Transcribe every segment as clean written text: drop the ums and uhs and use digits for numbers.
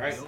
All right.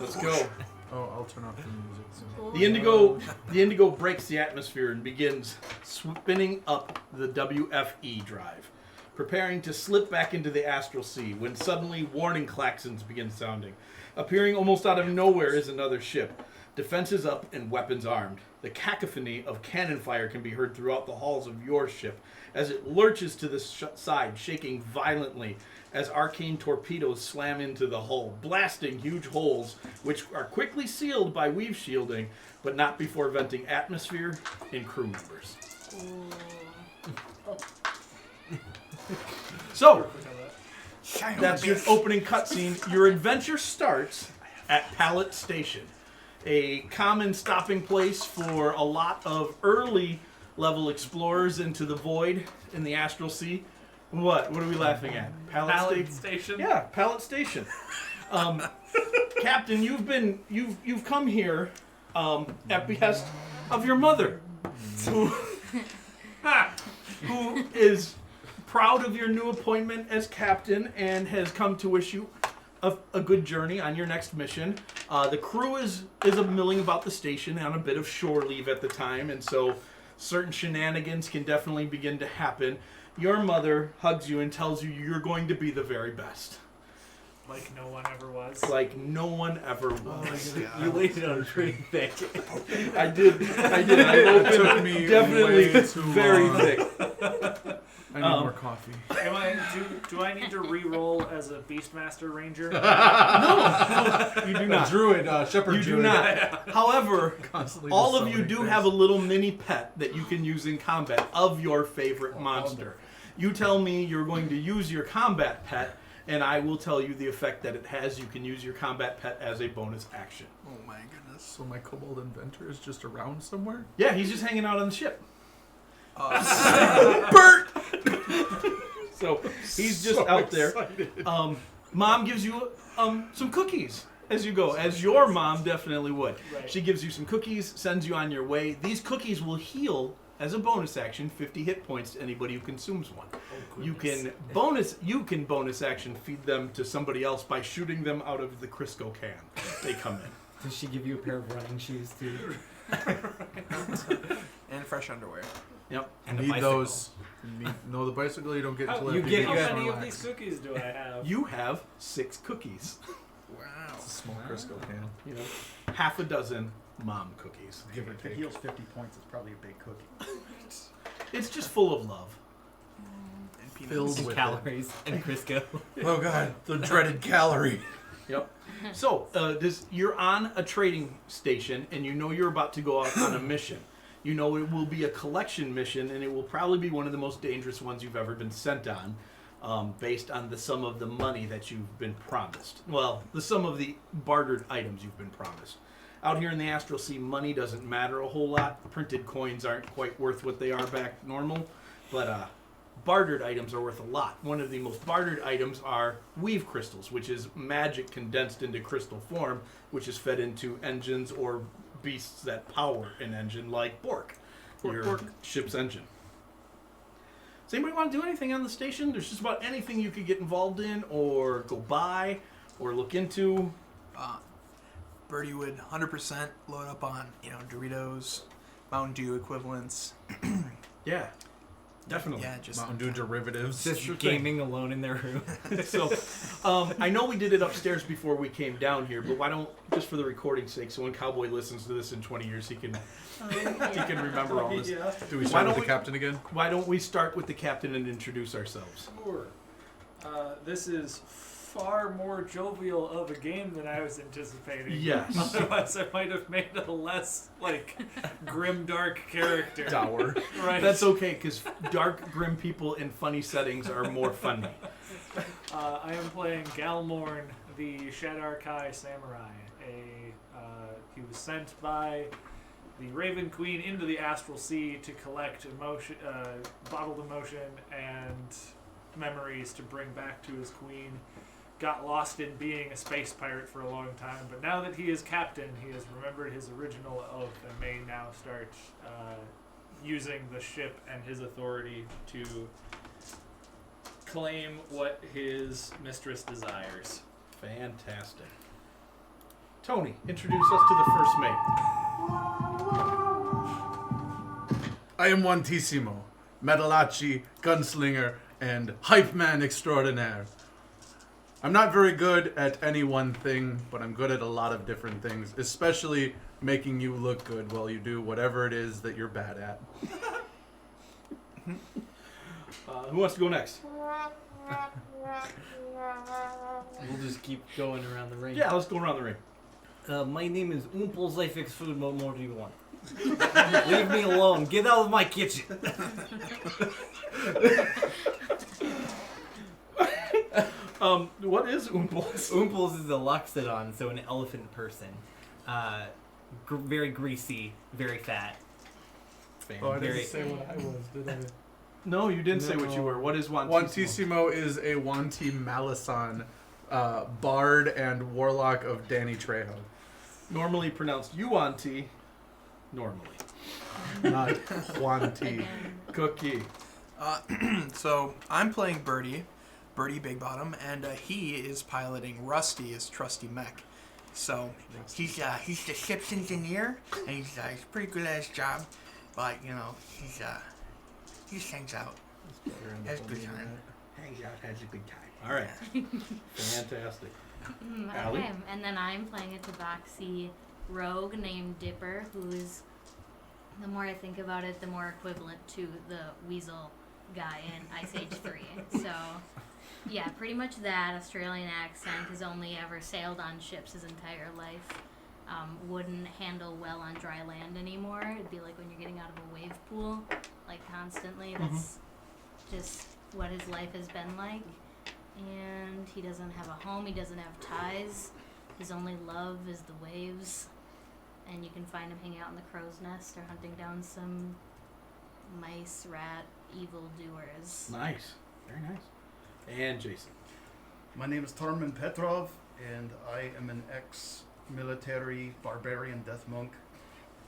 Let's go. Oh, I'll turn off the music soon. The Indigo breaks the atmosphere and begins spinning up the WFE drive, preparing to slip back into the Astral Sea when suddenly warning klaxons begin sounding. Appearing almost out of nowhere is another ship. Defenses up and weapons armed. The cacophony of cannon fire can be heard throughout the halls of your ship as it lurches to the side, shaking violently as arcane torpedoes slam into the hull, blasting huge holes which are quickly sealed by weave shielding, but not before venting atmosphere and crew members. So, that's your opening cutscene. Your adventure starts at Pallet Station, a common stopping place for a lot of early level explorers into the void in the Astral Sea. What are we laughing at? Pallet Station? Yeah, Pallet Station. Captain, you've come here at behest of your mother, who is proud of your new appointment as captain and has come to wish you a good journey on your next mission. The crew is milling about the station on a bit of shore leave at the time, and so certain shenanigans can definitely begin to happen. Your mother hugs you and tells you you're going to be the very best. Like no one ever was. Like no one ever was. You laid it on pretty thick. I did. I opened me definitely way too very long. thick. I need more coffee. Do I need to re-roll as a Beastmaster Ranger? No, you do not. Druid, Shepherd You Druid. do not. However, Constantly all just of you summoning do things. have a little mini pet that you can use in combat of your favorite monster. You tell me you're going to use your combat pet, and I will tell you the effect that it has. You can use your combat pet as a bonus action. Oh my goodness. So my kobold inventor is just around somewhere? Yeah, he's just hanging out on the ship. Bert! So he's just out there. Mom gives you some cookies as you go, as your mom definitely would. Right. She gives you some cookies, sends you on your way. These cookies will heal as a bonus action 50 hit points to anybody who consumes one. You can bonus action feed them to somebody else by shooting them out of the Crisco can. They come in. Does she give you a pair of running shoes too? And fresh underwear. Yep. And a Need bicycle. those. No, the bicycle you don't get until you after get- How you many have- of these cookies do I have? You have 6 cookies. Wow. It's a small Crisco can. You know, half a dozen mom cookies. Give or If it take. heals 50 points, it's probably a big cookie. It's just full of love. And peanuts. Filled And with calories and Crisco. Oh god, the dreaded calorie. Yep. So, you're on a trading station, and you know you're about to go out on a mission. You know it will be a collection mission, and it will probably be one of the most dangerous ones you've ever been sent on, based on the sum of the money that you've been promised. Well, the sum of the bartered items you've been promised. Out here in the Astral Sea, money doesn't matter a whole lot. Printed coins aren't quite worth what they are back normal, but bartered items are worth a lot. One of the most bartered items are weave crystals, which is magic condensed into crystal form, which is fed into engines or beasts that power an engine, like Bork, your ship's engine. Does anybody want to do anything on the station? There's just about anything you could get involved in or go by or look into. Birdie would 100% load up on, Doritos, Mountain Dew equivalents. Yeah, definitely. Yeah, just Mountain Dew derivatives. Just gaming alone in their room. So, I know we did it upstairs before we came down here, but why don't, just for the recording's sake, so when Cowboy listens to this in 20 years, he can remember all this. Do we Why start don't with the we- captain again? Why don't we start with the captain and introduce ourselves? Sure. This is far more jovial of a game than I was anticipating. Yes. Otherwise, I might have made a less, grim, dark character. Dour. Right. That's okay, because dark, grim people in funny settings are more funny. I am playing Galmorn, the Shadarkai Samurai. He was sent by the Raven Queen into the Astral Sea to collect bottled emotion and memories to bring back to his queen. Got lost in being a space pirate for a long time, but now that he is captain, he has remembered his original oath and may now start using the ship and his authority to claim what his mistress desires. Fantastic. Tony, introduce us to the first mate. I am Juantissimo, Metalachi, gunslinger, and hype man extraordinaire. I'm not very good at any one thing, but I'm good at a lot of different things, especially making you look good while you do whatever it is that you're bad at. Who wants to go next? We'll just keep going around the ring. Yeah, let's go around the ring. My name is Oomples. I fix food. What more do you want? Leave me alone. Get out of my kitchen. What is Oomples? Oomples is a loxodon, so an elephant person. Very greasy, very fat. Oh, I Very- didn't say what I was, did I? No, you didn't say what you No. were. What is Juantissimo? Juantissimo is a Wanti Malasan, bard and warlock of Danny Trejo. Normally pronounced Yuanti. Normally. Not Juanti. Again. Cookie. So I'm playing Birdie Big Bottom, and he is piloting Rusty, his trusty mech. So he's the ship's engineer, and he's pretty good at his job, but you know he just hangs out. Has a good time. Hangs out, has a good time. All right. Fantastic. Allie? Okay, and then I'm playing a Tabaxi rogue named Dipper, who's, the more I think about it, the more equivalent to the weasel guy in Ice Age 3. So, yeah, pretty much that. Australian accent, has only ever sailed on ships his entire life. Wouldn't handle well on dry land anymore. It'd be like when you're getting out of a wave pool, like constantly. That's just what his life has been like. And he doesn't have a home, he doesn't have ties. His only love is the waves. And you can find him hanging out in the crow's nest or hunting down some mice, rat, evil doers. Nice. Very nice. And Jason. My name is Tormin Petrov, and I am an ex-military barbarian death monk.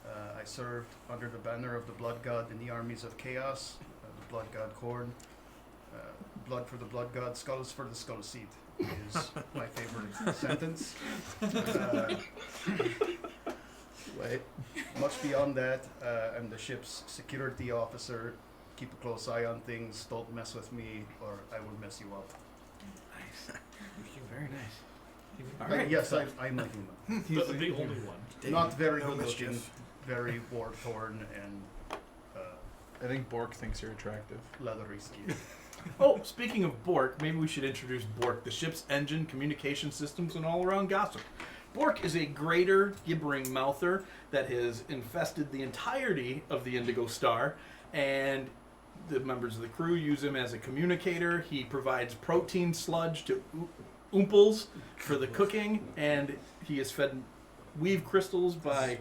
I served under the banner of the Blood God in the armies of Chaos, the Blood God Khorne. Blood for the Blood God, skulls for the Skull Seat is my favorite sentence. Wait. Much beyond that, I'm the ship's security officer. Keep a close eye on things. Don't mess with me, or I will mess you up. Nice. Very nice. All But right. yes, I'm a human. The only one. Not very No good looking, mischief. very war torn, and I think Bork thinks you're attractive. leathery skin. Oh, speaking of Bork, maybe we should introduce Bork, the ship's engine, communication systems, and all-around gossip. Bork is a greater gibbering mouther that has infested the entirety of the Indigo Star, and the members of the crew use him as a communicator. He provides protein sludge to Oomples for the cooking, and he is fed weave crystals by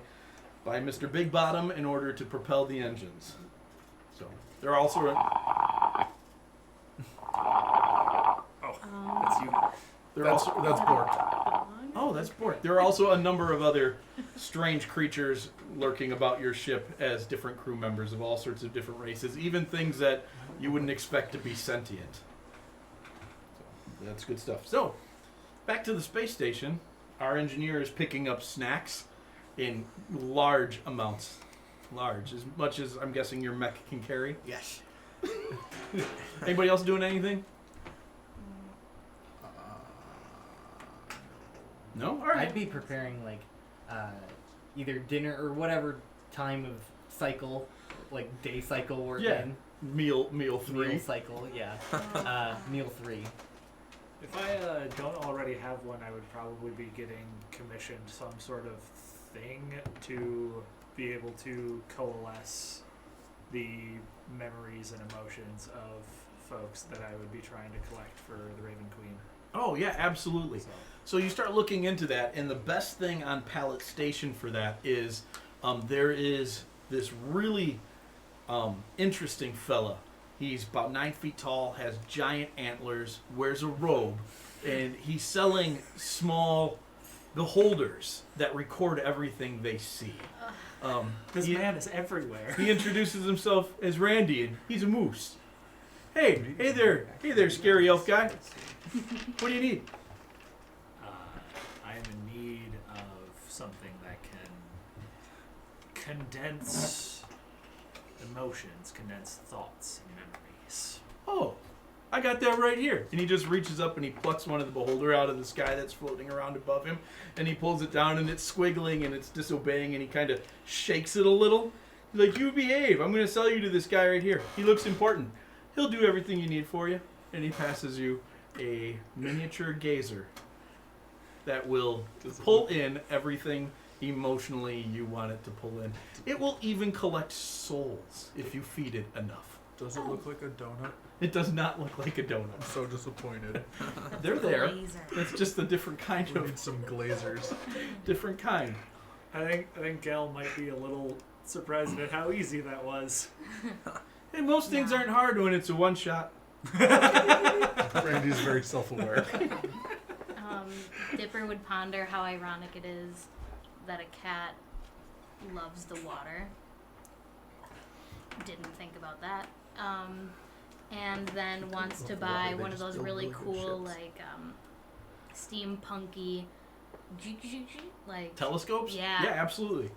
Mr. Big Bottom in order to propel the engines. So they're also That's you. they're also That's Bork. Oh, that's Bork. There are also a number of other strange creatures lurking about your ship as different crew members of all sorts of different races, even things that you wouldn't expect to be sentient. So, that's good stuff. So, back to the space station. Our engineer is picking up snacks in large amounts. Large, as much as I'm guessing your mech can carry. Yes. Anybody else doing anything? No? All right. I'd be preparing like either dinner or whatever time of cycle, like day cycle we're Yeah. in. Meal 3. Meal cycle, yeah. Meal 3. If I don't already have one, I would probably be getting commissioned some sort of thing to be able to coalesce the memories and emotions of folks that I would be trying to collect for the Raven Queen. Oh, yeah, absolutely. So you start looking into that, and the best thing on Pallet Station for that is there is this really interesting fella. He's about 9 feet tall, has giant antlers, wears a robe, and he's selling small beholders that record everything they see. This he, man is everywhere. he introduces himself as Randy, and he's a moose. Hey there, scary elf guy. What do you need? something that can condense emotions, condense thoughts and memories. Oh, I got that right here. And he just reaches up and he plucks one of the beholder out of the sky that's floating around above him. And he pulls it down and it's squiggling and it's disobeying and he kind of shakes it a little. He's like, you behave. I'm going to sell you to this guy right here. He looks important. He'll do everything you need for you. And he passes you a miniature gazer that will pull in everything emotionally you want it to pull in. It will even collect souls if you feed it enough. Does it look like a donut? It does not look like a donut. I'm so disappointed. They're there. Laser. It's just a different kind We of need some glazers. different kind. I think Gal might be a little surprised at how easy that was. Hey, most things Yeah. aren't hard when it's a one shot. Randy's very self-aware. Dipper would ponder how ironic it is that a cat loves the water. Didn't think about that. And then wants to buy one of those really cool, like, steampunky, like, Telescopes? Yeah. Yeah, absolutely.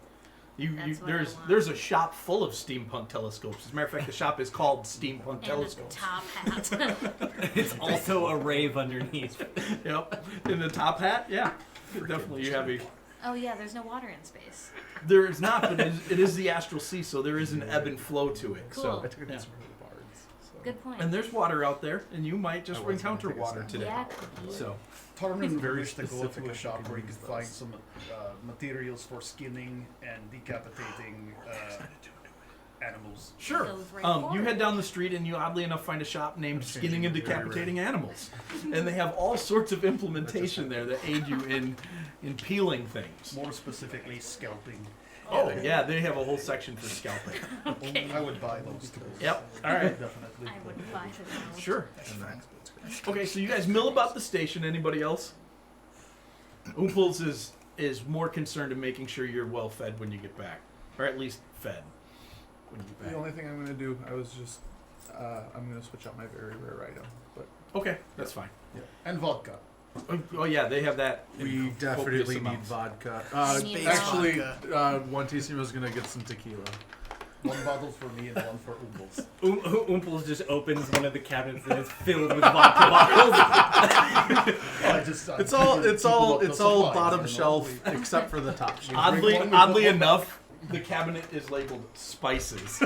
That's what I want. There's a shop full of steampunk telescopes. As a matter of fact, the shop is called Steampunk and a Telescopes. top hat. It's also a rave underneath. Yep. In the top hat, yeah. Definitely you have a... Oh yeah, there's no water in space. There is not, but it is the Astral Sea, so there is an ebb and flow to it. Cool. So, I took it yeah. to some of the bards. So. Good point. And there's water out there, and you might just I was gonna encounter take a water snap. today. Yeah, could be. So, Tormund Very wished to go specific, to I a shop think where he we could use find those. some materials for skinning and decapitating animals. sure. Goes right You forward. head down the street and you oddly enough find a shop named I'm Skinning and changing very Decapitating Animals. And they have all sorts of implementation there that aid you in peeling things. More specifically, scalping. Oh, yeah, they have a whole section for scalping. Okay. I would buy those too. Yep, alright. Definitely. I would buy those. Sure. That's fine. Okay, so you guys mill about the station. Anybody else? Oompuls is more concerned in making sure you're well fed when you get back. Or at least fed when you get The back. only thing I'm gonna do, I'm gonna switch out my very rare item. But Okay, that's fine. And vodka. Oh yeah, they have that. in we copious definitely need amounts. vodka. We need Actually, vodka. one Tissimo's gonna get some tequila. One bottle for me and one for Oombles. Oomples just opens one of the cabinets and it's filled with vodka bottles. It's all bottom shelf except for the top shelf. Oddly enough, the cabinet is labeled spices.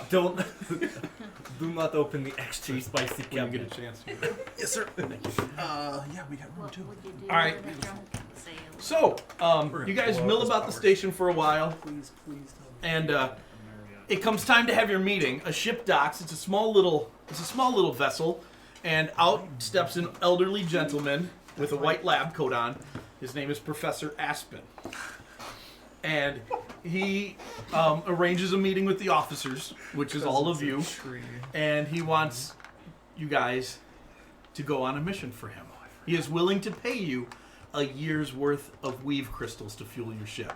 Don't do not open the extra spicy When you get cabinet. a chance. Yes, sir. Yeah, we got room What too. would you do? All right. in a drunk sale? So, you guys blow out mill this about the power. station for a while, Please tell me. and it comes time to have your meeting. A ship docks. It's a small little vessel, and out steps an elderly gentleman with a white lab coat on. His name is Professor Aspen, and he arranges a meeting with the officers, which is all of you, and he wants you guys to go on a mission for him. He is willing to pay you a year's worth of weave crystals to fuel your ship.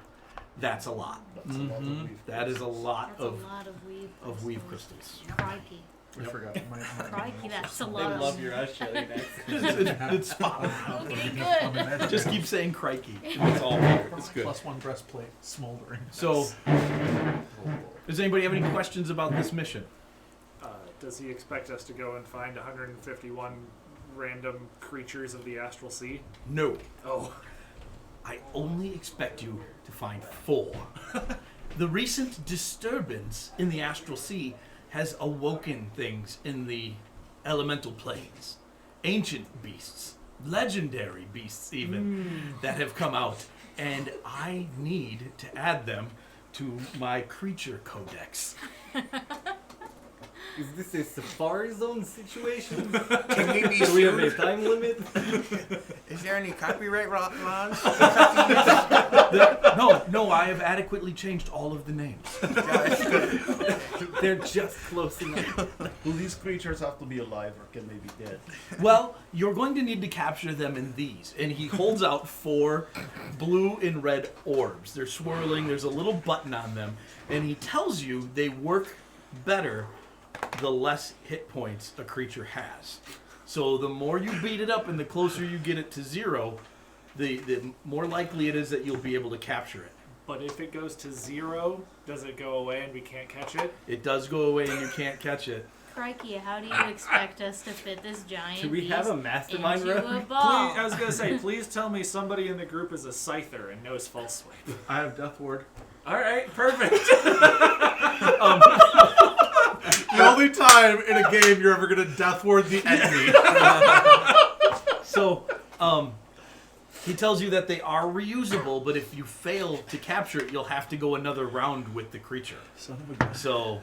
That's a lot. That's a lot of weave. That is a lot That's of a lot of weave. weave crystals. crystals. Crikey. I forgot. Crikey, that's a They lot love of. your Australian accent. It's spot on. Okay, good. Just keep saying crikey. It's all it's good. +1 breastplate, smoldering. So, does anybody have any questions about this mission? Does he expect us to go and find 151 random creatures of the Astral Sea? No. Oh. I only expect you to find 4. The recent disturbance in the Astral Sea has awoken things in the elemental planes. Ancient beasts, legendary beasts even, that have come out. And I need to add them to my CreatureCodex. Is this a Safari Zone situation? Can we be Do we have a sued? time limit? Is there any copyright laws? No, I have adequately changed all of the names. They're just close enough. Do these creatures have to be alive or can they be dead? Well, you're going to need to capture them in these. And he holds out 4 blue and red orbs. They're swirling, there's a little button on them. And he tells you they work better the less hit points a creature has. So the more you beat it up and the closer you get it to 0, the more likely it is that you'll be able to capture it. But if it goes to 0, does it go away and we can't catch it? It does go away and you can't catch it. Crikey, how do you expect us to fit this giant Do we have a beast mastermind into a room? ball? Please, I was gonna say, please tell me somebody in the group is a scyther and knows false swipe. I have Death Ward. All right, perfect. The only time in a game you're ever gonna Death Ward the enemy. So, he tells you that they are reusable, but if you fail to capture it, you'll have to go another round with the creature. Son of a gun. So,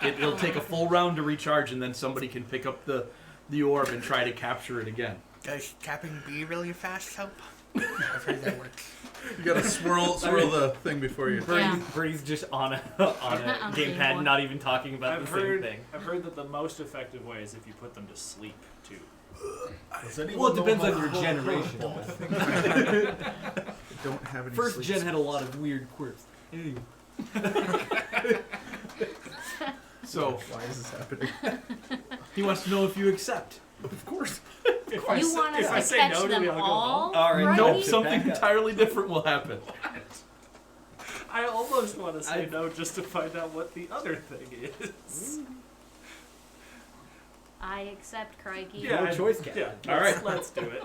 it'll take a full round to recharge, and then somebody can pick up the orb and try to capture it again. Does tapping B really fast help? I've heard that works. You gotta swirl the thing before you. Yeah. Birdie's just on a On the gamepad, gameboard. not even talking about the same thing. I've heard that the most effective way is if you put them to sleep too. Well, it depends on your generation. Don't have any First sleep gen had a lot of weird quirks. Anyway. So, Why is this happening? he wants to know if you accept. Of course. If I You say- want if I us to say catch no, do them we all go home? all? All right, Crikey? Nope, Back something up. entirely different will happen. I almost want to say no just to find out what the other thing is. I accept Crikey. Your choice, Captain. Yeah, All right. let's do it.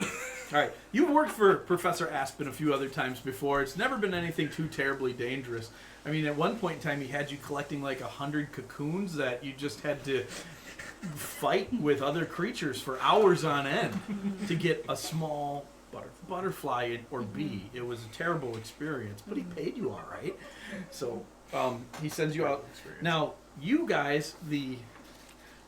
All right, you've worked for Professor Aspen a few other times before. It's never been anything too terribly dangerous. I mean, at one point in time, he had you collecting like 100 cocoons that you just had to fight with other creatures for hours on end to get a small butterfly or bee. It was a terrible experience, but he paid you all right. So he sends you out. Now, you guys, the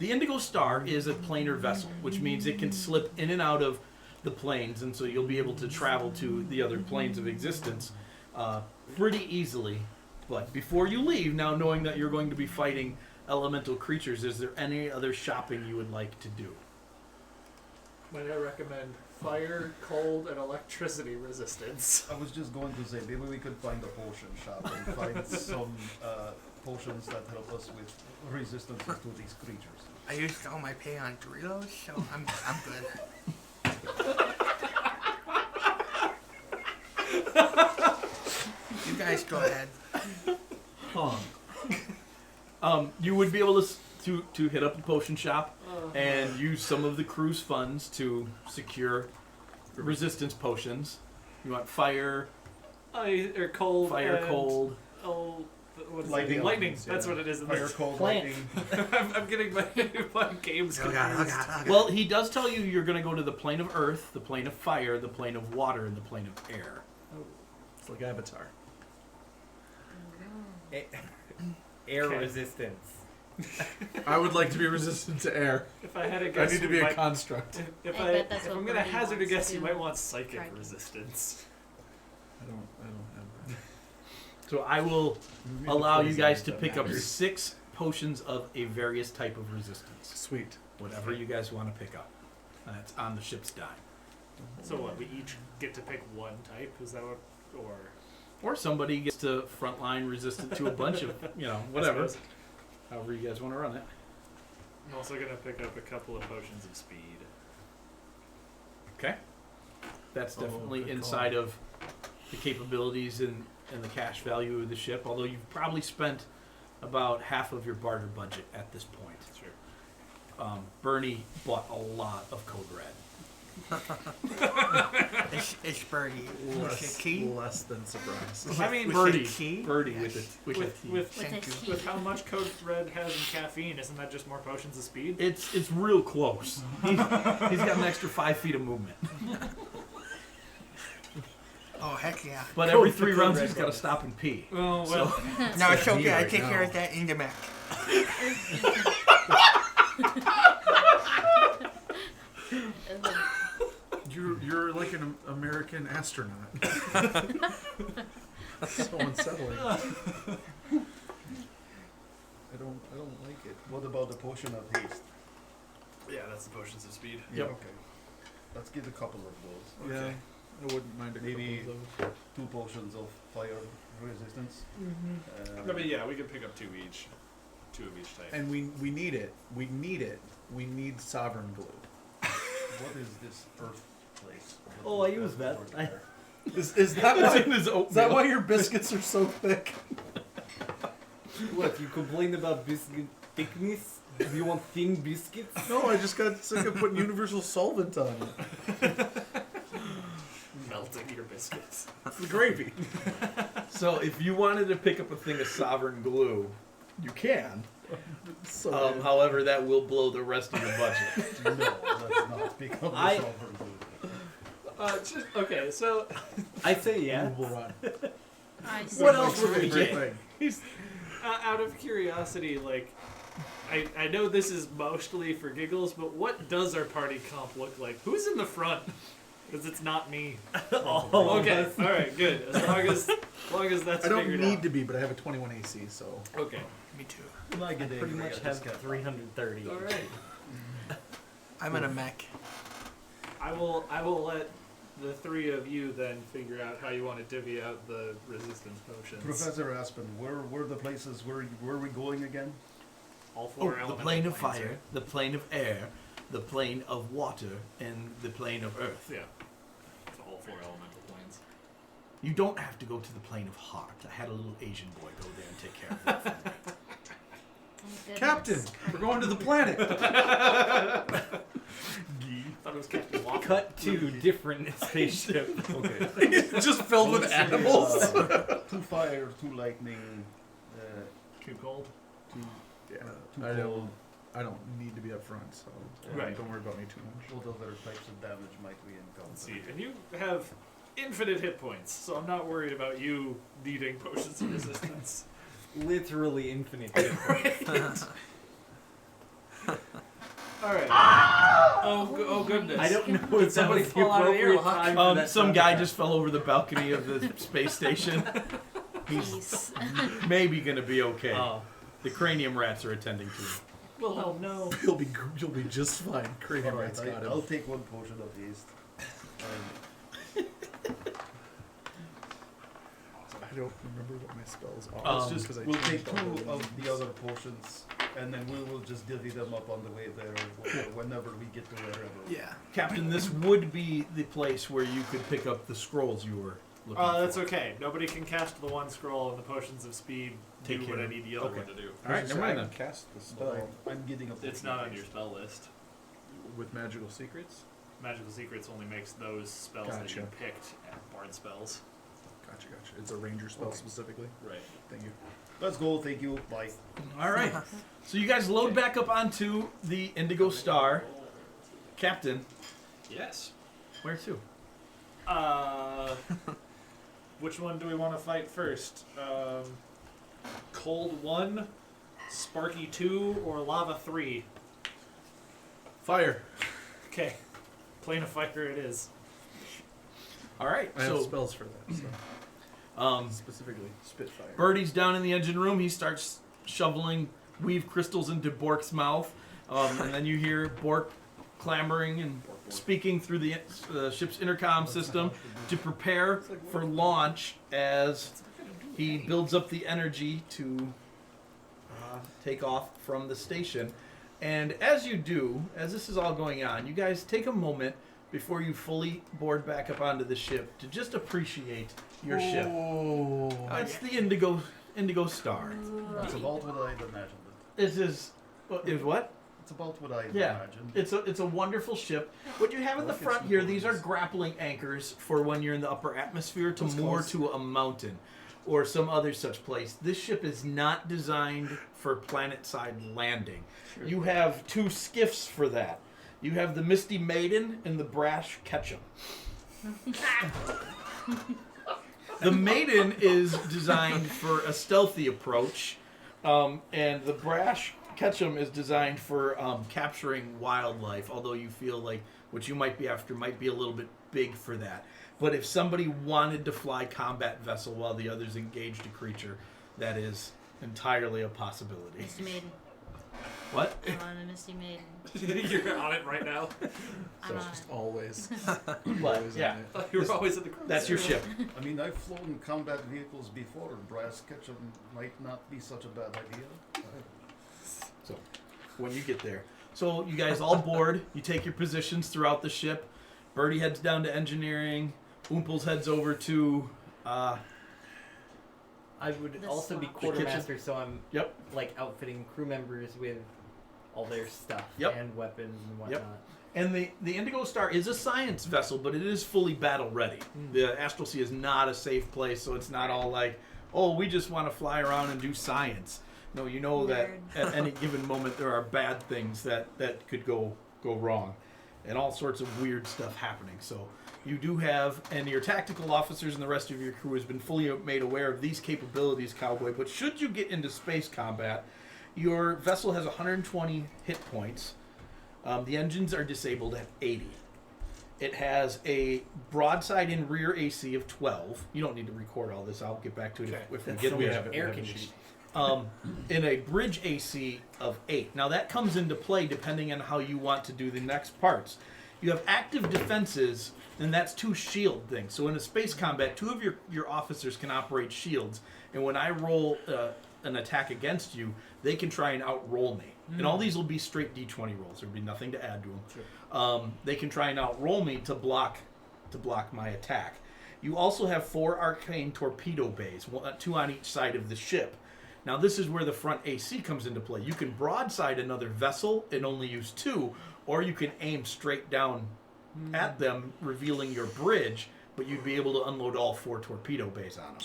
Indigo Star is a planar vessel, which means it can slip in and out of the planes, and so you'll be able to travel to the other planes of existence pretty easily. But before you leave, now knowing that you're going to be fighting elemental creatures, is there any other shopping you would like to do? Might I recommend fire, cold, and electricity resistance? I was just going to say, maybe we could find a potion shop and find some potions that help us with resistances to these creatures. I used all my pay on Doritos, so I'm good. You guys go ahead. You would be able to hit up a potion shop and use some of the crew's funds to secure resistance potions. You want fire, Or cold. fire, and, cold. Oh, what is Lightning. it? Lightning. Elements, That's yeah. what it is. In Fire, this. cold, Plant. lightning. I'm getting my games Oh confused. god, oh god, oh god. Well, he does tell you you're going to go to the plane of earth, the plane of fire, the plane of water, and the plane of air. It's like Avatar. Air Okay. resistance. I would like to be resistant to air. If I had a I guess, need to we be a might- construct. If I bet that's if what I'm gonna Birdie hazard a wants guess, to you do. might want psychic Crikey. resistance. I don't have that. So I will Maybe allow you poison guys if to that pick up matters. 6 potions of a various type of resistance. Sweet. Whatever you guys want to pick up. That's on the ship's dime. So what? We each get to pick one type. Is that what? Or Or somebody gets to frontline resistant to a bunch of, I whatever. suppose. However you guys want to run it. I'm also gonna pick up a couple of potions of speed. Okay. That's Oh, definitely good inside of the capabilities and the cash value of the ship, although you've probably spent about half of your barter budget at this point. Sure. Bernie bought a lot of Code Red. It's Birdie. With a key? Less than surprised. I mean, With Birdie. a key? Birdie Yes. with it. With with a with, Thank With you. a with how much Code Red has in caffeine, isn't that just more potions of speed? It's real close. He's got an extra 5 feet of movement. Oh heck yeah. But Code every for 3 Code rounds Red he's got to bonus. stop and pee. Oh So, No, it's me okay. I right take care now. of that in the Mac. You're like an American astronaut. So unsettling. I don't like it. What about the potion of haste? yeah, that's the potions of speed. Yep. Okay. Let's get a couple of those. Yeah, I wouldn't mind a Maybe- couple of those. 2 potions of fire resistance. I mean, yeah, we can pick up 2 of each type. And we need it. We need it. We need sovereign glue. What is this Earth place? Oh, I use that. Is that why? in his Is that why your biscuits are so thick? What, you complain about biscuit thickness? Do you want thin biscuits? No, I just got sick of putting universal solvent on it. Melting your biscuits. It's the gravy. So if you wanted to pick up a thing of sovereign glue, you can. So However, that will blow the rest of your budget. No, let's not become I- the sovereign glue. Okay, so I say yeah. We'll run. I see. What else would we Favorite get? thing. out of curiosity, like, I know this is mostly for giggles, but what does our party comp look like? Who's in the front? Because it's not me. All of Okay, us. all right, good. As long as that's I don't figured need out. to be, but I have a 21 AC, so. Okay. Me too. When I get Pretty angry, much I have just get 330. All right. I'm in a mech. I will let the three of you then figure out how you want to divvy out the resistance potions. Professor Aspen, where were the places where are we going again? All Oh, four the elemental plane of planes, fire, right? the plane of air, the plane of water, and the plane of earth. Yeah. So all four elemental planes. You don't have to go to the plane of heart. I had a little Asian boy go there and take care of that for me. Thank Captain, goodness. we're going to the planet. Thought it was Captain Waffle. Cut to different spaceship. Okay. It's just filled with animals. Two fire, two lightning, Too cold. two. Yeah, Too I cold. don't need to be up front, so Right. don't worry about me too much. What other types of damage might we encounter? Let's see. And you have infinite hit points, so I'm not worried about you needing potions of resistance. Literally infinite. hit points. All right. Oh goodness. I don't know if that somebody was the fall out of the appropriate airlock? time for that Some sound guy effect. just fell over the balcony of the space station. He's Peace. maybe gonna be okay. Oh. The cranium rats are attending to him. Well, hell no. You'll be just fine. Cranium Alright, Rat's got I'll him. take one potion of haste. I don't remember what my spells are. Um, Let's 'cause I we'll changed take all two the of the other potions, and then we will just divvy them up on the way there, or whenever we get to wherever. Yeah. Captain, this would be the place where you could pick up the scrolls you were looking for. That's okay. Nobody can cast the one scroll, and the potions of speed Take do care what I of it. need the other Okay. one to do. All right, never mind then. Cast the But spell I'm getting a potion It's not of on your haste. spell list. with magical secrets. Magical Secrets only makes those spells that you Gotcha. picked bard spells. Gotcha. It's a ranger spell Okay. specifically. Right. Thank you. Let's go. Thank you. Bye. All right. So you guys load back up onto the Indigo Star. Captain, Yes. where to? Which one do we want to fight first? Cold 1, Sparky 2, or Lava 3? Fire. Okay. Plane of Fire it is. All right. I have So spells for that. So. Specifically, Spitfire. Birdie's down in the engine room. He starts shoveling weave crystals into Bork's mouth. And then you hear Bork clamoring and speaking through the ship's intercom system to prepare for launch as he builds up the energy to take off from the station. And as you do, as this is all going on, you guys take a moment before you fully board back up onto the ship to just appreciate your ship. Oh. That's the Indigo Star. It's about what I'd imagined. This is what? It's about what I'd Yeah, imagined. it's a wonderful ship. What you have in the Like front it's here, these are gorgeous. grappling anchors for when you're in the upper atmosphere to That's moor close. to a mountain or some other such place. This ship is not designed for planet-side landing. You have two skiffs for that. You have the Misty Maiden and the Brash Ketchum. The Maiden is designed for a stealthy approach, and the Brash Ketchum is designed for capturing wildlife, although you feel like what you might be after might be a little bit big for that. But if somebody wanted to fly combat vessel while the others engaged a creature, that is entirely a possibility. Misty Maiden. What? I'm on a Misty Maiden. You're on it right now. I'm on Just it. always. But always yeah, on it. You were always at the that's your ship. I mean, I've flown combat vehicles before. Brass Ketchum might not be such a bad idea. So when you get there, So you guys all board. You take your positions throughout the ship. Birdie heads down to engineering. Oomples heads over to. I would The also be swap. quartermaster, so I'm Yep. like outfitting crew members with all their stuff Yep. and weapons and Yep. whatnot. And the Indigo Star is a science vessel, but it is fully battle ready. The Astral Sea is not a safe place, so it's not all like, oh, we just want to fly around and do science. No, you know that Nerd. at any given moment there are bad things that could go wrong, and all sorts of weird stuff happening. So you do have, and your tactical officers and the rest of your crew has been fully made aware of these capabilities, Cowboy. But should you get into space combat, your vessel has 120 hit points. The engines are disabled at 80. It has a broadside and rear AC of 12. You don't need to record all this. I'll get back to it if we That's get so there. much have it, we air have a conditioning. In a bridge AC of 8. Now that comes into play depending on how you want to do the next parts. You have active defenses, and that's 2 shield things. So in a space combat, 2 of your officers can operate shields, and when I roll an attack against you, they can try and outroll me. And all these will be straight D20 rolls. There'll be nothing to add to them. Sure. They can try and outroll me to block my attack. You also have 4 arcane torpedo bays, 2 on each side of the ship. Now this is where the front AC comes into play. You can broadside another vessel and only use 2, or you can aim straight down at them, revealing your bridge, but you'd be able to unload all 4 torpedo bays on them.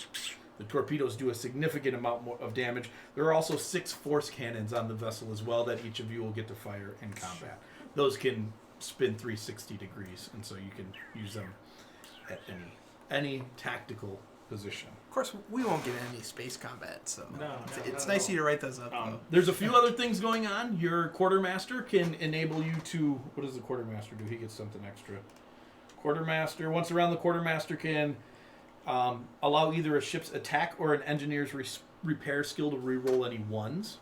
The torpedoes do a significant amount more of damage. There are also 6 force cannons on the vessel as well that each of you will get to fire in combat. Those can spin 360 degrees, and so you can use them at any tactical position. Of course, we won't get any space combat, so No, it's not nice at of you to write those up. though. There's a few other things going on. Your quartermaster can enable you to. What does the quartermaster do? He gets something extra. Quartermaster. Once around, the quartermaster can allow either a ship's attack or an engineer's repair skill to reroll any 1s.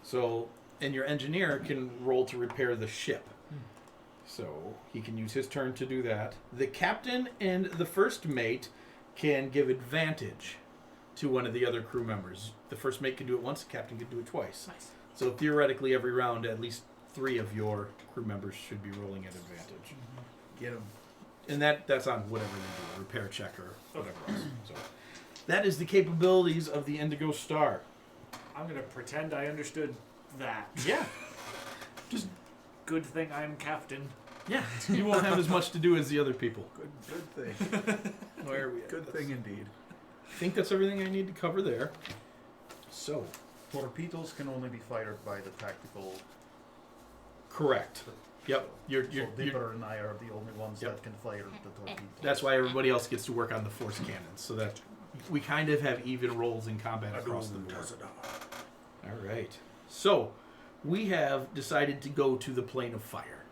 So, and your engineer can roll to repair the ship. So he can use his turn to do that. The captain and the first mate can give advantage to one of the other crew members. The first mate can do it once, the captain can do it twice. Nice. So theoretically, every round, at least 3 of your crew members should be rolling at advantage. Get him. And that's on whatever you do, a repair check or whatever else. So that is the capabilities of the Indigo Star. I'm going to pretend I understood that. Yeah. Just, Good thing I'm captain. yeah. You won't have as much to do as the other people. Good thing. Where are we at? Good thing indeed. I think that's everything I need to cover there. So, Torpedoes can only be fired by the tactical. correct. Yep. You're Dipper and I are the only ones Yep. that can fire the torpedoes. that's why everybody else gets to work on the force cannons, so that we kind of have even roles in combat across the board. All right. So, we have decided to go to the plane of fire.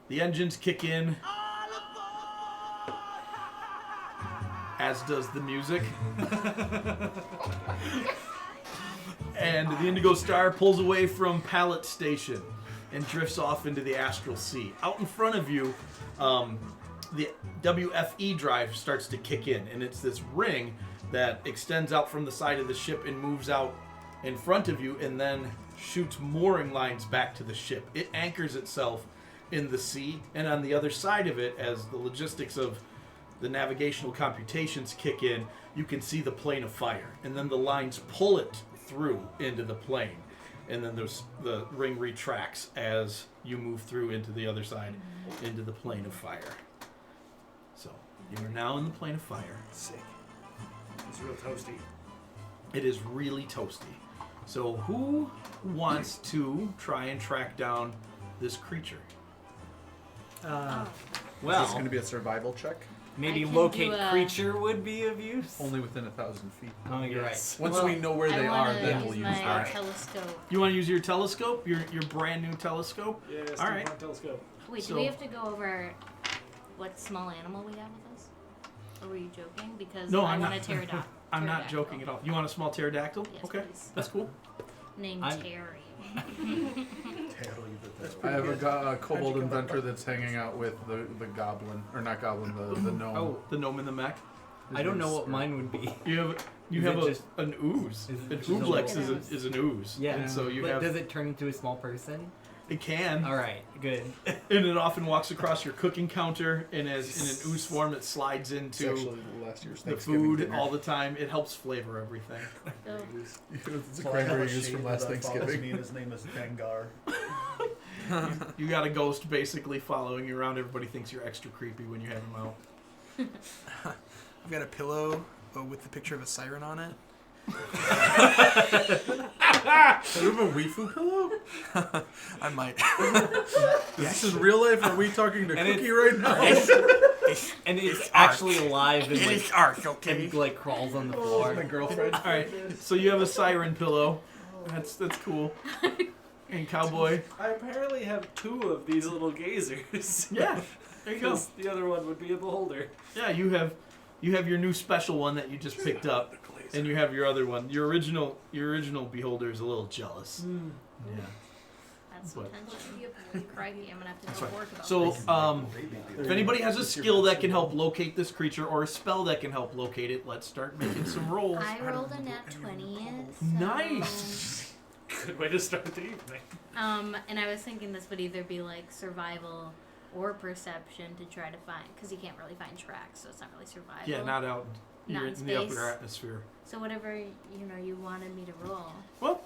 The engines kick in, as does the music. And the Indigo Star pulls away from Pallet Station and drifts off into the Astral Sea. Out in front of you, the WFE drive starts to kick in, and it's this ring that extends out from the side of the ship and moves out in front of you and then shoots mooring lines back to the ship. It anchors itself in the sea, and on the other side of it, as the logistics of the navigational computations kick in, you can see the plane of fire, and then the lines pull it through into the plane, and then the ring retracts as you move through into the other side, into the plane of fire. So you are now in the plane of fire. Sick. It's real toasty. It is really toasty. So who wants to try and track down this creature? Oh. Is this going to be a survival check? Maybe I can locate do a- creature would be of use. Only within 1,000 feet. Oh, you're Yes. Once Well, we know where I they are, wanna then use we'll use my that. telescope. You want to use your telescope? Your brand new telescope? Yeah, All steampunk right. telescope. Wait, So- do we have to go over what small animal we have with us? Or were you joking? Because No, I I'm want not. a pterodactyl. I'm not joking at all. You want a small pterodactyl? Yes, Okay, please. that's cool. Named I'm- Terry. I have a kobold inventor that's hanging out with the goblin, or not goblin, the gnome. Oh, The gnome in the mech. I don't know what mine would be. You Is have it just- an ooze. is it An just a ooblex little- is an ooze. Yeah. And so you but have. does it turn into a small person? It can. All right, good. And it often walks across your cooking counter, and as in an ooze form, it slides It's into actually last year's the Thanksgiving food dinner. all the time. It helps flavor everything. So, It's a So I have cranberry a juice shade from that last follows Thanksgiving. me, and his name is Dengar. You got a ghost basically following you around. Everybody thinks you're extra creepy when you have him out. I've got a pillow with the picture of a siren on it. Do you have a Weifu pillow? I might. Is this in real life? Are we talking to And Cookie right now? And it's It's actually art. alive and It like, is art, okay? and like crawls on the My floor. girlfriend. All right, so you have a siren pillow. That's cool. And Cowboy. I apparently have 2 of these little gazers. Yeah, there you go. Because the other one would be a beholder. Yeah, you have your new special one that you just picked up, and you have your other one. Your original beholder is a little jealous. Yeah. that's What? potential. Crikey, I'm gonna have to That's go right. work about So, this. if anybody has a skill that can help locate this creature or a spell that can help locate it, let's start making some rolls. I rolled a nat 20. So, Nice. Good way to start the evening. And I was thinking this would either be like survival or perception to try to find, because you can't really find tracks, so it's not really survival. Yeah, not out. Not You're in in the upper space. atmosphere. So whatever you wanted me to roll. Well,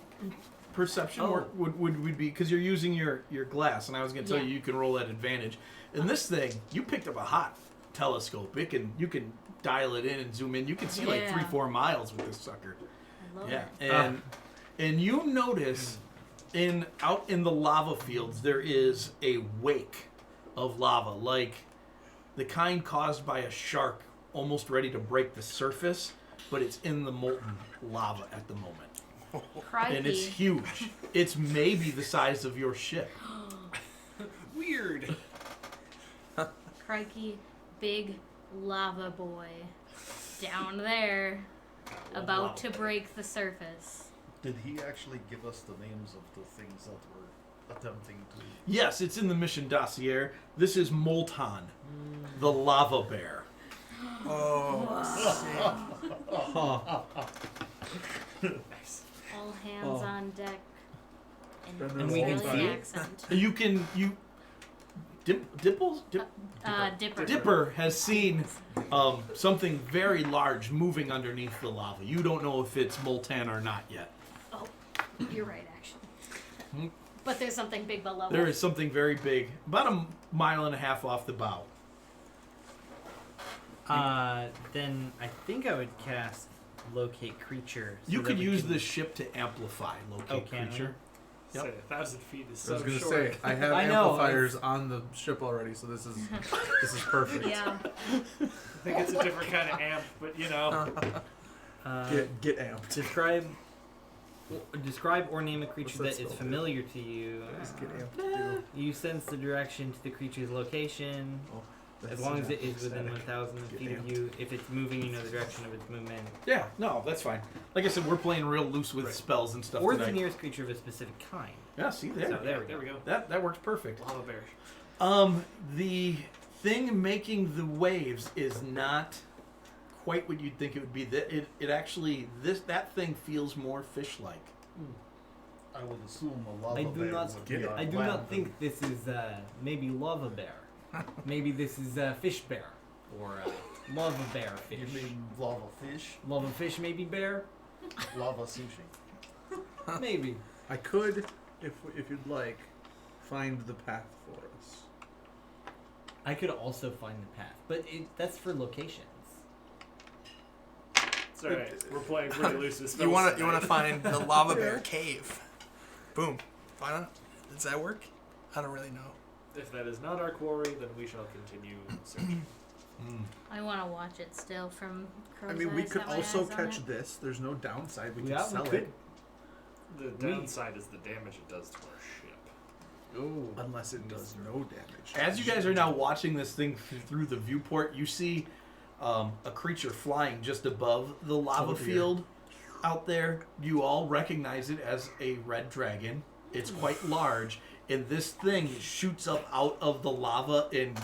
perception Oh. would be because you're using your glass, and I was going to tell Yeah. you can roll at advantage. And this thing, you picked up a hot telescope. You can dial it in and zoom in. You can see like Yeah. 3-4 miles with this sucker. I love Yeah, it. and you notice out in the lava fields there is a wake of lava, like the kind caused by a shark almost ready to break the surface, but it's in the molten lava at the moment. Crikey. And it's huge. It's maybe the size of your ship. Weird. Crikey, big lava boy down there, about to break the surface. Did he actually give us the names of the things that we're attempting to? Yes, it's in the mission dossier. This is Moltan, the lava bear. Oh, Nice. All hands on deck. And, And we can Australian see it? accent. Dipper. Dipper has seen something very large moving underneath the lava. You don't know if it's Moltan or not yet. Oh, you're right, actually. Hmm? But there's something big below. There is something very big, about a mile and a half off the bow. Then I think I would cast Locate Creature. So You that could we use can- the ship to amplify locate Oh, can we? creature. Yep. Say 1,000 feet is I so was gonna short. say I have I know, amplifiers on the ship already, so this is perfect. Yeah. I think it's a different kind of amp, but you know. Get amped. Describe or name a creature What's that that is spell? familiar to you. Just get amped. do? You sense the direction to the creature's location. As That's long as it is static. within 1,000 Get feet of amped. you. If it's moving, you know the direction of its movement. Yeah, no, that's fine. Like I said, we're playing real loose with Right. spells and stuff Or tonight. the nearest creature of a specific kind. Yeah, see there. So there we There we go. go. That works perfect. Lava bear. The thing making the waves is not quite what you'd think it would be. It actually that thing feels more fish-like. I would assume a lava I do bear not- would Get be it. on I do land not think this is maybe lava bear. Maybe this is fish bear. Or lava bear You fish. mean lava fish? Lava fish maybe bear? Lava sushi. Maybe. I could, if you'd like, find the path for us. I could also find the path. But that's for locations. It's alright. We're playing pretty loose with spells. you want to tonight. find the lava bear cave? Boom. Why not? Does that work? I don't really know. If that is not our quarry, then we shall continue searching. I want to watch it still from Crow's I mean, we Eyes, could have my also eyes on catch it. this. There's no downside. We could Yeah, we sell could. it. The downside is the damage it does to our ship. Ooh. Unless it does no damage. As you guys are now watching this thing through the viewport, you see a creature flying just above the lava Oh, dear. field out there. You all recognize it as a red dragon. It's quite large, and this thing shoots up out of the lava and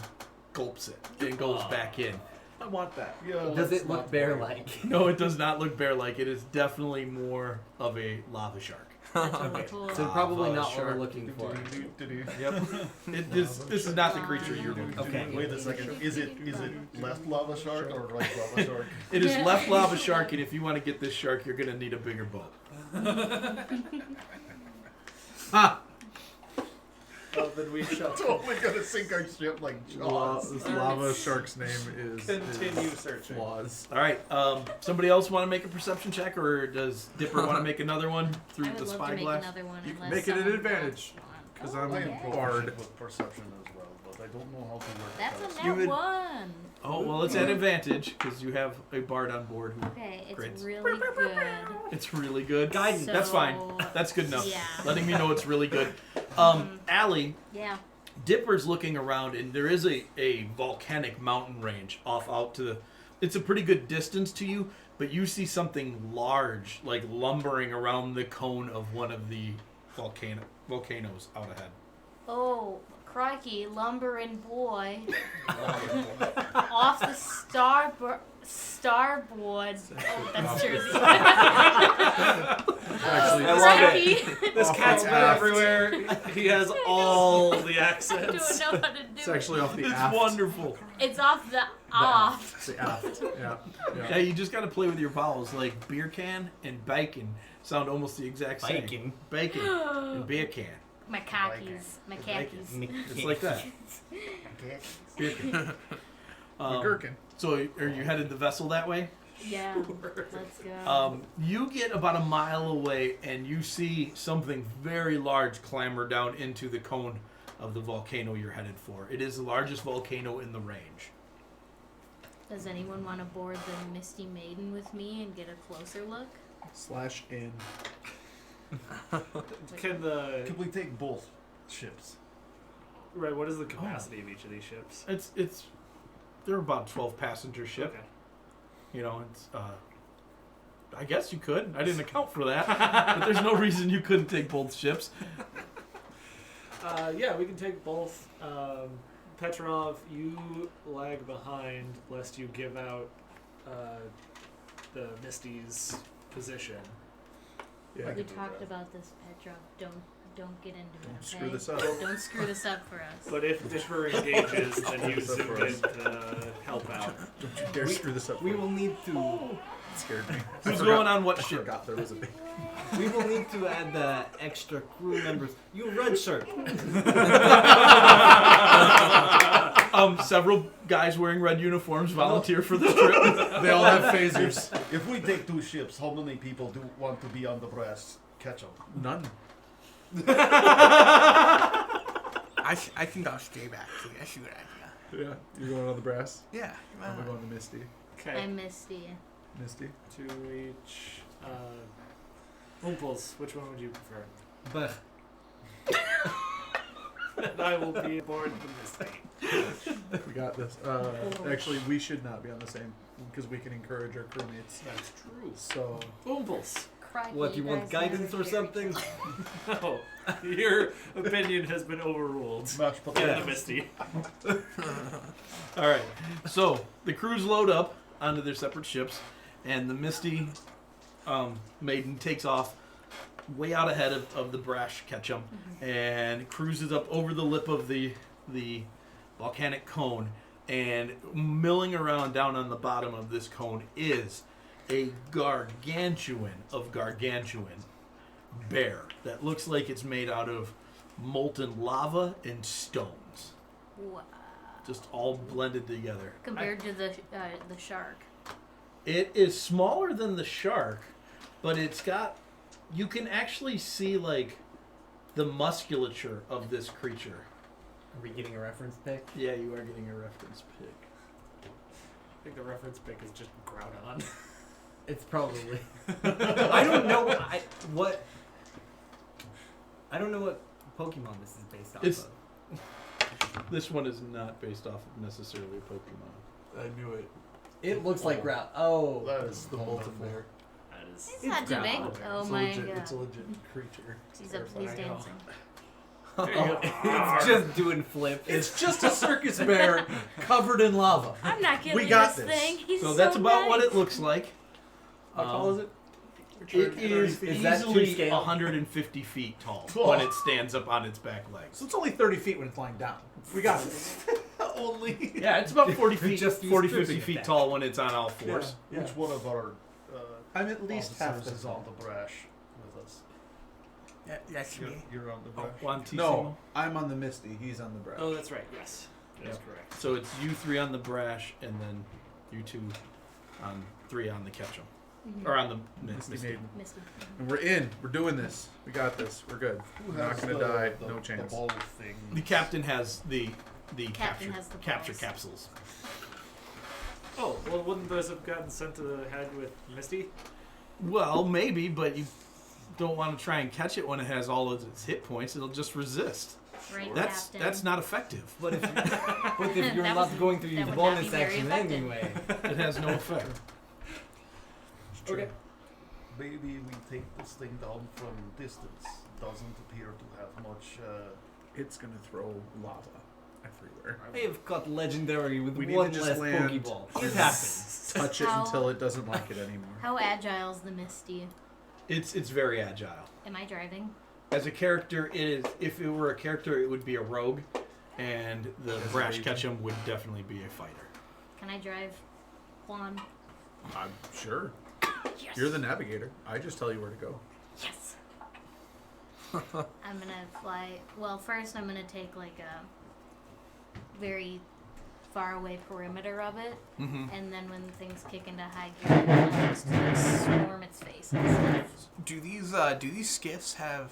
gulps it and goes back in. I want that. Yeah, Does let's it look not bear-like? No, it does not look bear-like. It is definitely more of a lava shark. totally cool. So probably not what shark. we're looking for. Yep. This is not the creature you're looking for. Okay. Wait a second. Is it left lava shark or right lava shark? It is left lava shark, and if you want to get this shark, you're going to need a bigger boat. Ha! Well, then we shall Totally gonna sink our ship like Jaws. This lava shark's name is continue searching. Flaws. All right. Somebody else want to make a perception check, or does Dipper want to make another one I through would the love to make spyglass? another one You can unless make it an someone advantage. else wants Because one. I'm I am a bard. proficient with perception as well, but I don't know how to work That's dice. a You net would- one. Oh well, it's at advantage because you have a bard on board. Who Okay, it's Grades. really good. it's really good. Guidance. That's fine. That's good enough. Yeah. Letting me know it's really good. Allie, Yeah. Dipper's looking around, and there is a volcanic mountain range off out to the. It's a pretty good distance to you, but you see something large, like lumbering around the cone of one of the volcanoes out ahead. Oh, crikey, lumbering boy. Off the starboard. Oh, that's Jersey. Actually, I love Crikey. This cat's been aft. everywhere. He has all the I don't accents. know how to do it's it. actually off the It's aft. wonderful. It's off the off. It's the aft. Yeah. Yeah, you just got to play with your vowels. Like beer can and bacon sound almost the exact same. Bacon. Bacon and beer can. My khakis. My khakis. It's like that. Beer can. McGurkin. So are you headed the vessel that way? Yeah. Let's go. You get about a mile away and you see something very large clamber down into the cone of the volcano you're headed for. It is the largest volcano in the range. Does anyone want to board the Misty Maiden with me and get a closer look? /in. Can Can we take both ships? right? What is the capacity of each of these ships? It's they're about 12 passenger ship. Okay. You know, it's I guess you could. I didn't account for that. But there's no reason you couldn't take both ships. Yeah, we can take both. Petrov, you lag behind lest you give out the Misty's position. Yeah. We talked about this, Petrov. Don't get into it. Screw Okay? this up. Don't screw this up for us. But if Dipper engages, then you zoom in to help out. Don't you dare screw this up. We will need to. It scared me. Who's going on what I ship? forgot there was a big. We will need to add the extra crew members. You red shirt. Several guys wearing red uniforms volunteer for this trip. They all have phasers. If we take two ships, how many people do want to be on the brass ketchup? None. I can go stay back too. That's a good idea. Yeah. You're going on the brass? Yeah. I'm going to Misty. Okay. I'm Misty. Misty? To each. Umples, which one would you prefer? But And I will be aboard the Misty. We got this. Actually, we should not be on the same because we can encourage our crewmates. That's true. So, Umples. Crikey, what, you want guys guidance never or carry- something? No, your opinion has been overruled. Mashed In potatoes. the Misty. All right. So the crews load up onto their separate ships, and the Misty Maiden takes off way out ahead of the Brash Ketchum and cruises up over the lip of the volcanic cone. And milling around down on the bottom of this cone is a gargantuan of gargantuan bear that looks like it's made out of molten lava and stones, Wow. just all blended together. Compared to the shark. It is smaller than the shark, but it's got. You can actually see like the musculature of this creature. Are we getting a reference pick? Yeah, you are getting a reference pick. I think the reference pick is just Groudon. It's probably. I don't know what. I don't know what Pokemon this is based off It's- of. This one is not based off of necessarily a Pokemon. I knew it. It looks like Grout. Oh, That It's is the molten bear. That is. It's not too big. Groundhog. Oh It's my legit, god. It's a legit creature. He's dancing. There you go. it's just doing flips. It's just a circus bear covered in lava. I'm not killing We got this this. thing. He's So that's about what nice. it looks like. How tall is it? It is Is that to easily scale? 150 feet tall when it stands up on its back legs. So it's only 30 feet when it's lying down. We got this. Only. Yeah, it's about 40 feet, Just use 40, stripping 50 it feet back. tall when it's on all fours. Yeah. Which one of our I'm at least half officers the is on tall. the brash with us? Yeah, that's me. You're on the Oh, brash. Juantissimo. No, I'm on the Misty. He's on the Brash. Oh, that's right. Yes, that's Yep. correct. So it's you three on the brash, and then you two on 3 on the Ketchum. Mhm. Or on the Misty Misty. Maiden. Misty. And we're in. We're doing this. We got this. We're good. Who We're not has gonna the- die. the- No chance. The ball thing. The captain has the Captain capture, has the capture balls. capsules. Oh, well, wouldn't those have gotten sent to the head with Misty? Well, maybe, but you don't want to try and catch it when it has all of its hit points. It'll just resist. Right, Captain. That's not effective. But if you're That not was- going through your that would not bonus be very action effective. anyway. It has no effect. Okay. Maybe we take this thing down from distance. Doesn't appear to have much. It's gonna throw lava everywhere. I have caught legendary with We need one to just less land. Pokeball. It happens. Touch it How- until it doesn't like it anymore. How agile is the Misty? It's very agile. Am I driving? As a character, it is. If it were a character, it would be a rogue, and the As a brash raven. Ketchum would definitely be a fighter. Can I drive? Juan? I'm sure. Yes. You're the navigator. I just tell you where to go. Yes. I'm gonna fly. Well, first I'm gonna take like a very far away perimeter of it, Mm-hmm. and then when things kick into high gear, I'm gonna just swarm its face and stuff. Do these skiffs have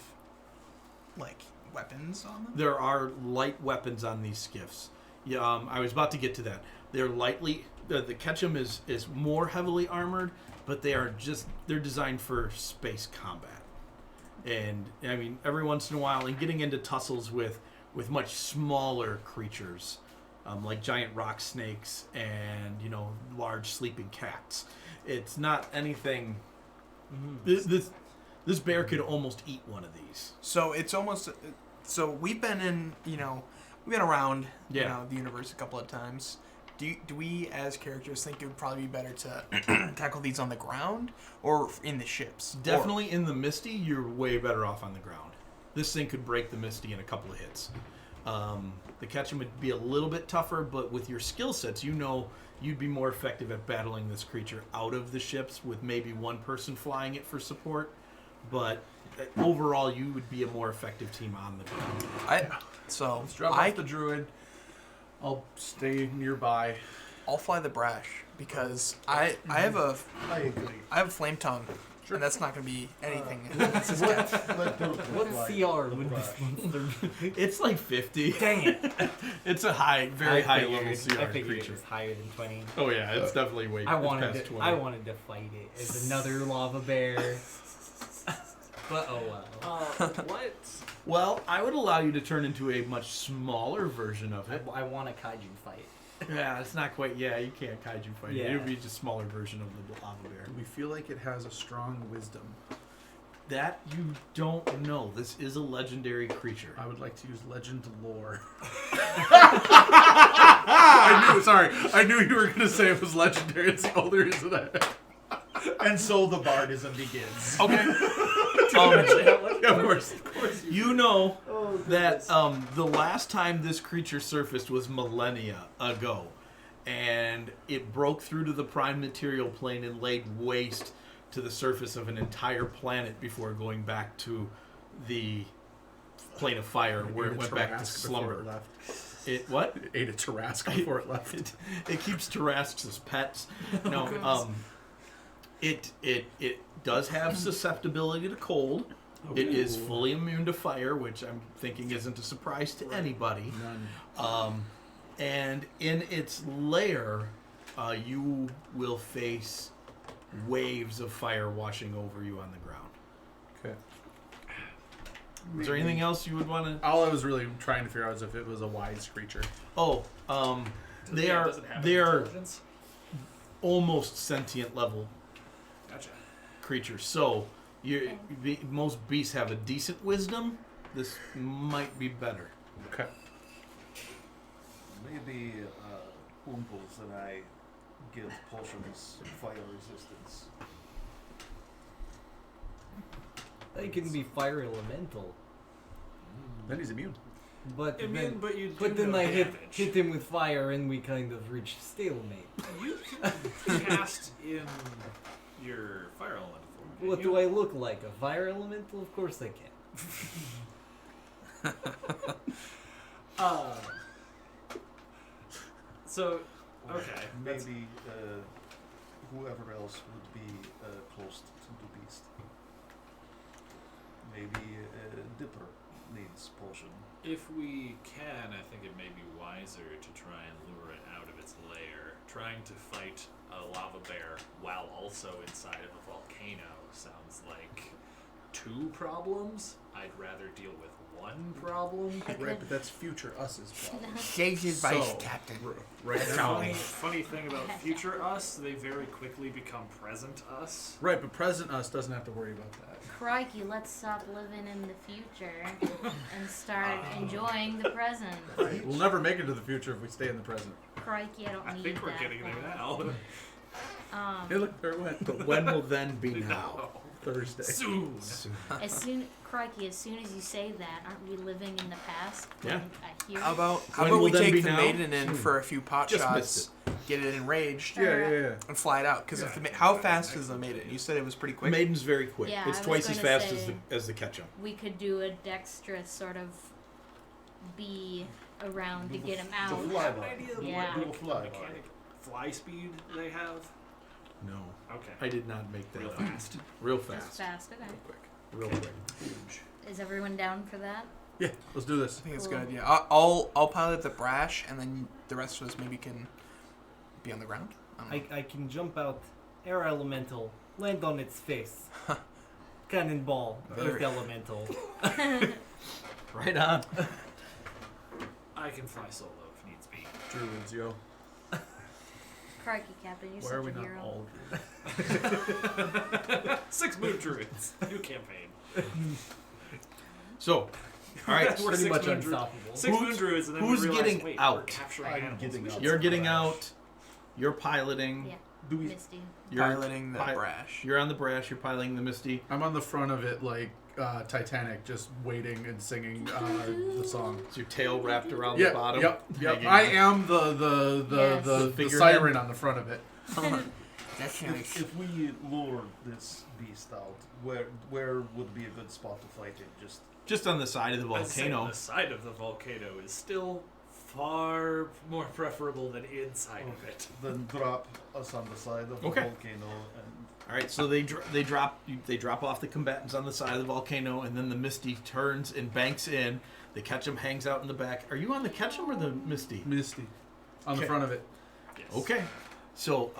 like weapons on them? There are light weapons on these skiffs. Yeah, I was about to get to that. They're lightly. The Ketchum is more heavily armored, but they're designed for space combat. And I mean, every once in a while, and getting into tussles with much smaller creatures, like giant rock snakes and large sleeping cats. It's not anything. This bear could almost eat one of these. So it's almost. So we've been in. We've been around. Yeah. The universe a couple of times. Do we as characters think it would probably be better to tackle these on the ground or in the ships? Definitely in the Misty, you're way better off on the ground. This thing could break the Misty in a couple of hits. The Ketchum would be a little bit tougher, but with your skill sets, you'd be more effective at battling this creature out of the ships with maybe one person flying it for support. But overall, you would be a more effective team on the ground. Let's drop off the druid. I'll stay nearby. I'll fly the brash because I have a I agree. flame tongue, and that's not going to be anything. Let Dirk What fly CR the would brash. this monster be? It's like 50. Dang it. It's a very high level CR I figured creature. it was higher than 20. Oh yeah, it's definitely way I it's wanted past to. 20. I wanted to fight it as another lava bear. But oh well. What? Well, I would allow you to turn into a much smaller version of it. I want a kaiju fight. Yeah, it's not quite. Yeah, you can't kaiju fight it. Yeah. It would be just a smaller version of the lava bear. We feel like it has a strong wisdom. That you don't know. This is a legendary creature. I would like to use legend lore. I knew you were going to say it was legendary. It's the only reason And so the bardism begins. Okay. Yeah, of course. You know that the last time this creature surfaced was millennia ago, and it broke through to the prime material plane and laid waste to the surface of an entire planet before going back to the plane of fire, where it went back to slumber. It left. It what? It ate a Tarrasque before it left. It keeps Tarrasques as pets. No, it does have susceptibility to cold. It is fully immune to fire, which I'm thinking isn't a surprise to anybody. None. And in its lair, you will face waves of fire washing over you on the ground. Okay. Is there anything else you would want to? All I was really trying to figure out is if it was a wise creature. Oh, they are Does it have they are intelligence? almost sentient level Gotcha. creatures. So most beasts have a decent wisdom. This might be better. Okay. Maybe Oomples and I give potions fire resistance. He can be fire elemental. Then he's immune. But then, but you. but then I hit him with fire, and we kind of reach stalemate. You can cast in your fire elemental form. What do I look like? A fire elemental? Of course I can. So, okay. Maybe whoever else would be close to the beast. Maybe Dipper needs potion. If we can, I think it may be wiser to try and lure it out of its lair. Trying to fight a lava bear while also inside of a volcano sounds like 2 problems. I'd rather deal with 1 problem. Right, but that's future us's problem. Sage advice, So, Captain. Right The now. funny thing about future us, they very quickly become present us. Right, but present us doesn't have to worry about that. Crikey, let's stop living in the future and start enjoying the present. We'll never make it to the future if we stay in the present. Crikey, I don't I need think we're that getting there one. now. Hey, look, there it went. But when will then be now? Thursday. Soon. As soon as you say that, aren't we living in the past? Yeah. I hear How about When will we then be take the now? maiden in for a few pot Just shots, missed get it enraged, Yeah. and fly it out? Because how fast is the maiden? You said it was pretty quick. Maiden's very quick. Yeah, It's I was twice as gonna fast say- as the ketchup. we could do a dexterous sort of bee around to get him The out. flyby. Yeah. Do a flyby. Mechanic fly speed they have. No, Okay. I did not make that Real up. fast. Real Just fast. fast, okay. Real quick. Is everyone down for that? Yeah, let's do this. I think it's a Cool. good idea. I'll pilot the brash, and then the rest of us maybe can be on the ground. I don't know. I can jump out, air elemental, land on its face. Cannonball, earth elemental. Right on. I can fly solo if needs be. Druids, yo. Crikey, Captain, you're Why such are we a not hero. all 6 moon druids. New campaign. So, all right. We're Pretty 6 much moon druids. unstoppable. 6 moon druids, and then who's we realize, getting wait, out? We're capturing I'm animals. getting We out. should You're send getting Brash. out. You're piloting. Yeah, Do we? Misty. You're Piloting the brash. You're on the brash. You're piloting the Misty. I'm on the front of it like Titanic, just waiting and singing the song. It's your tail wrapped around Yeah, the bottom. yep. hanging I out. am the Yes. the Figurehead. siren on the front of it. That's nice. If we lure this beast out, where would be a good spot to fight it? Just on the side of the I'd say volcano. the side of the volcano is still far more preferable than inside of it. Then drop us on the side of the Okay. volcano and All right, so they drop off the combatants on the side of the volcano, and then the Misty turns and banks in. The Ketchum hangs out in the back. Are you on the Ketchum or the Misty? Misty. On the Okay. front of it. Yes. Okay, so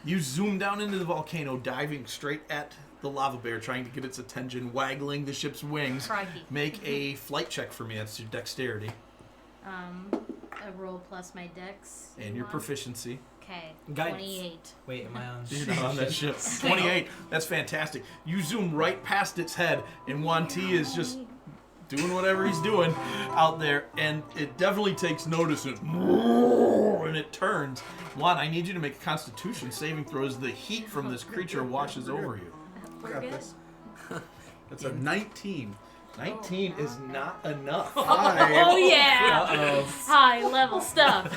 you zoom down into the volcano, diving straight at the lava bear, trying to get its attention, waggling the ship's wings. Crikey. Make a flight check for me. That's your dexterity A roll plus my dex. and your want? proficiency. Okay, Guidance. 28. Wait, am I on? You're not on that ship. 28. That's fantastic. You zoom right past its head, and Juan T is just doing whatever he's doing out there, and it definitely takes notice, and it turns. Juan, I need you to make a Constitution saving throw as the heat from this creature washes over you. We're Got good. this. That's a 19. 19 is not enough. Oh yeah! Uh-oh. High level stuff.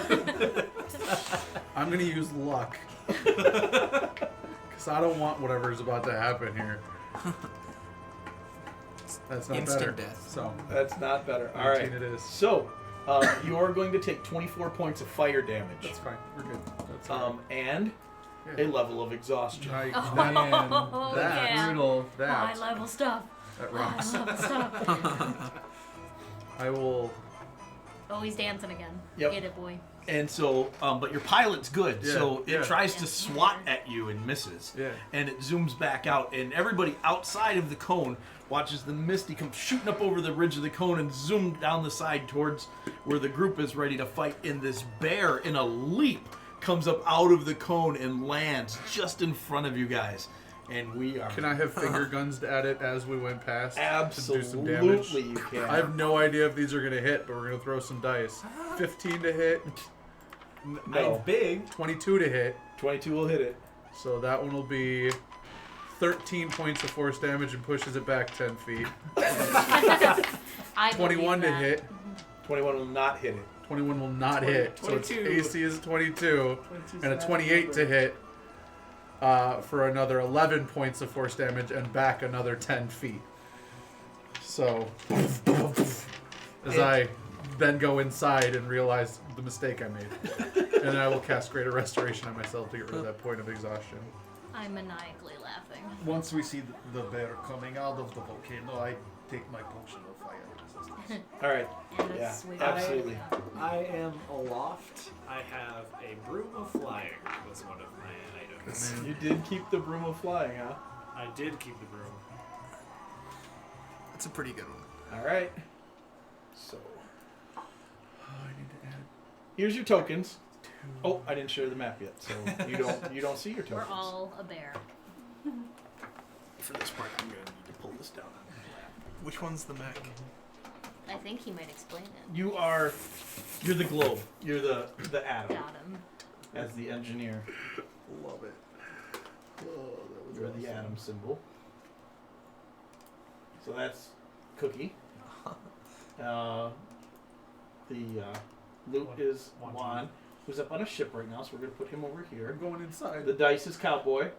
I'm gonna use luck. Because I don't want whatever is about to happen here. That's not Instant better. death. So, That's not better. All 19 right. it is. So, you're going to take 24 points of fire damage. That's fine. We're good. That's all And right. a level of exhaustion. Yeah. Oh, that, yeah. Brutal. High that, level stuff. that High rocks. level stuff. I will. Oh, he's dancing again. Yep. Get it, boy. And so, but your pilot's good, Yeah, so it yeah. tries to swat at you and misses. Yeah. And it zooms back out, and everybody outside of the cone watches the Misty come shooting up over the ridge of the cone and zoom down the side towards where the group is ready to fight. And this bear, in a leap, comes up out of the cone and lands just in front of you guys. And we are Can I have finger guns at it as we went past to do some damage? absolutely you can. I have no idea if these are gonna hit, but we're gonna throw some dice. 15 to hit, no. Mine's big. 22 to hit. 22 will hit it. So that one will be 13 points of force damage and pushes it back 10 feet. I 21 to believe that. hit. 21 will not hit it. 21 will not hit. So its 22. AC is 22. 22's And a not 28 to number. hit for another 11 points of force damage and back another 10 feet. So, as I then go inside and realize the mistake I made. And then I will cast Greater Restoration on myself to get rid of that point of exhaustion. I'm maniacally laughing. Once we see the bear coming out of the volcano, I take my potion of fire resistance. All right. And a Yeah, swig. absolutely. I am aloft. I have a broom of flying was one of my items. You did keep the broom of flying, huh? I did keep the broom. That's a pretty good one. All right. So Oh, I need to add here's your tokens. Oh, I didn't share the map yet, so you don't see your We're tokens. all a bear. For this part, I'm gonna need to pull this down. Which one's the mech? I think he might explain it. You're the globe. You're the atom Got him. as the engineer. Love it. Oh, that was You're the awesome. atom symbol. So that's Cookie. The loot is Juan, who's up on a ship right now, so we're going to put him over here. I'm going inside. The dice is Cowboy. The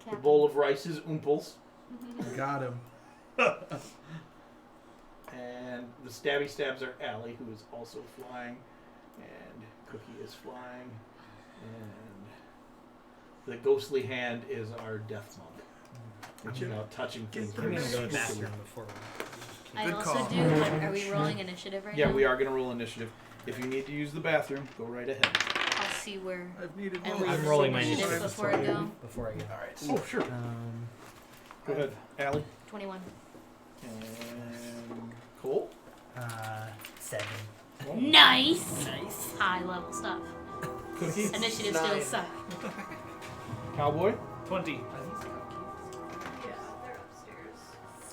Captain. bowl of rice is Oomples. Got him. And the stabby stabs are Allie, who is also flying. And Cookie is flying. And the ghostly hand is our death monk. Which is now touching things. I'm very gonna go to the spooky. bathroom before. I Good also call. do. Are we rolling initiative right now? Yeah, we are going to roll initiative. If you need to use the bathroom, go right ahead. I'll see where. I've needed And more. we I'm rolling my initiative initiative before I go. Before I go. Alright. Oh, sure. Go ahead. Allie. 21. And Cole. 7. Nice. Nice. High level stuff. Cookie. Initiative still suck. Cowboy. 20.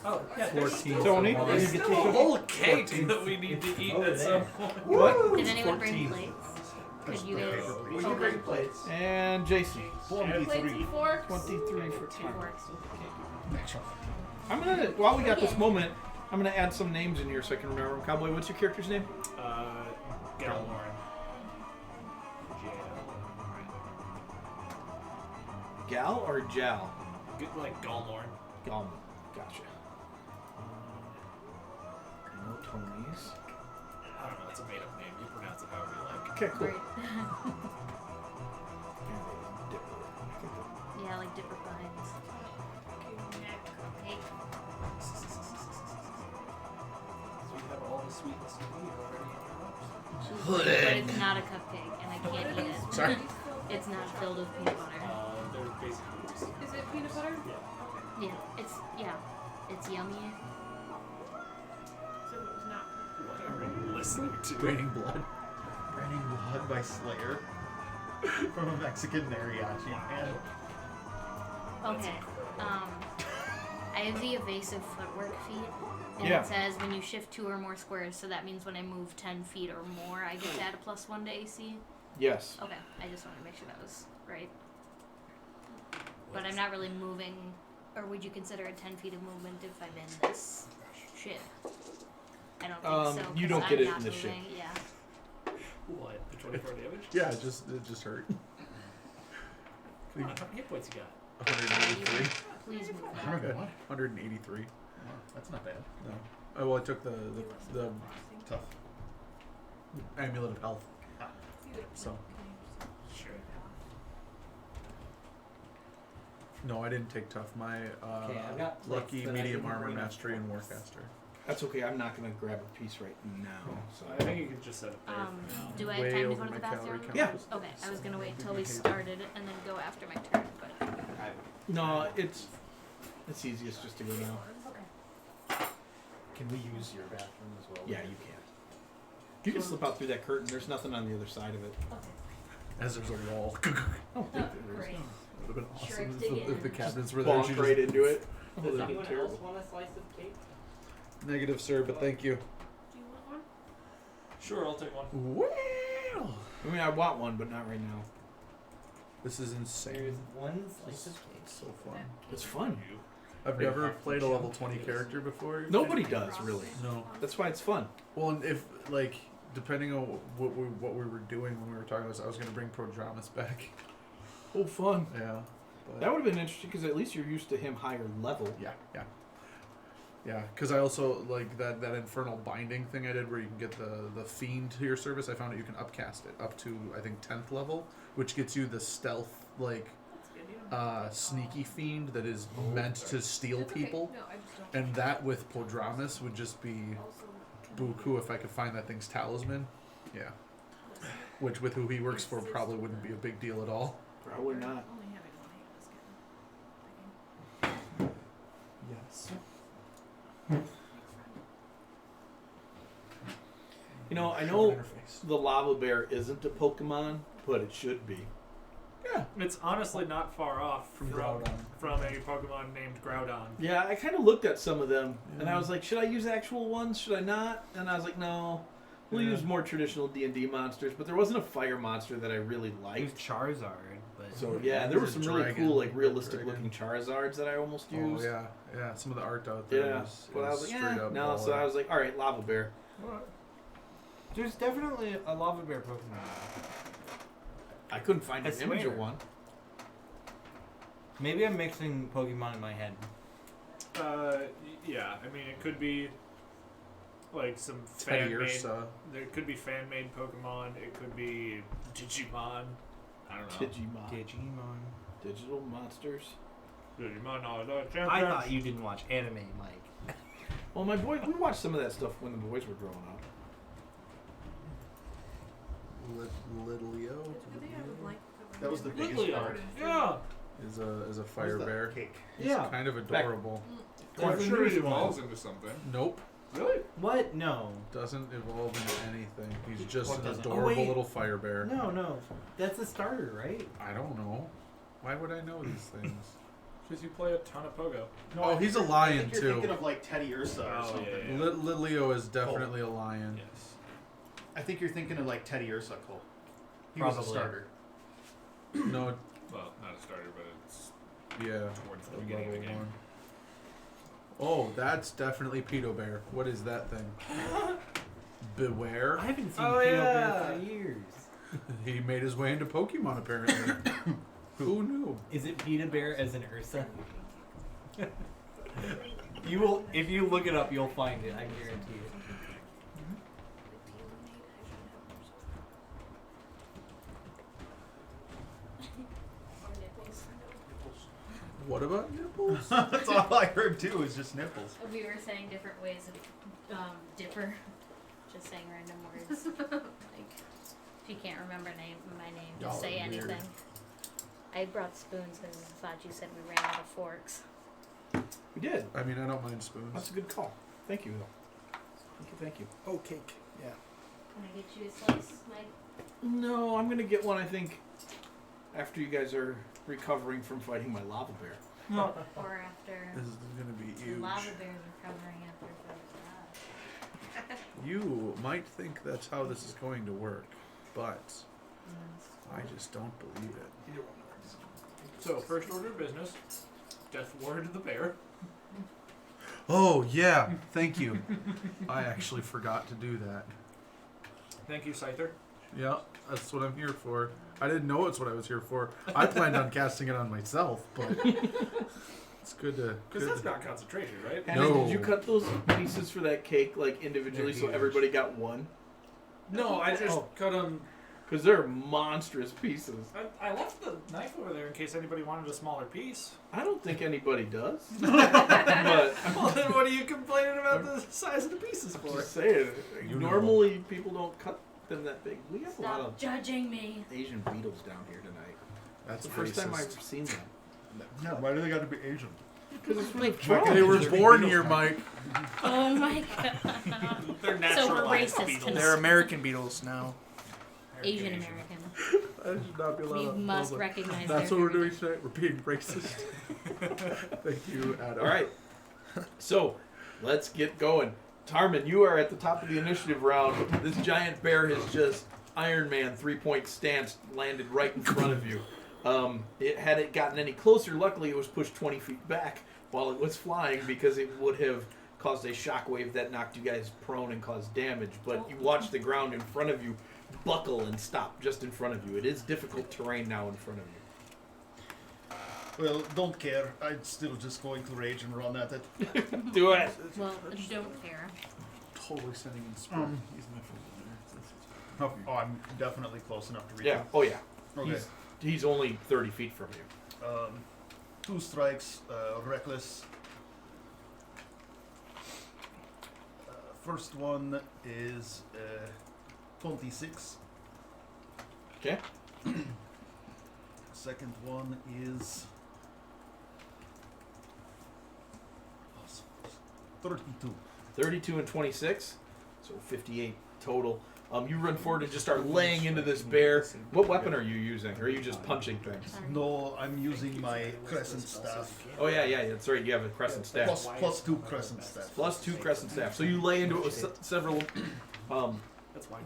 Oh, yeah. 14. Tony. for You Juan. get A your whole cake that we need to eat Over at some there. point. What? Did anyone 14. bring plates? Could you guys? We Oh, can plates. And Jason. 23. 23 for Two time. forks. I'm gonna, while we got this moment, I'm gonna add some names in here so I can remember them. Cowboy, what's your character's name? Galmorn. Gal or Jal? Good, like Galmorn. Galman. Gotcha. No Tonys. I don't know, it's a made up name. You pronounce it however you like. Okay, cool. Great. And Dipper. Yeah, like Dipper Pines. Hey. So we have all the sweetness we need already in our lives. But it's not a cupcake, and I can't eat it. Sorry. It's not filled with peanut butter. They're basically Is it peanut butter? Yeah, it's yummy. So it was not. what are we listening to? Raining blood. Raining Blood by Slayer. From a Mexican mariachi band. Okay. I have the evasive footwork feat, and Yeah. it says when you shift 2 or more squares, so that means when I move 10 feet or more, I get to add a +1 to AC. Yes. Okay, I just wanted to make sure that was right. But I'm not really moving, or would you consider it 10 feet of movement if I'm in this ship? I don't think so. You 'cause don't I'm get it not in this ship. moving, Yeah. What? The 24 damage? Yeah, it just hurt. Come on, how many hit points you got? 183. Please move that. 183. Wow, that's not bad. No. Oh, well, I took the Tough. amulet of health. So Sure. no, I didn't take tough. My Okay, I've got plates lucky that I medium didn't armor bring up mastery and first. warcaster. That's okay. I'm not gonna grab a piece right now. So I think you can just set it there for now. Do I have Way time to over go to the my calorie bathroom? count. Yeah. Okay, I was gonna wait till we started and then go after my turn, but No, it's easiest just to go now. Can we use your bathroom as well? Yeah, you can. You can slip out through that curtain. There's nothing on the other side of it. As there's a wall. I don't think there is. great. Would have been awesome Sure, if dig the, in. if the cabinets were there. Bonk She right just, into it. Oh, Does that'd be anyone terrible. else want a slice of cake? negative, sir, but thank you. Do you want one? Sure, I'll take one. Well, I mean, I want one, but not right now. This is There's insane. one slice of cake. So fun. It's fun. I've never played a level 20 character before. Nobody does really. No. That's why it's fun. Well, and if like depending on what we were doing when we were talking about this, I was gonna bring Prodromus back. Oh, fun. Yeah. But That would have been interesting because at least you're used to him higher level. yeah. Because I also like that infernal binding thing I did where you can get the fiend to your service. I found out you can upcast it up to I think 10th level, which gets you the stealth like sneaky fiend that is meant to steal people. No, I just don't. And that with Prodromus would just be buku if I could find that thing's talisman. Yeah. Which with who he works for probably wouldn't be a big deal at all. Probably not. Only having one hand is Yes. You know, I know the lava bear isn't a Pokemon, but it should be. Yeah. It's honestly not far off From from Groudon. a Pokemon named Groudon. Yeah, I kind of looked at some of them, and Yeah. I was like, should I use actual ones? Should I not? And I was like, no. We'll Yeah. use more traditional D&D monsters, but there wasn't a fire monster that I really There's liked. Charizard, but So yeah, there were There's a some really dragon. cool, like realistic Dragon. looking Charizards that I almost Oh used. yeah. Some of the art out there Yeah, is but I was like, straight up no. So baller. I was like, all right, lava bear. there's definitely a lava bear Pokemon. I couldn't find I an image swear. of one. Maybe I'm mixing Pokemon in my head. Yeah, I mean, it could be like some fan made. Teddiursa. There could be fan made Pokemon. It could be Digimon. I don't know. Digimon. Digital monsters. Digimon are the champions. I thought you didn't watch anime, Mike. Well, my boy, we watched some of that stuff when the boys were growing up. Little Leo good they have a blank cover. That was the biggest Litleo. part. Yeah. is a What fire was that? bear. Cake. He's kind of adorable. I'm sure it evolves into something. Nope. Really? What? No. Doesn't evolve into anything. He's just What an doesn't? adorable Oh, wait. little fire bear. No. That's a starter, right? I don't know. Why would I know these things? Because you play a ton of Pogo. No, Oh, I he's a think lion, you're too. thinking of like Teddiursa or Oh, something. yeah, yeah. Lilio is definitely a lion. Yes. I think you're thinking of like Teddiursa, Cole. He was a Probably. starter. No, Well, not a starter, but it's yeah. towards the a beginning of the level game. one. Oh, that's definitely Pedo Bear. What is that thing? Beware. I haven't seen Oh, Pedo yeah. Bear for years. He made his way into Pokemon apparently. Who knew? Is it Pedo Bear as an Ursa? You will, if you look it up, you'll find it. I guarantee it. What about nipples? That's all I heard too. Is just nipples. We were saying different ways of differ. Just saying random words. Like, if you can't remember my name, just Y'all say are weird. anything. I brought spoons because I thought you said we ran out of forks. We did. I mean, I don't mind spoons. That's a good call. Thank you, though. Thank you. Oh, cake. Yeah. Can I get you a slice, Mike? No, I'm gonna get one. I think after you guys are recovering from fighting my lava bear. Or after This is gonna be the huge. lava bears are covering after that. You might think that's how this is going to work, but I just don't believe it. So, first order of business, Death Ward the bear. Oh yeah, thank you. I actually forgot to do that. Thank you, Scyther. Yeah, that's what I'm here for. I didn't know it's what I was here for. I planned on casting it on myself, but it's good to. Because that's not concentration, right? Anna, No. did you cut those pieces for that cake like individually They're so huge. everybody got one? No, I just cut them. Because they're monstrous pieces. I left the knife over there in case anybody wanted a smaller piece. I don't think anybody does. but Well, then what are you complaining about the size of the pieces I'm for? just saying, You know. normally people don't cut them that big. We have a lot Stop of judging me. Asian beetles down here tonight. That's It's the first time racist. I've seen them. Yeah. Why do they got to be Asian? Because it's Like, Trump. They were Just born Beatles here, time. Mike. Oh my god. They're So natural we're racist beetles. tonight. They're American beetles now. Asian American. I should not be allowed We to must public. recognize That's their what we're heritage. doing tonight. We're being racist. Thank you, Adam. All right. So, let's get going. Tarman, you are at the top of the initiative round. This giant bear has just Iron Man 3-point stance landed right in front of you. Had it gotten any closer, luckily it was pushed 20 feet back while it was flying because it would have caused a shockwave that knocked you guys prone and caused damage. But you watch the ground in front of you buckle and stop just in front of you. It is difficult terrain now in front of you. Well, don't care. I'm still just going to rage and run at it. Do it. Well, don't care. Totally sending in spirit. He's my favorite. Oh, I'm definitely close enough to reach Yeah. him. Oh, yeah. Okay. He's only 30 feet from you. 2 strikes, reckless. First one is 26. Okay. Second one is 32. 32 and 26, so 58 total. You run forward and just start laying into this bear. What weapon are you using? Or are you just punching things? No, I'm using my crescent staff. Oh, yeah, that's right. You have a crescent staff. Plus 2 crescent staff. Plus 2 crescent staff. So you lay into it with several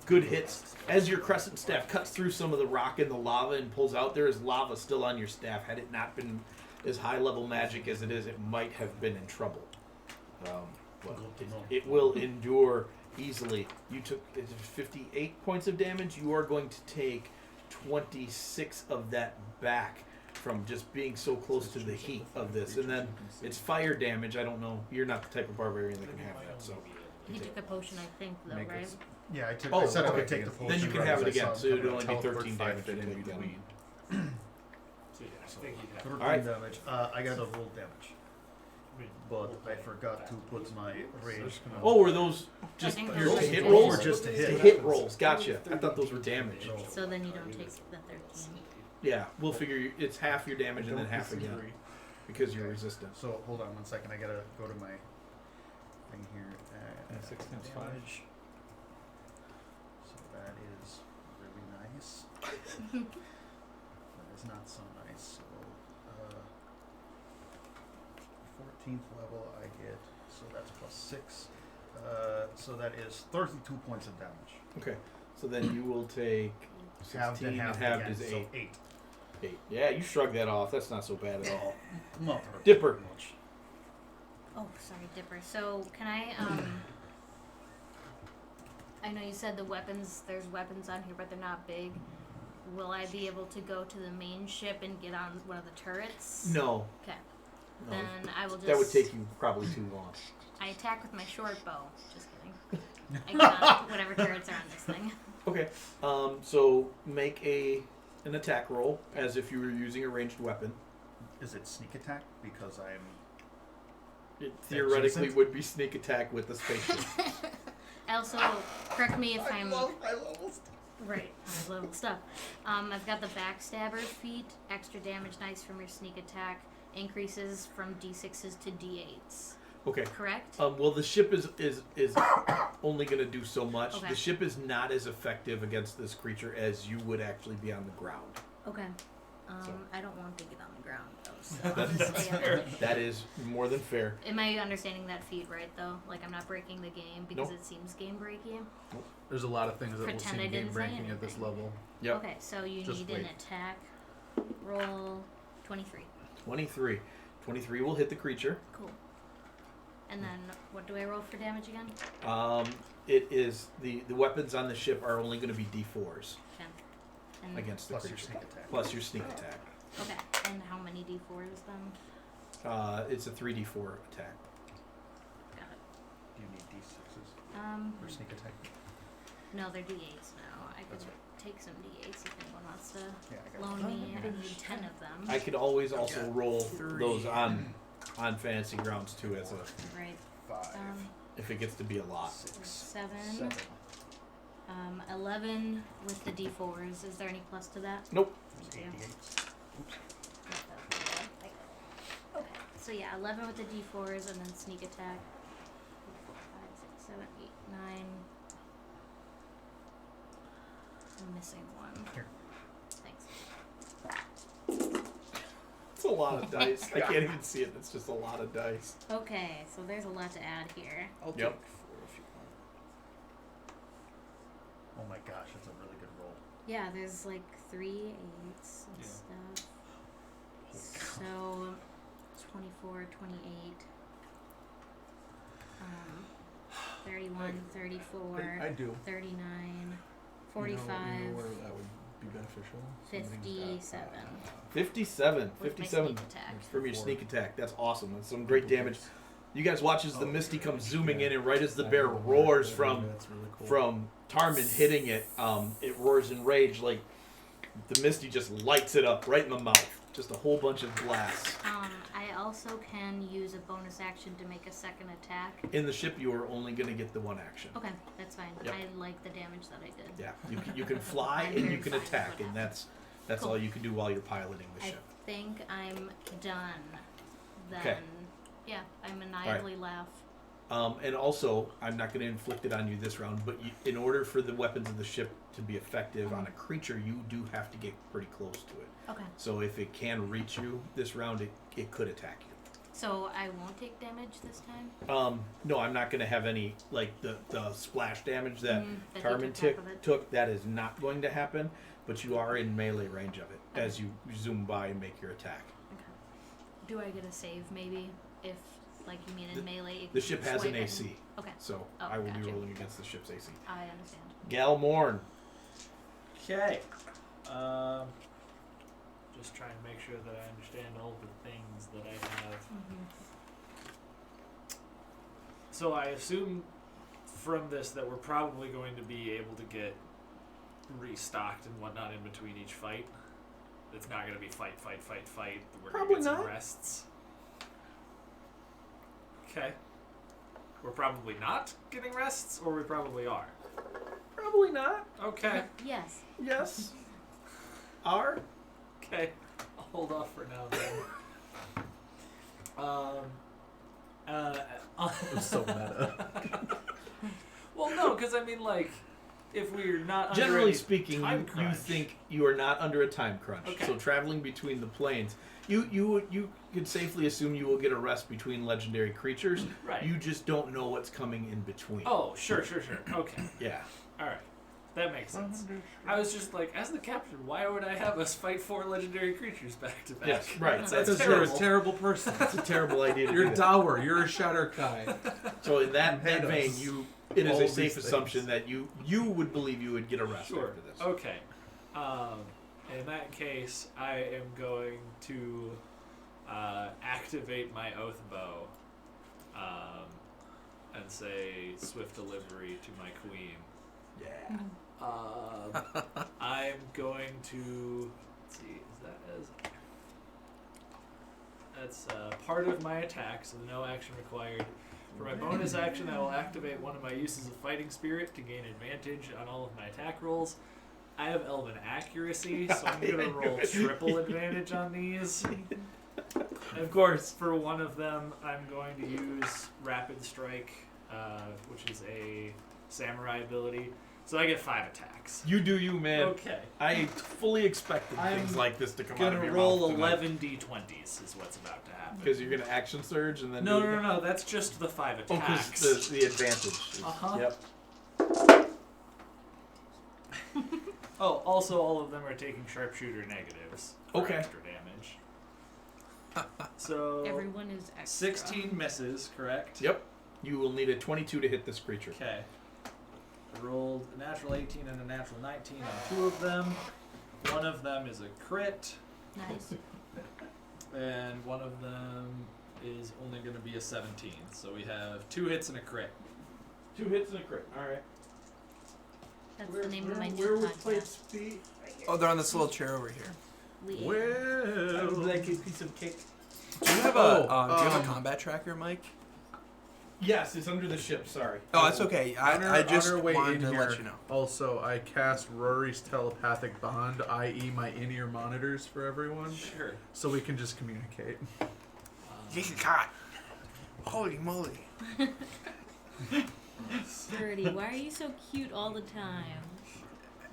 good hits. As your crescent staff cuts through some of the rock and the lava and pulls out, there is lava still on your staff. Had it not been as high level magic as it is, it might have been in trouble. But it will endure easily. You took 58 points of damage. You are going to take 26 of that back from just being so close to the heat of this. And then it's fire damage. I don't know. You're not the type of barbarian that can have that. So You took a potion, I think, though, right? Yeah, I took. Oh, I said I okay. would take the potion. Then you can right have as it I again. saw So him it'd coming. only be Teleport 13 5 damage feet in in between. So yeah, I think you'd have 13 Alright. damage. I got a roll damage, but I forgot to put my rage. Oh, were those just I think your those to are hit just- rolls? Or just to hit. To hit rolls. Gotcha. I thought those were damage. So then you don't take the 13. Yeah, we'll figure it's half your damage and then half again because you're resistant. So hold on 1 second. I gotta go to my thing here. 6 times 5. Damage. So that is really nice. That is not so nice. So 14th level I get. So that's plus 6. So that is 32 points of damage. Okay, so then you will take 16 and halved again, is so 8. 8. 8. Yeah, you shrug that off. That's not so bad at all. Not Dipper. much. Oh, sorry, Dipper. So can I, I know you said there's weapons on here, but they're not big. Will I be able to go to the main ship and get on one of the turrets? No. Okay. No. Then I will just... That would take you probably too long. I attack with my short bow. Just kidding. I get on whatever turrets are on this thing. Okay, so make an attack roll as if you were using a ranged weapon. Is it sneak attack? Because I'm. It theoretically Adjacent? would be sneak attack with the spaceship. Also, correct me if I'm... high level stuff. Right, high level stuff. I've got the backstabber feat, extra damage dice from your sneak attack, increases from d6s to d8s. Okay. Correct? Well, the ship is only going to do so much. Okay. The ship is not as effective against this creature as you would actually be on the ground. Okay. So. I don't want to get on the ground though. So That's fair. That is more than fair. Am I understanding that feat right though? Like I'm not breaking the game because Nope. it seems game breaking. There's a lot of things that will Pretend I seem game didn't say breaking at this anything. level. Yep. Okay, so you Just need wait. an attack roll 23. 23. 23 will hit the creature. Cool. And then what do I roll for damage again? It is the weapons on the ship are only going to be D4s 10. And against the Plus your creature. sneak attack. Plus your sneak attack. okay, and how many d4s then? It's a 3D4 attack. Got it. Do you need d6s for sneak attack? No, they're d8s now. I could That's take some d8s if anyone wants to Yeah, I got loan me. I need 10 of them. I could always also got roll 3. those on fantasy grounds too, as a Right. 5, if it gets to be a lot. 6, 7. 7. 11 with the d4s. Is there any plus to that? Nope. There's Yeah. 88. Okay, so yeah, 11 with the d4s and then sneak attack. 4, 5, 6, 7, 8, 9. I'm missing one. Here. Thanks. It's a lot of dice. I can't even see it. It's just a lot of dice. Okay, so there's a lot to add here. I'll Yep. take 4 if you want. Oh my gosh, that's a really good roll. Yeah, there's like 3 8s and Yeah. stuff. 28, 31, 34, I do. 39, 45, You know where that would be beneficial? 57. 57. With my 57 sneak attack. from your sneak attack. That's awesome. That's some great damage. You guys watch as the Misty comes zooming in, and right as the bear roars from Tarman hitting it, it roars in rage. Like the Misty just lights it up right in the mouth. Just a whole bunch of glass. I also can use a bonus action to make a second attack. In the ship, you are only going to get the one action. Okay, that's fine. Yep. I like the damage that I did. Yeah, you can fly I'm and you very can fine with attack, what and happens. that's Cool. all you can do while you're piloting the I ship. think I'm done. Then, Okay. yeah, I maniacally laugh. And also, I'm not going to inflict it on you this round, but in order for the weapons of the ship to be effective on a creature, you do have to get pretty close to it. Okay. So if it can reach you this round, it could attack you. So I won't take damage this time? No, I'm not going to have any, like, the splash damage that that Tarman take on top of it. took. That is not going to happen, but you are in melee range of it as you zoom by and make your attack. Okay. Do I get a save maybe? If, like, you mean in melee? The ship has an swipe AC, and- Okay, so Oh, I will be gotcha. rolling against the ship's AC. I understand. Gal Morn. Okay. Just trying to make sure that I understand all the things that I have. So I assume from this that we're probably going to be able to get restocked and whatnot in between each fight. It's not going to be fight. We're Probably going to get some not. rests. Okay. We're probably not getting rests, or we probably are. Probably not. Okay. Yes. Yes. Are. Okay. I'll hold off for now then. It's so meta. Well, no, because I mean, like, if we're not under Generally any speaking, time you crunch, think you are not under a time crunch. Okay. So traveling between the planes, you could safely assume you will get a rest between legendary creatures. right? You just don't know what's coming in between. Oh, sure. Okay, Yeah. all right, that makes sense. I was just like, as the captain, why would I have us fight 4 legendary creatures back to back? Yes, right. That's Because terrible. you're a terrible person. It's a terrible idea to You're do that. dour. You're a Shatter Kai. So in that hate vein, us. it is All a these safe things. assumption that you would believe you would get a rest Sure. after this. Okay. In that case, I am going to activate my oath bow and say swift delivery to my queen. Yeah. I'm going to. Let's see. Is that as? That's part of my attack, so no action required. For my bonus action, I will activate one of my uses of Fighting Spirit to gain advantage on all of my attack rolls. I have Elven Accuracy, so I'm going to roll triple advantage on these. Of course. For one of them, I'm going to use Rapid Strike, which is a samurai ability. So I get 5 attacks. You do you, man. Okay. I fully expected I'm things like this to come out Gonna of your roll mouth tonight. 11 d20s is what's about to happen. Because you're going to action surge and then No, do no, it no, no. That's just the 5 Oh, attacks. because the advantage. Is, Uh-huh. Yep. Oh, also all of them are taking sharpshooter negatives for Okay. extra damage. So Everyone is extra. 16 misses, correct? Yep. You will need a 22 to hit this creature. Okay. I rolled a natural 18 and a natural 19 on 2 of them. One of them is a crit, Nice. and one of them is only going to be a 17. So we have 2 hits and a crit. 2 hits and a crit. All right. That's the name of my new where would podcast. plates be? Oh, they're on this little chair over here. We I Well, would like a piece of cake. Do you have a combat tracker, Mike? Yes, it's under the ship. Sorry. Oh, that's okay. I just on our way wanted in to here, let you know. Also, I cast Rory's telepathic bond, i.e., my in-ear monitors for everyone, Sure. so we can just communicate. Yes, God. Holy moly. Birdie, why are you so cute all the time?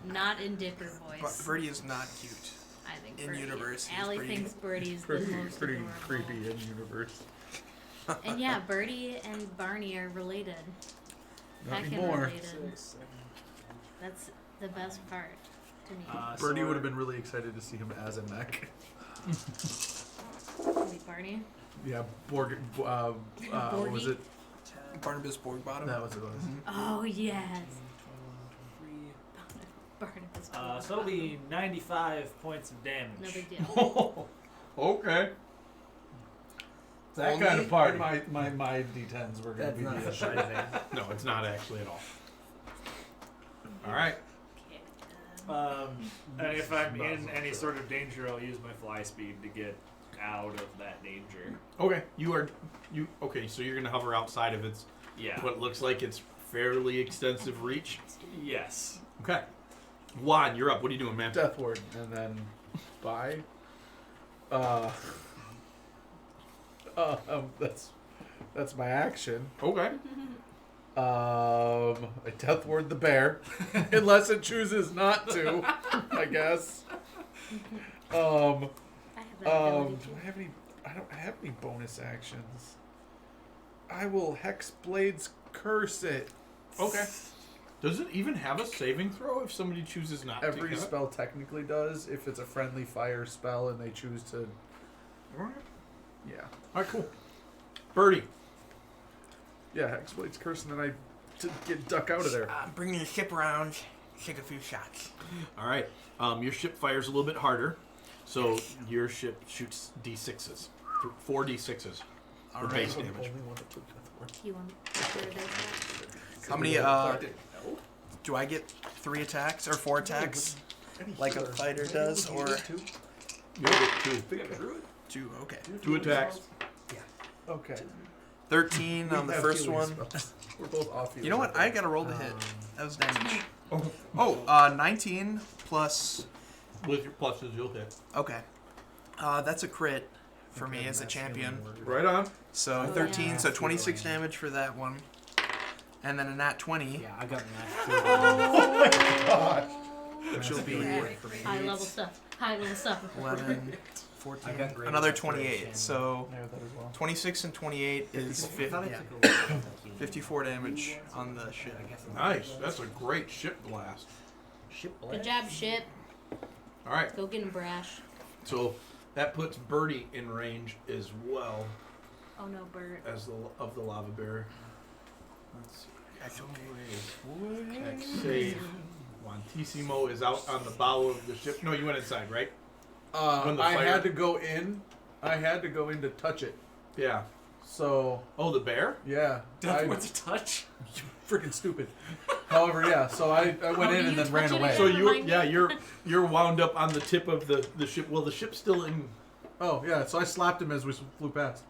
Not in Dipper voice. Birdie is not cute. I think in Birdie. universe, he's Allie pretty- thinks Birdie is the Pretty, most pretty adorable. creepy in universe. And yeah, Birdie and Barney are related. Not Heckin' anymore. related. 6, 7, That's the best part to me. Birdie so would have been really excited to see him as a mech. Maybe Barney. Yeah, Borg. What was it? Barnabas Borgbottom. That was it. Oh yes. Barnabas. So it'll be 95 points of damage. No big deal. Okay. That Only kind of party. My D10s were going to That's be not the surprising. No, it's not actually at all. All right. And if I'm in any sort of danger, I'll use my fly speed to get out of that danger. Okay. Okay, so you're gonna hover outside of its Yeah. what looks like it's fairly extensive reach. Yes. Okay. Juan, you're up. What are you doing, man? Death Ward, and then buy. That's my action. Okay. I Death Ward the bear, unless it chooses not to, I guess. I have that ability Do too. I have any? I don't have any bonus actions. I will Hex Blades curse it. Okay. Does it even have a saving throw if somebody chooses not to? Every have it? spell technically does if it's a friendly fire spell and they choose to. All right. Yeah. All right, cool. Birdie. Yeah, Hex Blades curse, and then I duck out of there. I'm bringing the ship around. Take a few shots. All right. Your ship fires a little bit harder, so your ship shoots d6s, 4 d6s for All base right. damage. You want to do this? How many? Do I get 3 attacks or 4 attacks, like a fighter does, or You get 2? Okay. 2 attacks. Okay. 13 on the have first healing one. spells. We're both off. You know what? I got to roll the hit. That was damage. Oh, 19 plus. with your pluses, you'll hit. Okay. That's a crit for me as a champion. Right on. So Oh, 13, yeah. so 26 damage for that one. And then a nat 20, Yeah, I got that. which will be High level stuff. High level stuff. 11, 14, I got great another restoration. 28. So I have that as well. 26 and 28 is 54 damage on the ship. Nice. That's a great ship blast. Good job, ship. All right. Go get him, Brash. So that puts Birdie in range as well Oh no, Bert. as the lava bear. Let's see. That's okay. Hex save. Juantissimo is out on the bow of the ship. No, you went inside, right? When the I fire- had to go in. I had to go in to touch it. Yeah. So Oh, the bear? yeah, Death I Ward's a touch. freaking stupid. However, yeah. So I went How in do and you then ran touch it away. So again? you're wound up on the tip of the ship. Well, the ship's still in, Oh yeah. So I slapped him as we flew past.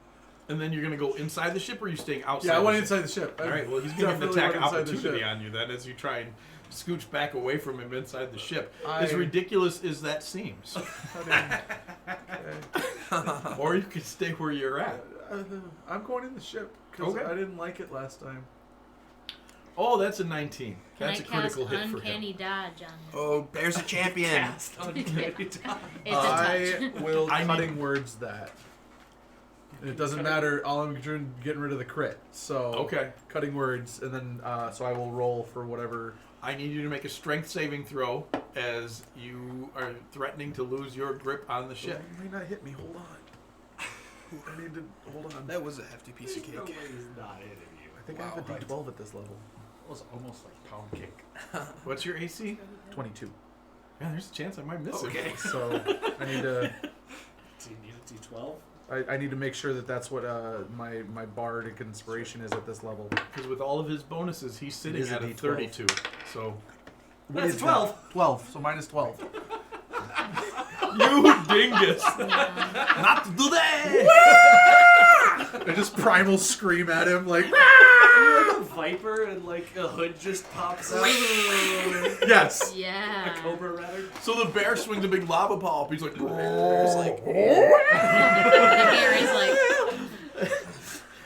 and then you're gonna go inside the ship, or are you staying outside? Yeah, I the went ship? inside the ship. All right. Well, he's gonna have an Definitely attack went inside the opportunity ship. on you then as you try and scooch back away from him inside the ship. I- As ridiculous as that seems, or you could stay where you're at. I'm going in the ship because Okay. I didn't like it last time. Oh, that's a 19. Can That's I a critical cast hit for him. Uncanny Dodge on him? Oh, Bear's a champion. Cast uncanny dodge. It's a I touch. will I cutting words that. It doesn't matter. All I'm doing getting rid of the crit. So Okay. cutting words, and then so I will roll for whatever. I need you to make a strength saving throw as you are threatening to lose your grip on the ship. You may not hit me. Hold on. I need to hold on. That was a hefty piece of cake. No way he's not hitting you. I think I have a D12 at this level. It was almost like pound cake. What's your AC? 22. Yeah, there's a chance I might miss Okay. it. So I need to. Do you need a D12? I need to make sure that that's what my bardic inspiration is at this level. Because with all of his bonuses, he's sitting is a at a D12. 32. So What That's is 12. that? 12. So minus 12. you dingus! Not to do that! I just primal scream at him like. Like a viper and like a hood just pops out. Yes. Yeah. A cobra rather. So the bear swings a big lava pulp. He's like, It's like, Gary's like,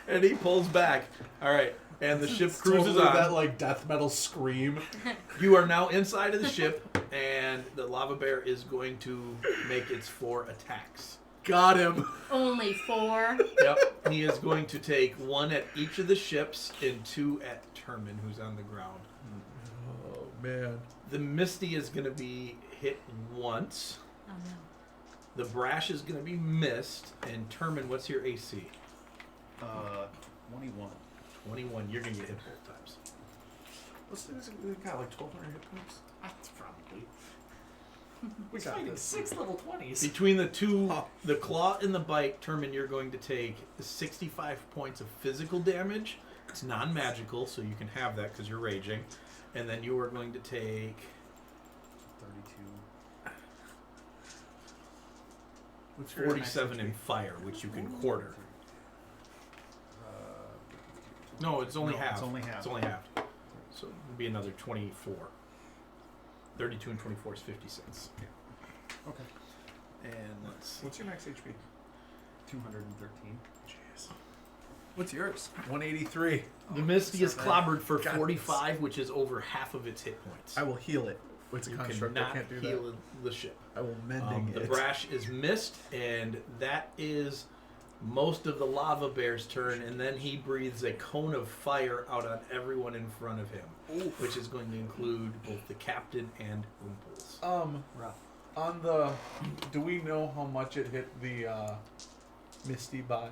and he pulls back. All right, and the ship cruises Totally on. that like death metal scream. You are now inside of the ship, and the lava bear is going to make its 4 attacks. Got him. only 4. Yep. He is going to take 1 at each of the ships and 2 at Termin, who's on the ground. Oh man. The Misty is going to be hit once. Oh no. The brash is going to be missed. And Termin, what's your AC? 21. 21. You're going to get hit both times. What's this? We got like 1,200 hit points. That's probably. We He's got fighting this. 6 level 20s. Between the two, the claw and the bite, Termin, you're going to take 65 points of physical damage. It's non-magical, so you can have that because you're raging. And then you are going to take 32. What's your 47 max in HP? fire, which you can quarter. No, it's only half. It's only half. It's only half. So it would be another 24. 32 and 24 is 56. Okay. And let's see. What's your max HP? 213. Jeez. What's yours? 183. The Misty is so bad. clobbered for Got 45, which is over half of its hit points. I will heal it. It's a You construct. I cannot can't do heal that. the ship. I will mending The it. brash is missed, and that is most of the lava bear's turn, and then he breathes a cone of fire out on everyone in front of him, which is going to include both the captain and Oompuls. Rough. On the, do we know how much it hit the Misty by?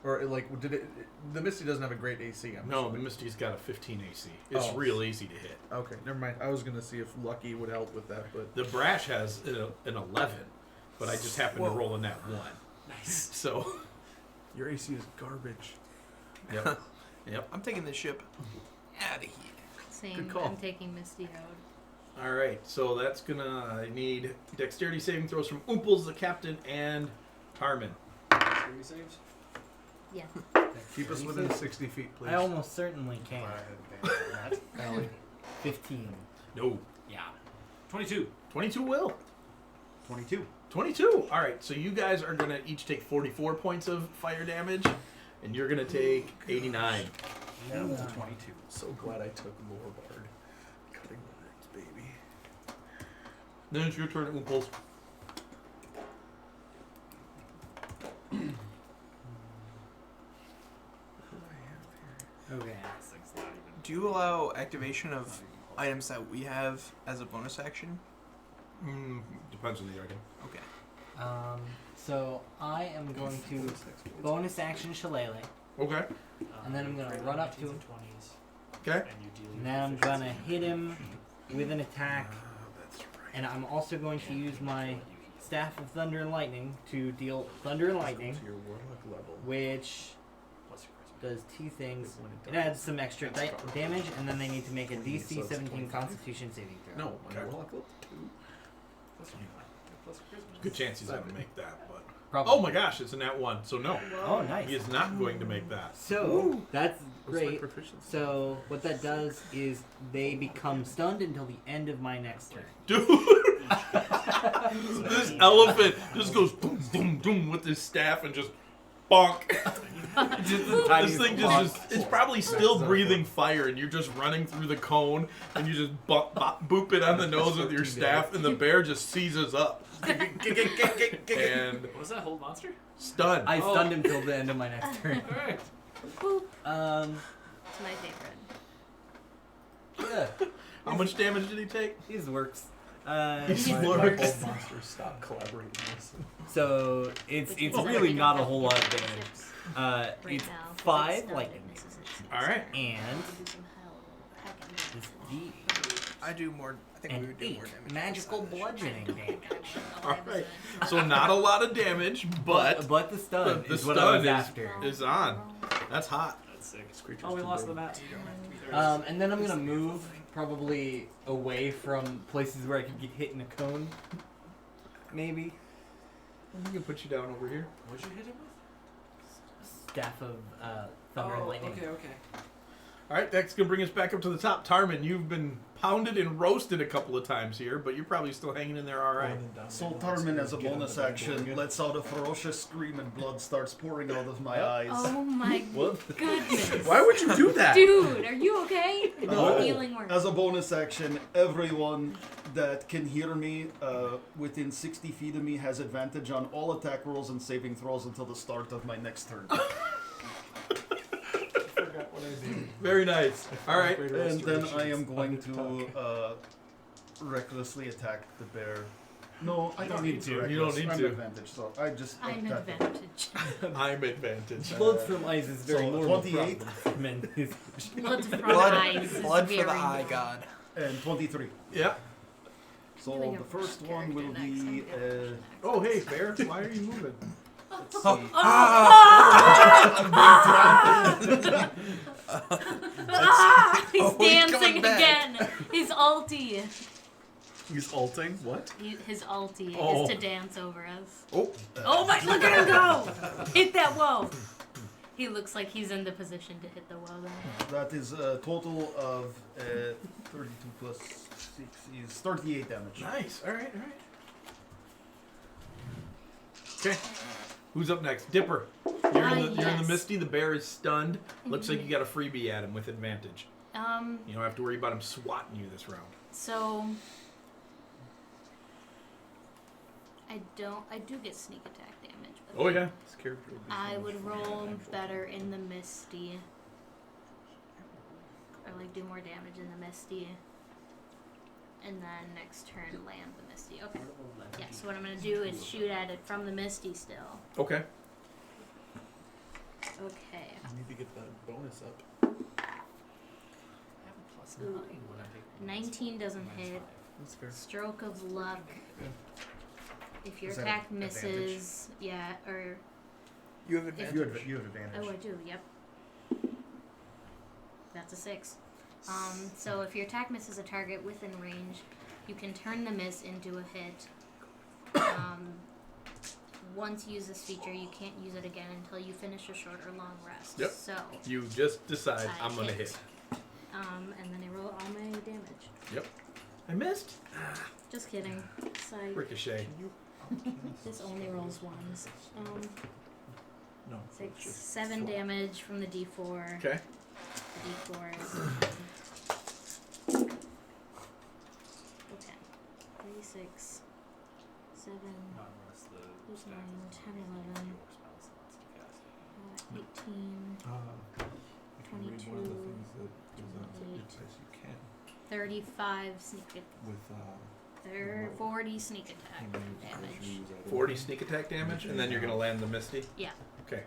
Or like, did it? The Misty doesn't have a great AC. I'm No, the assuming. Misty's got a 15 AC. It's Oh. real easy to hit. Okay, never mind. I was gonna see if Lucky would help with that, but The brash has an 11, but I just happened to Whoa. roll a nat 1. Nice. So, your AC is garbage. yep. Yep. I'm taking this ship out of here. Same. Good call. I'm taking Misty out. All right, so that's gonna need dexterity saving throws from Oompuls, the captain, and Tarmin. 3 saves? Yeah. Keep us within 60 feet, please. I almost certainly can. I had advantage on that. 15. No. Yeah. 22. 22 will. 22. 22. All right, so you guys are gonna each take 44 points of fire damage, and you're gonna take 89. Down to 22. So glad I took Lorebard. Cutting the roots, baby. Then it's your turn, Oompuls. Okay. This thing's not even. Do you allow activation of items that we have as a bonus action? Depends on the item. Okay. So I am going to bonus action Shillelagh, Okay. And then I'm gonna run up to him. 20s, Okay. and you deal and then I'm gonna hit him with an attack, and I'm also going to use my Staff of Thunder and Lightning to deal Thunder and Lightning, To your warlock level. which plus your charisma. does two things. It adds some extra damage, and then they need to make a DC 17 Constitution saving throw. No, my Okay. warlock level 2. Plus your charisma. Good chance he's gonna make that, but Probably. oh my gosh, it's a nat 1, so no, Oh, nice. he is not going to make that. So that's What's my great. proficiency? So what that does is they become stunned until the end of my next turn. Dude, this elephant just goes boom, boom, boom with his staff and just bonk. This thing it's probably still breathing fire, and you're just running through the cone, and you just boop it on the nose with your staff, and the bear just seizes up. And What was that whole monster? stunned. I stunned him till the end of my next turn. Alright. Boop. It's my favorite. Yeah, How much damage did he take? his works. He's My works. old monsters stop collaborating. Listen. So it's It's really like not a a whole lot of couple damage. sips It's right now, 'cause it's 5 snowing, lightning this damage. is- All right. And Do some heckin' this damage. D I do more. I think we and would do 8 more damage. magical outside of this ship. bludgeoning damage. All right. So not a lot of damage, but But the stun the is what I was stun after. is on. That's hot. That's sick. Oh, we lost the map. And then I'm gonna move probably away from places where I could get hit in a cone. Maybe. We can put you down over here. What'd you hit him with? Staff of Thunder and Lightning. okay. All right, that's gonna bring us back up to the top. Tarmin, you've been pounded and roasted a couple of times here, but you're probably still hanging in there all right. So Tarmin, as a bonus action, lets out a ferocious scream and blood starts pouring out of my eyes. Oh my goodness. Why would you do that? Dude, are you okay? No. Healing work. As a bonus action, everyone that can hear me within 60 feet of me has advantage on all attack rolls and saving throws until the start of my next turn. Very nice. All right. And then I am going to recklessly attack the bear No, I don't need to. You don't need I'm to. advantage, so I just. I'm that. advantage. I'm advantage. Blood from eyes is very so normal 28. problem for men. Blood from Blood, eyes. is blood for the very eye normal. god. And 23. Yeah. So Doing a the first character one will next, be. I'm getting Oh, hey, Bear. Why are you moving? Let's see. Ah, he's Oh, he's dancing coming back. again. He's alti. He's alting? What? His alti Oh. is to dance over us. Oh. Oh my! Look at him go! Hit that whoa! He looks like he's in the position to hit the whoa. Then. That is a total of 32 plus 6 is 38 damage. Nice. All right. Okay. Who's up next? Dipper. You're in the Yes. Misty. The bear is stunned. Looks like you got a freebie at him with advantage. You don't have to worry about him swatting you this round. So I do get sneak attack damage. But Oh yeah. This character would be I so would much fun. roll better in the Misty. Or like do more damage in the Misty. And then next turn land the Misty. Okay. Yeah, so what I'm gonna do is shoot at it from the Misty still. Okay. Okay. You need to get the bonus up. I have a +9 when I take 19 doesn't hit. That's fair. Stroke of luck. If your Is that attack advantage? misses, yeah, or You have advantage. You have advantage. oh, I do. Yep. That's a 6. So if your attack misses a target within range, you can turn the miss into a hit. Once you use this feature, you can't use it again until you finish a short or long rest. Yep. So, You just decide I I'm gonna hit. hit. and then I roll all my damage. Yep. I missed. Just kidding. Psych. Ricochet. This only rolls ones. No. 6, 7 damage from the D4. Okay. The D4 is okay. 36, 7, not unless the 8, stack 9, is 10, 11, your spell slots to cast it. 18, You can read one of the things that goes on to your place. You can 35 sneak attack. with 40 sneak attack damage. 40 sneak attack damage, and then you're gonna land the Misty. Yeah. Okay.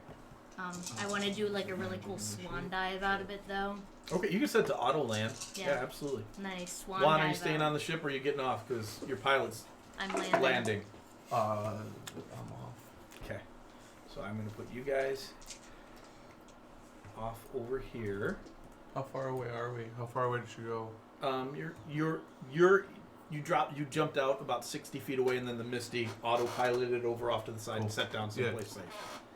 I want to do like a really cool swan dive out of it though. Okay, you can set to auto land. Yeah. Absolutely. Nice swan Juan, dive. are you staying out. on the ship or are you getting off? Because your pilot's I'm landing. landing. I'm off. Okay. So I'm gonna put you guys off over here. How far away are we? How far away did you go? You jumped out about 60 feet away, and then the Misty autopiloted over off to the side and set down someplace safe.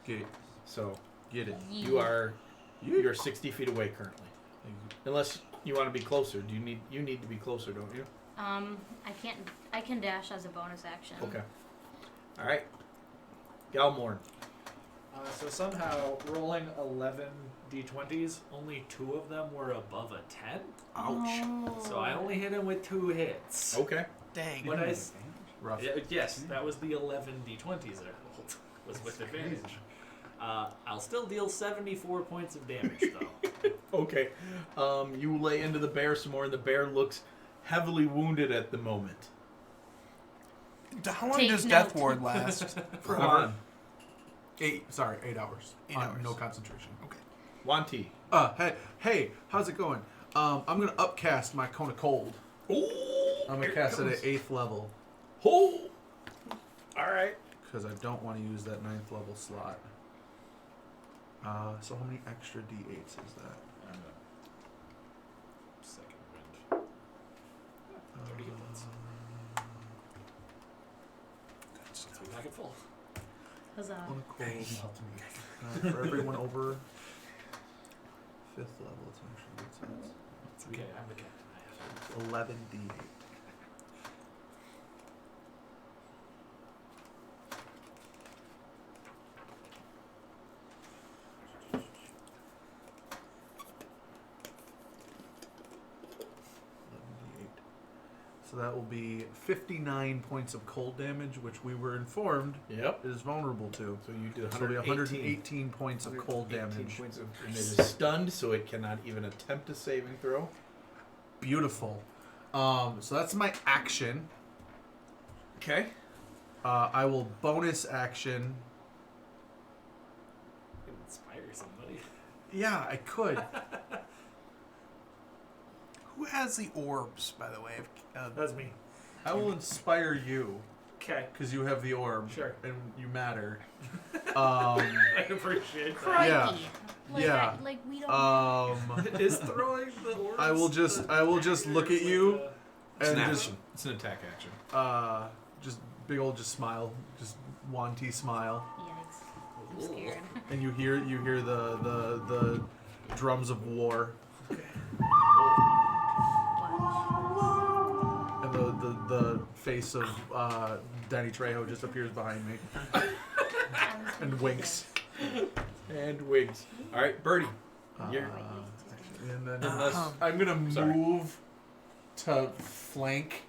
Get it. So Get it. you're 60 feet away currently, unless you want to be closer. You need to be closer, don't you? I can dash as a bonus action. Okay. All right. Galmorn. So somehow, rolling 11 d20s, only 2 of them were above a 10. Ouch. Oh. So I only hit him with 2 hits. Okay. Dang. What I Rough. yes, that was the 11 d20s I rolled. Was with advantage. I'll still deal 74 points of damage though. Okay. You lay into the bear some more, and the bear looks heavily wounded at the moment. How long Take does note. Death Ward last? Forever. 8 hours. 8 on hours. No concentration. Okay. Wanti. Hey, how's it going? I'm gonna upcast my Cone of Cold. Oh. I'm gonna cast it at 8th level Oh. All right. because I don't want to use that 9th level slot. So how many extra d8s is that? Second wind. 30 hit points. Let's be back at full. Huzzah. Cone of Cold. For everyone over 5th level, it's actually good sense. It's okay, I'm the captain. I have to. 11 d8. So that will be 59 points of cold damage, which we were informed Yep. is vulnerable to. So you did So it'll be 118. 118 points of cold 118 damage. Points of, and it is stunned, so it cannot even attempt a saving throw. Beautiful. So that's my action. Okay. I will bonus action. Inspire somebody. Yeah, I could. Who has the orbs, by the way? That's me. I will inspire you Okay. because you have the orb. Sure. And you matter. I appreciate that. Crikey. Yeah. Like, Yeah. like we don't. Is throwing the orbs? I will just look at you It's and an just action. It's an attack action. just big old just smile, just wanty smile, Yikes. I'm scared. and you hear the drums of war, Watch. and the face of Danny Trejo just appears behind me and winks. And wigs. All right, Birdie. You're, And then Unless- I'm gonna sorry. move to flank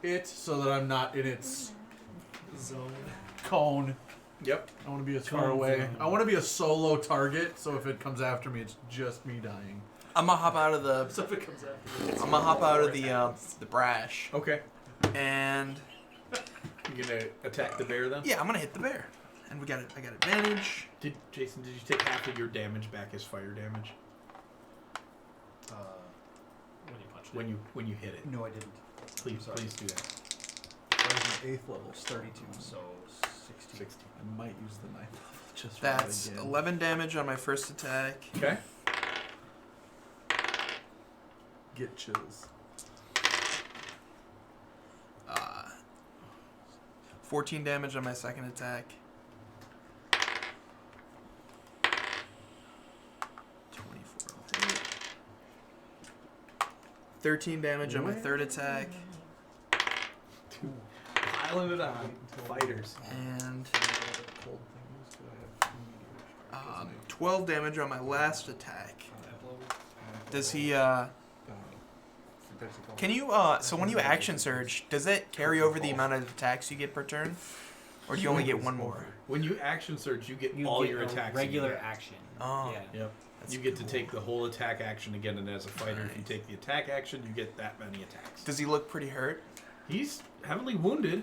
it so that I'm not in its Zone. cone. yep. I want to be as far Cone away. zone. I want to be a solo target, so if it comes after me, it's just me dying. I'm gonna hop out of the. So if it comes after you, I'm gonna hop out of the brash, Okay. and You're gonna attack the bear then? yeah, I'm gonna hit the bear, and I got advantage. Jason, did you take half of your damage back as fire damage when you punch when you hit it? No, I didn't. Please, Sorry. please do that. I was an 8th level. It's 32, so 16. 60. I might use the 9th level just for That's that again. 11 damage on my first attack. Okay. Get chills. 14 damage on my second attack. 24. 13 damage on my third attack. Piling it on. Fighters. And 12 damage on my last attack. Does he, can you, so when you action surge, does it carry over the amount of attacks you get per turn? Or do you only get one more? When you action surge, you get You all get your a attacks. regular again. action. Oh. Yeah. Yep. That's You get cool. to take the whole attack action again, and as a fighter, if you Nice. take the attack action, you get that many attacks. Does he look pretty hurt? He's heavily wounded.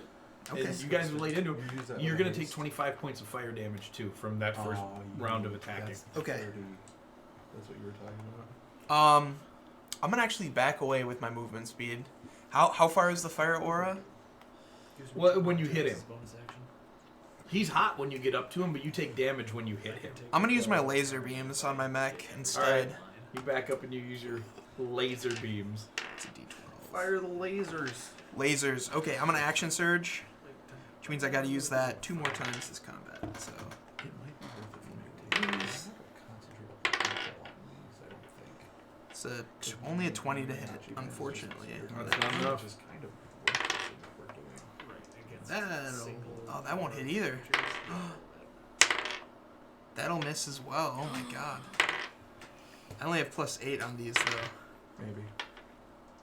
Okay. As you guys have laid into it. You use that You're when going to it's- take 25 points of fire damage, too, from that first round of attacking. That's Okay. 30. That's what you were talking about. I'm gonna actually back away with my movement speed. How far is the fire aura? Well, when you hit him. Bonus action. He's hot when you get up to him, but you take damage when you hit him. I'm gonna use my laser beams on my mech instead. You back up and you use your laser beams. It's a D12. Fire the lasers. Lasers. Okay, I'm gonna action surge, which means I gotta use that 2 more times this combat. So It might be worth it for me to use. Concentrate up the potential on these, I don't think. it's only a 20 to hit, unfortunately. That's not enough. Which is kind of worth it that we're doing. Right, against That'll, single oh, that won't hit either. That'll miss as well. Oh my god. I only have +8 on these though. Maybe.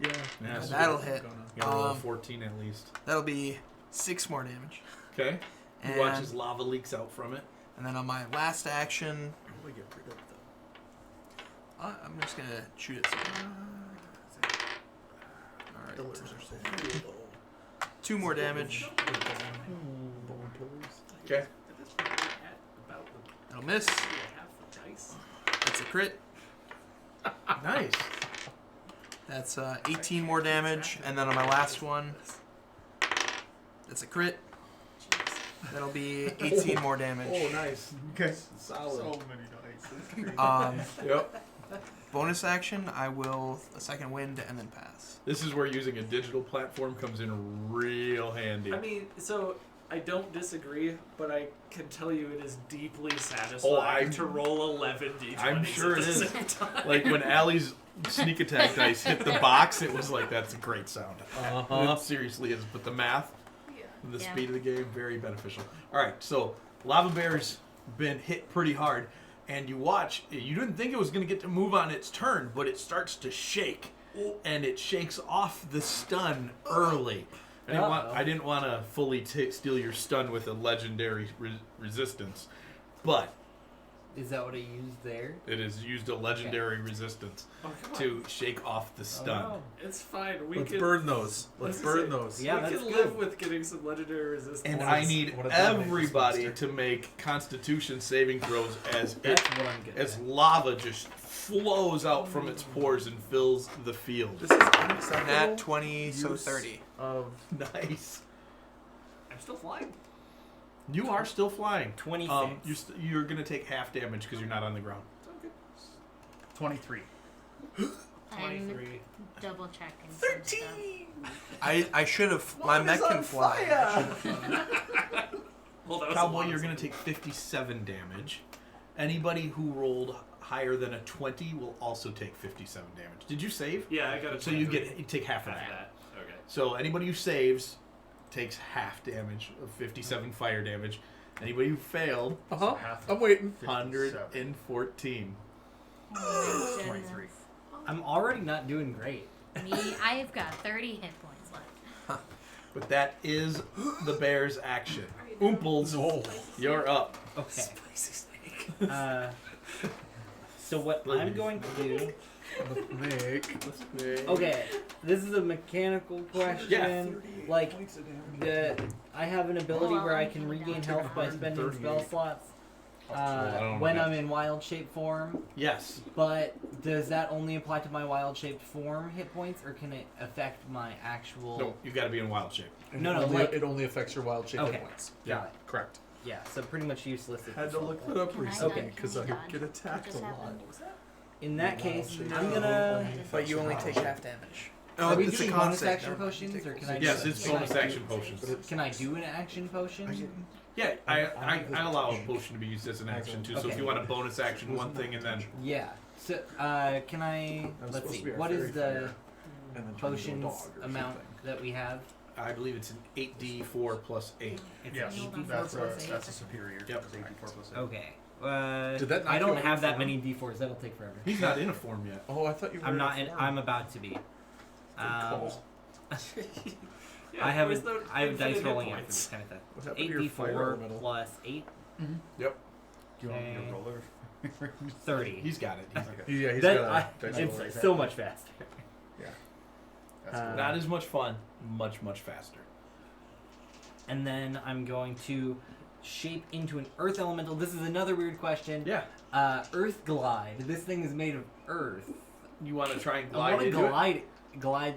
Yeah, so That'll hit. you gotta roll a 14 at least. That'll be 6 more damage. Okay. You And, watch as lava leaks out from it. and then on my last action, What do I get rid of though? I'm just gonna shoot it. Alright. 2 more damage. Bone pillars. Okay. At this point, we're at about the That'll miss. half the dice. That's a crit. Nice. That's 18 more damage. And then on my last one, that's a crit. That'll be 18 more damage. Oh, nice. Okay. Solid. So many dice. Yep. Bonus action, I will a second wind and then pass. This is where using a digital platform comes in real handy. I mean, so I don't disagree, but I can tell you it is deeply satisfying to roll 11 d20s I'm sure at it the is. same time. Like when Allie's sneak attack dice hit the box, it was like, that's a great sound. It seriously is. But the math, the Yeah. speed of the game, very beneficial. All right, so Lava Bear's been hit pretty hard, and you watch. You didn't think it was going to get to move on its turn, but it starts to shake, and it shakes off the stun early. I didn't want to fully steal your stun with a legendary resistance, but Is that what I used there? It is used a legendary resistance Oh, come on. to shake off the stun. Oh, It's fine. We Let's can burn those. Let's burn say- those. Yeah, we that's can good. live with getting some legendary resistance. And What I is- need what does that make this everybody monster? to make Constitution saving throws as that's it, what I'm good as at. lava just flows out from its pores and fills the field. This is unacceptable. Nat 20, so use 30. Of Nice. I'm still flying. You are still flying. 26. You're gonna take half damage because you're not on the ground. 23. I'm 23. double checking. 13. I should have. My mech can fly. Well, that was a Cowboy, lot you're of gonna take 57 damage. Anybody who rolled higher than a 20 will also take 57 damage. Did you save? Yeah, I got it. So you take half of Half of that. that. Okay. So anybody who saves takes half damage of 57 fire damage. Anybody who failed, Half I'm waiting. 114. Oh, my 23. goodness. I'm already not doing great. Me, I've got 30 hit points left. But that is the bear's action. Oomples, you're up. Okay. Spicy snake. So what I'm going to do... Make. Okay, this is a mechanical question. Yeah. Like, I have an ability where I can regain health by spending spell slots when I'm in wild shape form. Yes. But does that only apply to my wild shaped form hit points, or can it affect my actual? No, you've got to be in wild shape. No, It only affects your wild shape Okay. hit points. Got it. Correct. Yeah, so pretty much useless. At Had this to level. look that up Can I recently dodge? because Can I I dodge? get What attacked just a lot. happened? In that case, shape. I'm gonna. But you only take half damage. Are we it's a doing con bonus save, action never mind. potions, or can I? Yes, do, it's can bonus I action do, potions. Can I do an action potion? Yeah, I allow a potion to be used as an action too. So if Okay. you want a bonus action, one thing, and then Yeah. So, can I? I'm Let's supposed see. to be our What is fairy the fire and then turn into a potions dog or amount something. that we have? I believe it's an 8d4 plus 8. It's Yes, an 8d4 that's plus 8? a superior. Yep. It's 84 plus 8. Okay. Did that knock I you don't out have of that form? many d4s. That'll take forever. He's not in a form yet. Oh, I thought you were. I'm not in. form. I'm about to be. Cool. Yeah, I have where's a, the I have infinite dice hit rolling after points? this kind of thing. What happened to your fire 8d4 elemental? plus 8, Yep. Do you want me Okay. to roll it? 30. He's got it. Yeah, he's That- got a dice roller. it's so much faster. That's cool. Not as much fun, much faster. And then I'm going to shape into an earth elemental. This is another weird question. Yeah. Earth glide. This thing is made of earth. You want to try and I glide want to into it? glide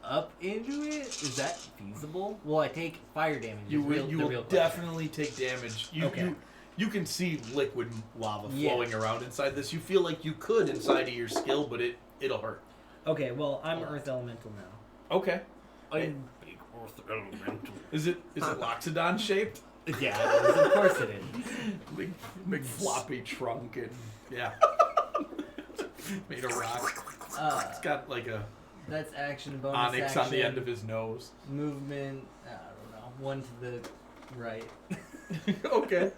up into it. Is that feasible? Will I take fire damage? You Is will, real- you the will real question. definitely take damage. Okay. You can see liquid lava Yeah. flowing around inside this. You feel like you could inside of your skill, but it'll hurt. Okay, well I'm earth elemental now. Okay. I'm big earth elemental. Is it Loxodon shaped? Yeah, it is. Of course it is. Big floppy trunk and yeah. Made of rock. It's got like a That's action, bonus onyx action, on the end of his nose. movement. I don't know. One to the right. Okay.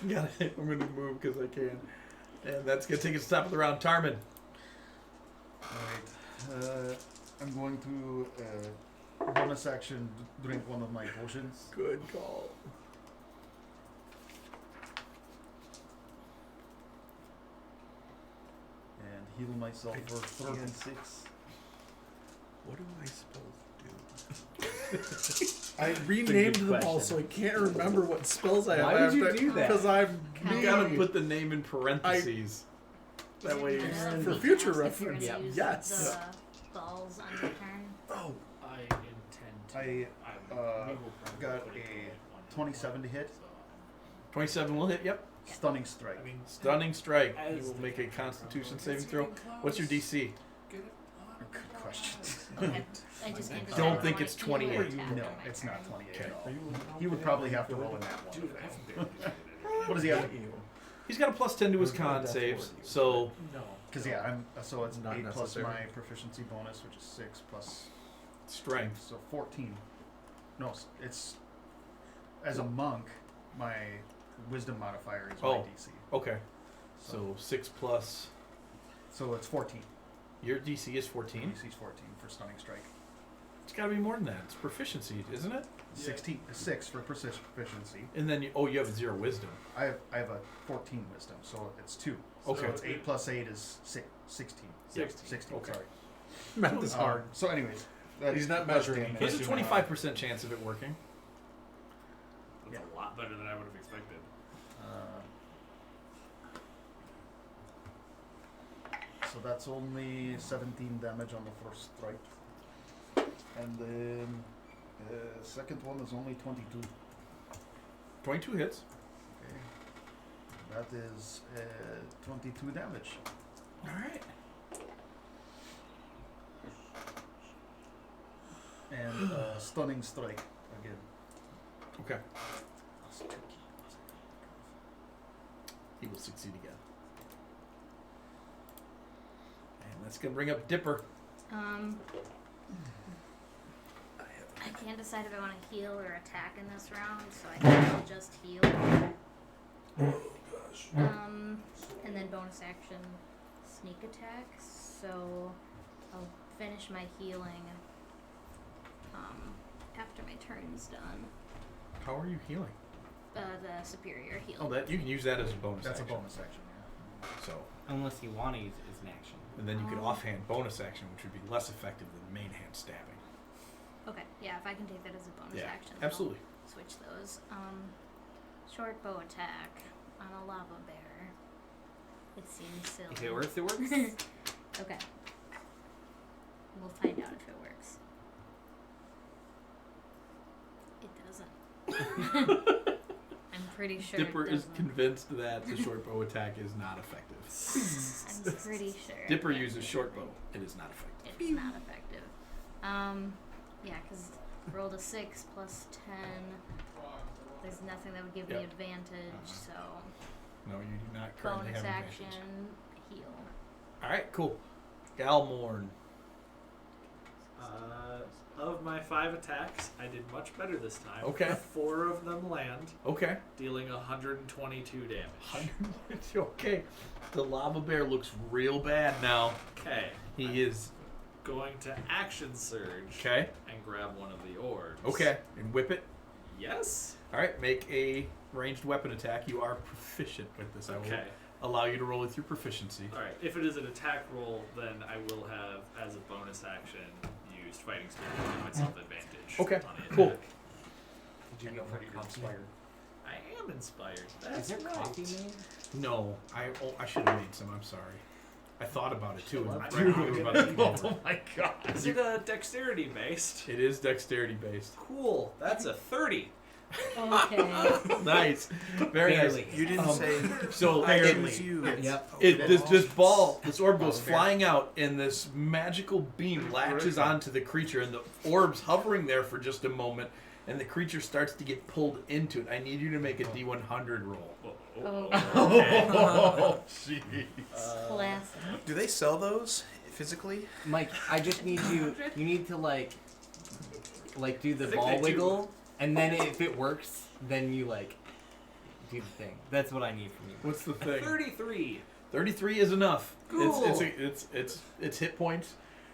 Got it. I'm gonna move because I can. And that's gonna take us to the top of the round. Tarmin. Alright. I'm going to bonus action drink one of my potions. Good call. And heal myself for 36. What do I supposed to do? I renamed them all, so I can't remember what spells I have. Why would you do that? Because I'm You You gotta me. put the name in parentheses. That way you Does for it future cast if reference, you're gonna use yes. The balls on your turn. Oh, I intend to. I I'm got a 27 to hit. 27 will hit. Yep. Stunning strike. I mean, Stunning strike. You As will the make a game Constitution progresses, saving throw. it's getting What's your close. DC? Good question. Okay. I just can't decide Don't if I think wanna it's heal or 28. attack No, on my it's turn. not 28 Okay. at all. He would probably have to roll in that one. Dude, I've barely done it. What does he have? He's got a plus 10 to his con saves. So No. Because yeah, so it's Not 8 plus necessary. my proficiency bonus, which is 6 plus, strength. so 14. No, it's as a monk, my wisdom modifier is my Oh. DC. Okay. So 6 plus. Oh. So it's 14. Your DC is 14. DC is 14 for stunning strike. It's got to be more than that. It's proficiency, isn't it? 6 for proficiency. And then you have 0 wisdom. I have a 14 wisdom, so it's 2. Okay. So it's 8 plus 8 is 16. 16. Okay. Sorry. Math is hard. So, anyways, that, He's not that's measuring. damage. There's a 25% chance of it working. That's a lot better than I would have expected. So that's only 17 damage on the first strike. And then the second one is only 22. 22 hits. Okay. That is 22 damage. All right. And stunning strike again. Okay. He will succeed again. And that's going to bring up Dipper. I can't decide if I want to heal or attack in this round, so I think I'll just heal. And then bonus action sneak attack. So I'll finish my healing after my turn's done. How are you healing? The superior heal. Oh, that you can use that as a bonus That's action. a bonus action, yeah. So, Unless you want to use it as an action. and then you could offhand bonus action, which would be less effective than main hand stabbing. Okay, yeah, if I can take that as a bonus Yeah, action, then absolutely. I'll switch those. Short bow attack on a lava bear. It seems silly. If it works, it works. Okay. We'll find out if it works. It doesn't. I'm pretty sure Dipper it is doesn't. convinced that the short bow attack is not effective. I'm pretty sure. Dipper it uses doesn't. short bow. It is not effective. It's not effective. Yeah, because rolled a 6 plus 10. There's nothing that would give me Yep. advantage, so No, you do not currently bonus have action, advantage. heal. All right, cool. Galmorn. Of my 5 attacks, I did much better this time. Okay. 4 of them land, Okay. dealing 122 damage. Okay. The lava bear looks real bad now. Okay. He is. Going to action surge Okay. and grab one of the orbs. Okay. And whip it. Yes. All right. Make a ranged weapon attack. You are proficient with this. I will Okay. allow you to roll with your proficiency. All right. If it is an attack roll, then I will have, as a bonus action, used fighting spirit to give myself advantage. Okay, On the cool. attack. Did you go for inspired? I am inspired. Is That's there right. coffee made? No, I should have made some. I'm sorry. I thought about it too. I Right when we were about to come over. Oh my god. Is it dexterity based? It is dexterity based. Cool. That's a 30. Okay. Nice. Very Barely. nice. You didn't say So I it, choose you. Yep. this orb goes flying out, and this magical beam latches onto the creature, and the orb's hovering there for just a moment, and the creature starts to get pulled into it. I need you to make a D100 roll. Oh, Oh, jeez. classic. Do they sell those physically? Mike, I just need you. You need to like do the I think ball they do. wiggle, and then if it works, then you do the thing. That's what I need from you. What's the thing? 33. 33 is enough. Cool. It's hit points.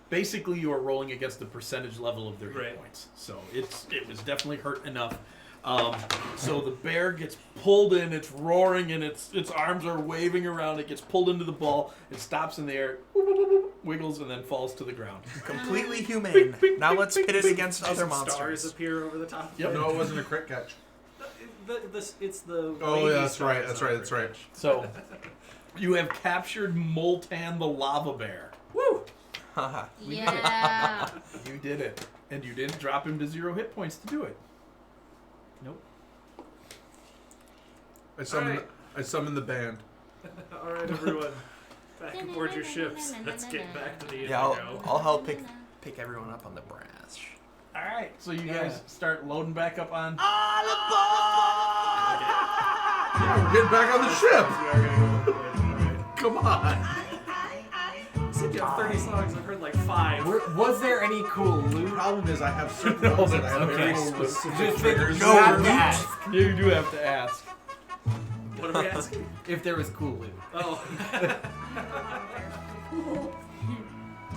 Basically, you are rolling against the percentage level of their hit Right. points. So it was definitely hurt enough. So the bear gets pulled in. It's roaring, and its arms are waving around. It gets pulled into the ball. It stops in the air, wiggles, and then falls to the ground. Completely humane. Now let's pit it against other Stars monsters. appear over the top. Yep. No, it wasn't a crit catch. It's the. Oh, wavy yeah, that's right. stars That's on right. it. That's right. So you have captured Moltan the lava bear. Woo! Haha. Yeah. You did it, and you didn't drop him to 0 hit points to do it. Nope. I summoned the band. All right, everyone, back aboard your ships. Let's get back to the Indigo. Yeah, I'll help pick everyone up on the brass. All right, so you guys start loading back up on. Yeah, we're getting back on the ship. We are gonna go with it. All right. Come on. You said you have 30 songs. I've heard like 5. Was there any cool The loot? problem is I have certain ones that I have very specific triggers. You have to ask You do have to ask. What are we asking? if there was cool loot. Oh.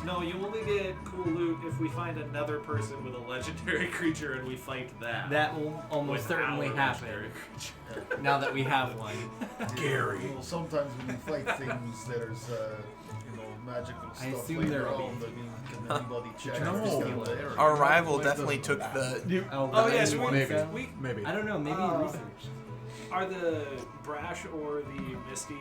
No, you only get cool loot if we find another person with a legendary creature and we fight that. That will almost with certainly our happen. legendary creature. Now that we have one. Gary. Well, sometimes when you fight things, there's magical stuff. I assume later there will on be. that can anybody check. No. Just get there. Our rival definitely took the. Oh yeah, so Maybe. we I don't know, maybe research. are the Brash or the Misty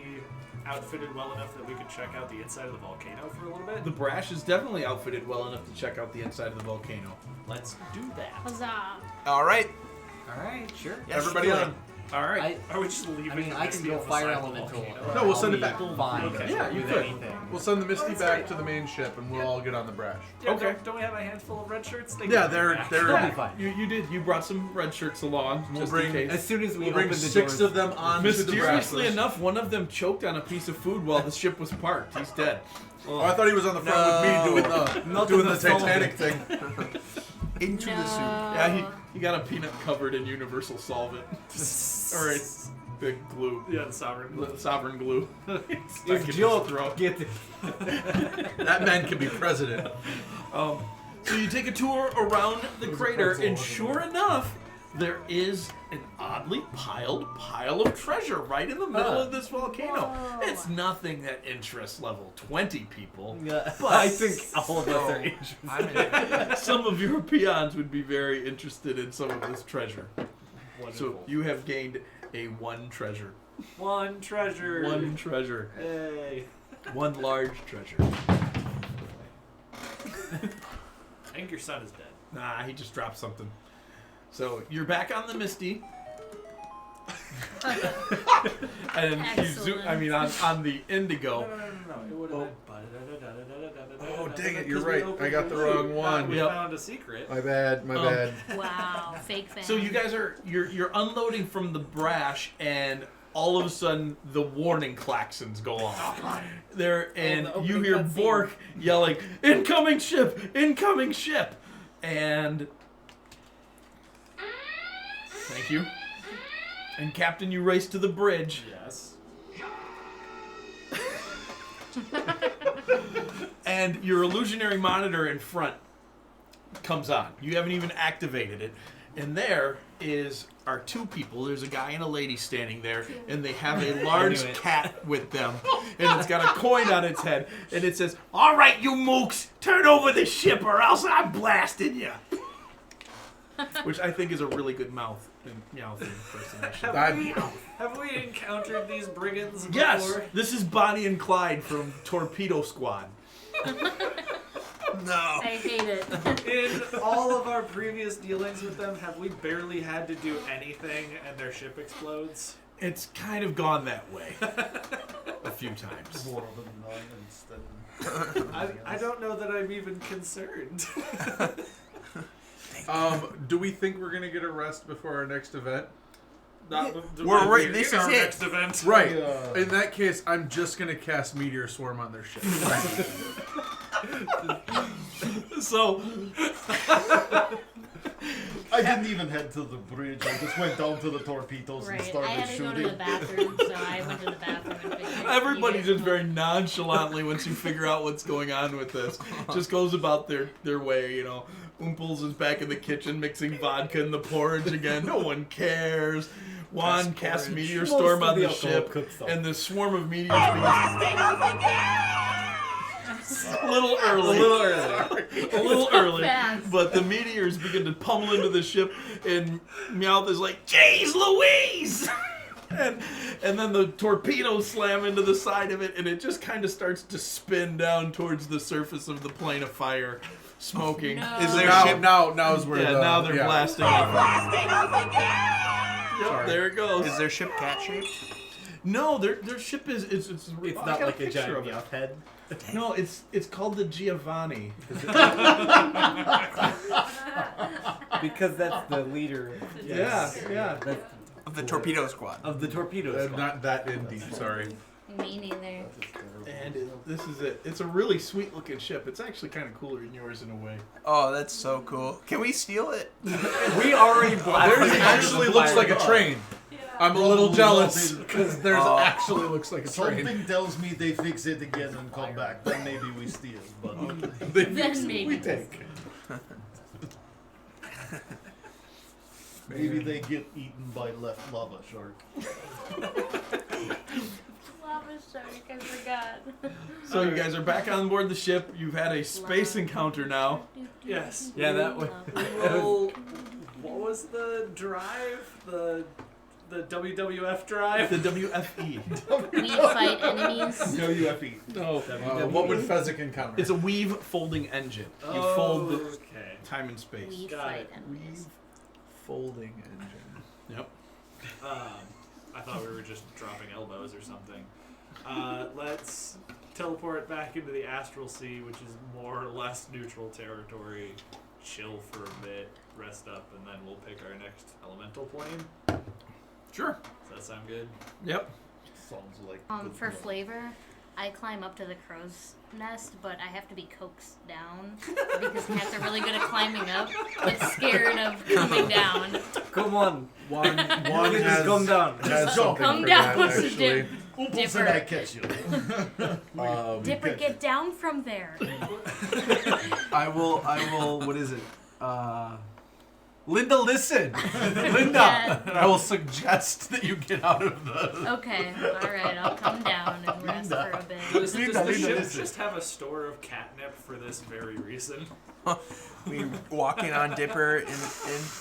outfitted well enough that we could check out the inside of the volcano for a little bit? The Brash is definitely outfitted well enough to check out the inside of the volcano. Let's do that. Huzzah! All right. Alright, sure. Yes, Everybody do it. on. All right. Are we just leaving? I mean, the I can Misty go on the fire side of the elemental. volcano? No, we'll I'll send it be back. Fine. Okay. Yeah, you with could. anything. We'll send the Misty That's back great. to the main ship, and we'll all get on the Brash. Yeah, Okay. Don't we have a handful of red shirts? They Yeah, can they're- come back. they're- That'll be fine. You did. You brought some red shirts along. We'll just bring- in case. As soon as we We'll bring open the 6 doors, of them onto the Mysteriously Brash. enough, one of them choked on a piece of food while the ship was parked. He's dead. Oh, I thought he was on the front with me doing the Titanic thing. Into the soup. Yeah, he got a peanut covered in universal solvent. Or a big glue. Yeah, the sovereign. Sovereign glue. Stuck in if his Jill throat. get it. That man can be president. So you take a tour around the crater, and sure enough, there is an oddly piled pile of treasure right in the middle of this volcano. Whoa. It's nothing that interests level 20 people. Yeah, But- I think all of us are interested. I'm in. Some of your peons would be very interested in some of this treasure. So Wonderful. you have gained a 1 treasure. One treasure. 1 treasure. Hey. 1 large treasure. I think your son is dead. Nah, he just dropped something. So you're back on the Misty. And you zoom, I mean on the Indigo. No. It would have Oh, dang it, you're right. I got the wrong one. We Yep. found a secret. My bad, my bad. Wow, fake fan. So you guys are you're unloading from the Brash, and all of a sudden the warning klaxons go off. There, and the you opening hear cutscene. Bork yelling, "Incoming ship! Incoming ship!" And thank you. And Captain, you race to the bridge. Yes. And your illusionary monitor in front comes on. You haven't even activated it. And there are 2 people. There's a guy and a lady standing there, and they have a large knew it. cat with them. And it's got a coin on its head, and it says, "All right, you mooks, turn over the ship or else I'm blasting you." Which I think is a really good mouth impersonation. Have we encountered these brigands before? Yes, this is Bonnie and Clyde from Torpedo Squad. No. I hate it. In all of our previous dealings with them, have we barely had to do anything and their ship explodes? It's kind of gone that way a few times. More of them instead. I don't know that I'm even concerned. Do we think we're gonna get a rest before our next event? We're right. This is our it. next event. Right. Yeah. In that case, I'm just gonna cast Meteor Swarm on their ship. So I didn't even head to the bridge. I just went down to the torpedoes and Right. I started had to go to shooting. the bathroom, so I went to the bathroom and figured. everybody you just guys very nonchalantly, once you figure out what's going on with this, just goes about their way, you know. Oomples is back in the kitchen mixing vodka in the porridge again. No one cares. Juan casts Meteor Storm on the ship, and the swarm of meteors begins. A little early. A little early. fast. But the meteors begin to pummel into the ship, and Meowth is like, "Jeez Louise!" and then the torpedoes slam into the side of it, and it just kind of starts to spin down towards the surface of the plane of fire, smoking. No. Is there now, ship? now is where Yeah, the, now they're yeah. blasting off. Yep, Sorry. there it goes. Is their ship cat shaped? No, their ship is it's It's I not got a like a picture giant of it. meowth head. No, it's called the Giovanni. Because that's the leader. Yeah, yeah. That's Of the torpedo squad. of the torpedo squad. Not that in deep, sorry. Me neither. And this is it. It's a really sweet looking ship. It's actually kind of cooler than yours in a way. Oh, that's so cool. Can we steal it? We already blasted Theirs it. actually looks like a train. I'm a little Probably jealous nothing. because there's actually looks like a train. Something tells me they fix it again and come back. Then maybe we steal. But Then maybe we take. maybe they get eaten by left lava shark. Lava shark, I forgot. So you guys are back on board the ship. You've had a space encounter now. Yes. Yeah, that was. Roll. What was the drive? The WWF drive? The WFE. We fight enemies. WFE. No. What would Fezzik encounter? It's a weave folding engine. You fold the Okay. time and space. We Got fight it. enemies. folding engine. Yep. I thought we were just dropping elbows or something. Let's teleport back into the Astral Sea, which is more or less neutral territory. Chill for a bit, rest up, and then we'll pick our next elemental plane. Sure. Does that sound good? Yep. Sounds like good For fun. flavor, I climb up to the crow's nest, but I have to be coaxed down because cats are really good at climbing up, but scared of coming down. Come on. One Just has, come down. has something Come for down, that, actually. Dip. Ooples and I catch you. Dipper, get down from there. I will, what is it? Linda, listen! Linda! Yeah. I will suggest that you get out of the... Okay, alright, I'll come down and rest for a bit. Does Linda, the Linda, ship listen. just have a store of catnip for this very reason? We walking on Dipper in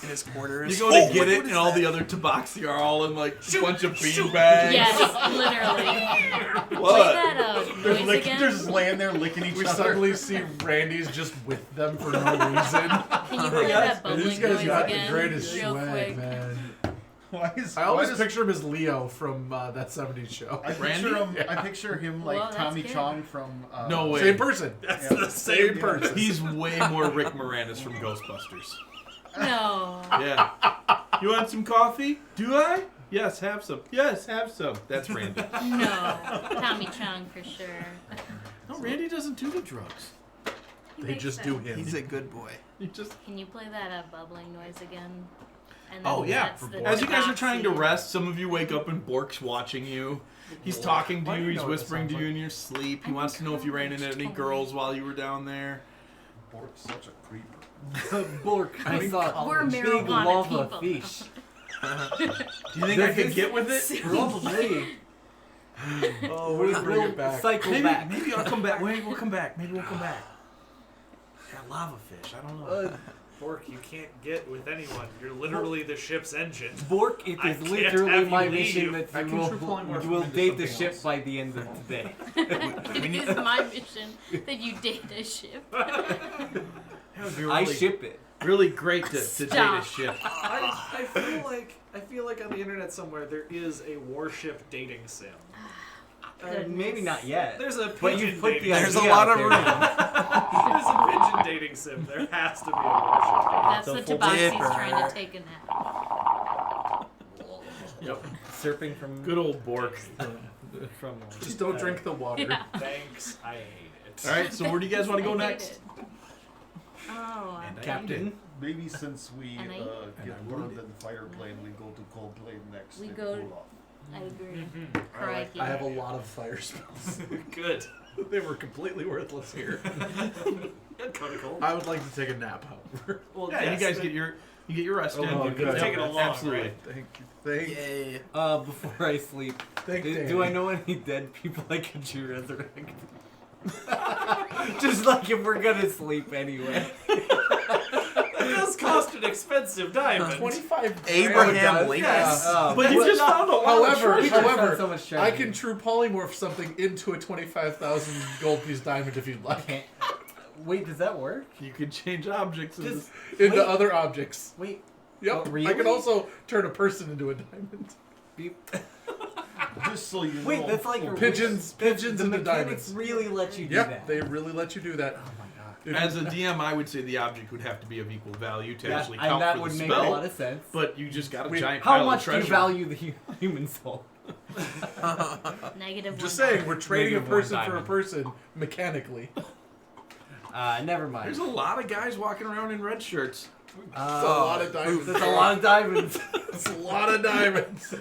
his quarters. You go to get it, and all the other tabaxi are all in like a bunch of bean bags. Yes, literally. Play What? that They're, noise licking, again. they're just laying there licking each We other. suddenly see Randy's just with them for no reason. Can you play that And these bubbling guys noise got again? the greatest real swag, quick? man. Why is, I always why does- picture him as Leo from that 70s show. I Randy? picture him. I picture him like Whoa, that's Tommy good. Chong from. No way. Same person. That's Yeah. the same person. He's way more Rick Moranis from Ghostbusters. No. Yeah. You want some coffee? Do I? Yes, have some. Yes, have some. That's Randy. No. Tommy Chong for sure. No, Randy doesn't do the drugs. They just do him. He's a good boy. He just. Can you play that bubbling noise again? And Oh yeah. that's the As you guys are trying to Tabaxi. rest, some of you wake up and Bork's watching you. He's talking to Why do you. you He's know what it whispering to sounds you like? in your sleep. He I'm wants to know if you ran into any encouraged. girls while you were down there. Bork's such a creeper. Bork, I saw We're big marijuana lava people. fish. Do you think I could get with it? Probably. Oh, we'll bring We'll it back. cycle Maybe, back. maybe I'll come back. Wait, we'll come back. Maybe we'll come back. Got lava fish. I don't know. Bork, you can't get with anyone. You're literally the ship's engine. Bork, it I is can't literally have my you mission leave. that I you can true polymorph will, you him will into date the something ship else. by the end of today. It is my mission that you date a ship. That would be I really, ship it. really great to date a Stop. ship. I feel like on the internet somewhere there is a warship dating sim. Maybe not yet. There's a But pigeon you put the dating There's a idea lot out of there. room. There's a pigeon dating sim. There has to be a warship dating. That's So the full Tabaxi's Dipper. trying to take a nap. Yep. Surfing from Good old Bork. from Just don't drink the water. Yeah. Thanks, I hate it. All right. So where do you guys want to go I hate next? it. Oh, And I Captain. Maybe since we And I- get I burned would. in the fire plane, we go to cold plane next. We and go- cool off. I agree. Mm-hmm. I have a lot of fire spells. Good. They were completely worthless here. Good, Codical. I would like to take a nap, however. Well, Yeah, yes, you guys then- get your rest in. Oh, You good. can Take it along, Absolutely. right? Thank you. Thank you. Yay. Before I sleep, Thank do Danny. I know any dead people I could resurrect? Just like if we're gonna sleep anyway. That does cost an expensive diamond. 25 Abraham grand. Lincoln. Yes. But you just found a lot of However, treasure. We just found however, so much I treasure. can true polymorph something into a 25,000 gold piece diamond if you'd like. Can't. Wait, does that work? You can change objects. In Just Into wait, other objects. wait. Yep. Oh, I can really? also turn a person into a diamond. Beep. Just so you know. Wait, that's like a Pigeons, pigeons The into mechanics diamonds. really let you do Yep, that. they really let you do that. Oh my god. If As you- a DM, I would say the object would have to be of equal value to Yeah, actually and count that for would the make spell. a lot of sense. But you just got a Wait, giant How pile much of do you treasure. value the human soul? Negative just $1. saying, we're trading a Negative one person for a diamond. person mechanically. Never mind. There's a lot of guys walking around in red shirts. It's a lot of diamonds. There's a lot of diamonds. That's a lot of diamonds.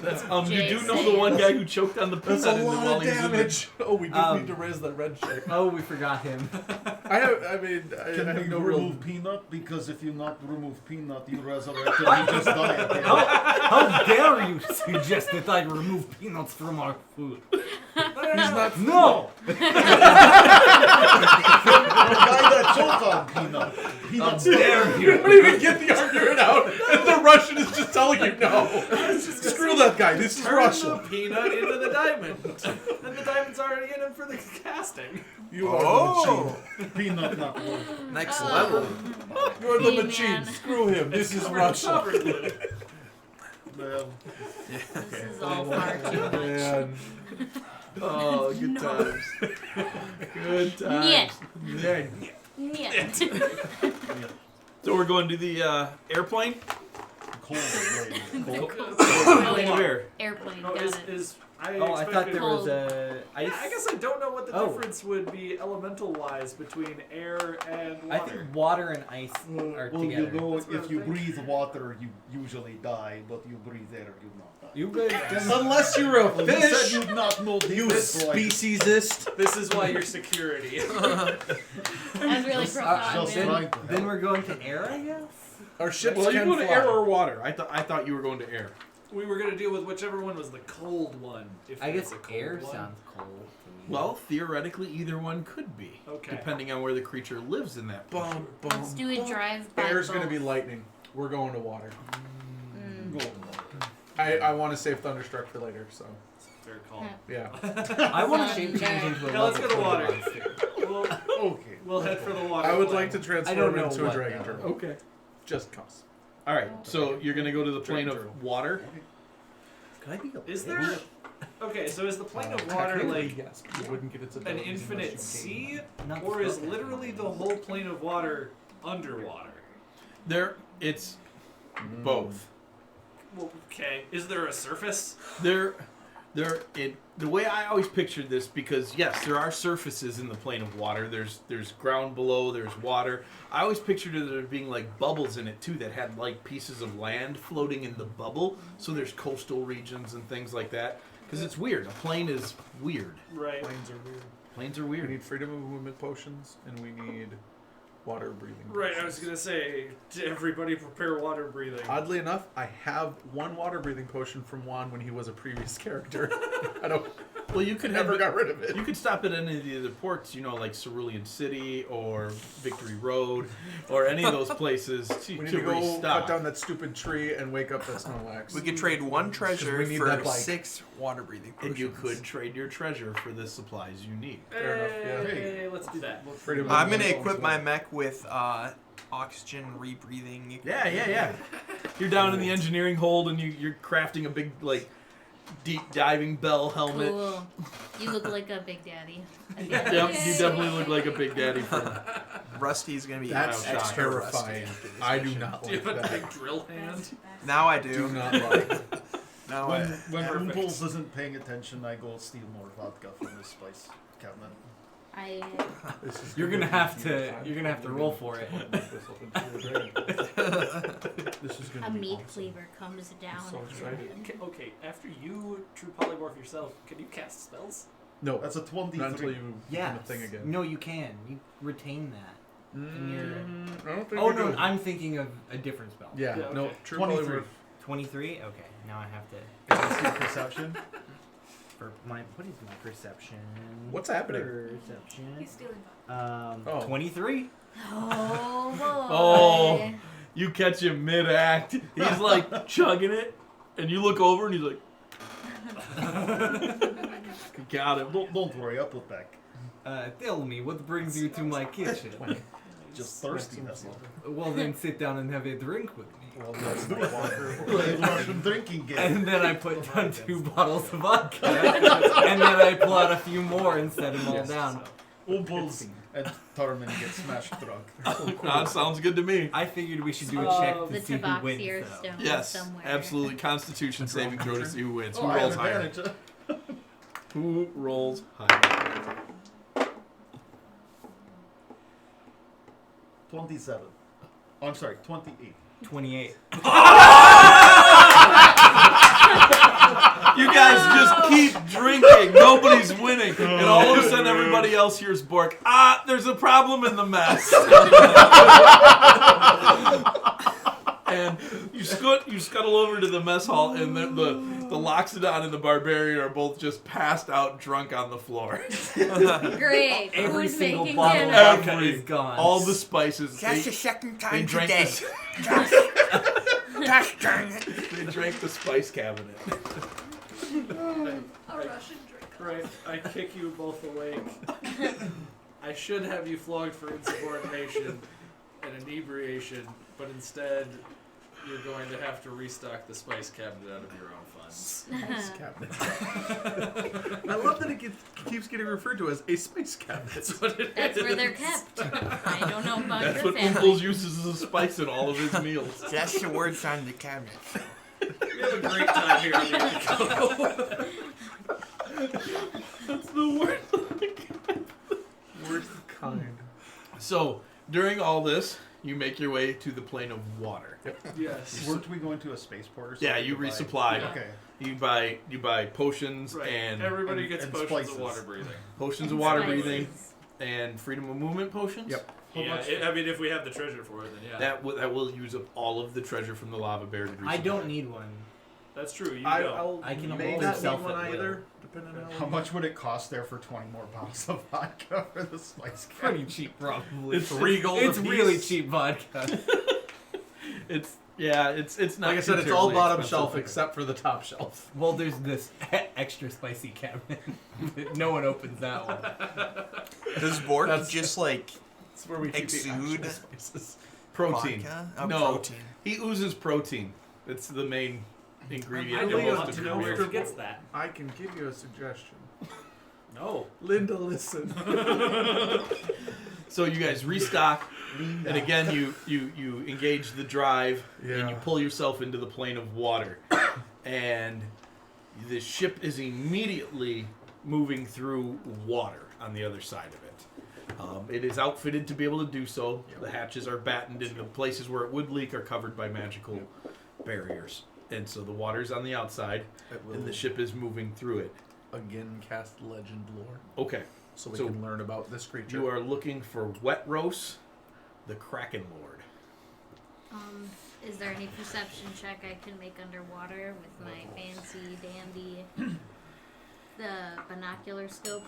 That's, you do know the one guy who choked on the peanut That's a in the lot while of he was in the- damage. Oh, we do need to raise that red check. Oh, we forgot him. I have Can no we real. remove Peanut? Because if you not remove Peanut, you resurrect him. He just die again. How dare you suggest that I remove peanuts from our food? He's not. No! The guy that choked on Peanut. Peanut's Dare You don't even get the argument out, and the Russian is just telling you no. Screw that guy. This is Turn Russia. the peanut into the diamond. And the diamond's already in him for the casting. You are the machine. Peanut not good. Next level. You are the Hey, machine. man. Screw him. This is Russia. Well, This is all far too much. Man. Oh, good times. Good times. Niet. Yeah. Niet. So we're going to the airplane? cold rain. Plane of air. Airplane. No, Got it. I thought there was a ice. Yeah, I guess I don't know what the Oh. difference would be elemental-wise between air and water. I think water and ice are Well, together. you know, That's what if I you think. breathe water, you usually die, but you breathe air, you not die. You good? Unless you're a Well, you said fish, you'd not know the you difference, so I just- speciesist. This is why you're security. That's really profound. just man. trying to Then help. we're going to air, I guess? Our ships Well, you can go to fly. air or water. I thought you were going to air. We were gonna deal with whichever one was the cold one. If I it's guess a cold air one. sounds cold to me. Well, theoretically, either one could be, Okay. depending on where the creature lives in that. Bum, bum, Let's do a drive by. Air's gonna boat. be lightning. We're going to water. Mm. I want to save Thunderstruck for later, so Fair call. yeah. I want to Sounds shape change into a Yeah, let's level go to water. 2 monster. We'll, Okay. we'll head for the water. I would plane. like to I transform don't know into a what, dragon though. turtle. Okay. Just cause. All right. So you're gonna go to the plane Dragon of water. Could I be a Is fish? there? Okay, so is the plane of water Technically, like yes, but you wouldn't get its an abilities infinite unless you gained sea, Not or is spellbound. literally the whole plane of water underwater? It's both. Well, okay. Is there a surface? The way I always pictured this, because yes, there are surfaces in the plane of water. There's ground below. There's water. I always pictured there being like bubbles in it too that had like pieces of land floating in the bubble. So there's coastal regions and things like that. Because it's weird. A plane is weird. Right. Planes are weird. Planes are We weird. need freedom of movement potions, and we need water breathing. Right. I was potions. gonna say, to everybody prepare water breathing. Oddly enough, I have one water breathing potion from Juan when he was a previous character. I don't Well, you could never have got rid of it. You could stop at any of the other ports, like Cerulean City or Victory Road, or any of those places to We need to to go restock. cut down that stupid tree and wake up that Snorlax. We could trade one treasure we need for that bike. 6 water breathing potions. And you could trade your treasure for the supplies you need. Fair enough, yeah. Hey, let's do that. Freedom of I'm gonna movement equip potions. my mech with oxygen rebreathing. Yeah. You're down in the engineering hold and you're crafting a big, deep diving bell helmet. Cool. You look like a big daddy. Yep, you definitely look like a big daddy from Rusty's gonna be That's shocked. terrifying. I do not Do you like have a that. big drill hand? Now I Do do. not like. Now When, I. when Perfect. Impulse isn't paying attention, I go steal more vodka from this place. Captain. This is You're gonna have to roll for it. This is gonna a be meat awesome. flavor comes down. so excited. Okay, after you true polymorph yourself, can you cast spells? No, That's a 23. not until you Yeah. become a thing again. No, you can. You retain that. And I don't think Oh we no, do. I'm thinking of a different spell. Yeah, Yeah, no, okay. true 23. polymorph. 23. Okay, now I have to. Let's do perception. For what is my perception? What's happening? Perception. He's stealing Oh. 23. Oh boy. Oh. You catch him mid-act. He's like chugging it, and you look over and he's like, got him. Don't worry, I'll put back. Tell me, what brings you to my kitchen? Just thirsty, that's all. Well, then sit down and have a drink with me. Well, that's not water. Play Russian drinking game. And then I put down 2 bottles of vodka. And then I pull out a few more and set them all down. Impulse and Tarman get smashed drunk. That sounds good to me. I figured we should do a check The to see who wins. Tabaxir though. stone Yes, somewhere. absolutely. Constitution saving throw to see who wins. Oh, Who I have rolls higher? advantage. Who rolls higher? 27. Oh, I'm sorry, 28. 28. You guys just keep drinking. Nobody's winning. And all of a sudden, everybody else hears Bork. There's a problem in the mess. And you scuttle over to the mess hall, and the Loxodon and the Barbarian are both just passed out drunk on the floor. Great. Every Who's single making bottle of dinner? vodka is gone. All the spices. That's the second They time drank today. this. Gosh darn it. They drank the spice cabinet. A Russian drink. Right, I kick you both awake. I should have you flogged for insubordination and inebriation, but instead you're going to have to restock the spice cabinet out of your own funds. Spice cabinet. I love that it keeps getting referred to as a spice cabinet. That's what it That's is. where they're kept. I don't know about That's your what family. Umples uses as a spice in all of his meals. That's the words on the cabinet. We have a great time here on the That's the word. Worst kind. So, during all this, you make your way to the plane of water. Yes. Weren't we going to a spaceport or something? Yeah, you to buy- resupply. Okay. You buy potions Right. and Everybody and- gets and potions spices. of water breathing. potions of And water spices. breathing and freedom of movement potions. Yep. Yeah, I mean, if we have the treasure for it, then yeah. That will use up all of the treasure from the lava bear to resupply. I don't need one. That's true. You I don't. I can may always not need self one at will. either, depending on How much would it cost there for 20 more bottles of vodka for the spice Pretty cabinet? cheap, probably. It's $3 gold It's a piece. really cheap vodka. It's not. Like I said, too it's all terribly bottom expensive. shelf except for the top shelf. Well, there's this extra spicy cabinet. No one opens that one. Does Bork That's- just like That's where we keep the Exude. extra spices. Protein. vodka? Oh, No. protein. He oozes protein. It's the main ingredient. I in don't most want of to your know meals. where he gets that. I can give you a suggestion. No. Linda, listen. So you guys restock, and again you engage the drive, and you Yeah. pull yourself into the plane of water, and the ship is immediately moving through water on the other side of it. It is outfitted to be able to do so. The hatches are battened, and the places where it would leak are covered by magical barriers, and so the water's on the outside, It will and the ship is moving through it. again cast legend lore, Okay, so we So can learn about this creature. you are looking for Wet-Rose, the Kraken Lord. Is there any perception check I can make underwater with my fancy dandy the binocular scope?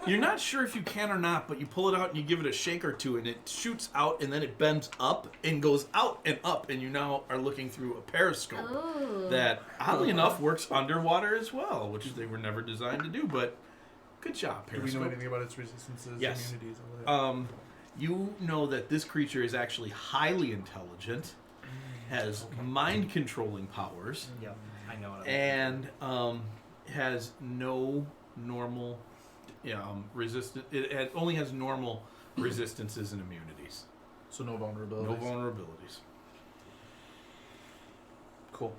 You're not sure if you can or not, but you pull it out and you give it a shake or two, and it shoots out, and then it bends up and goes out and up, and you now are looking through a periscope Oh. that, oddly enough, works underwater as well, which they were never designed to do. But good job, Do we know periscope. anything about its resistances, Yes. immunities, all that? You know that this creature is actually highly intelligent, has mind-controlling powers, Yep, I know what and has no normal resistance. It only has normal resistances and immunities. So no vulnerabilities. No vulnerabilities. Cool.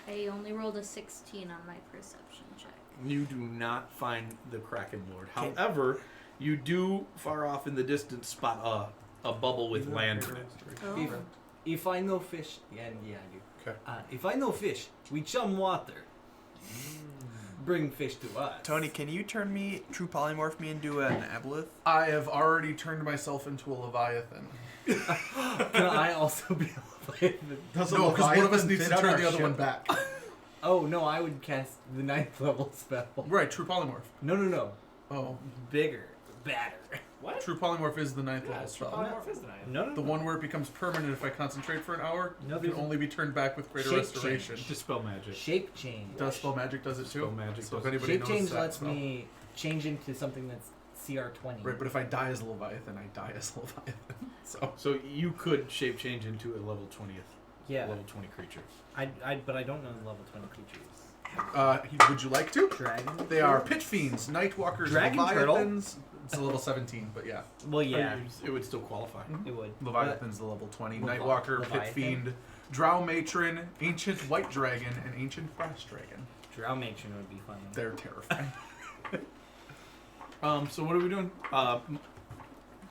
I only rolled a 16 on my perception check. You do not find the Kraken Lord. Okay. However, you do far off in the distance spot a bubble with land in it. Oh. If I know fish, yeah, I do. Okay. If I know fish, we chum water. Bring fish to us. Tony, can you true polymorph me into an aboleth? I have already turned myself into a leviathan. Can I also be a Leviathan? Does a No, because one of us Leviathan needs to fit on turn our the other ship? one back. Oh no, I would cast the 9th level spell. Right, true polymorph. No. Oh, Bigger, badder. What? true polymorph is the 9th Yeah, level it's spell. polymorph is the ninth. No. The one where it becomes permanent if I concentrate for an hour, No, it can there's- only be turned back with greater Shape restoration. change. Dispel magic. Shape change. Does spell magic does it too? Spell magic So if does it. anybody Shape knows change that lets spell. me change into something that's CR20. Right, but if I die as a leviathan, I die as a leviathan. So you could shape change into a level 20th, Yeah. level 20 creature. But I don't know the level 20 creatures. Would you like to? Dragon. They are pitch fiends, nightwalkers, Dragon turtle? leviathans. It's a level 17, but yeah. Well, yeah, It would still qualify. it would. Leviathan's the level 20. Levi- Nightwalker, pit Leviathan? fiend, drow matron, ancient white dragon, and ancient frost dragon. But Drow Matron would be fun. They're terrifying. So what are we doing?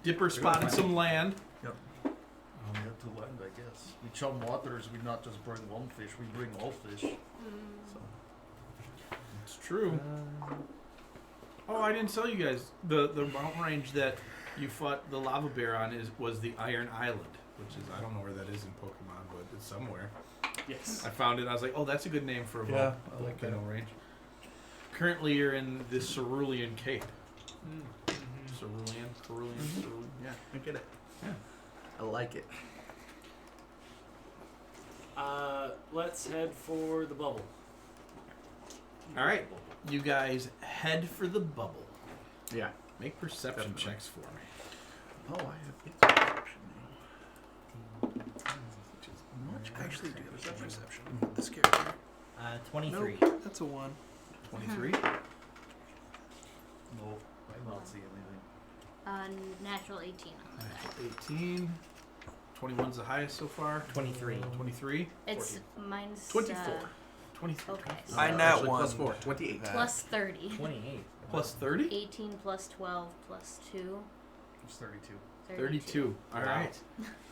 Dipper spotted some land. We have to land, I guess. We chum waters. We not just bring one fish. We bring all fish. So It's true. Oh, I didn't tell you guys. The mountain range that you fought the lava bear on was the Iron Island, which is, I don't know where that is in Pokemon, but it's somewhere. Yes. I found it. I was like, oh, that's a good name for a Yeah, I like volcano range. Currently, you're in the Cerulean Cape. Cerulean. Yeah. I get it. Yeah. I like it. Let's head for the bubble. All right. You guys head for the bubble. Yeah. Make perception Definitely. checks for me. Oh, I have its perception now. I actually do have perception with this character. 23. Nope, that's a 1. 23. No, I don't see anything. Natural 18 on that. 18. 21's the highest so far. 23. 23. It's mine's 24. 23. okay. So I nat Actually, 1. plus 4. 28. plus 30. 28. Plus 30? 18 plus 12 plus 2. It's 32. 32. All Wow. right.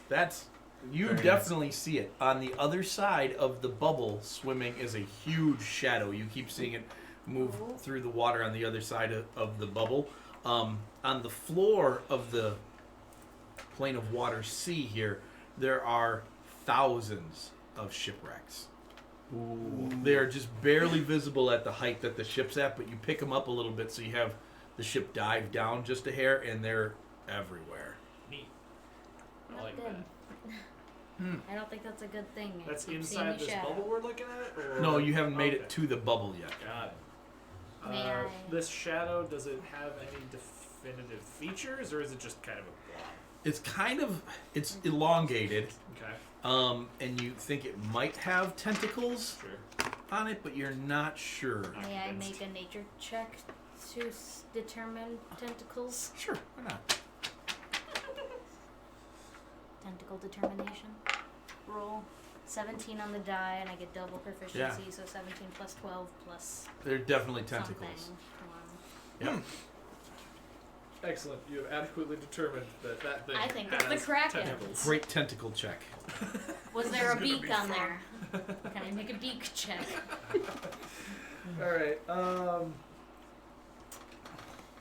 That's you Very definitely see it. On the other side of the bubble, swimming is a huge shadow. You keep seeing it move through the water on the other side of the bubble. On the floor of the plane of water sea here, there are thousands of shipwrecks. They are just barely visible at the height that the ship's at, but you pick them up a little bit so you have the ship dive down just a hair, and they're everywhere. Neat. I Not like good. that. I don't think that's a good thing. I That's keep seeing inside the this shadow. bubble we're looking at? Or? No, you haven't made Okay. it to the bubble yet. Got it. May I- This shadow, does it have any definitive features, or is it just kind of a blob? It's kind of it's elongated, Okay, and you think it might have tentacles Sure. on it, but you're not sure. May I convinced. make a nature check to determine tentacles? Sure, why not? Tentacle determination. Roll 17 on the die, and I get double proficiency, Yeah. so 17 plus 12 plus They're definitely tentacles. something. Yep. excellent. You have adequately determined that thing I think has it's the Kraken. tentacles. Great tentacle check. Was there a beak on there? Can I make a beak check? All right.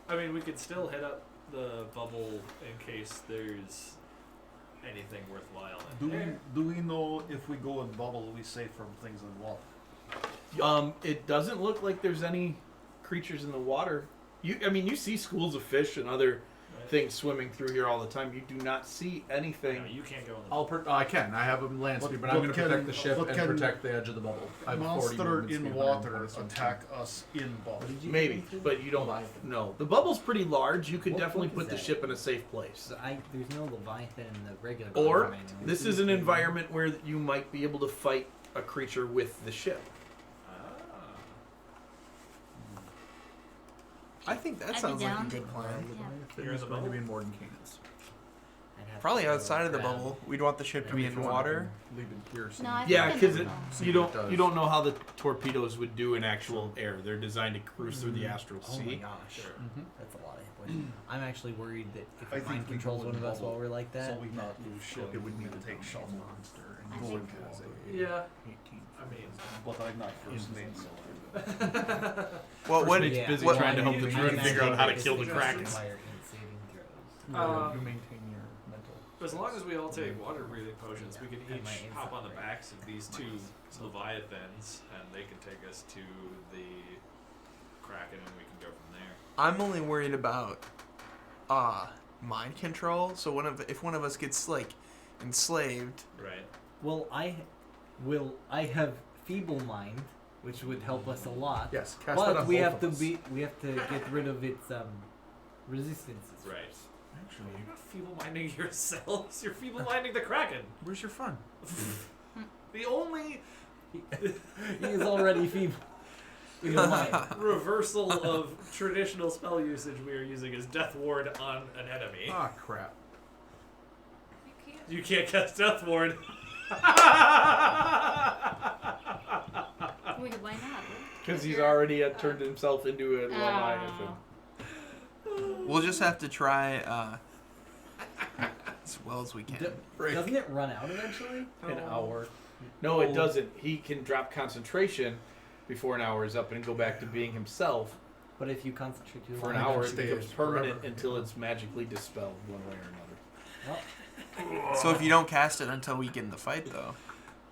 I mean, we could still head up the bubble in case there's anything worthwhile in there. Do we know if we go in bubble, we safe from things in water? It doesn't look like there's any creatures in the water. You see schools of fish and other things swimming through here all the time. You do not see anything. No, you can't go in the I can. I have a land speed, but I'm going to protect the ship and protect the edge of the bubble. I have 40 Monster movement in speed water behind me. attack us in bubble. Maybe, but you don't know. The bubble's pretty large. You could What definitely book is put the that? ship in a safe place. So there's no Leviathan in the regular. Or Bible manual. this is an environment where you might be able to fight a creature with the ship. I think that I'd be sounds like down. a good plan. Yeah. You're in the going to bubble? be in Morden Canyons. I'd have Probably to go outside of the grab- bubble. We'd want the ship to be If in you want, water. I can leave it here. so No, I Yeah, think because I know. you don't does. you don't know how the torpedoes would do in actual air. They're designed to cruise through the astral Oh my sea. gosh, Mhm. that's a lot of hit points. I'm actually worried that if I it think mind we controls go one in of us bubble, while we're like that, so we not lose ship. It would need to to take shuttle monster and I go think- into water. Yeah. 18. I mean, But I'm not first mate, so Well, what? Mate's Yeah. busy what- trying to help the I crew imagine figure out how to it's kill the just- kraken. Fire in saving throws. You maintain your mental. as long as we all take water breathing potions, we can And my each insight Hop on the rate. backs of these two leviathans, and they can take us to the kraken, and we can go from there. I'm only worried about mind control. So if one of us gets like enslaved, Right. Well, I have feeble mind, which would help us a lot. Yes, cast that But on we both have of to us. we have to get rid of its resistances. Right. You're not feeble-minding yourselves. You're feeble-minding the kraken. Where's your fun? The only He is already feeble. Feeble mind. reversal of traditional spell usage we are using is Death Ward on an enemy. Ah, crap. You can't cast Death Ward. Wait, why not? Because he's already turned himself into a leviathan. we'll just have to try as well as we can. Doesn't it run out eventually? An hour. No, it doesn't. He can drop concentration, before an hour is up and go back to being himself But if you concentrate too for long, an hour. It stays becomes permanent forever. until it's magically dispelled one way or another. Well, So if you don't cast it until we get in the fight, though.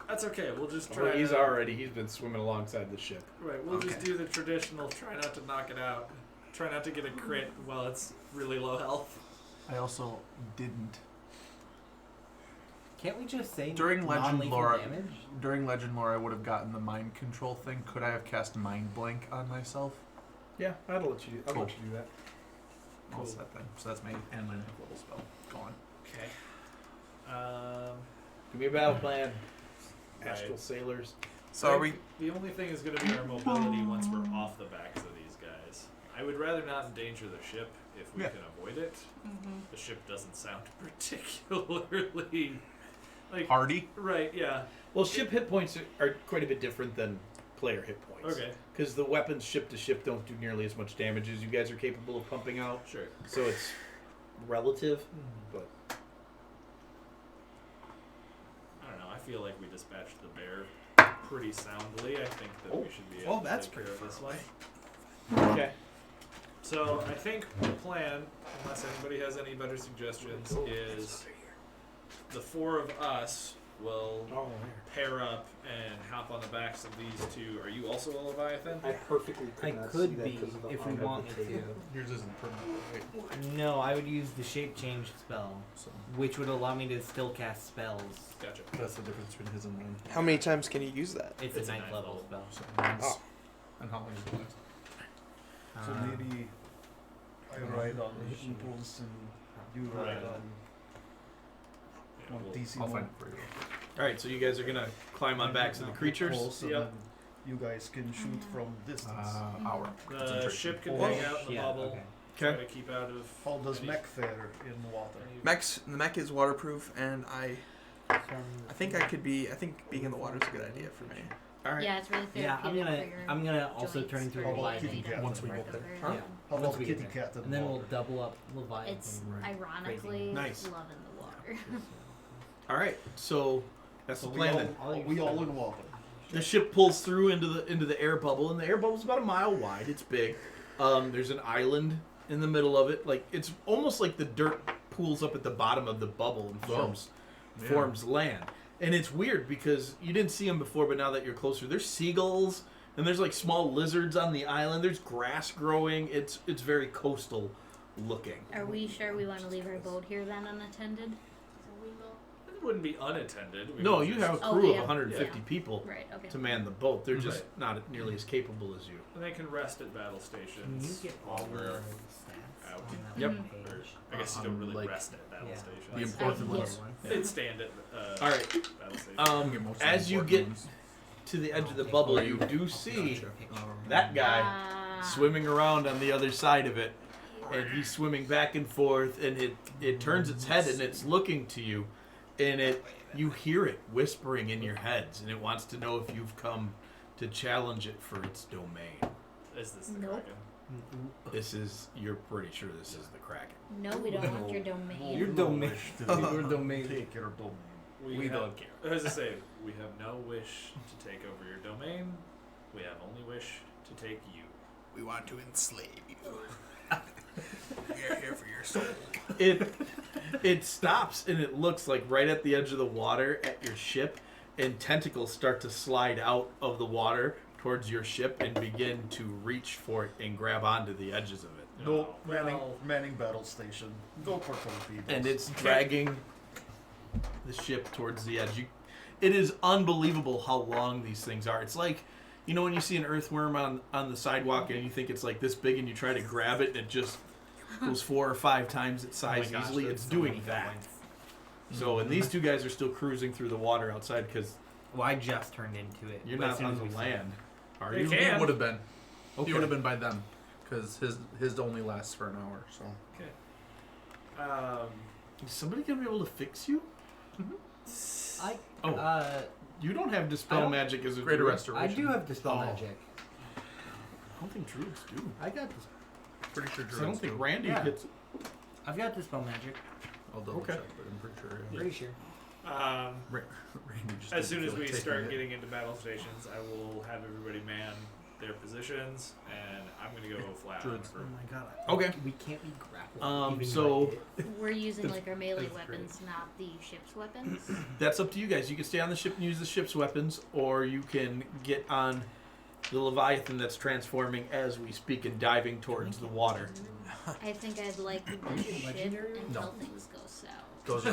That's okay. We'll just try. Well, he's to, he's been swimming alongside the ship. Right. We'll just Okay. do the traditional. Try not to knock it out. Try not to get a crit while it's really low health. I also didn't. can't we just say During Legend non-lethal lore, damage? during Legend lore, I would have gotten the mind control thing. Could I have cast Mind Blank on myself? Yeah, I'll let you Cool. do that. All set then. So that's my and my ninth level spell gone. Okay. Give me a battle plan. Right. Astral sailors. So are we? The only thing is going to be our mobility once we're off the backs of these guys. I would rather not endanger the ship if we Yeah. can avoid it. Mm-hmm. The ship doesn't sound particularly like Hardy. right. Yeah. Well, ship hit points are quite a bit different than player hit points. Okay. Because the weapons ship to ship don't do nearly as much damage as you guys are capable of pumping out. Sure. So it's relative, but I don't know. I feel like we dispatched the bear pretty soundly. I think that we should be able Well, to that's take care pretty of this far one. okay. So I think the plan, unless anybody has any better suggestions, is the four of us will pair up and hop on the backs of these two. Are you also a Leviathan? I perfectly I could be if we want me to. Yours isn't permanent, right? No, I would use the shape change spell, So which would allow me to still cast spells. Gotcha. that's the difference between his and mine. How many times can you use that? It's It's a a ninth ninth level level. spell. So mine's, Oh. and how long is it last? So Uh, maybe I ride on Impulse and you ride Right. on Yeah, we'll- DC. I'll find it for you. All right, so you guys are gonna climb on backs of the creatures. Impulse, and Yep. then you guys can shoot from distance. Hour. The Concentration. ship can Oh, hang out in the yeah, bubble. okay. Try Okay. to keep out of. How does any- mech fare in water? The mech is waterproof, and I think I could be. I think being in the water is a good idea for me. All right. Yeah, it's really Yeah, therapeutic I'm for gonna your also joints turn into for a How about Leviathan kitty cat? Once we get recover. there. Huh? Yeah. How Once about we get kitty there. cat in And then we'll water? double up Leviathan. It's Right. ironically Nice. love in the water. All right. So that's So the we plan all, then. we all in water. The ship pulls through into the air bubble, and the air bubble's about a mile wide. It's big. There's an island in the middle of it. Like it's almost like the dirt pools up at the bottom of the bubble and forms land. And it's weird because you didn't see them before, but now that you're closer, there's seagulls and there's like small lizards on the island. There's grass growing. It's very coastal looking. Are we sure we want to leave our boat here then unattended? It wouldn't be unattended. We No, would you just- have a Oh, crew of yeah. 150 Yeah. people Right. Okay. to man the boat. They're just not nearly as capable as you. And they can rest at battle Can you stations. get all while the we're stats out. on that Yep. one page? I guess you don't really like, rest at battle yeah. stations. The important I- ones. They'd stand at All right. battle stations. Get most of the As you important get ones. to the edge of the bubble, you do see Gotcha. that guy Ah. swimming around on the other side of it, and he's swimming back and forth, and it turns its head and it's looking to you, and you hear it whispering in your heads, and it wants to know if you've come to challenge it for its domain. Is this the Nope. Kraken? You're pretty sure this is the Kraken. No, we don't want your domain. Your domain. Your domain. Take your domain. We We have- don't care. As I say, we have no wish to take over your domain. We have only wish to take you. We want to enslave you. We're here for your soul. It stops and it looks like right at the edge of the water at your ship, and tentacles start to slide out of the water towards your ship and begin to reach for it and grab onto the edges of it. No, Well, manning battle station. Go for torpedoes. And it's dragging the ship towards the edge. It is unbelievable how long these things are. It's like, you know, when you see an earthworm on the sidewalk and you think it's like this big and you try to grab it and it just goes 4 or 5 times its size Oh my gosh, easily. there's It's so doing many that. complaints. So, and these two guys are still cruising through the water outside because Well, I just turned into it. you're but as not soon on as the we saw land. Are They you? can. He would have been. Okay. He would have been by them, because his only lasts for an hour. So Is somebody going to be able to fix you? I Oh. You don't have I Dispel don't- Magic as a greater druid. restoration. I do have dispel Oh. magic. I don't think druids do. I got this. Pretty sure. 'Cause I don't Druids think do. Randy Yeah. hits. I've got dispel magic. I'll double Okay. check, but I'm pretty sure. Yeah. Pretty sure. Randy just As didn't soon as feel we like taking start it. getting into battle stations, I will have everybody man their positions, and I'm gonna go flat on Druids. for. Oh my god. Okay. We can't be grappled. even so- by it. We're using like our melee that's great. weapons, not the ship's weapons. That's up to you guys. You can stay on the ship and use the ship's weapons, or you can get on the Leviathan that's transforming as we speak and diving towards the water. I think I'd like the ship Legendary? until No. things go south. Those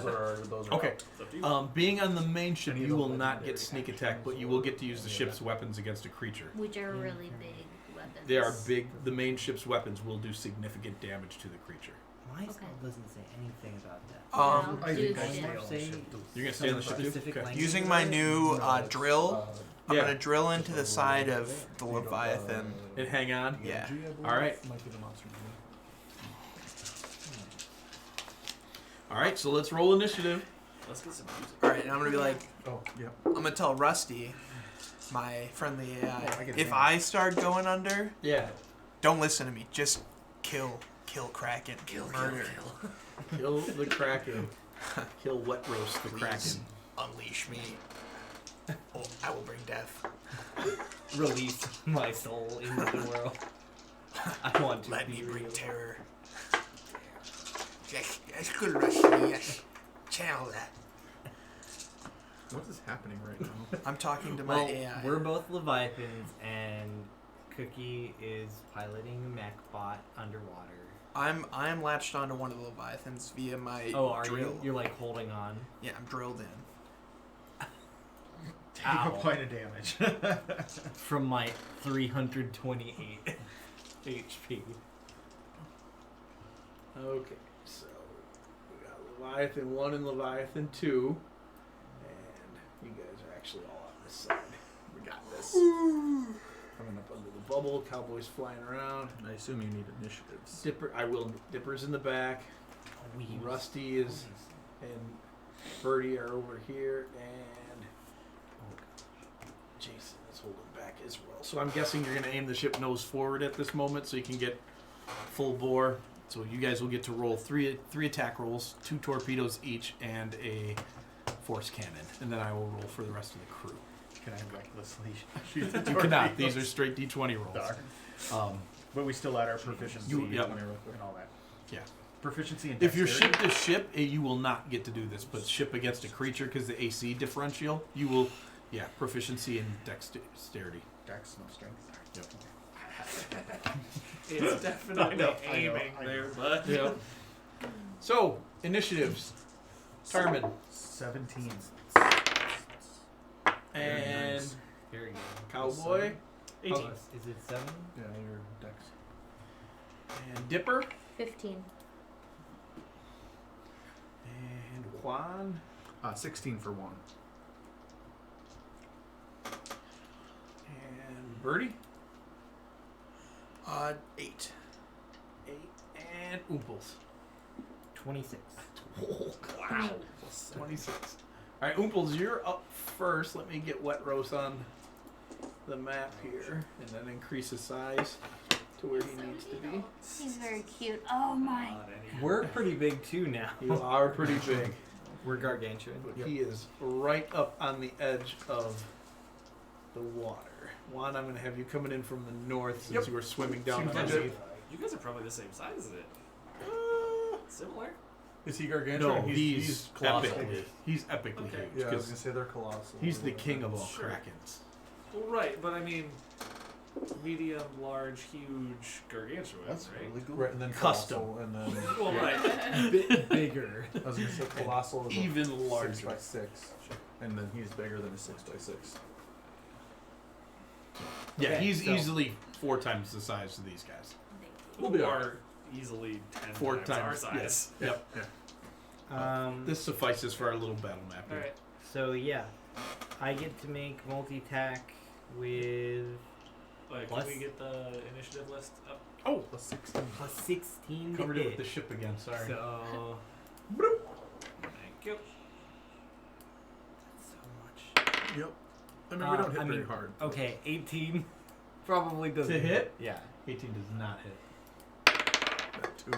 are Okay. It's up to you. Being on the main ship, Any of you the will not legendary get sneak attack, but you will get to use the ship's weapons against a creature. Which are really big weapons. They are big. The main ship's weapons will do significant damage to the creature. My Okay. spell doesn't say anything about that. Um, I do think I shit. stay on the Say ship too. You're gonna stay on the ship too? Specific Okay. language using about my it? new drill, I'm Yeah. gonna drill into the side of the Leviathan. And hang on. Yeah. All right. All right. So let's roll initiative. Let's get some music. All right, and I'm gonna be like, Oh, yeah. I'm gonna tell Rusty, my friendly AI, I get if advantage. I start going under, Yeah. don't listen to me. Just kill Kraken, murder, Kill the Kraken. Kill wet roast the Please. Kraken. unleash me. Oh, I will bring death. Release my soul into the world. I want to Let be me bring real. terror. Yes, good, Rusty. Yes, channel that. What is happening right now? I'm talking to my Well, AI. we're both Leviathans, and Cookie is piloting a mech bot underwater. I'm latched onto one of the Leviathans via my Oh, are drill. you? You're like holding on. Yeah, I'm drilled in. Take Ow. a point of damage. From my 328 HP. Okay. So we got Leviathan 1 and Leviathan 2. And you guys are actually all on this side. We got this. Coming up under the bubble. Cowboy's flying around. I assume you need initiatives. Dipper's in the back. Rusty is and Birdie are over here, and Jason is holding back as well. So I'm guessing you're going to aim the ship nose forward at this moment, so you can get full bore. So you guys will get to roll three attack rolls, 2 torpedoes each, and a force cannon, and then I will roll for the rest of the crew. Can I recklessly shoot the You cannot. torpedoes? These are straight D20 rolls. Darn. But we still add our proficiency Yep. and all that. Yeah. Proficiency and If you're dexterity? ship to ship, you will not get to do this. But ship against a creature, because the AC differential, you will, proficiency and dexterity. Dex, no strength. It's definitely I know, aiming I know. there, but Yeah. So initiatives, Tarman 17. and Very good. Cowboy 18. Is it 7? Yeah, your dex. and Dipper 15. and Juan 16 for 1. and Birdie 8. 8 and Oomples. 26. Oh, wow. 26. All right, Oomples, you're up first. Let me get Wet Roast on the map here, and then increase his size to where he needs to be. He's very cute. Oh my. Not any- We're pretty big too now. You are pretty big, We're gargantuan. but he is right up on the edge of the water. Juan, I'm going to have you coming in from the north since you were swimming down You guys, underneath. you guys are probably the same size as it. Similar? Is he gargantuan? No, he's colossal. epically. He's epically Okay. huge. Yeah, I was 'cause gonna say they're colossal. he's the king of all Sure. krakens. Well, right, but I mean, medium, large, huge, gargantuan, That's right? really good. Right, and then Custom. colossal, and then Well, right. Bit bigger. I was gonna say colossal is Even 6 larger. by 6, and then he's bigger than a 6 by 6. Yeah, Okay, he's so- easily 4 times the size of these guys. We'll be Who alright. are easily 10 4 times our times. size. Yeah. Yep. This suffices for our little battle map here. Alright. So yeah, I get to make multi-tack with Like, Plus- can we get the initiative list up? Oh, Plus 16. plus 16 covered to it with hit. the ship again. Sorry. So Thank you. so much. Yep. I mean, we don't hit I very mean, hard. Okay, 18 probably doesn't To hit? Yeah. 18 does not hit. That too.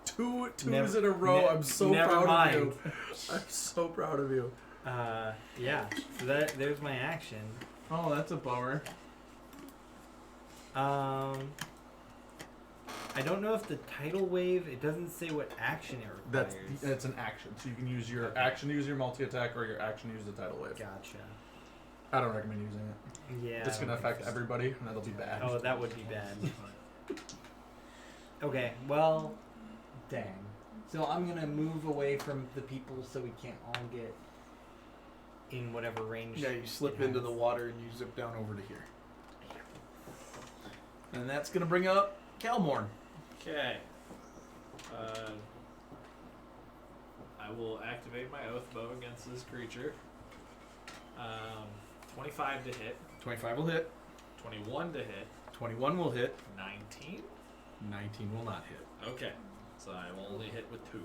Two twos Never- in a row. ne- I'm so never proud mind. of you. I'm so proud of you. Yeah. So there's my action. Oh, that's a bummer. I don't know if the tidal wave. It doesn't say what action it requires. That's an action. So you can use your action to use your multi attack or your action to use the tidal wave. Gotcha. I don't recommend using it. Yeah. It's gonna affect everybody, and that'll be bad. Oh, that would be bad. Okay. Well, dang. So I'm gonna move away from the people so we can't all get in whatever range. Yeah, you slip it into has. the water and you zip down over to here. And that's going to bring up Calmorn. Okay. I will activate my oath bow against this creature. 25 to hit. 25 will hit. 21 to hit. 21 will hit. 19. 19 will not hit. Okay. So I will only hit with 2.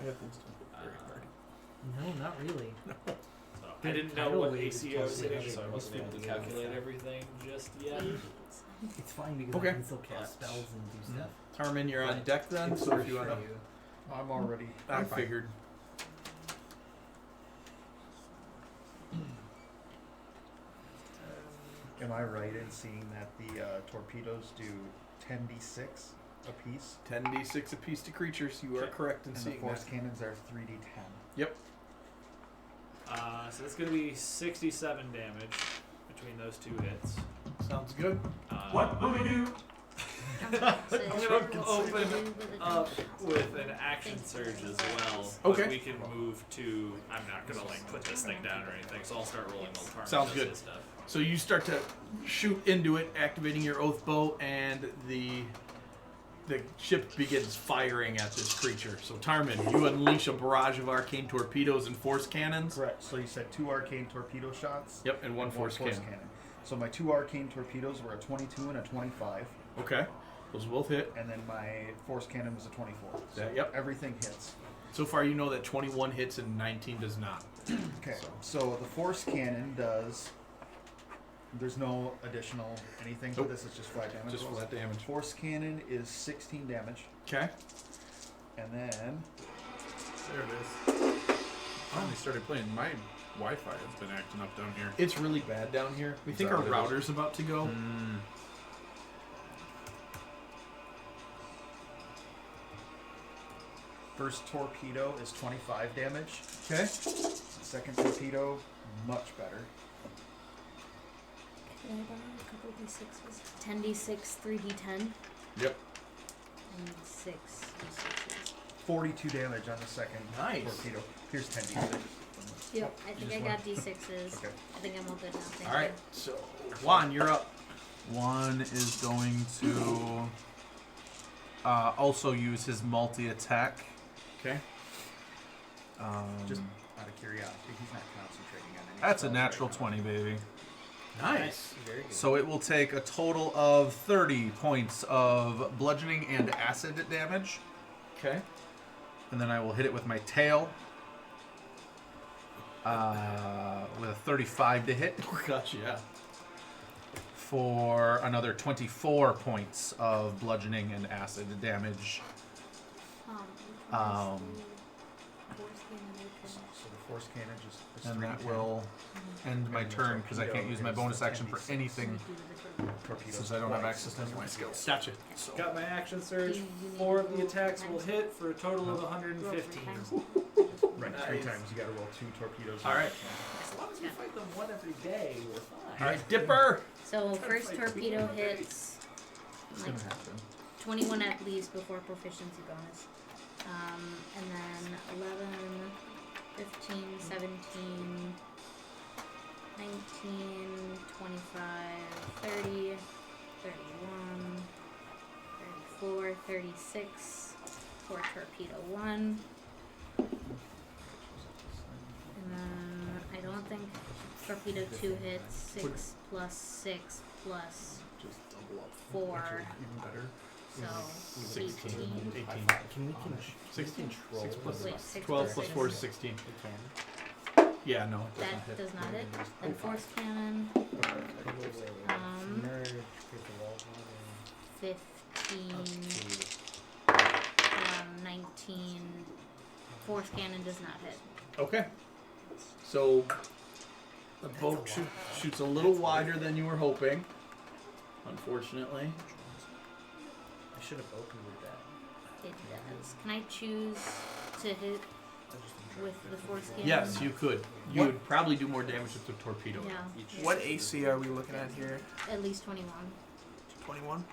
I have things to do. No, not really. So I didn't know Tidal what wave is AC I was totally hitting, so I other wasn't able to than calculate stuff. everything just yet. It's fine because Okay. I can still cast spells and do stuff. Tarmin, you're on Right. deck then, so if you want to... I'm already. I figured. Am I right in seeing that the torpedoes do 10d6 a piece, 10d6 apiece to creatures. You are Okay. correct in and the seeing force that. cannons are 3d10? Yep. So that's going to be 67 damage between those 2 hits. Sounds good. What will we do? I'm going to open up with an action surge as well. Okay. But we can move to... I'm not going to like put this thing down or anything, so I'll start rolling while Tarmin Sounds does good. his stuff. So you start to shoot into it, activating your oath bow, and the ship begins firing at this creature. So Tarmin, you unleash a barrage of arcane torpedoes and force cannons. Correct. So you said 2 arcane torpedo shots. Yep, and one force cannon. So my 2 arcane torpedoes were a 22 and a 25, Okay, those both hit. and then my force cannon was a 24. So Yep. everything hits. So far, you know that 21 hits and 19 does not. Okay. So the force cannon does. There's no additional anything to Nope. this. It's just flat damage. Just rolls. flat damage. Force cannon is 16 damage, Okay. and then There it is. Finally started playing. My Wi-Fi has been acting up down here. It's really bad down here. We Is think that our what it is? router's about to go. first torpedo is 25 damage. Okay. Second torpedo, much better. Can I borrow a couple d6s? 10d6, 3d10, Yep. and 6 d6s. 42 damage on the second Nice. torpedo. Here's 10d6. Yep, I think just I got d6s. Okay. I think I'm all good now. Thank All right. you. So Juan, you're up. One is going to also use his multi-attack. Okay. Just out of curiosity, he's not concentrating on anything. That's a natural 20, baby. Nice. Very good. So it will take a total of 30 points of bludgeoning and acid damage. Okay. And then I will hit it with my tail. With a 35 to hit Oh gosh, yeah. for another 24 points of bludgeoning and acid damage. So the force cannon just. is And that 3d10. will end my turn because I can't use my bonus action for anything Torpedoes since I don't have twice. access to any of my skills. Gotcha. So Got my action surge. You need 4 to of the roll attacks will times. hit for a total of Roll 115. 3 times. Right, 3 times. You gotta roll 2 torpedoes. All right. As long as we fight them one every day, we're fine. All right, Dipper. So first torpedo hits it's like gonna happen. 21 at least before proficiency bonus. And then 11, 15, 17, 19, 25, 30, 31, 34, 36 for torpedo 1. And then I don't think torpedo 2 hits. 6 plus 6 plus Just double up. 4. Actually, even better. So 16, 18. 18. Can we 16. control 6 plus Wait, 6 12 plus plus 6. 4 is 16. We can. Yeah, no, it doesn't That hit. does not hit. Then force cannon, Merge with the wall 15, up to 19. Force cannon does not hit. Okay. So the bolt shoots a little wider than you were hoping. Unfortunately. I should have opened with that. It does. Can I choose to hit with the force cannon? Yes, you could. You would probably do more damage with the torpedo. Yeah. What AC are we looking at here? At least 21. 21?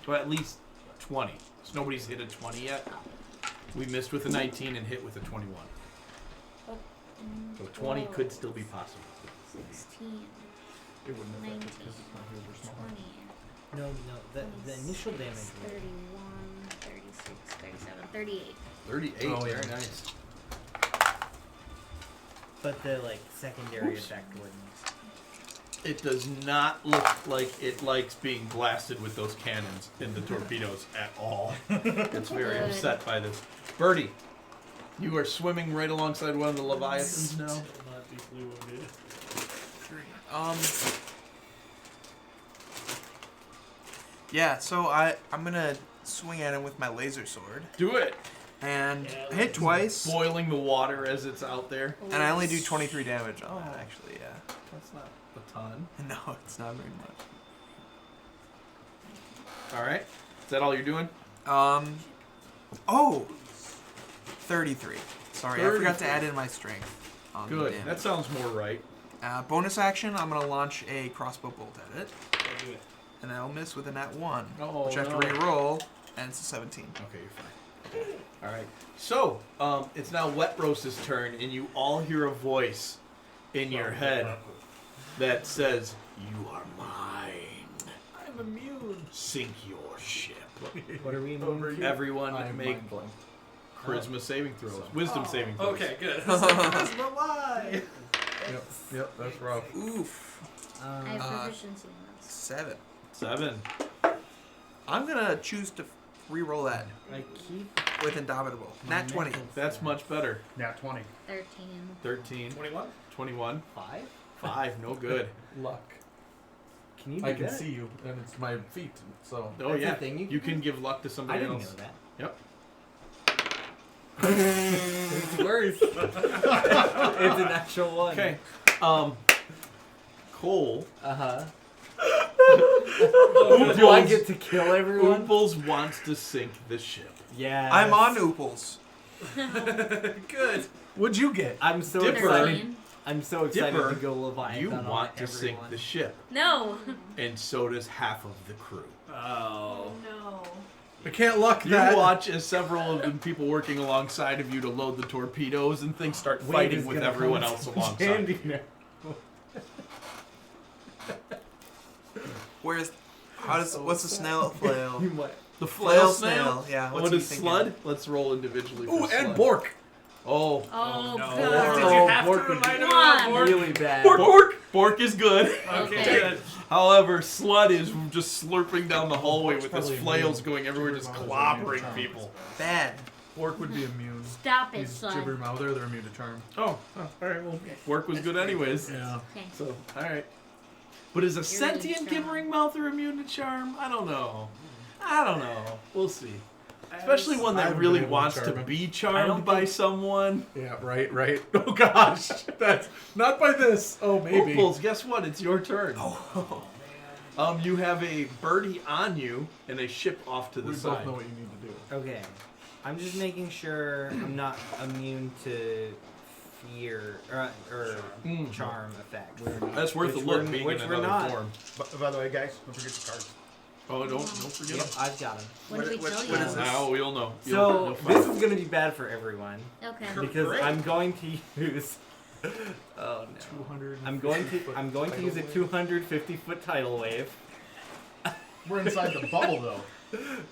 Well, at least 20. So nobody's hit a 20 yet. We missed with a 19 and hit with a 21. So 20 could still be possible. 16. It wouldn't have 19. because it's not here, they're small. 20. No, the initial damage. 31, 36, 37, 38. 38. Oh, yeah. Very nice. But the secondary effect wouldn't. It does not look like it likes being blasted with those cannons and the torpedoes at all. It's very Good. upset by this. Birdie, you are swimming right alongside one of the Leviathans now. Not deeply wounded. Yeah, so I'm gonna swing at him with my laser sword. Do it. And Yeah, I hit twice, Boiling the water as it's out there. and I only do 23 damage. Oh, actually, yeah. That's not a ton. No, it's not very much. All right. Is that all you're doing? Oh! 33. Sorry, I forgot to 33. add in my strength. On the Good. damage. That sounds more right. Bonus action, I'm going to launch a crossbow bolt at it. And that'll miss with a nat 1. Oh, which I have no. to re-roll, and it's a 17. Okay, you're fine. All right. So, it's now Wet Roast's turn, and you all hear a voice in your head that says, "You are mine. I'm immune. Sink your ship." What are we immune to? Everyone I'm make mind blank. charisma saving throws, wisdom saving throws. Okay, good. Charisma, why? Yep, that's rough. Oof. I have proficiency in this. 7. 7. I'm going to choose to re-roll that I keep with Indomitable. my Nat 20. mental That's stat. much better. Nat 20. 13. 13. 21? 21. 5? 5. No good. Luck. Can you do I can that? see you, and it's my feet, so. Oh, That's a yeah. thing You can give luck to I somebody didn't else. know that. Yep. It's worse. It's an actual one. Okay. Cole. Uh-huh. Ooples, Do I get to kill everyone? Ooples wants to sink the ship. Yeah. I'm on Ooples. Good. What'd you get? I'm so Dipper. excited. 13. I'm so excited Dipper, to go Leviathan You on want to sink everyone. the ship, No. and so does half of the crew. Oh. No. I can't luck You that. watch as several of the people working alongside of you to load the torpedoes and things start Wade fighting is with gonna everyone come else to alongside. Candy now. What's the snail flail? You might. The flail Flail snail? snail, yeah, what's What he is thinking? Slud? Let's roll individually for Ooh, Slud. and Bork. Oh. Oh, no. God. Did you have Bork to would remind be- him about Come on. Bork? Really bad. Bork is good. Okay, Okay. good. However, Slud is just slurping down the hallway Bork's with his probably flails immune. going everywhere, just Jibber clobbering mouthers are immune to people. Bad. Bork would be immune. Stop it, He's son. Jibber Mouther, they're immune to charm. Oh, alright, well, Bork was good anyways. Yeah. Okay. So, alright. But is a You're sentient immune to gibbering mouther immune to charm? I don't know. We'll see. Especially one I that haven't really been able to wants to charm him. be I charmed don't by think- someone. Yeah, right. Oh gosh. That's not by this. Oh, maybe. Ooples, guess what? It's your turn. You have a birdie on you and a ship off to the We side. both know what you need to do. Okay. I'm just making sure I'm not immune to fear or Mhm. charm effects. That's worth Which a look we're- being which in we're another not. form. By the way, guys, don't forget your cards. Oh, don't forget Yep, them. I've got them. What did we tell you? what is this? Now we'll know. So You'll this find is going to be bad for everyone Okay. because Great. I'm going to use. Oh no. 200. I'm going to use a 250-foot tidal wave. We're inside the bubble, though.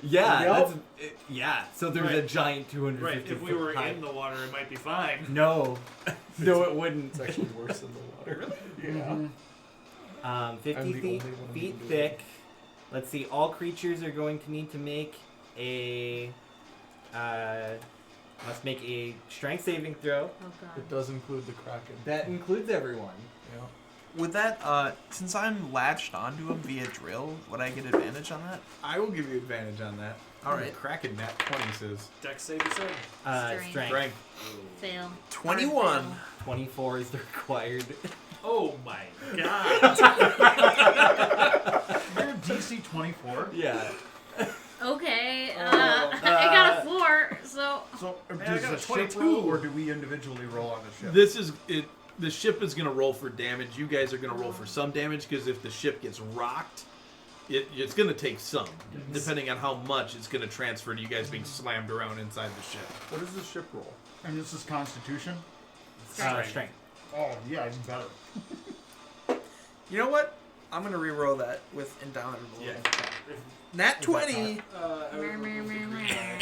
Yeah, Yep. yeah. So there's a Right. giant 250. Right, if we were in the water, it might be fine. No, no, it wouldn't. It's actually worse than the water. Yeah. 50 I'm the feet, only one who feet can do thick. Let's see. All creatures are going to need to make a must make a strength saving throw. Oh, God. It does include the Kraken. That includes everyone. Yeah. Would that, since I'm latched onto him via drill, would I get advantage on that? I will give you advantage on that. All right. Cracking nat 20 says. Dex save you said. Strength. Strength. Fail. 21. 24 is the required. Oh my god. You're DC 24. Yeah. Okay. I got a 4, so So I does got the a ship 22. roll, or do we individually roll on the ship? This is it. The ship is going to roll for damage. You guys are going to roll for some damage because if the ship gets rocked, it's going to take some. Depending on how much it's going to transfer to you guys being slammed around inside the ship. What is the ship roll? And this is Constitution? Strength. Oh, yeah, even better. You know what? I'm going to re-roll that with Indomitable. Yeah. Nat 20. mer, mer, mer, mer.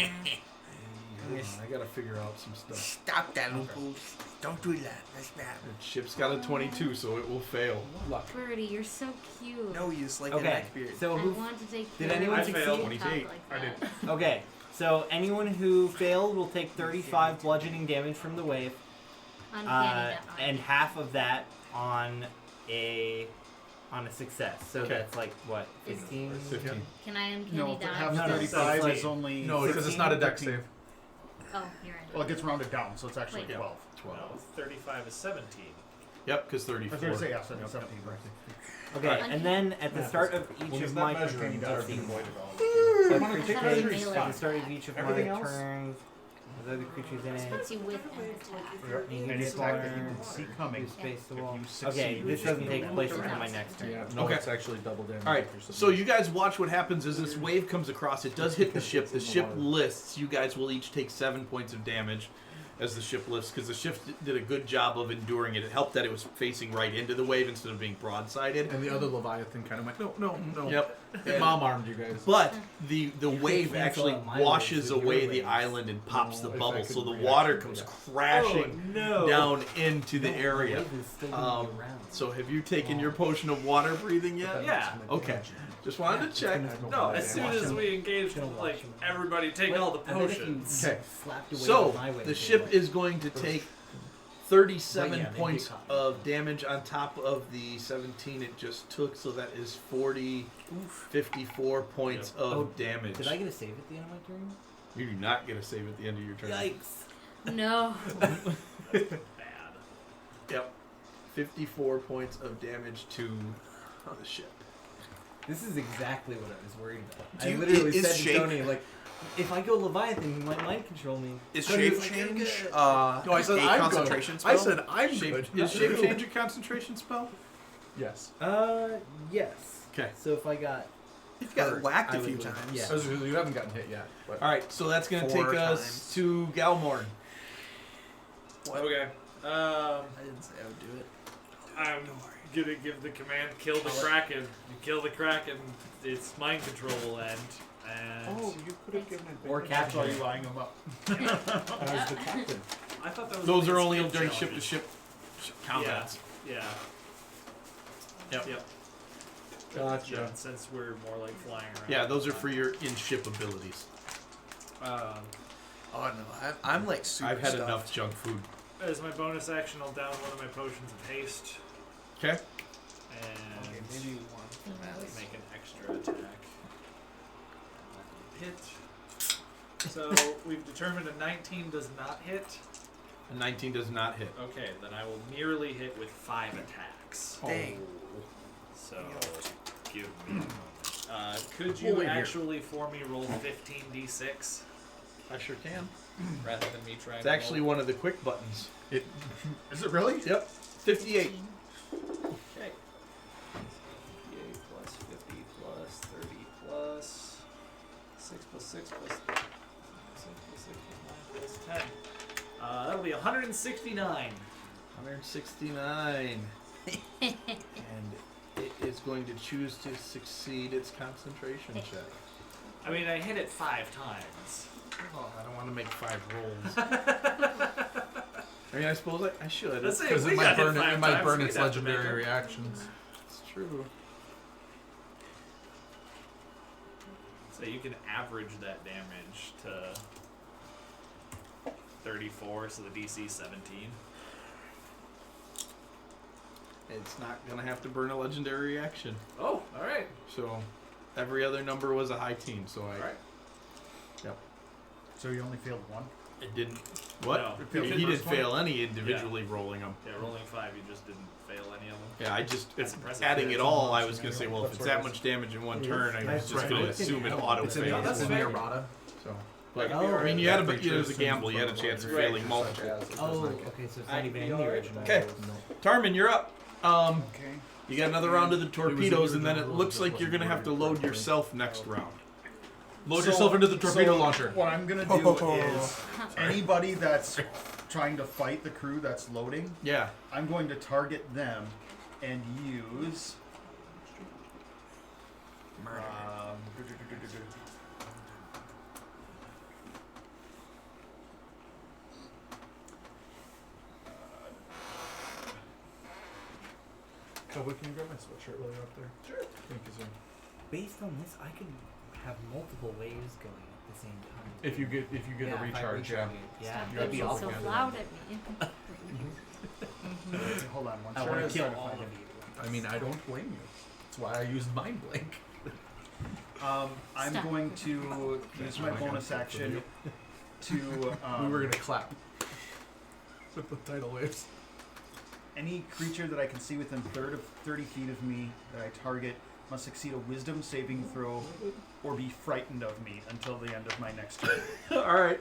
Hold on, I got to figure out some stuff. Stop that, locals. Don't do that. That's bad. The ship's got a 22, so it will fail. Luck. Birdie, you're so cute. No use like a Okay. neckbeard. So I who? want to take Did care anyone of you. succeed? 28. Like I that. did. Okay. So anyone who failed will take 35 bludgeoning damage from the wave, Uncanny dodge. and half of that on a success. So Okay. that's like what, 15? 15. Can I uncanny No, dodge? but half No, of no, 35 so is it's only... No, because it's not a deck 15. save. Oh, you're right. Well, it gets rounded down, so it's actually Wait. 12. 12. No, 35 is 17. Yep, because I was 34. going to say, yeah, 17, right. Okay, and then at the start of each What is of that my measuring? turns, Uncanny dodge Let's being see. voided all. at I thought it was the melee. start of each of Everything my else? turns, with other creatures in This it. puts you with an attack. Any attack that you can see coming. You space the If wall. you succeed, Okay, this doesn't you take roll place the until my rounds. next turn. Yeah, no, Okay. it's actually double damage. All right, for so you guys watch what happens as this wave comes across. It does hit the ship. The ship water. lists. You guys will each take 7 points of damage as the ship lifts because the ship did a good job of enduring it. It helped that it was facing right into the wave instead of being broadsided. And the other Leviathan kind of went, no. Yep. It mom armed you guys. But the wave cancel actually out my washes waves with away your the waves. island and pops the if I bubble, could so the react water to comes that. crashing no. down into the No, area. wave is still gonna be around. So have you taken your potion of water breathing yet? Yeah. Okay. Just wanted to check. No, as soon as we engage, like, everybody take all the I bet if you potions. Okay. slapped away So with my wave, the it ship would- is going to take 37 But yeah, they points get caught. of damage on top of the 17 it just took, so that is 54 points of damage. Did I get a save at the end of my turn? You do not get a save at the end of your turn. Yikes. No. Bad. Yep. 54 points of damage to the ship. This is exactly what I was worried about. Do I you- literally is said to shape- Tony, like, if I go Leviathan, he might mind control me. Is Tony shape was like, change "Good." No, I said a I'm concentration good. spell? I said I'm Shape, good. is shape change a concentration spell? Yes. Yes. Okay. So if I got... You've got hurt, whacked I a few would win. times. Yeah. You haven't gotten hit yet. But All right, so that's going to 4 take us times. to Galmorn. Okay. I didn't say I would do it. I'm gonna give the command, kill the Kraken. You kill the Kraken, its mind control will end. And Oh, you could have given it. Or capture That's why him. you eyeing them up. As the captain. I thought that was Those are only skill during challenges. ship-to-ship combats. Yeah. Yep. Yep. Gotcha. Yeah, since we're more like flying around. Yeah, those are for your in-ship abilities. Um, Oh no, I'm like super I've had stuffed. enough junk food. as my bonus action, I'll down one of my potions of haste Okay. and Okay, maybe one for Matt. make an extra attack. Hit. So we've determined a 19 does not hit. A 19 does not hit. Okay, then I will merely hit with 5 attacks. Dang. So give me. Could you We'll wait here. actually for me roll 15d6 I sure can. rather than me trying? It's actually one of the quick buttons. Is it really? Yep. 58. Okay. 58 plus 50 plus 30 plus 6 plus 6 plus 6 plus 6 plus 9 plus 10. That'll be 169. 169. And it is going to choose to succeed its concentration check. I mean, I hit it 5 times. Oh, I don't want to make 5 rolls. I mean, I suppose I should. Let's say because if it we might got hit burn 5 it might times, burn we'd its have to make legendary it. reactions. It's true. So you can average that damage to 34, so the DC 17. It's not gonna have to burn a legendary reaction. Oh, all right. So every other number was a high teen. So All right. So you only failed one? it didn't. What? No. failed He the didn't first one? fail any individually rolling them. Yeah, rolling 5, you just didn't fail any of them. Yeah, I just That's it's impressive. adding Yeah, it it's all. a I monster was gonna say, manual. well, if That's it's what that it much is. damage in one It turn, is. I was That's just right. gonna It's assume it in- auto it's in fails. That's the fair. errata. So, Like, but Oh. I mean, you had a Creatures it was a and gamble. You had a chance of creatures failing such multiple. as it does Oh, not get- okay, so it's not even in the original. Okay. rules. Tarmin, you're up. Okay. You got another round of the was torpedoes, in and the then it original looks rules, like just you're gonna have to wasn't load worded yourself next round. Load yourself into the torpedo launcher. What I'm gonna do is anybody that's trying to fight the crew that's loading, Yeah. I'm going to target them and use. Murder. Cowboy, can you grab my sweatshirt while you're up there? Sure. Thank you, sir. Based on this, I could have multiple waves going at the same time. If you get Yeah, a if I recharge, yeah. recharge it. Yeah, Stop you're that'd be being absolutely so awesome. loud at me. Hold on one I second. want is to kill certified. all of you. I mean, I don't blame you. That's why I used Mind Blink. I'm Stop. going to use my bonus action to. We were gonna clap with the tidal waves. Any creature that I can see within 30 feet of me that I target must succeed a wisdom saving throw or be frightened of me until the end of my next turn. All right.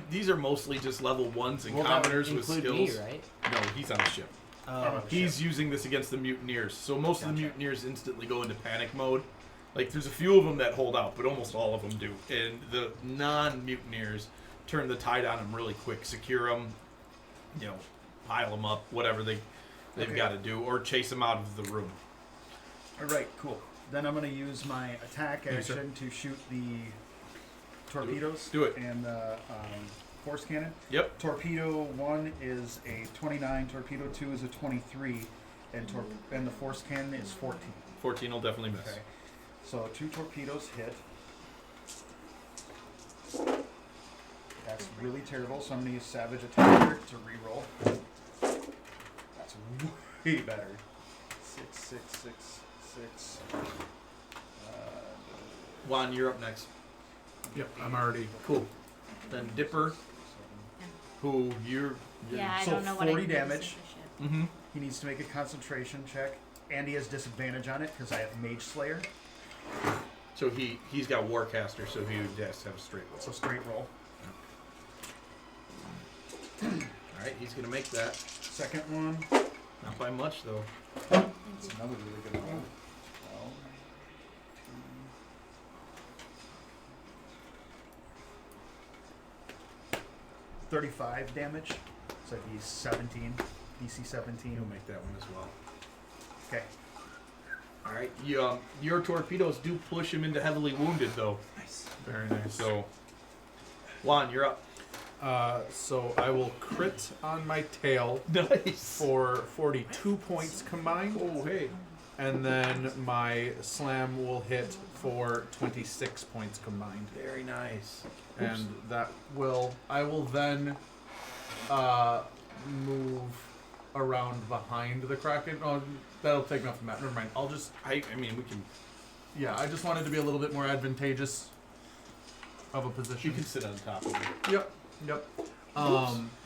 These are mostly just level 1s and Well, that would commoners with include skills. me, right? No, he's on the ship. Oh, He's using this against the mutineers. So most of the Gotcha. mutineers instantly go into panic mode. Like there's a few of them that hold out, but almost all of them do. And the non-mutineers turn the tide on them really quick, secure them, pile them up, whatever they've Okay. got to do, or chase them out of the room. All right, cool. Then I'm going to use my attack Yes, sir. action to shoot the torpedoes. Do it. And the force cannon. Yep. Torpedo 1 is a 29. Torpedo 2 is a 23. And the force cannon is 14. 14 will definitely miss. Okay. So 2 torpedoes hit. That's really terrible. So I'm going to use Savage Attacker to reroll. That's way better. 6, 6, 6, 6. Juan, you're up next. Yep, I'm already. Cool. Then Dipper, who you're Yeah, I So don't know what 40 I can use damage. with the ship. mm-hmm. He needs to make a concentration check, and he has disadvantage on it because I have Mage Slayer. So he's got Warcaster, so he has to have a straight roll. So straight roll. All right, he's gonna make that. Second one. Not by much though. Thank It's you. another really good roll. 35 damage. So he's 17. DC 17. He'll make that one as well. Okay. All right, your torpedoes do push him into heavily wounded though. Nice. Very nice. So, Juan, you're up. So I will crit on my tail Nice. for 42 points combined. Oh hey. And then my slam will hit for 26 points combined. Very nice. And that I will then move around behind the Kraken. Oh, that'll take enough of that. Never mind. I mean we can. Yeah, I just wanted to be a little bit more advantageous of a position. You can sit on top of it. Yep. Yep.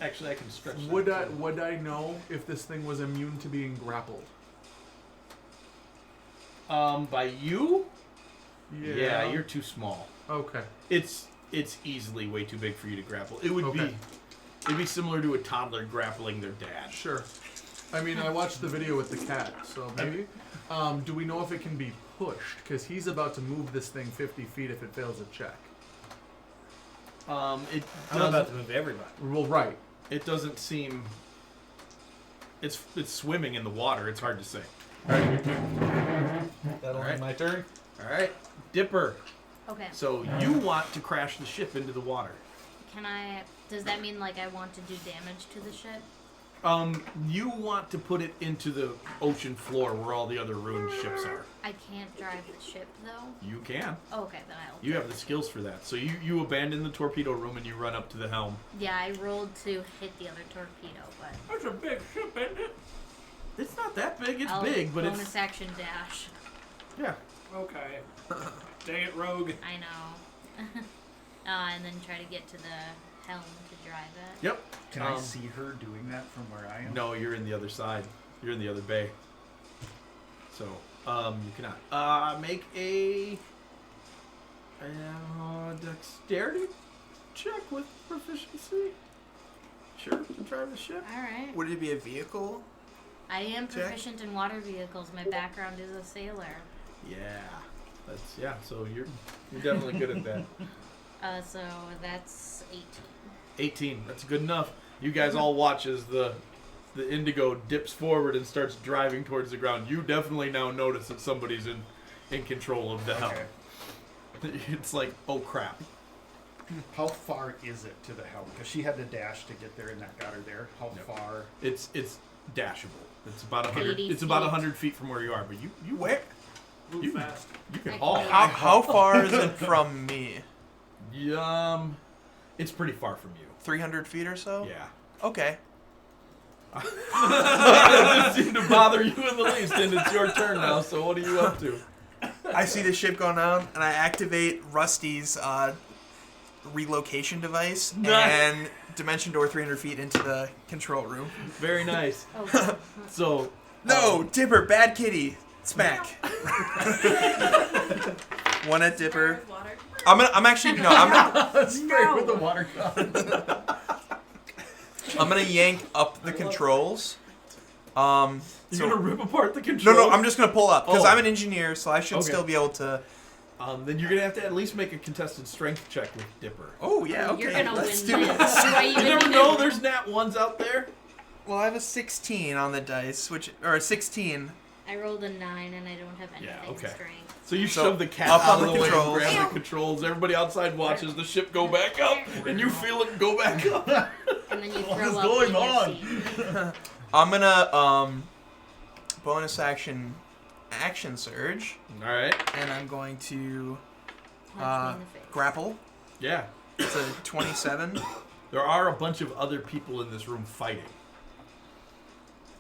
Actually, I can stretch. Would that I would I know if this thing was immune to being grappled? By you? Yeah, you're too small. Okay. It's easily way too big for you to grapple. It would Okay. it'd be similar to a toddler grappling their dad. Sure. I mean, I watched the video with the cat, so maybe. Do we know if it can be pushed? Because he's about to move this thing 50 feet if it fails a check. It I'm doesn't. about to move everybody. Well, right. It doesn't seem. It's swimming in the water. It's hard to say. That'll Alright. be my turn. All right, Dipper. Okay. So you want to crash the ship into the water? Can I? Does that mean like I want to do damage to the ship? You want to put it into the ocean floor where all the other ruined ships are. I can't drive the ship though. You can. Oh, okay, then I'll. You have the skills for that. So you abandon the torpedo room and you run up to the helm. Yeah, I rolled to hit the other torpedo, but That's a big ship, isn't it? It's not that big. It's I'll big, but bonus it's action dash. yeah. Okay. Dang it, Rogue. I know. And then try to get to the helm to drive it. Yep. Can I see her doing that from where I am? No, you're in the other side. You're in the other bay. So, you cannot. Make a dexterity check with proficiency. Sure, to drive the ship. All right. Would it be a vehicle? I am Check. proficient in water vehicles. My background is a sailor. Yeah, so you're definitely good at that. So that's 18. 18. That's good enough. You guys all watch as the Indigo dips forward and starts driving towards the ground. You definitely now notice that somebody's in control of the helm. Okay. It's like, oh crap. How far is it to the helm? Because she had to dash to get there, and that got her there. How far? It's dashable. It's about 100. 80 It's about feet. 100 feet from where you are. But you Where? Move You- fast. you can I haul. can't. How far is it from me? It's pretty far from you. 300 feet or so? Yeah. Okay. It doesn't seem to bother you in the least, and it's your turn now. So what are you up to? I see the ship going down, and I activate Rusty's relocation device Nice. and dimension door 300 feet into the control room. Very nice. Oh, So No, Dipper, bad kitty. Smack. One at Dipper. I'm actually no. Straight with the water gun. I'm gonna yank up the controls. you're So, gonna rip apart the controls. no, I'm just gonna pull up because Oh. I'm an engineer, so I should Okay. still be able to. Then you're gonna have to at least make a contested strength check with Dipper. Oh yeah, okay. You're gonna let's win do this. this. Do I You even never need know. to- There's nat ones out there. Well, I have a 16 on the dice, or a 16. I rolled a 9 and I don't have anything Yeah, okay. strength. So you So, shove the cat up out on of the the way, controls. grab the controls. Everybody outside watches the ship go back up, and you feel it go back up. And then you What throw is up going when on? you see. I'm gonna bonus action surge, All right. and I'm going to Punch me in the face. grapple. Yeah. It's a 27. There are a bunch of other people in this room fighting.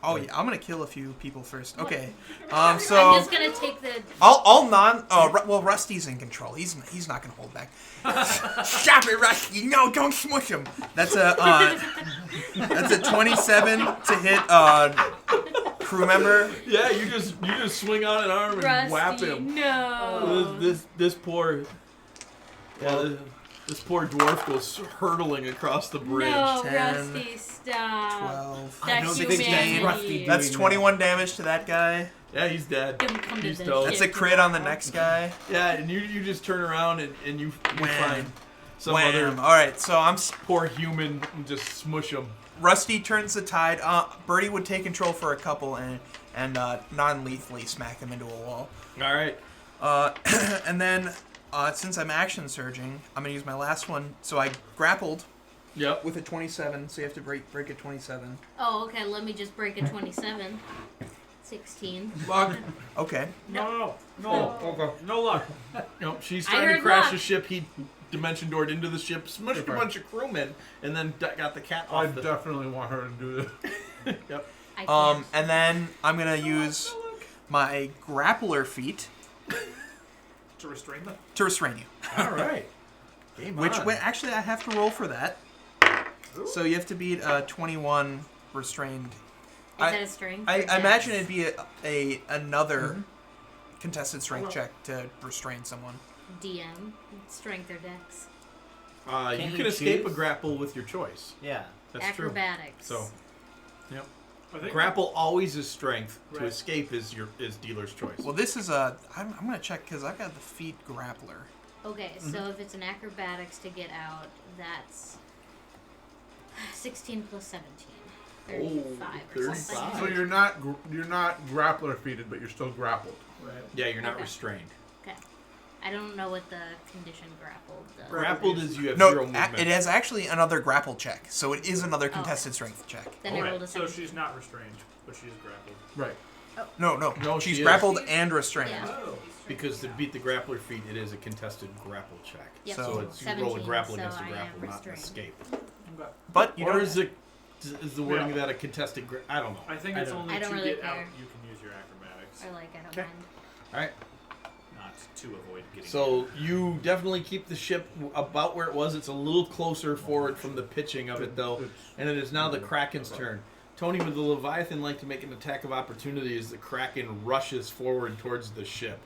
Oh yeah, I'm gonna kill a few people first. Okay. So I'm just gonna take the. I'll well, Rusty's in control. He's not gonna hold back. Stop it, Rusty! No, don't smush him. That's a 27 to hit crew member. Yeah, you just swing on an arm and Rusty, whap him. No. This poor. Yeah, this poor dwarf goes hurtling across the bridge. No, 10, Rusty, stop. 12. That's 16. humanity. That's 21 damage to that guy. Yeah, he's dead. Don't come to He's the toast. That's a ship crit on the now. next guy. Yeah, and you just turn around and you Wham. find some Wham. other All right, so I'm poor human and just smush him. Rusty turns the tide. Birdie would take control for a couple and non-lethally smack them into a wall. All right. And then since I'm action surging, I'm gonna use my last one. So I grappled Yep. with a 27. So you have to break a 27. Oh, okay. Let me just break a 27. 16. Okay. No. No luck. Nope, she's I trying to heard crash luck. the ship. He dimension doored into the ship, smushed a bunch of crewmen, and then got the cat I off the... definitely want her to do this. Yep. I can't. And then I'm gonna use my grappler feat To restrain them. to restrain you. All right. Game Which on. wait, actually I have to roll for that. So you have to beat 21 restrained. Is that a strength? I or dex? imagine it'd be another contested strength check to restrain someone. DM. Strength or dex. You Can can you escape choose? a grapple with your choice. Yeah. That's Acrobatics. true. So, yep. I think Grapple always is strength. To Right. escape is dealer's choice. Well, this is I'm gonna check because I've got the feet grappler. Okay, so if it's an acrobatics to get out, that's 16 plus 17. 35 or 35. something. So you're not grappler feated, but you're still grappled. Yeah, you're not Okay. restrained. Okay. I don't know what the condition grappled does. Grappled is you have zero No, movement. it has actually another grapple check, so it is another contested strength check. Then I rolled a So 17. she's not restrained, but she's grappled. Right. No, No, she she's is. grappled and restrained. Yeah. Because to beat the grappler feat, it is a contested grapple check. Yep. So it's you roll a 17, grapple so against a I am grapple, not an restrained. escape. But you Or don't. is it Is the wording of that a contested? I don't know. I think I it's don't- only I don't to really get out. care. You can use your acrobatics, I don't Okay. mind. All right. not to avoid getting. So you definitely keep the ship about where it was. It's a little closer forward from the pitching of it, though, and it is now the Kraken's turn. Tony, would the Leviathan like to make an attack of opportunity as the Kraken rushes forward towards the ship?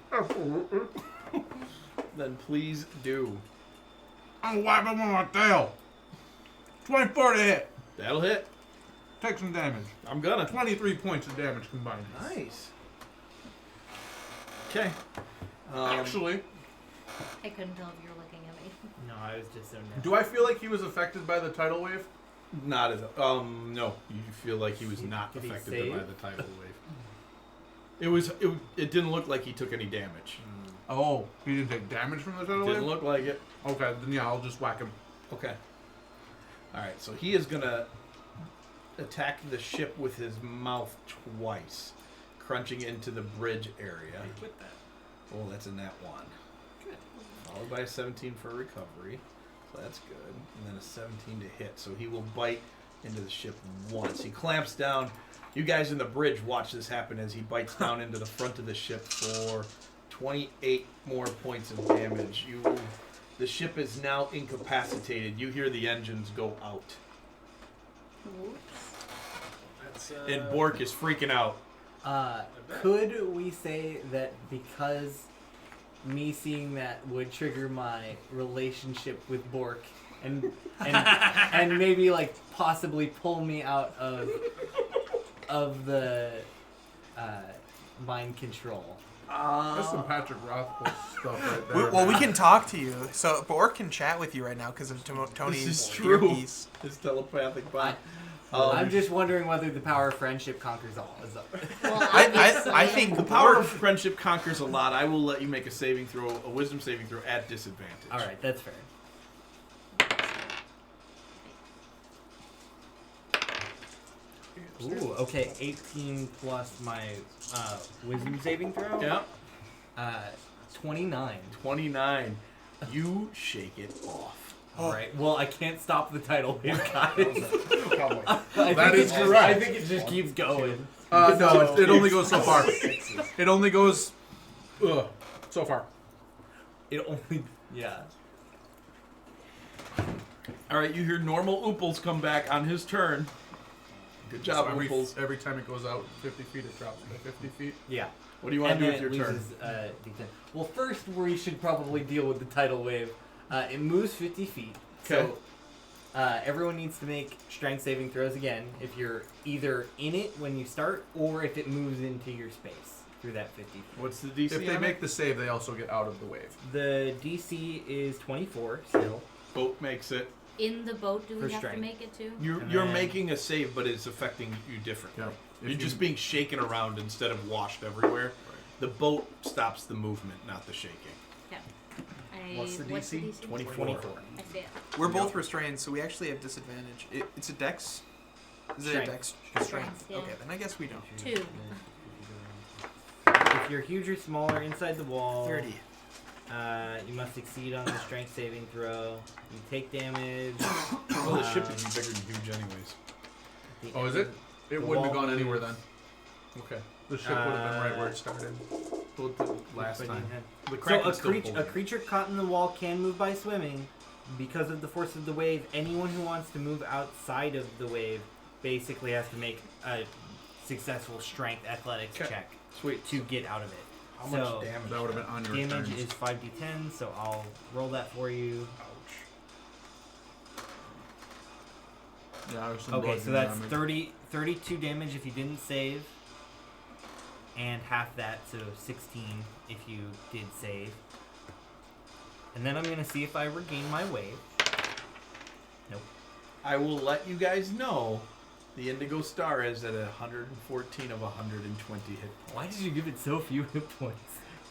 Then please do. I'm wiping with my tail. 24 to hit. That'll hit. Take some damage. I'm gonna. 23 points of damage combined. Nice. Okay. Actually, I couldn't tell if you were looking at me. No, I was just so nervous. do I feel like he was affected by the tidal wave? Not as no. You feel like he was not Did he affected save? by the tidal wave. It didn't look like he took any damage. Oh, he didn't take damage from the tidal Didn't wave? look like it. Okay, then yeah, I'll just whack him. Okay. All right. So he is gonna attack the ship with his mouth twice, crunching into the bridge area. With that. Oh, that's in that one. Good. Followed by a 17 for recovery. So that's good. And then a 17 to hit. So he will bite into the ship once. He clamps down. You guys in the bridge watch this happen as he bites down into the front of the ship for 28 more points of damage. The ship is now incapacitated. You hear the engines go out. That's, And Bork is freaking out. Could we say that because me seeing that would trigger my relationship with Bork and and maybe like possibly pull me out of the mind control? That's some Patrick Rothfuss stuff right there. Well, we can talk to you. So Bork can chat with you right now because of Tony's This is true. earpiece. His telepathic bond. I'm just wondering whether the power of friendship conquers all. Is up. Well, I think The power of friendship conquers a lot. I will let you make a wisdom saving throw at disadvantage. All right, that's fair. Ooh, okay, 18 plus my wisdom saving throw. Yeah. 29. 29. You shake it off. All right. Well, I can't stop the tidal wave, guys. Cowboy. That is correct. I think it just keeps going. No, it only goes so far. It only goes so far. It only, yeah. All right, you hear normal Ooples come back on his turn. Good job, So Ooples. every time it goes out 50 feet, it drops by 50 feet. Yeah. What do you want to do then with your it turn? loses, D10. Well, first we should probably deal with the tidal wave. It moves 50 feet. Okay. So everyone needs to make strength saving throws again if you're either in it when you start or if it moves into your space through that 50 feet. What's the DC? If they on make it? the save, they also get out of the wave. The DC is 24 still. Boat makes it. in the boat, do For we have strength. to make it too? You're And you're then- making a save, but it's affecting you differently. Yeah. If You're you- just being shaken around instead of washed everywhere. The boat stops the movement, not the shaking. What's the DC? 24. I see it. We're both restrained, so we actually have disadvantage. It's a dex. Is it a dex? Strength, yeah. Okay, then I guess we don't. 2. If you're huge or smaller inside the wall, 30. You must succeed on the strength saving throw. You take damage. Well, the ship would be bigger than huge anyways. The Oh, is end it? of It the wouldn't have wall gone anywhere moves. then. Okay. The ship would have been right where it started. Well, the last But time. you had- The So Kraken's still a pulling. creature caught in the wall can move by swimming. Because of the force of the wave, anyone who wants to move outside of the wave basically has to make a successful strength athletics Okay. check Sweet. to get out of it. How So, much damage? That would have been on your Damage turns. is 5d10, so I'll roll that for you. Yeah, there's some Okay, blood so that's damage. 32 damage if you didn't save. And half that, so 16 if you did save. And then I'm going to see if I regain my wave. Nope. I will let you guys know the Indigo Star is at 114 of 120 hit points. Why did you give it so few hit points?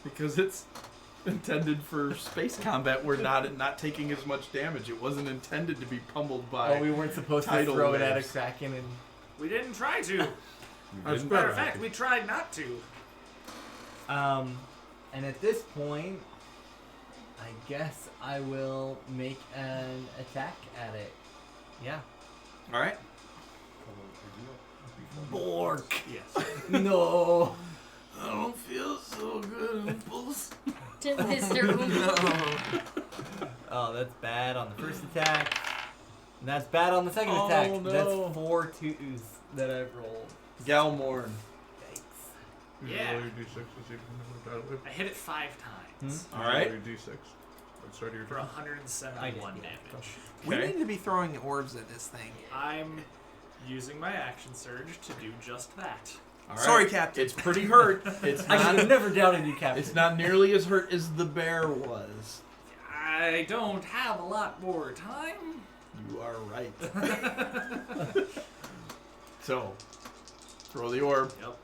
Because it's intended for space combat. We're not taking as much damage. It wasn't intended to be pummeled by. Oh, we weren't supposed to tidal throw it at a waves. kraken and... We didn't try to. That's Matter of better. fact, we tried not to. And at this point, I guess I will make an attack at it. Yeah. All right. Bork. Yes. No. I don't feel so good, Impulse. To Mr. Oompa. Oh, that's bad on the first attack. And that's bad on the second Oh, attack. no. That's 4 twos that I've rolled. Galmorn. Yikes. Yeah. Roll your d6 to see if you can battle it. I hit it 5 times All right. Roll your d6. Let's start your for turn. 171 damage. We Okay. need to be throwing orbs at this thing. I'm using my action surge to do just that. All right. Sorry, Captain. It's pretty hurt. It's I should have not. never doubted you, Captain. It's not nearly as hurt as the bear was. I don't have a lot more time. You are right. So, throw the orb. Yep.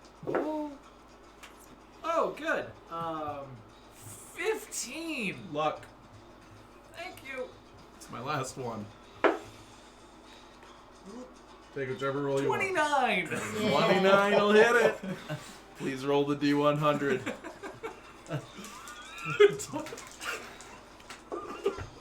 Oh, good. 15. Luck. Thank you. It's my last one. Take whichever roll you want. 29. 29 will hit it. Please roll the D100.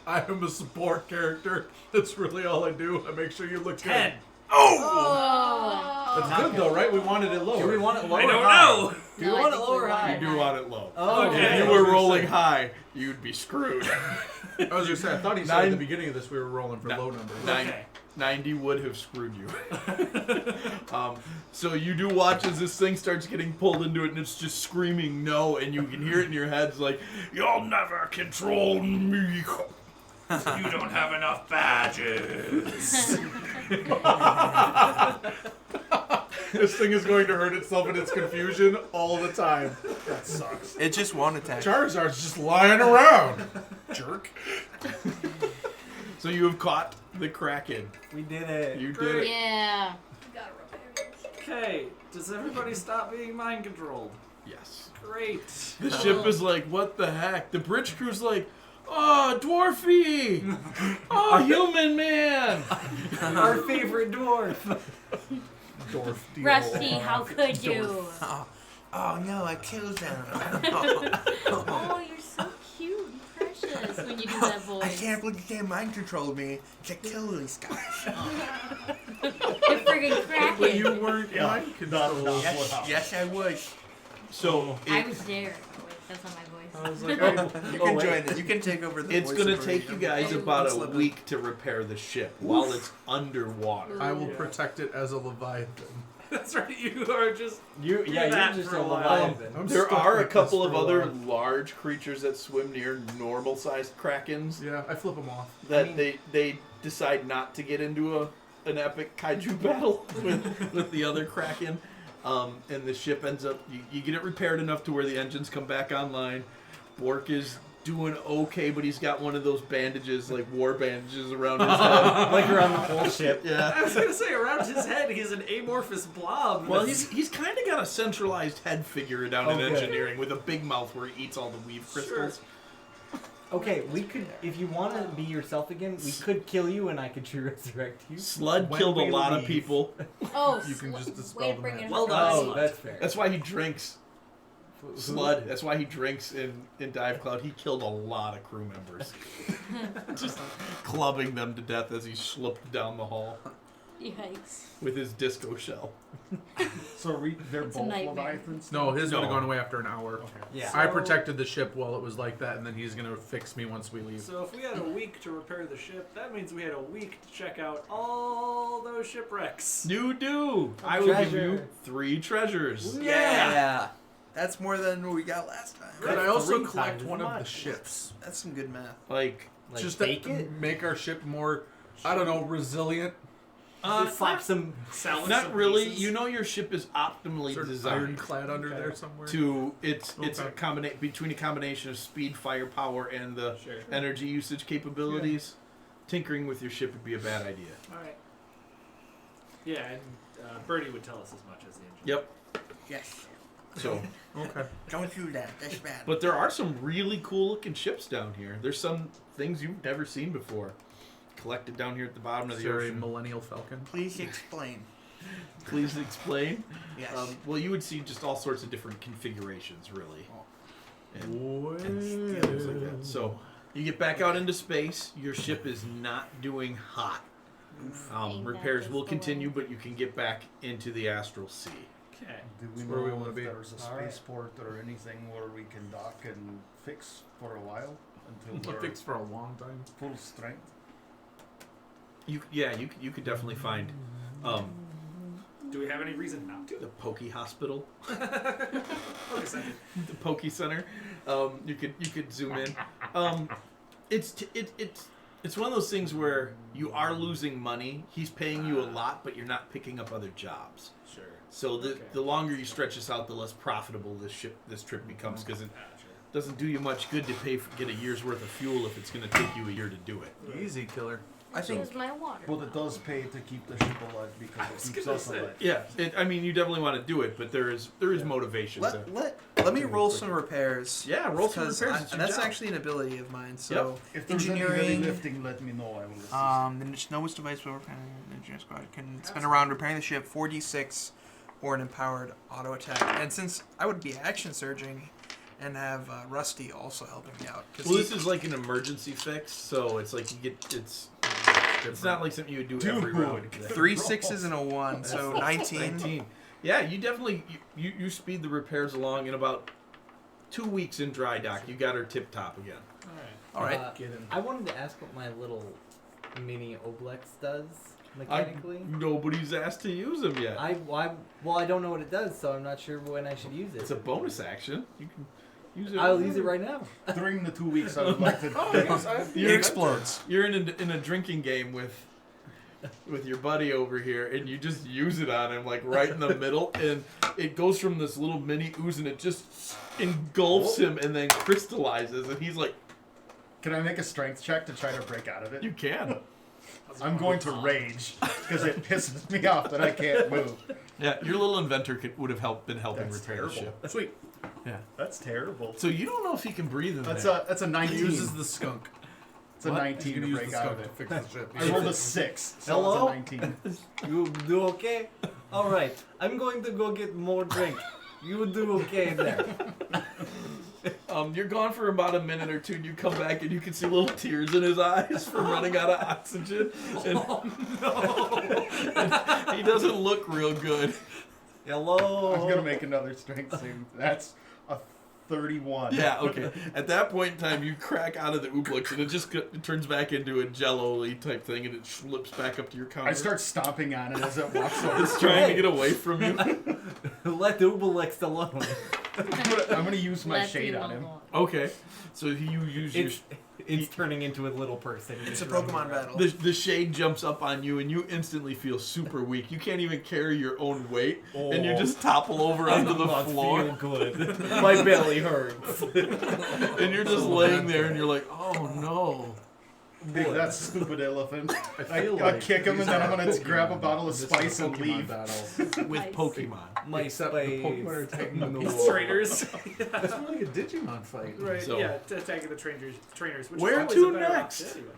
I am a support character. That's really all I do. I make sure you look 10. good. Oh! That's good though, right? We wanted it lower. Do we want it lower? I don't high? know. Do we No, I want it think lower we or high? want You do want it low. Oh, Okay. If you were rolling high, you'd be screwed. I was gonna say, I thought he said at the beginning of this we were rolling for low numbers. Nine- Okay. 90 would have screwed you. So you do watch as this thing starts getting pulled into it and it's just screaming no, and you can hear it in your head. It's like, you'll never control me. You don't have enough badges. This thing is going to hurt itself in its confusion all the time. That sucks. It just won't attack. Charizard's just lying around. Jerk. So you have caught the Kraken. We did it. You did it. Yeah. Okay, does everybody stop being mind controlled? Yes. Great. The ship is like, what the heck? The bridge crew's like, oh, Dwarfy! Oh, human man! Our favorite dwarf. Dwarf deal. Rusty, how could you? Oh no, I killed them. Oh, you're so cute and precious when you do that voice. I can't believe they mind controlled me to kill these guys. The friggin' But Kraken. you weren't mind controlled. Yes, I would. So I it, was there. Oh, wait, that's not my voice. I was like, oh, You can join it. You can take over the it's voice going to of take you guys Brady. about a Slip it. week to repair the ship while it's underwater. I will protect it as a Leviathan. That's right, you are just. You, yeah, that you're just for a a while. Leviathan. I'm There stuck are a with couple this of for a other while. large creatures that swim near normal-sized krakens Yeah, I flip them off. that they decide not to get into an epic kaiju battle with the other kraken. And the ship ends up, you get it repaired enough to where the engines come back online. Bork is doing okay, but he's got one of those bandages, like war bandages around his head. Like around the whole ship. I Yeah. was gonna say, around his head, he's an amorphous blob. Well, he's kind of got a centralized head figure down in Oh, good. engineering with a big mouth where he eats all the weave crystals. Okay, we could, if you want to be yourself again, we could kill you and I could resurrect you. Slud When killed a we lot of leave. people. Oh, You can just dispel way to the bring magic. it Well home. done. Oh, that's fair. That's why he drinks. Slud. That's why he drinks in Dive Cloud. He killed a lot of crew members. Just clubbing them to death as he slipped down the hall Yikes. with his disco shell. So they're It's a both nightmare. Leviathans? No, his would have No. gone away after an hour. Yeah. I protected the ship while it was like that, and then he's gonna fix me once we leave. So if we had a week to repair the ship, that means we had a week to check out all those shipwrecks. You do. I will give you treasure. 3 treasures. Yeah. That's more than we got last time. Could I also 3 collect times as one of the much. ships? That's some good math. Like, Like Just bake to it? make our ship more, I don't know, resilient. Just slap some. Salvage not some really. pieces. You know your ship is optimally Sort of designed ironclad under there somewhere. to it's Okay. a between a combination of speed, firepower, and the Sure. energy usage capabilities. Tinkering with your ship would be a bad idea. All right. Yeah, and Birdie would tell us as much as the engineer. Yep. Yes. So, Okay. Don't do that. That's bad. but there are some really cool looking ships down here. There's some things you've never seen before, collected down here at the bottom of Is the there a ocean. Millennial Falcon? Please explain. Please explain. Yes. Well, you would see just all sorts of different configurations, really. And things like that. So you get back out into space. Your ship is not doing hot. Ain't that Repairs just will the continue, way? but you can get back into the Astral Sea. Okay. Do we where we know wanna if be. there's a All right. spaceport or anything where we can dock and fix for a while until It we're fixed for a long time. full strength? You could definitely find Do we have any reason not to? the Pokey Hospital, Okay, so the Pokey Center. You could zoom in. It's one of those things where you are losing money. He's paying you a lot, but you're not picking up other jobs. Sure. So Okay. the longer you stretch this out, the less profitable this trip becomes, because it doesn't do you much good to get a year's worth of fuel if it's going to take you a year to do it. Easy killer. I think Here's my water. But it does pay to keep the ship alive because it keeps us alive. Yeah, you definitely want to do it, but there is motivation. let me roll some repairs. Yeah, roll some 'cause repairs. It's your that's job. actually an ability of mine. So If there's any heavy engineering. lifting, let me know. I will assist. The Snow's device will repairing the engineer squad can spend a round repairing the ship 4d6 or an empowered auto attack. And since I would be action surging and have Rusty also helping me out. Well, this is like an emergency fix, so it's like it's not like something you would do every round. 3 6s and a 1, so 19. 19. Yeah, you definitely you speed the repairs along in about 2 weeks in dry dock. You got her tip top again. All right. I wanted to ask what my little mini Oblex does mechanically. Nobody's asked to use them yet. I don't know what it does, so I'm not sure when I should use it. It's a bonus action. You can use it. I'll use it right now. During the 2 weeks, I would like to. It explodes. You're in a drinking game with your buddy over here, and you just use it on him like right in the middle, and it goes from this little mini ooze, and it just engulfs him, and then crystallizes, and he's like, Can I make a strength check to try to break out of it? "You can." I'm going to rage because it pisses me off that I can't move. Yeah, your little inventor would have been helping That's repair terrible. the ship. Sweet. Yeah. That's terrible. So you don't know if he can breathe in That's there. a 19. He uses the skunk. It's a What? 19 He's to gonna use break the out skunk of to it. fix the ship. I rolled a 6, so Hello? it's a 19. You do okay? All right. I'm going to go get more drink. You do okay there. You're gone for about a minute or two, and you come back, and you can see little tears in his eyes from running out of oxygen. And, and he doesn't look real good. Hello. I'm going to make another strength save. That's a 31. Yeah, okay. At that point in time, you crack out of the ooblix, and it turns back into a jello-y type thing, and it slips back up to your counter. I start stomping on it as it walks over. It's trying to get away from you. Let Ubelix alone. I'm gonna use my Let shade him on him. alone. Okay, so you use your... It's turning into a little person. It's a Pokemon battle. The shade jumps up on you, and you instantly feel super weak. You can't even carry your own weight, and you just topple over onto the floor. Feel good. My belly hurts. And you're just laying there, and you're like, oh no. Big that stupid elephant. I feel I'll like kick him, and then I'm gonna these are grab a bottle of Pokemon- spice this is a and Pokemon leave. battle. With Nice. Pokemon. My Except the Pokemon are spades. attacking the These wall. trainers. It's more like a Digimon fight. Right, So- yeah, attacking the trainers. Which Where is always to a better next? option anyway.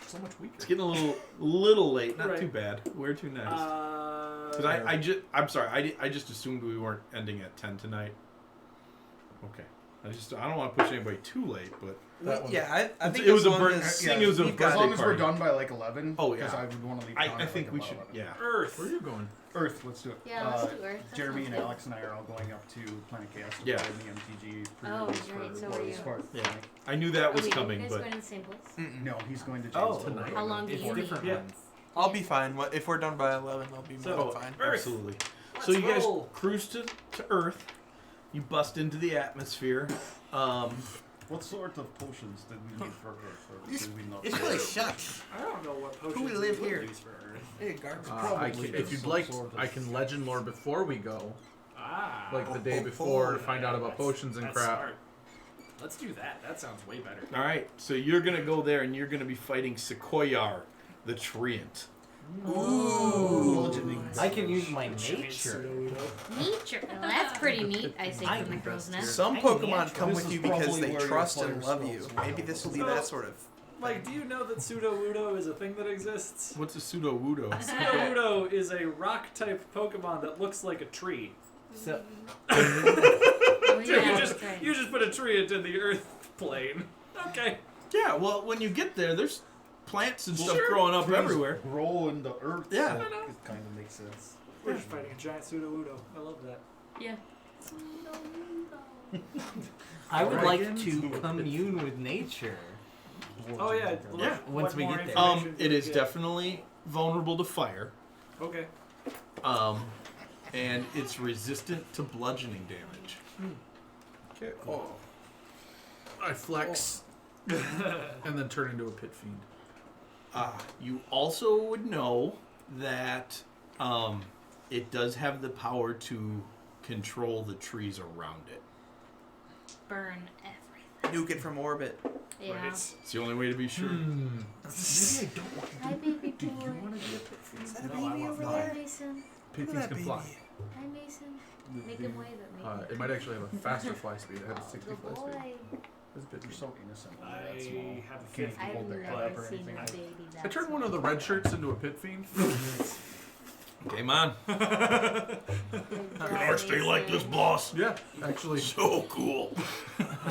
So much weaker. It's getting a little late. Not Right. too bad. Where to next? Uh, Because I'm sorry. I just assumed we weren't ending at 10 tonight. Okay. I don't want to push anybody too late, but That one. Yeah, I think it was as a long burn. as- Seeing it was a we've got- As birthday long as we're party. done by like 11. Oh, yeah. Because I would want to leave town I at, think like, we about should. 11. Yeah. Earth. Where are you going? Earth, let's do it. Yeah, let's do Earth. That Jeremy sounds and good. Alex and I are all going up to Planet Chaos to Yeah. play in the MTG Oh, pre-release right, so for are you. Spark. Yeah. I knew that was Are you coming, guys but going to the same place? Mm-mm. No, he's going to Oh, Jamestown. tonight. How long do It's you need? different Yeah. ones. I'll be fine. If we're done by 11, I'll be more So- than fine. Earth. absolutely. Let's So you guys roll. cruise to Earth. You bust into the atmosphere. What sort of potions did we need for Earth? Or did we not? This place sucks. I don't know what potions Who would live we would here? use for Earth. Hey, garbage. If you'd like, I can legend lore before we go, Ah, like the day before, to find out about potions and that's crap. smart. Let's do that. That sounds way better. All right. So you're gonna go there, and you're gonna be fighting Sequoiar, the Treant. Bludgeoning. I can use my Nature. nature. Nature. Well, that's pretty neat, I say from the crow's nest. Some I Pokemon naturally- come This with is you because probably they where your trust and players' love you. skills will Maybe this will be So- that sort of. Like, do you know that Pseudo-Wudo is a thing that exists? What's a Pseudo-Wudo? Pseudo-Wudo is a rock-type Pokemon that looks like a tree. So, Oh, So yeah, you just that's right. you just put a tree into the Earth plane. Okay. Yeah. Well, when you get there, there's plants and stuff growing up everywhere. Grow in the earth. Yeah. So it kind of makes sense. We're just fighting a giant pseudo-udo. I love that. Yeah. I would like Dragons? to commune with nature. Oh yeah. Yeah. What Once we more get there. information do It we is get? definitely vulnerable to fire. Okay. And it's resistant to bludgeoning damage. Okay. Oh. I flex and then turn into a pit fiend. You also would know that it does have the power to control the trees around it. Burn everything. Nuke it from orbit. Yeah. Right. It's the only way to be sure. Hmm. Maybe I don't want to. Hi, baby Do boy. you want to be a pit fiend? Is that a No, I baby want over Hi, there? Mason. Pit Look fiends at can that fly. baby. Hi, Mason. Make him wave at me. It might actually have a faster fly speed. It has a 60 Good fly speed. boy. It's a bit You're so innocent. when I you're that small. have a Can't feeling. I've hold their head up never or seen anything. a baby that I turned one of the red shirts into a pit fiend. Game on. Never stay like this, boss. Yeah, actually, So cool.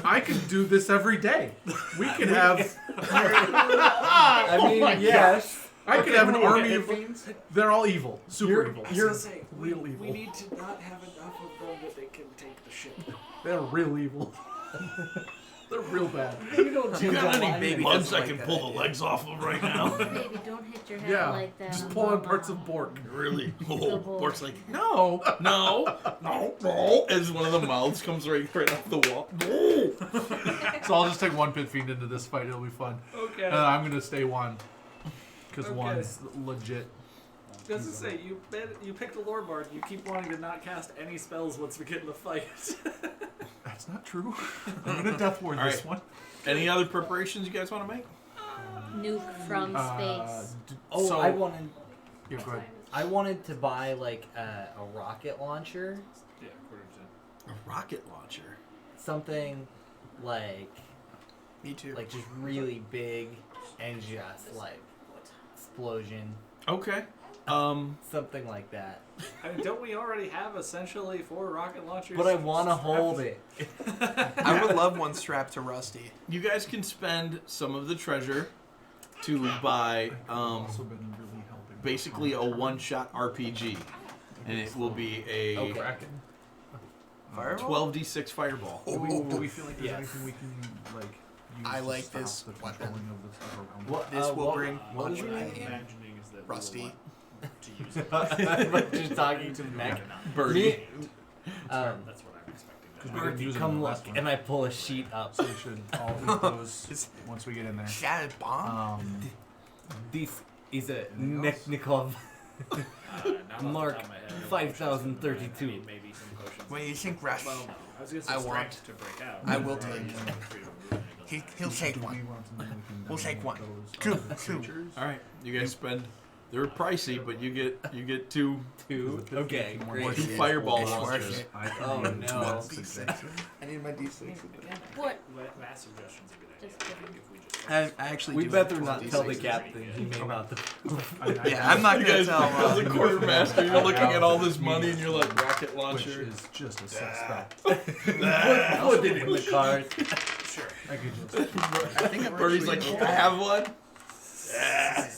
I could do this every day. We could have. I mean, yes. I could have an Okay, army pit of. fiends? They're all evil, super evil. You're real we evil. need to not have enough of them that they can take the ship. They're real evil. They're real bad. You don't You got any Baby bugs doesn't I like can that pull the idea. legs off of right now? Baby, don't hit your head Yeah, like that. just pull on parts of Bork. Really? Oh, Good boy. Bork's like, no, as one of the mouths comes right off the wall. No. So I'll just take one pit fiend into this fight. It'll be fun. Okay. I'm gonna stay one because Okay. one's legit. Does it say you picked a lore bard? You keep wanting to not cast any spells once we get in the fight. That's not true. I'm gonna death ward All this right. one. Any other preparations you guys want to make? Nuke from space. Oh, So- I wanted. Yeah, go ahead. I wanted to buy like a rocket launcher, Yeah, quarter to A rocket launcher. something like Me too. just really big and just like explosion, Okay. something like that. I mean, don't we already have essentially 4 rocket launchers? But I want to strapped? hold it. I would love one strapped to Rusty. You guys can spend some of the treasure to buy Also been really helping. basically a one-shot RPG, and it will be a Okay. Kraken. Fireball? 12d6 fireball. Do we feel like there's Yes. anything we can like use I to like stop this the weapon. controlling of the stuff around us? What, This will what- bring what was much your I'm name? imagining is that Rusty. we will want to use it. But you're talking to Mac. Birdie. Me, That's what I'm expecting. Because To we happen. didn't use it in come the look, last one. and I pull a sheet up. So we should all eat those once we get in there. Shattered bomb? This is a Anything else? Neknikov. Not off the Mark top of my head, no 5032. potions. I mean, maybe some potions. When you think Rush, Well, no. I was gonna say I want- strength to break out. I will But take. freedom of movement, it doesn't he'll take Do we one. want to know we can We'll take download one. those Two, other two. creatures? All right, you guys spend. They're pricey, but you get two Two. Okay, great. two fireball It's worth launchers. it. I can Oh, do no. 12 D6. successes. I need my D6. Again, What? Mass suggestion's a good idea. Just I kidding. think if we just I actually We do better have not 12 tell the D6s. captain. He may not. Yeah, I'm not You gonna guys, tell. as a quartermaster, you're looking at all this money and you're like, rocket Which launcher. is just a sex spell. Put it in the card. sure. I could just. I think I'm Birdie's like, I have one.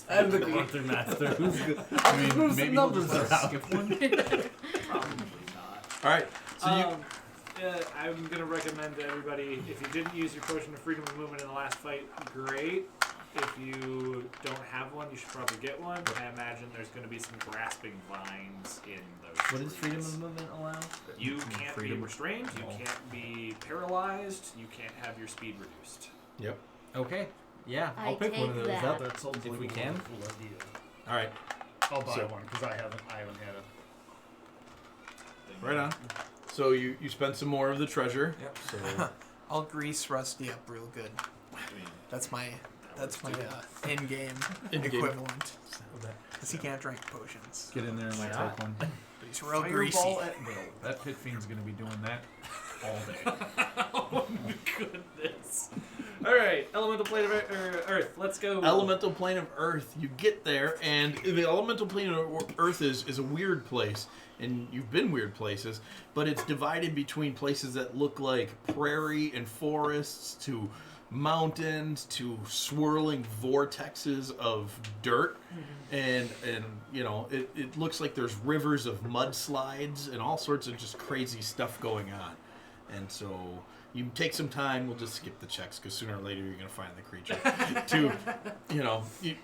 I'm the quartermaster. Who's good? I mean, Whose maybe we'll numbers just are out? skip one. Probably not. All right, so you. I'm gonna recommend to everybody, if you didn't use your potion of freedom of movement in the last fight, great. If you don't have one, you should probably get one. I imagine there's gonna be some grasping vines in those. What does freedom trees. of movement allow? You can't be Freedom. restrained. You Oh. can't be paralyzed. You can't have your speed reduced. Yep. Okay. Yeah, I I'll pick one of take those that. up. That sounds If like we a can. wonderful idea. All right, I'll buy So- one because I haven't had it. right on. So you spend some more of the treasure. Yep. So I'll grease Rusty up real good. I mean, That's my in-game In-game. equivalent. Because he can't drink potions. Get in there and like take one. But he's real Fireball greasy. at will. That pit fiend's gonna be doing that all day. Oh goodness! All right, elemental plane of Earth. Let's go. elemental plane of Earth. You get there, and the elemental plane of Earth is a weird place, and you've been weird places, but it's divided between places that look like prairie and forests to mountains to swirling vortexes of dirt, and you know, it looks like there's rivers of mudslides and all sorts of just crazy stuff going on. And so you take some time. We'll just skip the checks because sooner or later you're going to find the creature.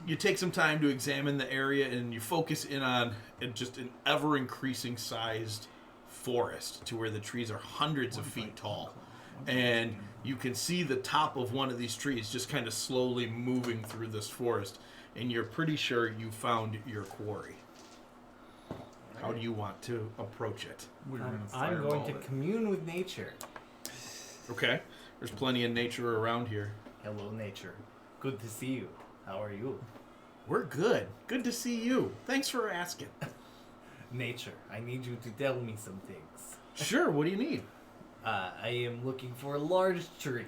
You take some time to examine the area, and you focus in on just an ever-increasing sized forest to where the trees are hundreds of feet tall. And you can see the top of one of these trees just kind of slowly moving through this forest, and you're pretty sure you found your quarry. How do you want to approach it? I'm going to commune with nature. Okay. There's plenty of nature around here. Hello, nature. Good to see you. How are you? We're good. Good to see you. Thanks for asking. Nature, I need you to tell me some things. Sure, what do you need? I am looking for a large tree.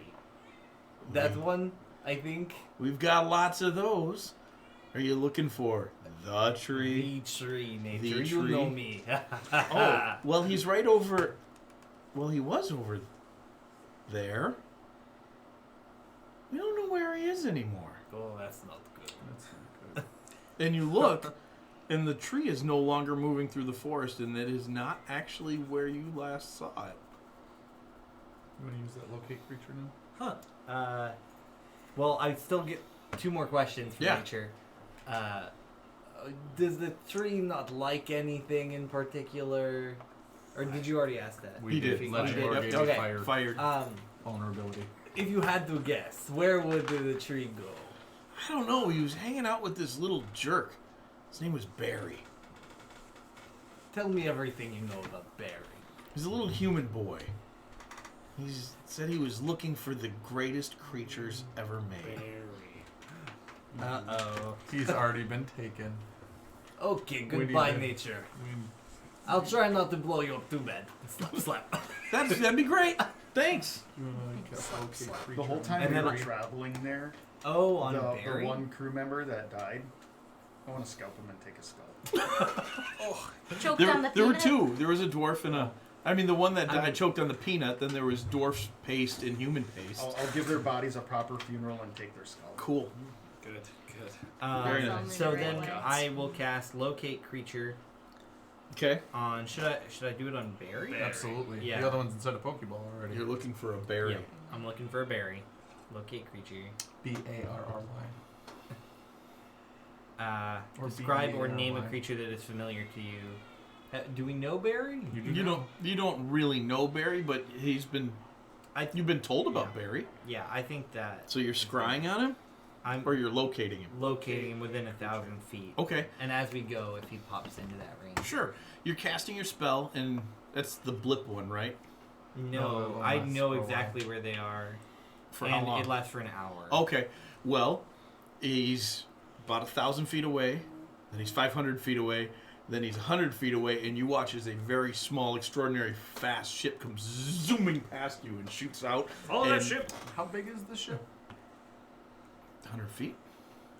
That one, I think. We've got lots of those. Are you looking for the tree? The tree, nature. The You tree? know me. Oh, well, he's right over... Well, he was over there. We don't know where he is anymore. Oh, that's not good. And you look, and the tree is no longer moving through the forest, and it is not actually where you last saw it. You want to use that locate creature now? Well, I still get 2 more questions for Yeah. nature. Does the tree not like anything in particular? Or did you already ask that? He did. You Legendary did? gauge Okay. fired. Fired. Vulnerability. If you had to guess, where would the tree go? I don't know. He was hanging out with this little jerk. His name was Barry. Tell me everything you know about Barry. He's a little human boy. He said he was looking for the greatest creatures ever made. Uh-oh. He's already been taken. Okay, We need goodbye, to- nature. I'll try not to blow you up too bad. Slap, slap. That'd be great. Thanks. The whole time And we then were I- traveling there, Oh, on the Barry? one crew member that died, I want to scalp him and take his skull. Choked on the There were peanut. two. There was a dwarf and a... I mean, the one that died choked on the peanut. Then there was dwarf's paste and human paste. I'll give their bodies a proper funeral and take their skull. Cool. Good. Very That's nice. only So the right then way. I will cast locate creature Okay. on. Should I do it on Barry? Absolutely. Yeah. The other one's inside a Pokeball already. You're looking for a berry. Yep. I'm looking for a Barry. Locate creature. Barry. Or Describe or name a B-A-R-Y. creature that is familiar to you. Do we know Barry? You don't really know Barry, but you've been told about Barry. Yeah, I think that So you're scrying on him, I'm or you're locating him. locating him within 1,000 feet. Okay. And as we go, if he pops into that range. Sure. You're casting your spell, and that's the blip one, right? No, No, I lasts know for a while. exactly where they are. For and how long? it lasts for an hour. Okay. Well, he's about 1,000 feet away, then he's 500 feet away, then he's 100 feet away, and you watch as a very small, extraordinary fast ship comes zooming past you and shoots out. Follow that and- ship. How big is the ship? 100 feet?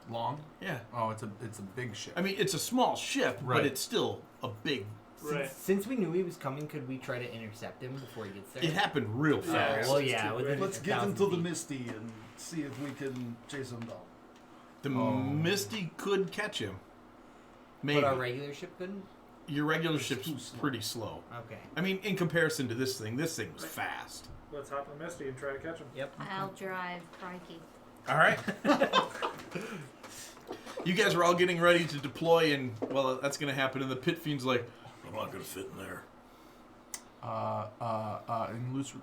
Long? Yeah. Oh, it's a big ship. I mean, it's a small ship, Right. but it's still a big... Right. Since we knew he was coming, could we try to intercept him before he gets there? It happened real Oh, fast. well, yeah. Within Let's get 1,000 into the feet. Misty and see if we can chase him down. The Oh. Misty could catch him. Maybe. But our regular ship couldn't? Your regular It's ship's too slow. pretty slow. Okay. I mean, in comparison to this thing was fast. Let's hop in Misty and try to catch him. Yep. I'll drive, crikey. All right. You guys are all getting ready to deploy, and, well, that's going to happen, and the pit fiend's like, I'm not going to fit in there.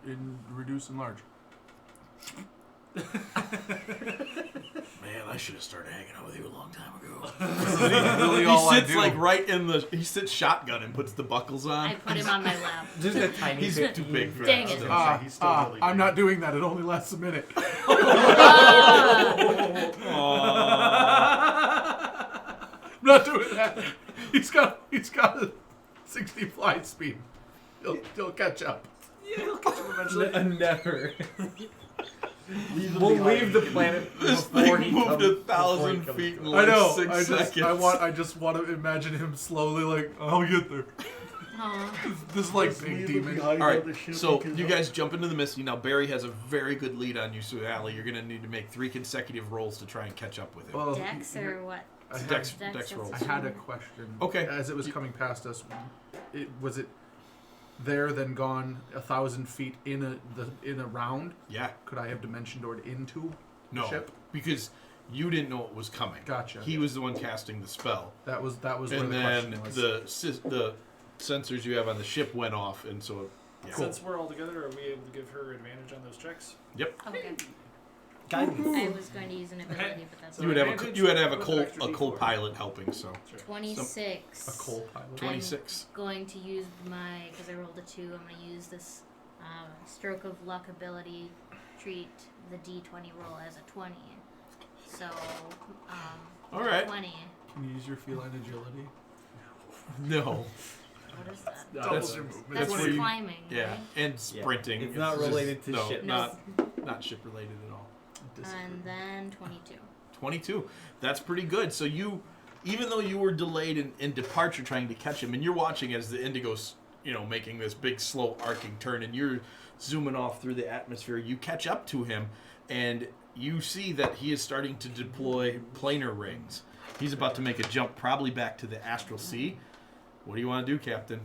In reduce, enlarge. Man, I should have started hanging out with you a long time ago. Really, He all I sits, do. like, right in the... He sits shotgun and puts the buckles on. I put him on my lap. Just a tiny He's bit. too big for Dang that it. stuff. He's still really I'm big. not doing that. It only lasts a minute. I'm not doing that. He's got a 60 flight speed. He'll catch up. Yeah, he'll catch him eventually. Never. Leave him We'll behind. leave the planet This before thing he moved comes- before he 1,000 comes feet to in us. like I know. 6 seconds. I just want to imagine him slowly, like, I'll get there. Oh, This is like Just big leave it demon. behind All on right, the ship so because you of- guys jump into the Misty. Now, Barry has a very good lead on you, so Allie, you're going to need to make 3 consecutive rolls to try and catch up with him. Well, Dex or what? I had, Dex Dex rolls. I had a question. Okay. As it was coming past us, was it there then gone 1,000 feet in a round? Yeah. Could I have dimension doored into No. the ship? Because you didn't know it was coming. Gotcha. He was the one casting the spell. That was where And the then question was. the sensors you have on the ship went off, and so, yeah. Since we're all together, are we able to give her advantage on those checks? Okay. Guidance. I was going to use an ability, but that's So You would have advantage you had to have with an extra a D4. co-pilot helping, so. 26. A coal pilot. 26. I'm going to use my, because I rolled a 2, I'm going to use this stroke of luck ability, treat the D20 roll as a 20. So, All right. 20. Can you use your feline agility? No. What is that? That's your movement. That's where you, climbing, yeah, right? and sprinting. It's not just- related to no, ship. not ship related at all. And then 22. 22. That's pretty good. So you, even though you were delayed in departure trying to catch him, and you're watching as the Indigo's, making this big slow arcing turn, and you're zooming off through the atmosphere, you catch up to him, and you see that he is starting to deploy planar rings. He's about to make a jump, probably back to the Astral Sea. What do you want to do, Captain?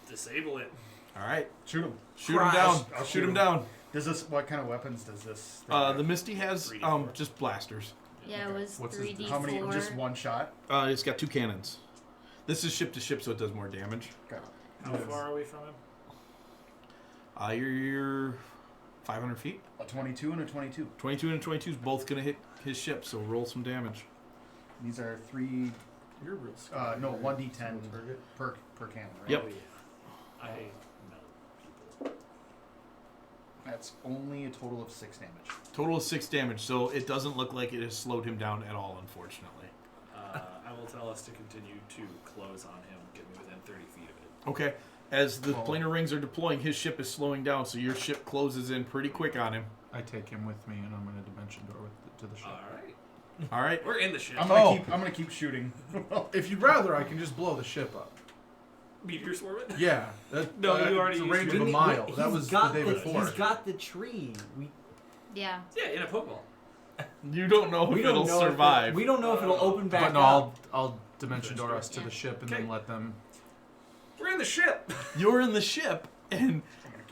Disable it. All right, Shoot him. shoot him down. I'll Shoot shoot him him. down. Does this? What kind of weapons does this? The Misty has 3d4. just blasters. Yeah, it was What's his- 3d4. How many? Just one shot. It's got 2 cannons. This is ship to ship, so it does more damage. Got it. How far are we from him? You're 500 feet. A 22 and a 22. 22 and a 22 is both going to hit his ship, so roll some damage. These are 3. You're real No, 1d10 per cannon. Right? Yep. Oh, yeah. I know people. That's only a total of 6 damage. Total of 6 damage, so it doesn't look like it has slowed him down at all, unfortunately. I will tell us to continue to close on him, get me within 30 feet of it. Okay. As the Oh. planar rings are deploying, his ship is slowing down, so your ship closes in pretty quick on him. I take him with me, and I'm going to dimension door to the ship. All right. All right. We're in the ship. I'm gonna keep shooting. If you'd rather, I can just blow the ship up. Meteor swarm it? Yeah. No, you already It's a used range your- of a mile. That was the day He's before. got the tree. Yeah. Yeah, in a Pokeball. You don't know We if don't it'll know survive. we don't know if it'll open back But no, up. I'll dimension door us to Yeah. the ship and Okay. then let them. We're in the ship. You're in the ship, and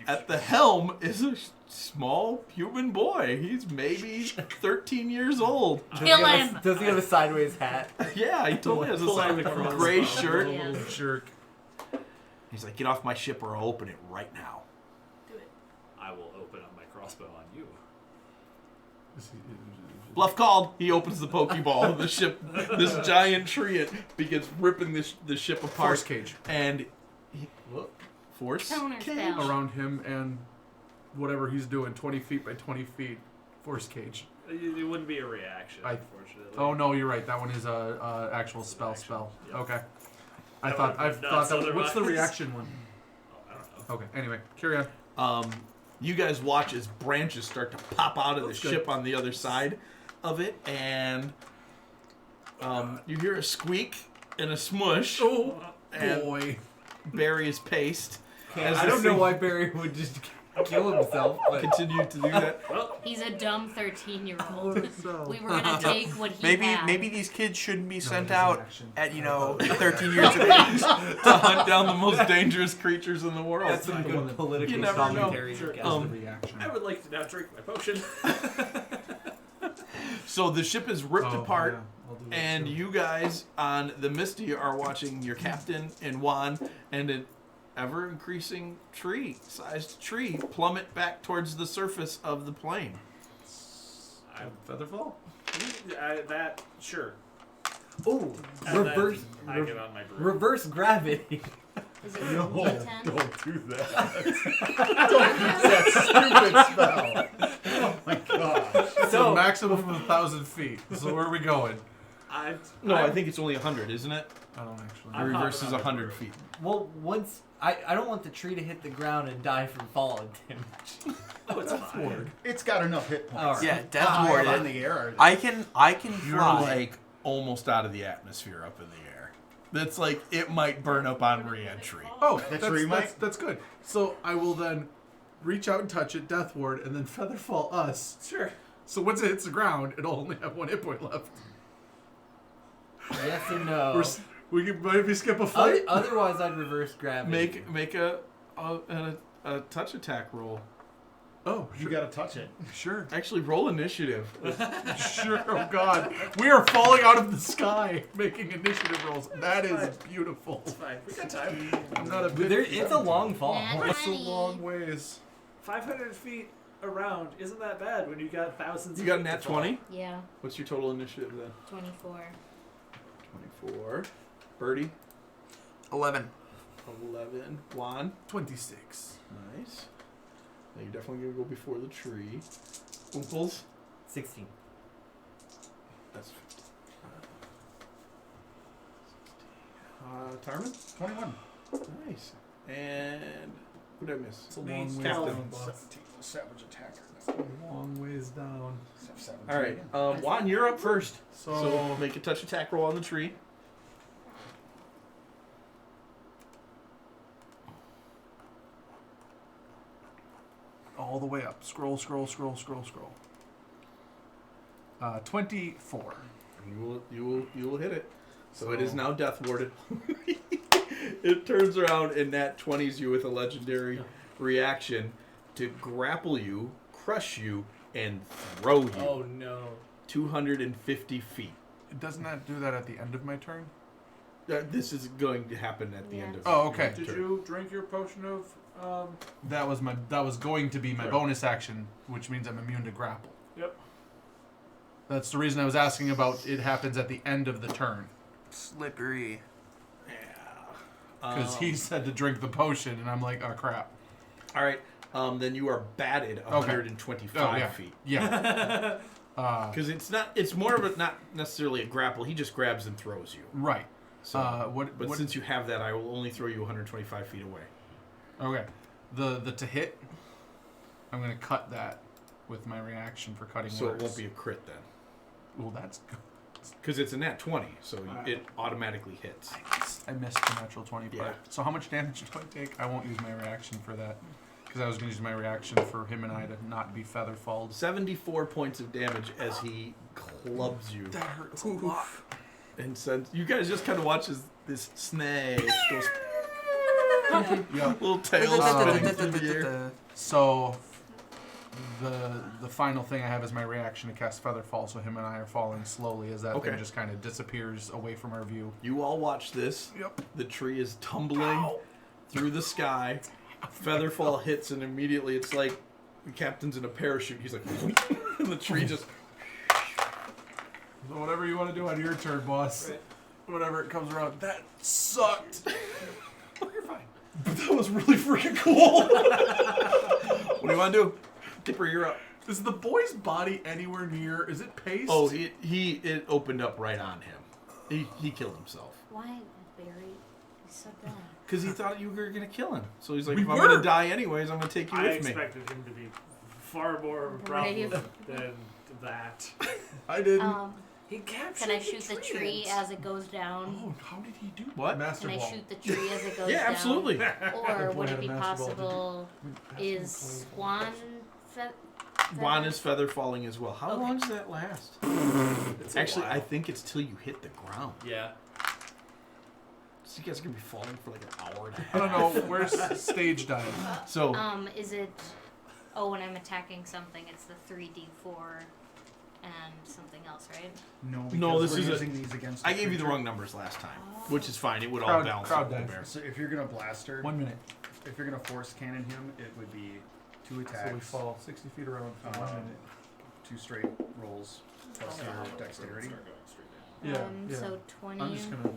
at the helm is a small human boy. He's maybe 13 years old. Kill him! Does he have a sideways hat? Yeah, he totally has a Pull out the silent crossbow. gray shirt. Yeah. Little jerk. He's like, get off my ship or I'll open it right now. Do it. I will open up my crossbow on you. Bluff called. He opens the Pokeball. The ship, this giant tree, it begins ripping the ship apart. Force cage And force Counter cage. spell. around him and whatever he's doing, 20 feet by 20 feet. Force cage. It wouldn't be a reaction, I- unfortunately. Oh no, you're right. That one is a actual spell. Action. Spell. Yep. Okay. I That thought would've been that. nuts What's the otherwise. reaction one? Oh, I don't know. Okay. Anyway, carry on. You guys watch as branches start to pop out of the That's good. ship on the other side of it, and you hear a squeak and a smush. Oh and boy. Barry is paced. As I this don't know thing why Barry would just kill himself, but Continue to do that. Well, He's a dumb 13-year-old. So. We were gonna take what he Maybe had. maybe these kids shouldn't be sent it is an out action. at 13 years of age. To hunt down the most dangerous creatures in the world. that's some good political You never know. commentary. Sure. guys. The reaction. I would like to now drink my potion. So the ship is ripped Oh, apart, yeah, I'll do that and too. you guys on the Misty are watching your captain and Juan and an ever-increasing tree-sized tree plummet back towards the surface of the plane. Featherfall. That, sure. Oh, And reverse, then I get on my broom. reverse gravity. Is it No, D10? don't do that. That stupid spell. Oh my gosh. It's a maximum of 1,000 feet. So where are we going? No, I think it's only 100, isn't it? I don't actually. The I'm reverse hopping is on my 100 broom. feet. Well, once I don't want the tree to hit the ground and die from falling damage. Oh, it's fine. It's got enough hit points. All right. Yeah, How Death high Ward. up in the air are they? I can You're fly. like almost out of the atmosphere up in the air. That's like, it might burn up on re-entry. Oh, The tree might? that's good. So I will then reach out and touch it, Death Ward, and then Featherfall us. Sure. So once it hits the ground, it'll only have 1 hit point left. Yes and no. We can maybe skip a fight. Otherwise, I'd reverse gravity. Make a touch attack roll. Oh, You gotta touch it. sure. Actually, roll initiative. Sure, oh god. We are falling out of the sky making initiative rolls. That is beautiful. It's fine. We got time. I'm not a bit. It's a long fall. Nat It's a 20. long ways. 500 feet around isn't that bad when you got thousands. You of got a feet nat to fall. 20? Yeah, What's your total initiative then? 24. 24. Birdie? 11. 11. Juan? 26. Nice. Now you're definitely going to go before the tree. Ooples? 16. That's 15. Tarman? 21. Nice. And who did I miss? It's a long Main ways tower. down, boss. 17. Savage attacker. Long ways down. 17 All right. again. Juan, you're up first. So, So make a touch attack roll on the tree. all the way up. Scroll. 24. You will hit it. So it is now death warded. It turns around and Nat 20s you with a legendary reaction to grapple you, crush you, and throw you Oh no. 250 feet. Doesn't that do that at the end of my turn? This is going to happen at the end of Oh, okay. Did turn. you drink your potion of? That was going to be my Sure. bonus action, which means I'm immune to grapple. Yep. That's the reason I was asking about it happens at the end of the turn. Slippery. Yeah. Because he said to drink the potion, and I'm like, oh crap. All right. Then you are batted 125 feet. Yeah. Because it's more of a, not necessarily a grapple. He just grabs and throws you. Right. So, What since you have that, I will only throw you 125 feet away. Okay. The to hit, I'm going to cut that with my reaction for cutting So words. it won't be a crit then. Well, that's good. Because it's a nat 20, so it automatically hits. I missed the natural 20 part. Yeah. So how much damage do I take? I won't use my reaction for that. Because I was going to use my reaction for him and I to not be featherfalled. 74 points of damage as he clubs you. That hurts a lot. And sends, you guys just kind of watch as this snake goes Yeah. little tail spinning through the air. So the final thing I have is my reaction to cast Featherfall, so him and I are falling slowly as that Okay. thing just kind of disappears away from our view. You all watch this. Yep. The tree is tumbling through the sky. Featherfall hits, and immediately it's like the captain's in a parachute. He's like, and the tree just. So whatever you want to do on your turn, boss. Right. Whatever it comes around. That sucked. You're fine. But that was really freaking cool. What do you want to do? Dipper, you're up. Is the boy's body anywhere near? Is it paced? Oh, it opened up right on him. He killed himself. Why, Barry? He's so dumb. Because he thought you were going to kill him. So he's like, We if I'm were. going to die anyways, I'm going to take you I with me. expected him to be far more of a problem Brave. than that. I didn't. He captured Can I shoot the tree as it goes down? Oh, how did he do What? Master Can I Ball. shoot the tree as it goes Yeah, down? absolutely. Or boy would had it a be master ball. possible? Is Swan Juan is feather falling as well. How Okay. long does that last? It's a Actually, while. I think it's till you hit the ground. Yeah. So you guys are going to be falling for like an hour and a half. I don't know. Where's stage dive? So, Is it? Oh, when I'm attacking something, it's the 3d4 and something else, right? No, No, because this we're is using these against. I the gave you the creature. wrong numbers last time, which is fine. It would all Crowd- balance crowd out the dive. bear. So if you're gonna blaster, 1 minute. if you're gonna force cannon him, it would be 2 attacks. So we fall 60 feet around for 1 Um, minute. 2 straight rolls plus your dexterity. Start going straight down. Yeah, yeah. So 20. I'm just gonna.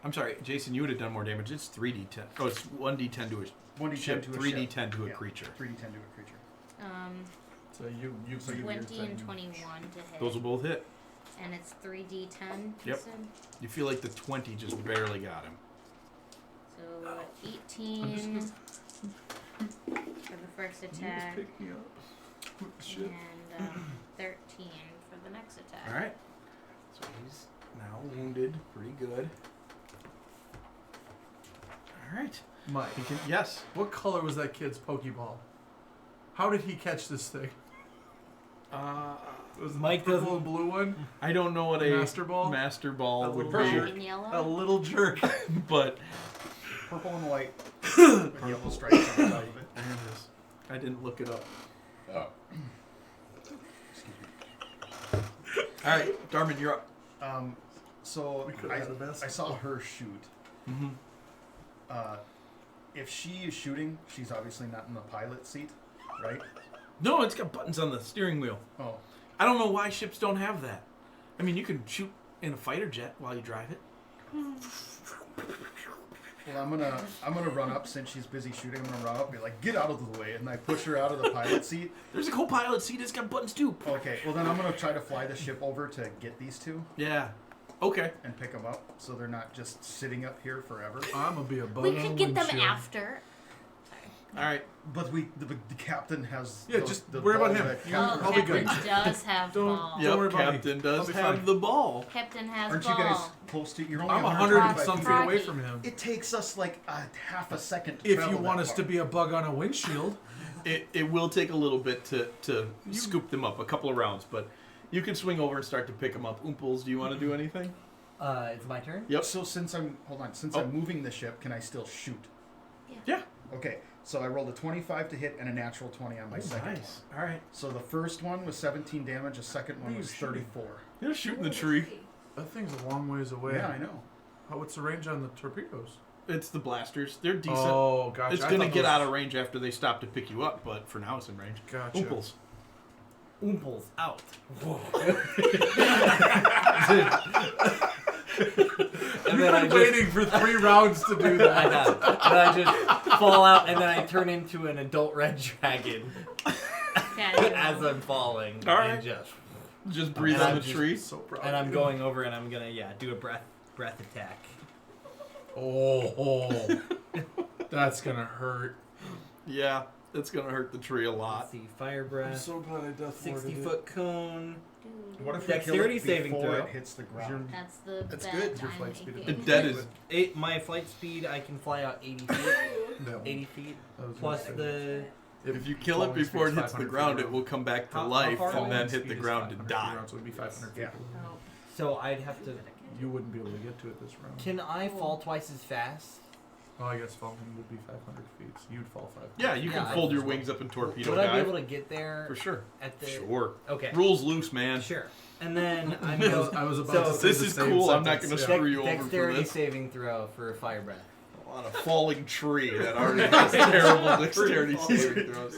I'm sorry, Jason, you would have done more damage. It's 3d10. Oh, it's 1d10 to a 1d10 ship, to a 3d10 ship. to a Yeah. creature. 3d10 to a creature. So you So do your 20 thing. and 21 to hit. Those will both hit. And it's 3d10. you Yep. said? You feel like the 20 just barely got him. So 18 for the first attack, Pick me up. Shit. and 13 for the next attack. All right. So he's now wounded pretty good. right. Mike, You can, yes. what color was that kid's Pokeball? How did he catch this thing? Was it Mike the purple doesn't- and blue one? I don't know what a Master Ball? Master Ball A would little be, Black and yellow. A little jerk. but Purple and white with yellow stripes on the top of it. there it is. I didn't look it up. All right, Darman, you're up. So We could've had the best. I saw her shoot. Mm-hmm. If she is shooting, she's obviously not in the pilot seat, right? No, it's got buttons on the steering wheel. Oh, I don't know why ships don't have that. I mean, you can shoot in a fighter jet while you drive it. well, I'm gonna run up since she's busy shooting. I'm gonna run up and be like, get out of the way, and I push her out of the pilot seat. There's a co-pilot seat. It's got buttons too. Okay, well then I'm gonna try to fly the ship over to get these two Yeah. Okay. and pick them up, so they're not just sitting up here forever. I'm gonna be a bug We on could the get them windshield. after. All right. But the captain has. Yeah, just worry about ball him. that You- captain- I'll be Captain good. does have Don't- ball. Don't worry Yep, about me. Captain I'll does be have fine. the ball. Captain has Aren't ball. you guys close to? You're only I'm 100 100 and Rocky. some feet away from him. It takes us like a half a second. To If travel you want that us far. to be a bug on a windshield, It will take a little bit to scoop them up, a couple of rounds, but you can swing over and start to pick them up. Oomples, do you want to do anything? It's my turn. Yep. So since I'm Oh. I'm moving the ship, can I still shoot? Yeah. Okay, so I rolled a 25 to hit and a natural 20 on my second Nice. All right. one. So the first one was 17 damage, the second one What are was you shooting? 34. You're shooting the tree. that thing's a long ways away. Yeah, I know. What's the range on the torpedoes? It's the blasters. They're decent. Oh, gotcha. It's going to get out of range after they stop to pick you up, but for now it's in range. Gotcha. Oomples. Oomples out. You've been waiting for 3 rounds to do I that. have. And I just fall out, and then I turn into an adult red dragon Okay. as I'm falling. All and right. just Just breathe And on I'm the just- tree. So proud. and of I'm you. going over, and I'm gonna do a breath attack. Oh, that's gonna hurt. Yeah, it's going to hurt the tree a lot. Let's see, fire breath, so glad I death 60-foot cone. What if we kill Dexterity it saving before throw. it hits the ground? That's the That's bet. good. Your I'm flight speed is making. The dead is My flight speed, I can fly out 80 feet. 80 feet plus the. If you kill it Flying before it speed's hits the 500 ground, feet it will come back to How life far? and then Speed hit the is ground and 500 feet die. around, so it'd be 500 feet. Yeah. Oh. So I'd have to. You wouldn't be able to get to it this round. Can I fall twice as fast? Oh, I guess falling would be 500 feet, so you'd fall 500. Yeah, you can Yeah, fold I- your wings up and torpedo Would I be dive. able to get there For sure. at the? Sure. Okay. Rules loose, man. Sure. And then I'm I going. was about So- to say This the is same cool. I'm not sentence, gonna screw you over for Dexterity this. saving throw for fire breath. On a falling tree that already has terrible dexterity saving throws.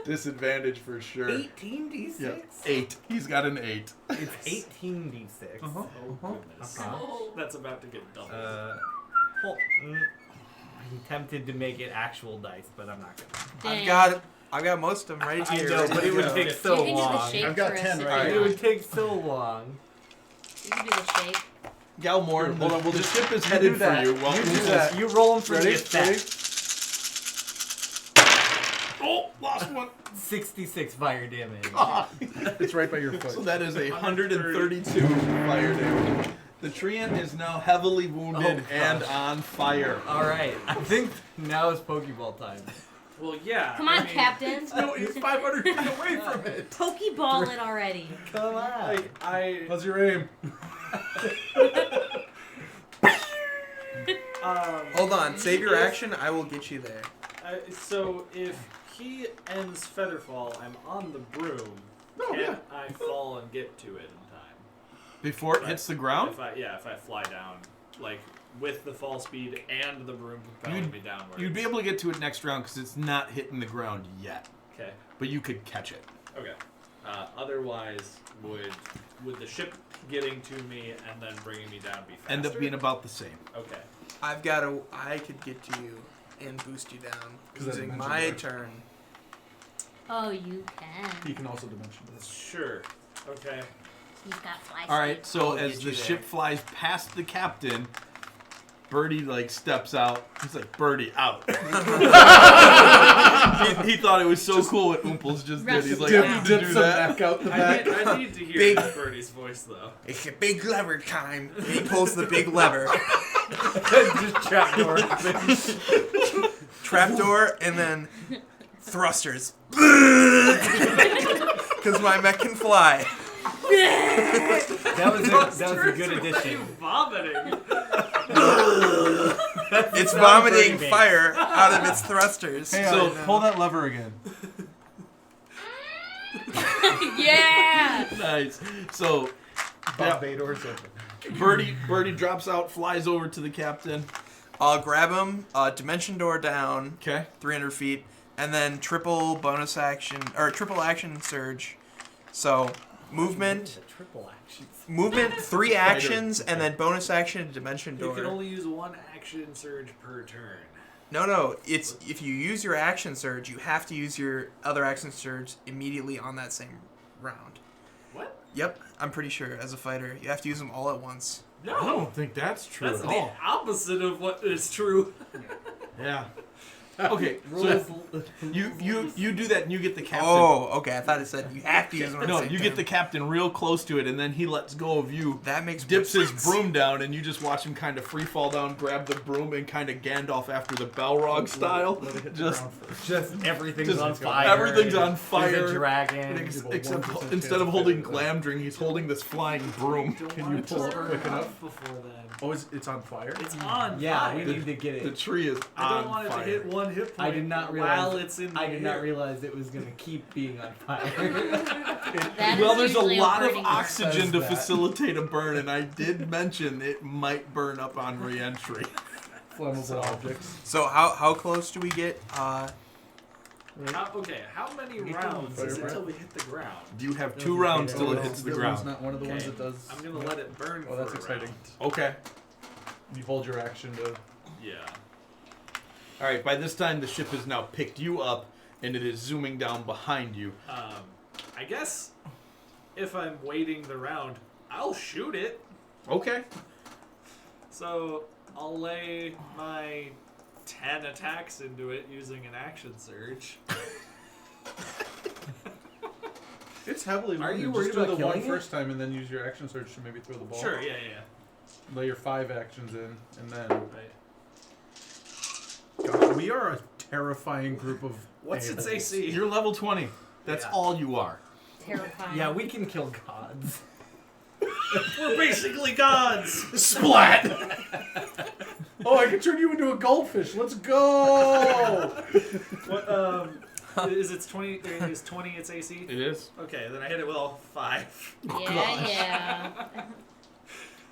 Disadvantage for sure. 18d6. Yep. 8. He's got an 8. It's 18d6. Uh-huh. Oh, goodness. That's about to get doubled. Well, I'm tempted to make it actual dice, but I'm not gonna. Dang. I've got most of them right I here. know, ready but to it would go. take You so can do the long. shake I've got for us 10 if right you It here. want. would take so long. You can do the shake. Galmorn, hold on. Well, the ship is You headed do that. for you. Well, You do Oombles- that. You roll them for Ready? the effect. Oh, lost one. 66 fire damage. It's right by your So foot. that is 132 fire damage. The treant is now heavily wounded Oh, and gosh. on fire. All right, I think now is Pokeball time. Well, yeah. Come I on, mean, Captain. No, you're 500 feet away from it. Pokeball it already. Come on. How's your aim? Hold on, save your action. I will get you there. So if he ends Featherfall, I'm on the broom. Oh, Can yeah. I fall and get to it in time? Before it hits the ground? If I fly down, like with the fall speed and the broom propelling me downwards. You'd be able to get to it next round because it's not hitting the ground yet. Okay. But you could catch it. Okay. Otherwise, would the ship getting to me and then bringing me down be faster? End up being about the same. Okay. I could get to you and boost you down 'Cause that's using dimension my door. turn. Oh, you can. He can also dimension this. Sure. Okay. He's got fly All right, so I'll as get the you ship there. flies past the captain, Birdie like steps out. He's like, Birdie out. he thought it was so cool what Oomples just did. He's like, I need to do that. Back out the I back. need to hear Big- Birdie's voice though. It's a big lever time. And he pulls the big lever. Just trapdoor. Trapdoor and then thrusters. Because my mech can fly. That was a good addition. Vomiting. It's not vomiting very big. fire out of its thrusters. Hey, So- pull that lever again. Yeah. Nice. So Bob Bader's open. Birdie drops out, flies over to the captain. I'll grab him, dimension door down, Okay. 300 feet, and then triple action surge. So movement, Triple action. 3 actions, and then bonus action dimension You can door. only use 1 action surge per turn. No, it's if you use your action surge, you have to use your other action surge immediately on that same round. What? Yep, I'm pretty sure as a fighter, you have to use them all at once. No. I don't think that's true That's at the all. opposite of what is true. Yeah. Okay. So you do that and you get the captain. Oh, okay. I thought it said you have to use them. At No, the same you get time. the captain real close to it, and then he lets go of you, That makes dips more his sense. broom down, and you just watch him kind of free fall down, grab the broom, and kind of Gandalf after the Balrog style. Let it hit the Just, ground first. Just everything's just on fire. everything's on There's fire. a dragon. Except 1% instead chance of of holding failure. Glamdring, he's holding this flying broom. Can you pull up quick enough? Before then. Oh, it's on fire? It's on Yeah, fire. we need to get The it. tree is I on don't want it fire. to hit 1 hit point I did not realize. while it's in the I did not air. realize it was gonna keep being on fire. That Well, is there's a usually lot of birding bird. oxygen to Says that. facilitate a burn, and I did mention it might burn up on re-entry. Flammable objects. So how close do we get? Okay, how many Need to rounds is it fire till we hit the ground? You have 2 rounds till it hits the That one's ground. not one of the ones Okay. that does. I'm gonna let it burn Oh, for that's a exciting. round. Okay. You hold your action to. Yeah. All right. By this time, the ship has now picked you up, and it is zooming down behind you. I guess if I'm waiting the round, I'll shoot it. Okay. So I'll lay my 10 attacks into it using an action surge. It's heavily Are loaded. you Just worried do about the one killing it? first time and then use your action surge to maybe throw the ball. Sure, yeah. Lay your 5 actions in, and then. Right. God, we are a terrifying group of. What's its a-holes. AC? You're level 20. That's Yeah. all you are. Terrifying. Yeah, we can kill gods. We're basically gods! Splat! Oh, I can turn you into a goldfish. Let's go! What, is it 20? Is 20 its AC? It is. Okay, then I hit it with all 5. Yeah.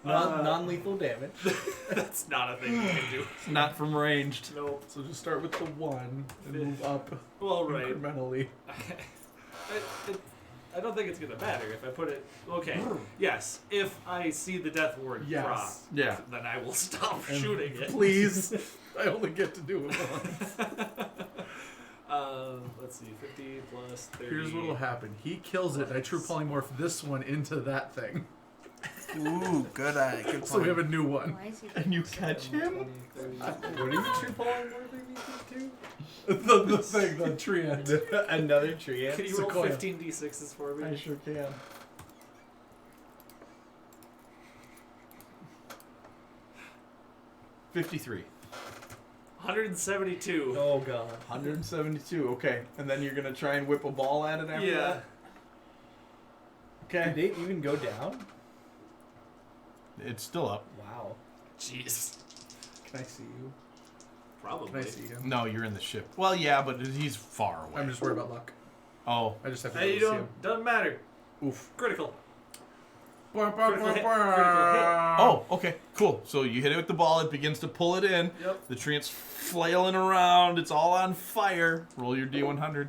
Non-lethal damage. That's not a thing you can do. It's not from ranged. Nope. So just start with the 1 and move up Well, right. incrementally. I don't think it's gonna matter if I put it. Okay. Yes. If I see the death ward Yes. drop, Yeah. then I will stop And shooting it. Please. I only get to do it once. Let's see. 50 plus 30. Here's what'll happen. He kills it, and I true polymorph this one into that thing. Ooh, good point. So we have a new one. Why is he And you catch him? 20, 30. What are you true polymorphing me the thing, the tree end. to? Another tree. Can you roll Sequoia. 15 d6s for me? I sure can. $53. 172. Oh god. 172. Okay. And then you're gonna try and whip a ball at it after Yeah. that. Did Okay. they even go down? It's still up. Wow. Jeez. Can I see you? Probably. Can I see him? No, you're in the ship. Well, yeah, but he's far away. I'm just worried about luck. Oh. I just have to Hey, you be able to see don't. Doesn't matter. him. Oof. Critical. Critical hit. Oh, okay. Cool. So you hit it with the ball. It begins to pull it in. Yep. The tree is flailing around. It's all on fire. Roll your D100.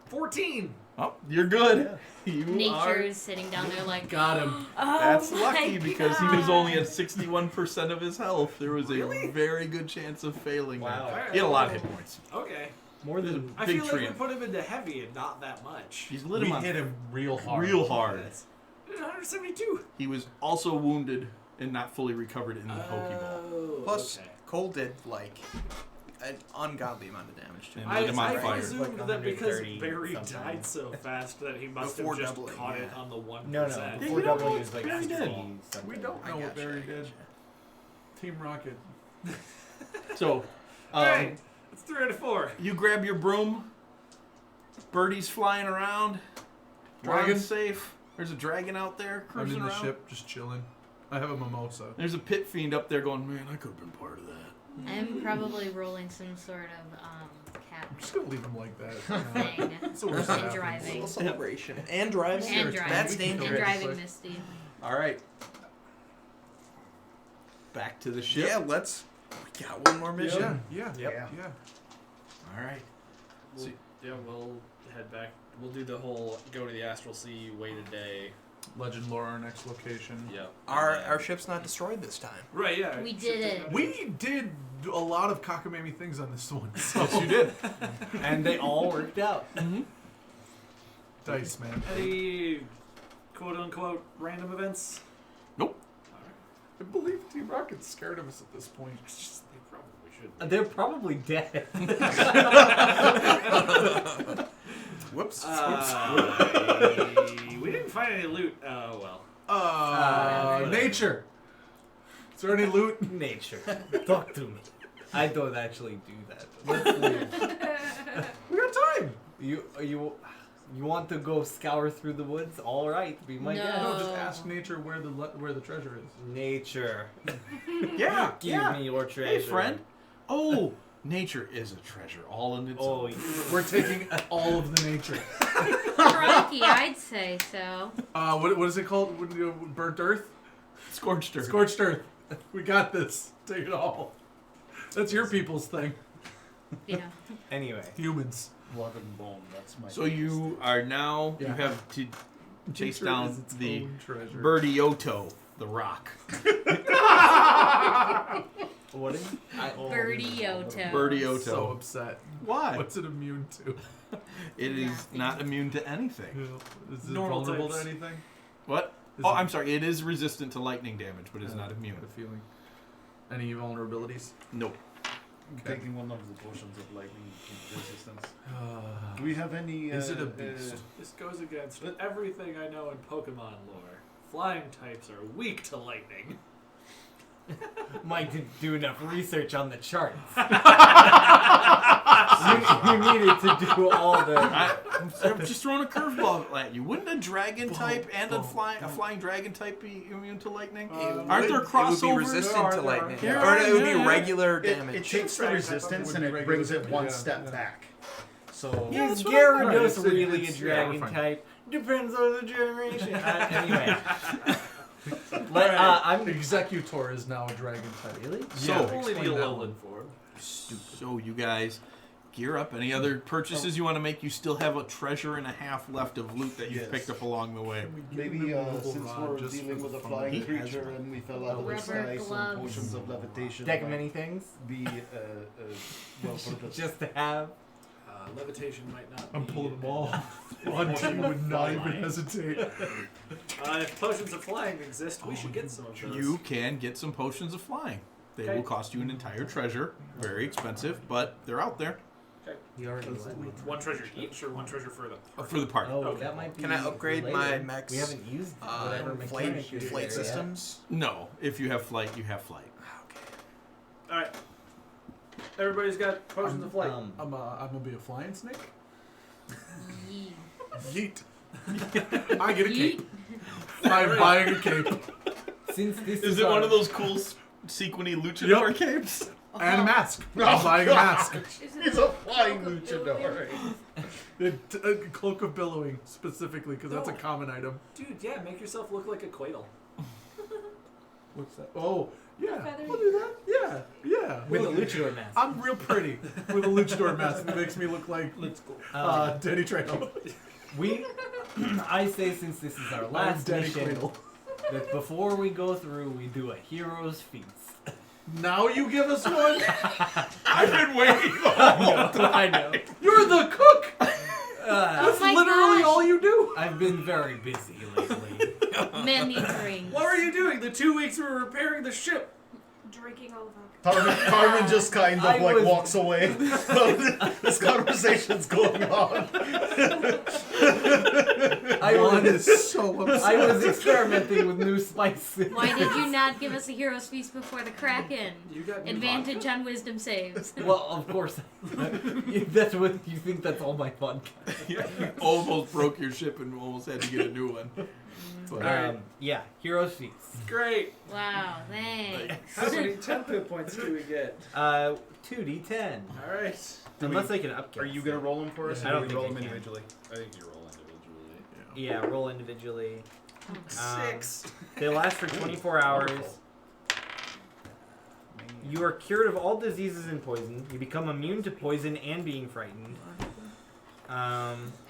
14. Oh, you're good. You Nature are. is sitting down there like, Got him. oh That's my lucky because he was God. only at 61% of his health. There was a Really? very good chance of failing. Wow. there. He had a lot of hit points. Okay. More There's a than I big feel tree. like we put him into heavy and not that much. He's lit We him on hit him real hard. real hard. Yes. 172. He was also wounded and not fully recovered in the Pokeball. Oh, Plus, okay. Cole did like an ungodly amount of damage to him. And lit him on I fire. presumed Like that because 130 Barry something. died so fast that he must Before have just doubling, caught it yeah. on the 1%. No, Yeah, before you know W what? is like Barry did. 60 something. We don't I know what gotcha, Barry I did. gotcha. Team Rocket. So, Alright, it's 3 out of 4. you grab your broom. Birdie's flying around. Dragon? Ron's safe. There's a dragon out there I'm cruising in the around. ship, just chilling. I have a mimosa. There's a pit fiend up there going, man, I could have been part of that. I'm probably rolling some sort of cat I'm just gonna leave him like that. thing. It's the worst that And happens. driving. Celebration. And driving. And driving. That's And dangerous. driving Misty. All right. Back to the ship. Yeah, let's. We got one more mission. Yeah. Yeah. All right. We'll, we'll head back. We'll do the whole go to the Astral Sea, wait a day. Legend lore, our next location. Yep. Our ship's not destroyed this time. Right, yeah. We did it. We did a lot of cockamamie things on this one. So Yes, you did. And they all worked out. dice, man. Any quote unquote random events? Nope. I believe Team Rocket's scared of us at this point. They probably should. They're probably dead. Whoops. We didn't find any loot. Oh, well. Nature. Is there any loot? Nature. Talk to me. I don't actually do that. Let's leave. We got time. You want to go scour through the woods? All right, be my No. guest. No, just ask nature where the treasure is. Nature. Yeah. Give yeah. me your treasure. Hey, friend. Oh, nature is a treasure all in its Oh, own. We're taking all of the nature. Crikey, I'd say so. What is it called? Burnt earth? Scorched earth. Scorched earth. We got this. Take it all. That's your people's thing. Yeah. Anyway. Humans. Blood and bone. That's my. So you are now, you Yeah. have to chase Nature down is its the own treasure. Birdioto, the rock. What is it? Birdioto. Birdioto. So upset. Why? What's it immune to? It is Nothing. not immune to anything. Is it Normal vulnerable types. to anything? What? Is Oh, it- I'm sorry. It is resistant to lightning damage, but is not immune. I had a feeling. Any vulnerabilities? Nope. I'm Okay. taking one of the potions of lightning resistance. Do we have any? Is it a beast? This goes against everything I know in Pokemon lore. Flying types are weak to lightning. Mike didn't do enough research on the charts. you needed to do all the. I'm just throwing a curveball at you. Wouldn't a dragon type and a boom. flying dragon type be immune to lightning? It Aren't there It would crossovers? be resistant to There are. lightning. Yeah. Or it would be Yeah. regular It damage. takes the Dragon resistance would and be it regular brings it damage, one yeah, step yeah. back. So Yeah, Is that's what I thought. Gyarados It's- really it's- a yeah, dragon we're fine. type? Depends on the generation. Anyway. I'm Executor is now a dragon type. really. So- Yeah, Only the explain that Alolan one. form. So you guys gear up. Any other purchases you want to make? You still have a treasure and a half left of loot that you've Yes. picked up along the way. maybe since we're dealing with a flying He has creature one. and we fell out of the Rubber sky, some gloves. potions of levitation Deck of might many things. be well purposed. Just to have. Levitation might not I'm be pulling them an- all. One team would not even hesitate. If potions of flying exist, we should get some of those. You can get some potions of flying. They Okay. will cost you an entire treasure. Very expensive, but they're out there You already One treasure each or one treasure for the for the party. Oh, Okay. that might be. Can I upgrade later. my mech's, We haven't used whatever flight mechanic is flight there yet. systems? No, if you have flight, you have flight. Okay. Alright. Everybody's got potions of flight. I'm gonna be a flying snake. Yee. Yeet. I get a Yeet. cape. I'm buying a cape Since this Is it one of those cool sequiny luchador capes? and a mask. I'm buying a mask. He's a flying luchador. A cloak of billowing specifically because that's a common item. Dude, yeah, make yourself look like a Quaidle. What's that? Oh, yeah. Feathery. We'll do that. Yeah, yeah. with a We'll- luchador mask. I'm real pretty with a luchador mask that makes me look like Danny Trejo. I say since this is our I'm last Danny mission, Cradle. that before we go through, we do a hero's feast. Now you give us one. I've been waiting. I know. You're the cook. Uh, That's my literally gosh. all you do. I've been very busy lately. Man needs rings. What were you doing the 2 weeks we were repairing the ship? Drinking all the vodka. Carmen just kind of I like was- walks away. This conversation's going on. I was, so I was experimenting with new spices. Why did you not give us a hero's feast before the Kraken? You got new Advantage vodka? on wisdom saves. Well, of course. That's what you think. That's all my fun. You almost broke your ship and almost had to get a new one. But, Yeah, Heroes Feast. Great. Wow, thanks. How many temp hit points do we get? 2d10. All right. Unless I can upgrade. Are you gonna roll them for us? I Or don't do we think roll I them can. individually? I think you roll individually. Yeah, roll individually. 6. They last for 24 hours. You are cured of all diseases and poison. You become immune to poison and being frightened.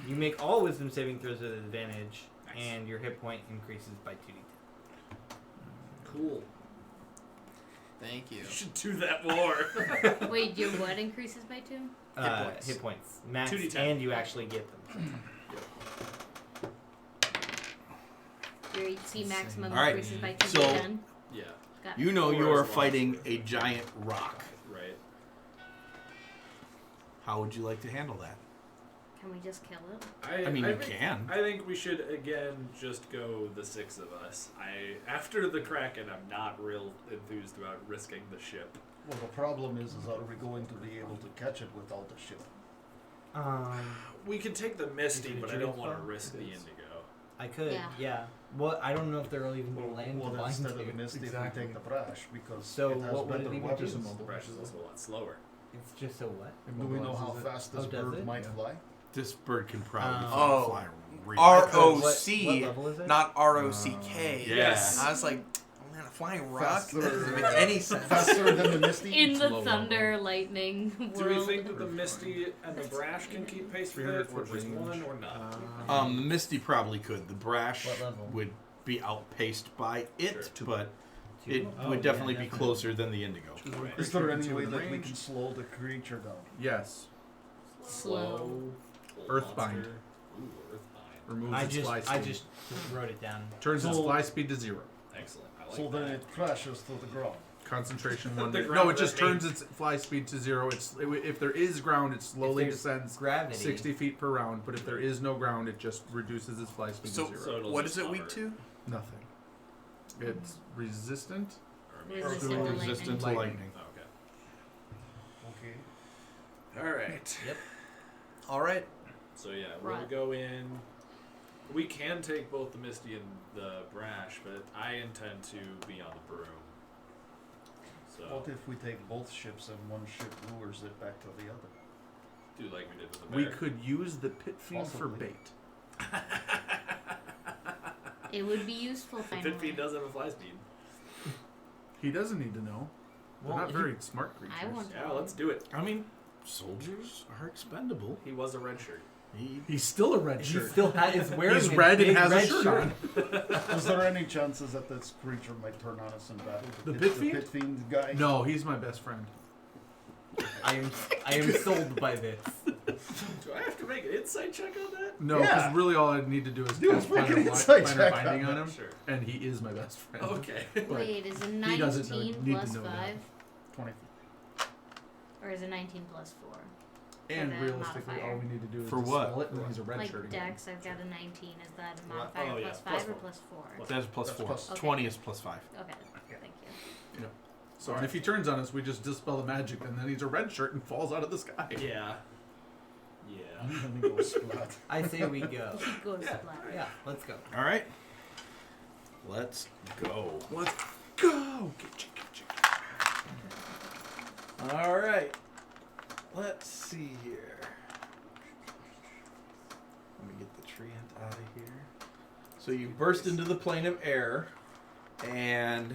You make all wisdom saving throws with advantage, and your hit point increases by 2d10. Cool. Thank you. You should do that more. Wait, your what increases by 2? points. Hit points. Max, 2d10. and you actually get them. Your HP maximum All right, increases by 2 so- d10. Yeah. Got you know Or you are as long fighting as- a giant rock. Right. How would you like to handle that? Can we just kill it? I mean, you think, can. I think we should again just go the 6 of us. After the Kraken, I'm not real enthused about risking the ship. Well, the problem is are we going to be able to catch it without the ship? We could take the Misty, Is it but a I don't trade want to spell? risk It the is. Indigo. I could, Yeah. yeah. Well, I don't know if they're even going to land Well, to bind instead of to. the Misty, if Exactly. we take the Brash, because So it has what would better it be weapons. reduced? The Brash is also a lot slower. It's just so what? Do we know how fast this Oh, does bird it? might Yeah. fly? This bird can probably Oh. fly really R fast. O What C, level is it? not R-O-C-K. Yes. I was like, oh man, a flying rock? Faster. That doesn't make any sense. Faster than the Misty? In the low thunder, lightning world. Do we think that the Misty and the Brash can keep pace with it, or just one, or not? The Misty probably could. The Brash What level? would be outpaced by it, Sure. but it Oh, would yeah, definitely be definitely. closer than the Indigo. Is there any way that we can slow the creature down? Yes. Slow. Earthbind. Monster. Ooh, Earthbind. Removes I its fly speed. just wrote it down. Turns its So- fly speed to 0. Excellent. I like So that. then it crashes to the ground. Concentration 1. The No, ground it just at turns its fly speed to 0. If there is ground, it slowly If there's descends Gravity. 60 feet per round. But if there is no ground, it just reduces its fly speed So, to 0. So it'll what just is it weak hover. to? Nothing. It's resistant. Or maybe- Resistant to lightning. Resistant to Lightning. lightning. Okay. Okay. All right. All right. So yeah, we're gonna Right. go in. We can take both the Misty and the Brash, but I intend to be on the broom. So What if we take both ships and one ship lures it back to the other? do like we did with the We bear. could use the pit fiend for Possibly. bait. It would be useful The finally. pit fiend does have a fly speed. He doesn't need to know. They're Well, not he- very smart creatures. I want Yeah, let's do it. I mean, soldiers are expendable. He was a red shirt. He's still a red He shirt. still is wearing He's a red and big has a red shirt on. Is there any chances that this creature might turn on us in battle? The pit fiend? The pit fiend guy? No, he's my best friend. I am sold by this. Do I have to make an insight check on that? No, because Yeah. really all I need to do is Dude, cast make an planar insight planar check binding on on him, Sure. and he is my best friend. Okay. But Wait, is it he doesn't know- 19 need to plus know that. 5? 20. Or is it 19 plus 4? And the realistically, modifier. all we need to do is For dispel what? it, and he's a red Like shirt again. Dex, I've got a 19. Is that a What? modifier Oh, yeah, plus 5 plus or four. plus 4? That's plus That's 4. plus- Okay. 20 is plus 5. Okay, thank you. So, and if he turns on us, we just dispel the magic, and then he's a red shirt and falls out of the sky. Yeah. Yeah. And then he goes splat. I say we go. He goes Yeah. black. Yeah, let's go. All right. Let's go. Let's go! All right. Let's see here. Let me get the treant out of here. So you burst into the plane of air, and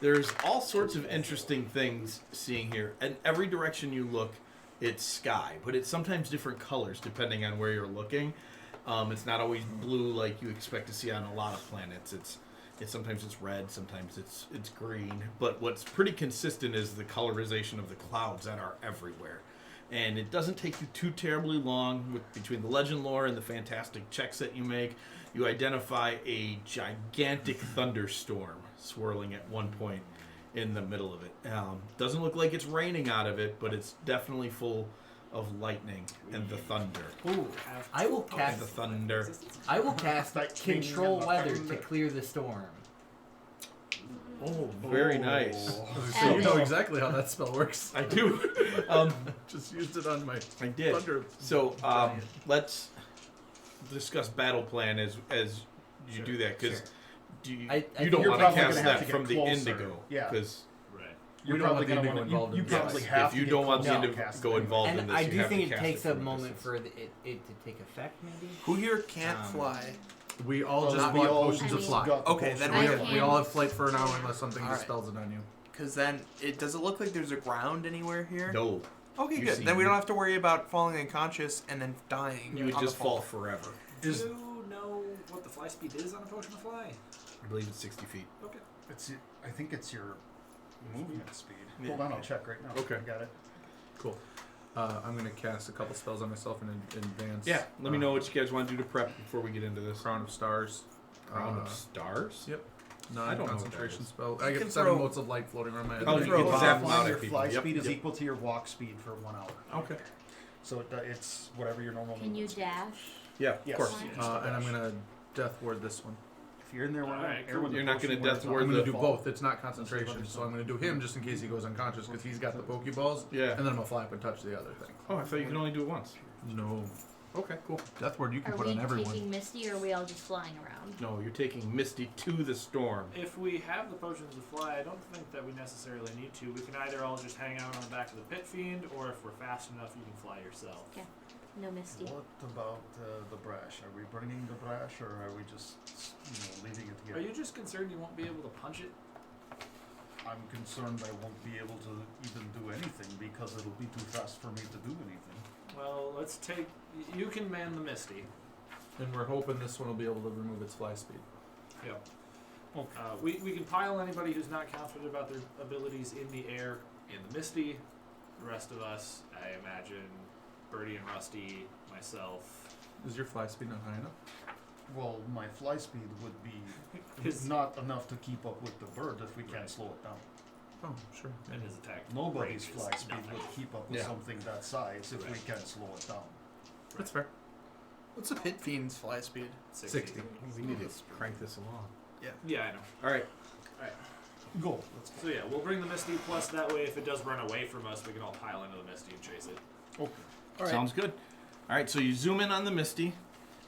there's all sorts of interesting things seeing here. And every direction you look, it's sky, but it's sometimes different colors depending on where you're looking. It's not always blue like you expect to see on a lot of planets. It's sometimes it's red, sometimes it's green. But what's pretty consistent is the colorization of the clouds that are everywhere. And it doesn't take you too terribly long between the legend lore and the fantastic checks that you make. You identify a gigantic thunderstorm swirling at one point in the middle of it. Doesn't look like it's raining out of it, but it's definitely full of lightning and the thunder. Ooh, I will And cast. the thunder. I will cast Like control king weather and to the clear the storm. Oh, very nice. So you know exactly how that spell works. I do. Just used it on my I did. thunder. So let's discuss battle plan as you do that, because I you don't You're want to probably cast gonna have that to from get the closer. Indigo. Yeah. Because Right. You're We don't probably want the gonna Indigo want involved you in this. probably yes, have if you to don't get want the closer to Indigo cast go it. involved in And this, I you do have think to it cast takes a from moment distance. for it to take effect, maybe. Who here can't fly? We all Well, just not bought we all potions of just fly. got the Okay, then potion. I We can- all have flight for an hour unless something Alright. dispels it on you. Because then, does it look like there's a ground anywhere here? No, Okay, You good. see- Then we don't have to worry about falling unconscious and then dying. you would on just the fall forever. Do you know what the fly speed is on a potion of fly? I believe it's 60 feet. Okay. I think it's your movement speed. Yeah. Hold on, I'll check right now. Okay. I got it. Cool. I'm gonna cast a couple spells on myself in advance. Yeah, let me know what you guys want to do to prep before we get into this. Crown of Stars. Crown of Stars? Yep. I don't know what that Concentration is. spell. You I can get 7 throw- motes of light floating around my head. Oh, You you can can zap zap fly, out your at people. fly Yep, speed is yep. equal to your walk speed for 1 hour. Okay. So it's whatever your normal Can you movement dash? Yeah, of Yes. course. And I'm gonna death ward this one. If you're in there, Alright, air cool. when the You're not potion gonna wears death off, ward I'm the- gonna do fall. both. It's not concentration, so I'm gonna do him just in case he goes unconscious because he's got the Pokeballs. Yeah. And then I'm gonna fly up and touch the other thing. Oh, I thought you could only do it once. No. Okay, cool. Death ward you can Are put we on everyone. taking Misty or are we all just flying around? No, you're taking Misty to the storm. If we have the potions of fly, I don't think that we necessarily need to. We can either all just hang out on the back of the pit fiend, or if we're fast enough, you can fly yourself. Okay. No Misty. What about the brash? Are we bringing the brash, or are we just leaving it here? Are you just concerned you won't be able to punch it? I'm concerned I won't be able to even do anything because it'll be too fast for me to do anything. Well, let's take. You can man the Misty. And we're hoping this one will be able to remove its fly speed. Yep. We can pile anybody who's not confident about their abilities in the air in the Misty. The rest of us, I imagine, Birdie and Rusty, myself. Is your fly speed not high enough? Well, my fly speed would be His, not enough to keep up with the bird if we can't slow it down. Oh, sure. And his attack. Nobody's range is fly speed nothing. would keep up with Yeah. something that size if we Right. can't slow it down. That's fair. What's a pit fiend's fly speed? 60. We need to crank this along. yeah, I know. All right. Go. Let's go. So yeah, we'll bring the Misty. Plus, that way, if it does run away from us, we can all pile into the Misty and chase it. Okay. All right. Sounds good. All right, so you zoom in on the Misty,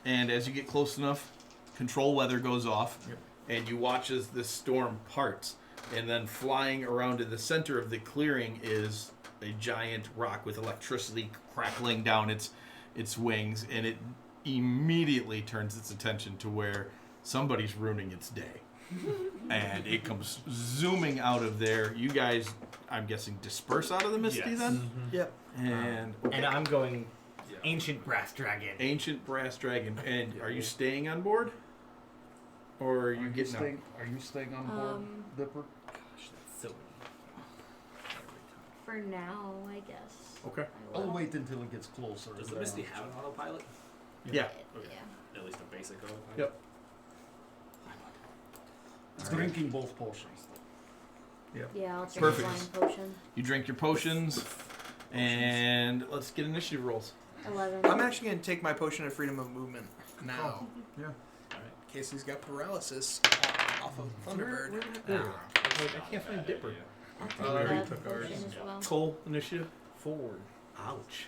and as you get close enough, control weather goes off, Yep. and you watch as the storm parts. And then flying around in the center of the clearing is a giant rock with electricity crackling down its wings, and it immediately turns its attention to where somebody's ruining its day. And it comes zooming out of there. You guys, I'm guessing, disperse out of the Misty Yes. then? Yep. And And I'm going Yeah. ancient brass dragon. Ancient Brass Dragon. And are you staying on board? Or are you getting out? Are you staying on board, Dipper? Gosh, that's so For now, I guess. Okay. I I'll will. wait until it gets closer. Does the then Misty I'll have an autopilot? Yeah. Okay. Yeah. At least a basic autopilot? Yep. It's drinking both potions. Yeah, I'll take Perfect. a flying potion. You drink your potions. And let's get initiative rolls. 11. I'm actually going to take my potion of freedom of movement now. Yeah. In case he's got paralysis off of Thunderbird. I can't find Dipper. I'll take we already that took potion ours. as well. Cole, initiative. Forward. Ouch.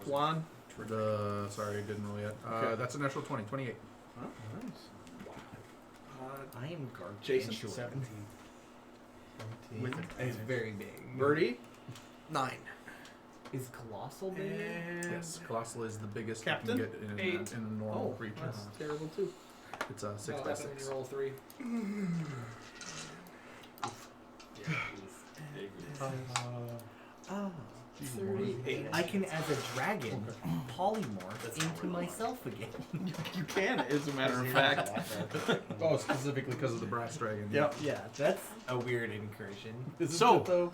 Juan. Sorry, I didn't roll yet. Okay. That's a natural 20. 28. Oh, nice. I am gargantuan. Jason. 17. With it. It's very big. Birdie. 9. Is colossal big? And Yes. Colossal is the biggest Captain? you can get in, 8. in a normal Oh, creature. that's terrible too. It's a 6 by 6. roll 3. Yeah, oof. Big oof. 38. I can, as a dragon, polymorph into myself again. You can, as a matter of fact. Oh, specifically because of the brass dragon. Yep. Yeah, that's a weird incursion. So,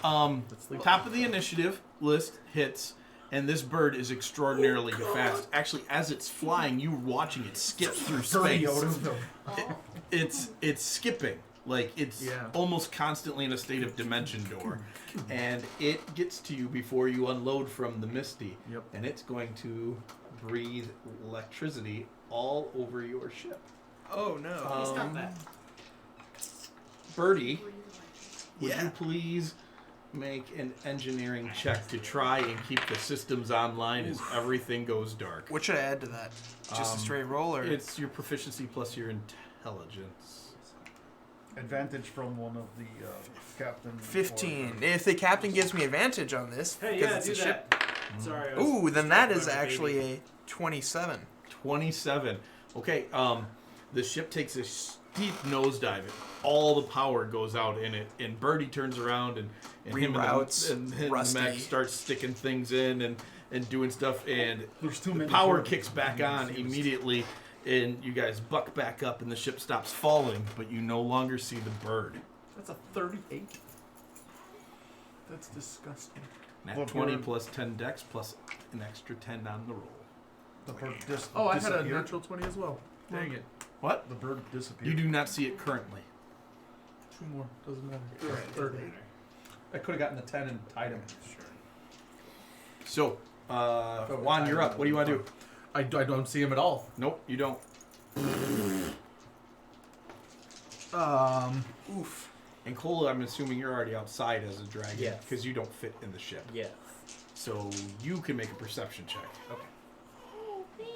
top of the initiative list hits, and this bird is extraordinarily fast. Actually, as it's flying, you're watching it skip through space. It's skipping. Like, it's almost constantly in a state of dimension door. And it gets to you before you unload from the Misty. Yep. And it's going to breathe electricity all over your ship. Oh no. Stop that. Birdie, would you please make an engineering check to try and keep the systems online as everything goes dark? What should I add to that? Just a straight roll, or It's your proficiency plus your intelligence. Advantage from one of the captain. 15. If the captain gives me advantage on this, Hey, because yeah, it's do a ship. that. Sorry. I was Ooh, then that is distracted by my actually baby. a 27. 27. Okay, the ship takes a steep nosedive. All the power goes out in it, and Birdie turns around and him Reroutes and the Rusty. mech starts sticking things in and doing stuff, and There's too the many power birds. kicks back on immediately, and you guys buck back up, and the ship stops falling, but you no longer see the bird. That's a 38. That's disgusting. Nat What 20 bird? plus 10 dex plus an extra 10 on the roll. The bird Oh, I had a disappeared. natural 20 as well. Dang it. What? The bird disappeared. You do not see it currently. 2 more. Doesn't matter. 30. I could have gotten a 10 and tied him. So, Juan, you're up. What do you want to do? I don't see him at all. Nope, you don't. Oof. And Cole, I'm assuming you're already outside as a dragon Yes. because you don't fit in the ship. Yes. So you can make a perception check.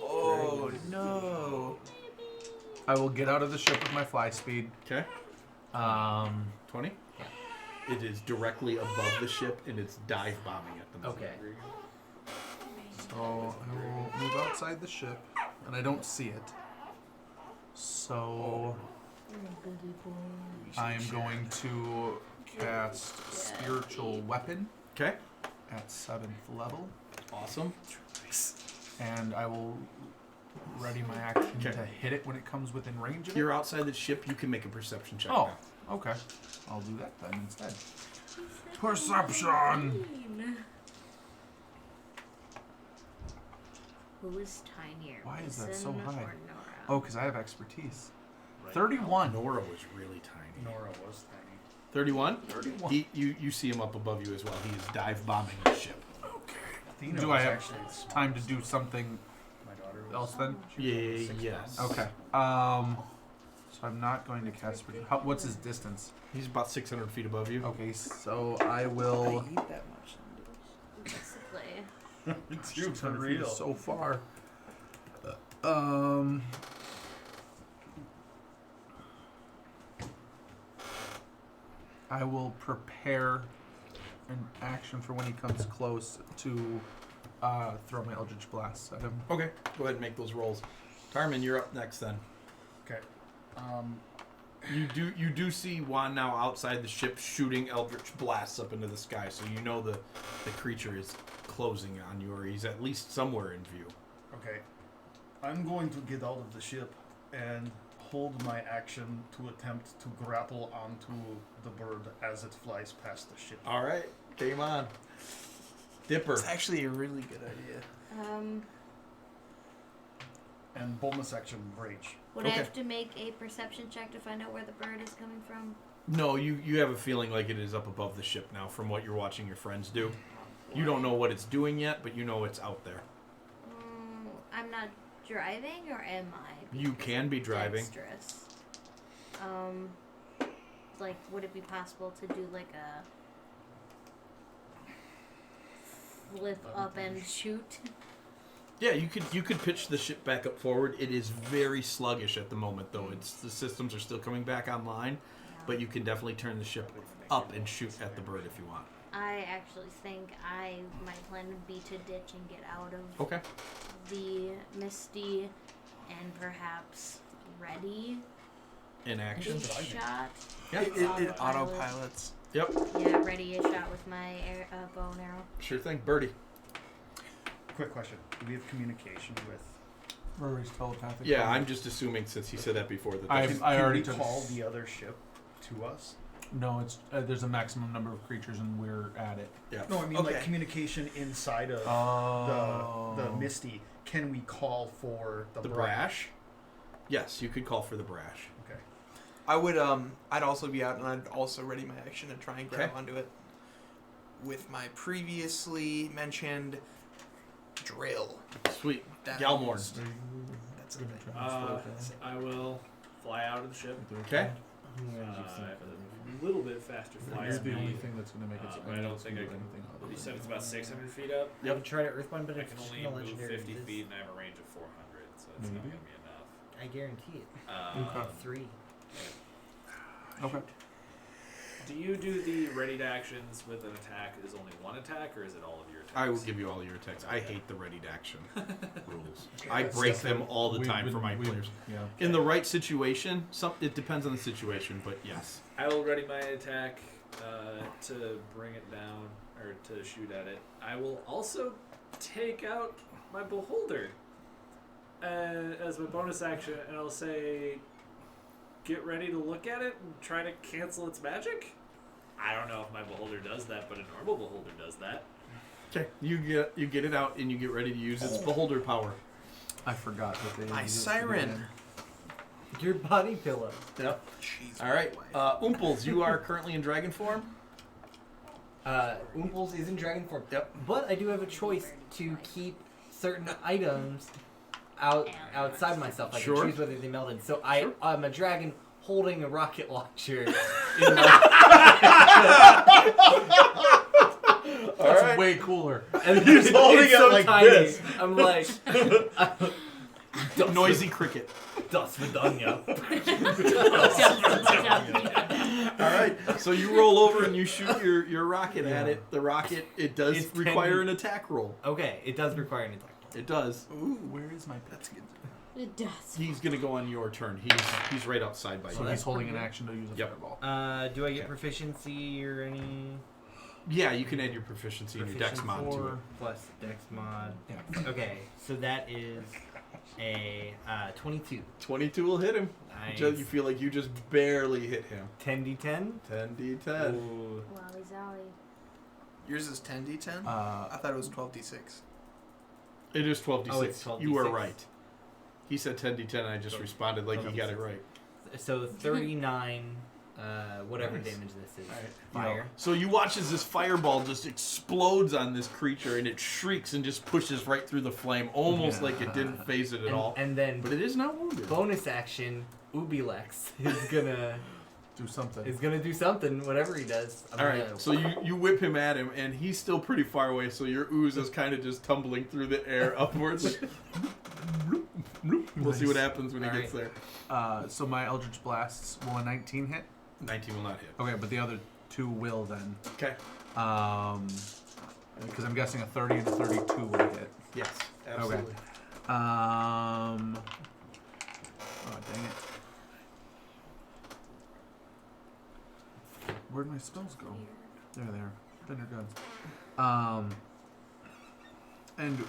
Oh no. I will get out of the ship with my fly speed. Okay. 20? Yeah. It is directly above the ship and it's dive bombing at the moment. Okay. So I will move outside the ship, and I don't see it. So I am going to cast Spiritual Weapon Okay. at 7th level, Awesome. and I will ready my action Okay. to hit it when it comes within range of it. You're outside the ship. You can make a perception check. Oh, now. okay. I'll do that then instead. Perception! Who is tinier? Why is that so Mason high? or Nora? Oh, because I have expertise. 31. Nora was really tiny. Nora was tiny. 31? 31. You see him up above you as well. He is dive bombing the ship. Athena Do was I have actually small. time to do something My daughter was else then? Yeah, yes. Okay. So I'm not going to cast. What's his distance? He's about 600 feet above you. Okay, so I will. eat that much. Basically. It's you for 600 feet real. is so far. I will prepare an action for when he comes close to throw my Eldritch Blast at him. Okay. Go ahead and make those rolls. Tarman, you're up next then. Okay. You do see Juan now outside the ship shooting eldritch blasts up into the sky, so you know the creature is closing on you, or he's at least somewhere in view. Okay. I'm going to get out of the ship and hold my action to attempt to grapple onto the bird as it flies past the ship. All right, game on. Dipper. It's actually a really good idea. And bonus action, rage. Would I Okay. have to make a perception check to find out where the bird is coming from? No, you have a feeling like it is up above the ship now from what you're watching your friends do. You don't know what it's doing yet, but you know it's out there. I'm not driving, or am I? You can be driving. Dexterous. Like, would it be possible to do like a flip up and shoot? Yeah, you could pitch the ship back up forward. It is very sluggish at the moment, though. The systems are still coming back online, but you can definitely turn the ship up and shoot at the bird if you want. I actually think my plan would be to ditch and get out of Okay. the Misty and perhaps ready In action. a shot. Yeah. It autopilots. Yep. Yeah, ready a shot with my bow and arrow. Sure thing. Birdie. Quick question. Do we have communication with... Rory's telepathic. Yeah, I'm just assuming since he said that before that. I that's- already Can we took. call the other ship to us? No, it's there's a maximum number of creatures, and we're at it. yeah. No, I mean Okay. like communication inside of the Misty. Can we call for the brash? Yes, you could call for the brash. Okay. I would I'd also be out and I'd also ready my action and try and grab Okay. onto it with my previously mentioned drill. Sweet. That Galmorn. That's the thing. I will fly out of the ship. Okay. A little bit faster fly. You're the speed. only thing that's going to make it. But I don't think I can. You said it's about 600 feet up. I would try to Earthbind, but I it's can just only no move legendary. 50 This- feet and I have a range of 400, so it's not Maybe. going to be enough. I guarantee it. Okay. 3. Okay. Do you do the ready to actions with an attack? Is only one attack, or is it all of your attacks? I will give you all your attacks. I hate the ready to action rules. I break them all the time for my players. Yeah. In the right situation, it depends on the situation, but yes. I will ready my attack to bring it down or to shoot at it. I will also take out my beholder as my bonus action, and I'll say, "Get ready to look at it and try to cancel its magic." I don't know if my beholder does that, but a normal beholder does that. Okay. You get it out and you get ready to use its beholder power. I forgot that they. My used it siren. again. Your body pillow. Yep. Jeez, All right. boy. Oomples, you are currently in dragon form. Oomples is in dragon form. Yep. But I do have a choice to keep certain items outside myself. I Sure. can choose whether they melted. So I'm a dragon holding a rocket launcher. That's way cooler. And He's holding it's it so like tiny. this. I'm like Noisy cricket. Das Vidanya. All right. So you roll over and you shoot your rocket at it. The rocket, it does It's require 10. an attack roll. Okay, it does require an attack. It does. Ooh, where is my pet? It does. He's gonna go on your turn. He's right outside by So you. he's holding an action to use a Yep. fireball. Do I get proficiency or any Yeah, you can add your proficiency and your dex mod to it. plus dex mod? Yeah. Okay, so that is a 22. 22 will hit him. Nice. You feel like you just barely hit him. 10d10. 10d10. Ooh. Wowie zowie. Yours is 10d10? Uh, I thought it was 12d6. It is 12d6. Oh, it's 12d6. You were right. He said 10d10 and I just responded like he got it right. So 39, whatever Nice. damage this is. Alright. Fire. So you watch as this fireball just explodes on this creature and it shrieks and just pushes right through the flame, almost like it didn't phase it at all. And then But it is not wounded. bonus action, Ubilex is gonna do something. do something, whatever he does. I'm All right, gonna- so you whip him at him, and he's still pretty far away. So your ooze is kind of just tumbling through the air upwards. We'll see what happens when he All gets there. So my Eldritch Blasts will a 19 hit. 19 will not hit. Okay, but the other two will then. Okay. Because I'm guessing a 30 and a 32 will hit. Yes, absolutely. Oh, dang it. Where'd my spells go? There they are. Thunder guns. And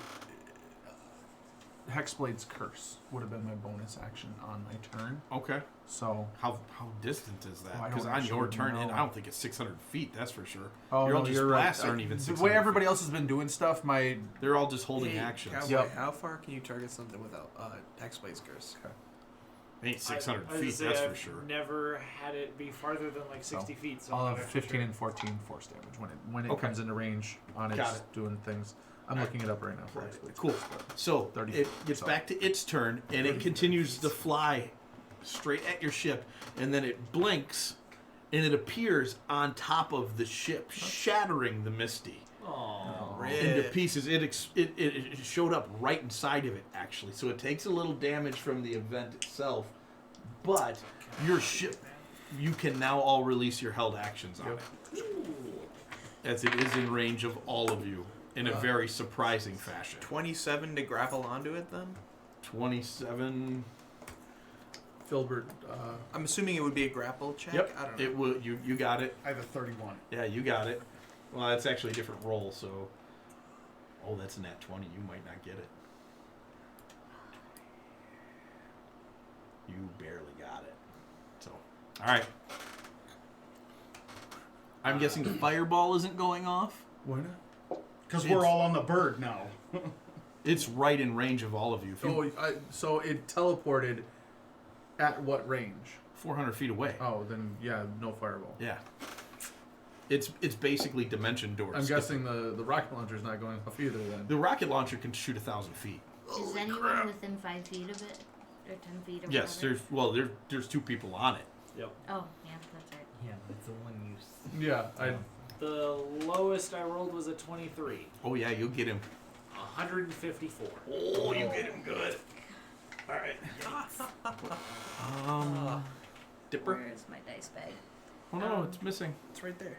Hexblade's Curse would have been my bonus action on my turn. Okay. So How distant is that? Oh, I Because don't on your actually turn, know. I don't think it's 600 feet. That's for sure. Oh, Your no, Eldritch you're right. Blasts aren't even The 600 way everybody feet. else has been doing stuff, my They're all just holding Hey, actions. Cowboy, Yep. how far can you target something without Hexblade's Curse? Ain't 600 I was feet, gonna say, that's for I've sure. Never had it be farther than like 60 feet. So I'll I'm have not actually 15 sure. and 14 force damage when it Okay. comes into range on Got its it. doing things. I'm Alright. looking it up right now for Hexblade's Cool. Curse, but- So 30 it feet, gets so- back to its turn, and it continues to fly straight at your ship, and then it blinks, and it appears on top of the ship, shattering the Misty Aw. into pieces. It showed up right inside of it, actually. So it takes a little damage from the event itself, but your ship, you can now all release your held actions on it, as it is in range of all of you in a very surprising fashion. 27 to grapple onto it then? 27. Filbert. I'm assuming it would be a grapple check. Yep. I don't know. It will. You got it. I have a 31. Yeah, you got it. Well, that's actually a different roll, so. Oh, that's a nat 20. You might not get it. You barely got it. So, all right. I'm guessing the fireball isn't going off. Why not? Because we're all on the bird now. It's right in range of all of you. If you So it teleported at what range? 400 feet away. Oh, then yeah, no fireball. Yeah. It's basically dimension doors. I'm guessing the rocket launcher's not going off either then. The rocket launcher can shoot 1,000 feet. Is anyone within 5 feet of it? Or 10 feet or Yes, whatever? there's 2 people on it. Yep. Oh, yeah, that's right. Yeah, it's a one use. Yeah, The lowest I rolled was a 23. Oh yeah, you'll get him. 154. Oh, you get him good. All right. Dipper. Where's my dice bag? Oh no, it's missing. It's right there.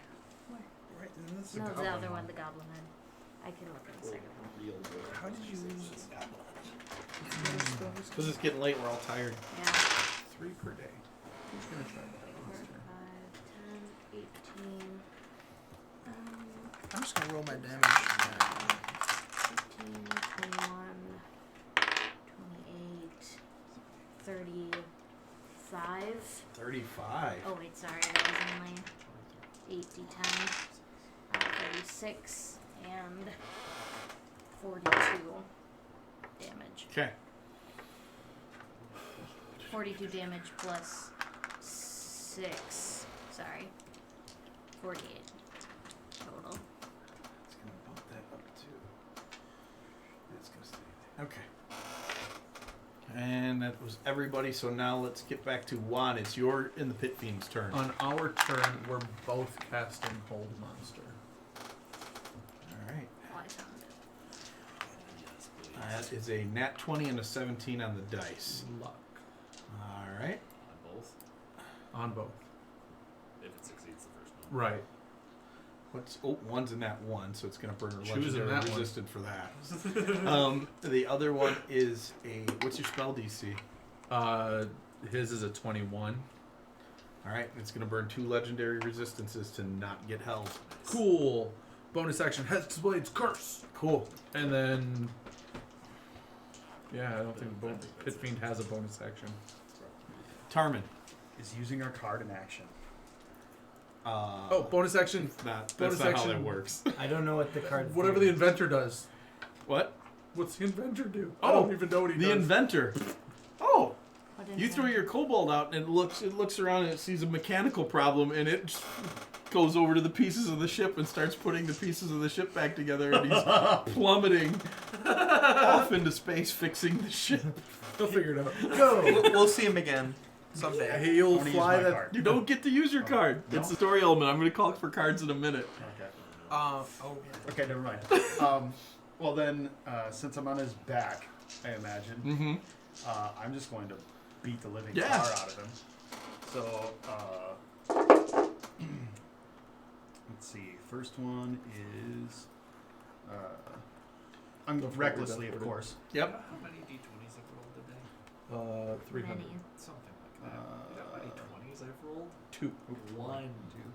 Right. And this is No, a the goblin other one, the goblin head. I can look in a second. How did you lose this? Because it's getting late, we're all tired. Yeah. 3 per day. Who's gonna try 4, 5, 10, 18. I'm just gonna roll my damage. 15, 21, 28, 35. 35. Oh, wait, sorry, that was only 8d10. 36 and 42 damage. Okay. 42 damage plus 6. Sorry. 48 total. It's gonna bump that up too. That's gonna stay there. Okay. And that was everybody. So now let's get back to Juan. It's your in the Pit Fiend's turn. On our turn, we're both casting Hold Monster. All right. Oh, I found it. Yes, please. That is a nat 20 and a 17 on the dice. Luck. All right. On both, On both. if it succeeds the first one. Right. One's a nat 1, so it's going to burn a Choose a legendary nat one. resistant for that. The other one is what's your spell DC? His is a 21. All right, it's going to burn 2 legendary resistances to not get held. Cool. Bonus action, Head's Blades Curse. Cool. And then... Yeah, I don't think Pit Fiend has a bonus action. Tarman. Is using our card in action. Bonus action. That's bonus not how action. that works. I don't know what the card. Whatever the inventor does. What? What's the inventor do? I Oh, don't even know what he The does. inventor. Oh, What you throw your kobold out and it looks around and it sees a mechanical problem and it just goes over to the pieces of the ship and starts putting the pieces of the ship back together and he's plummeting off into space fixing the ship. He'll figure it out. We'll see him again someday. He'll I'm gonna use fly my that. card. You don't get to use your card. No? It's a story element. I'm going to call for cards in a minute. Okay. Oh, yeah. Okay, never mind. Well then, since I'm on his back, I imagine, Mm-hmm. I'm just going to beat the living Yeah. tar out of him. So, let's see. First one is, I'm Don't forget recklessly, that of word. course. Yep. How many d20s have rolled today? 300. Many. Something like that. You know how many 20s I've rolled? 2. 1.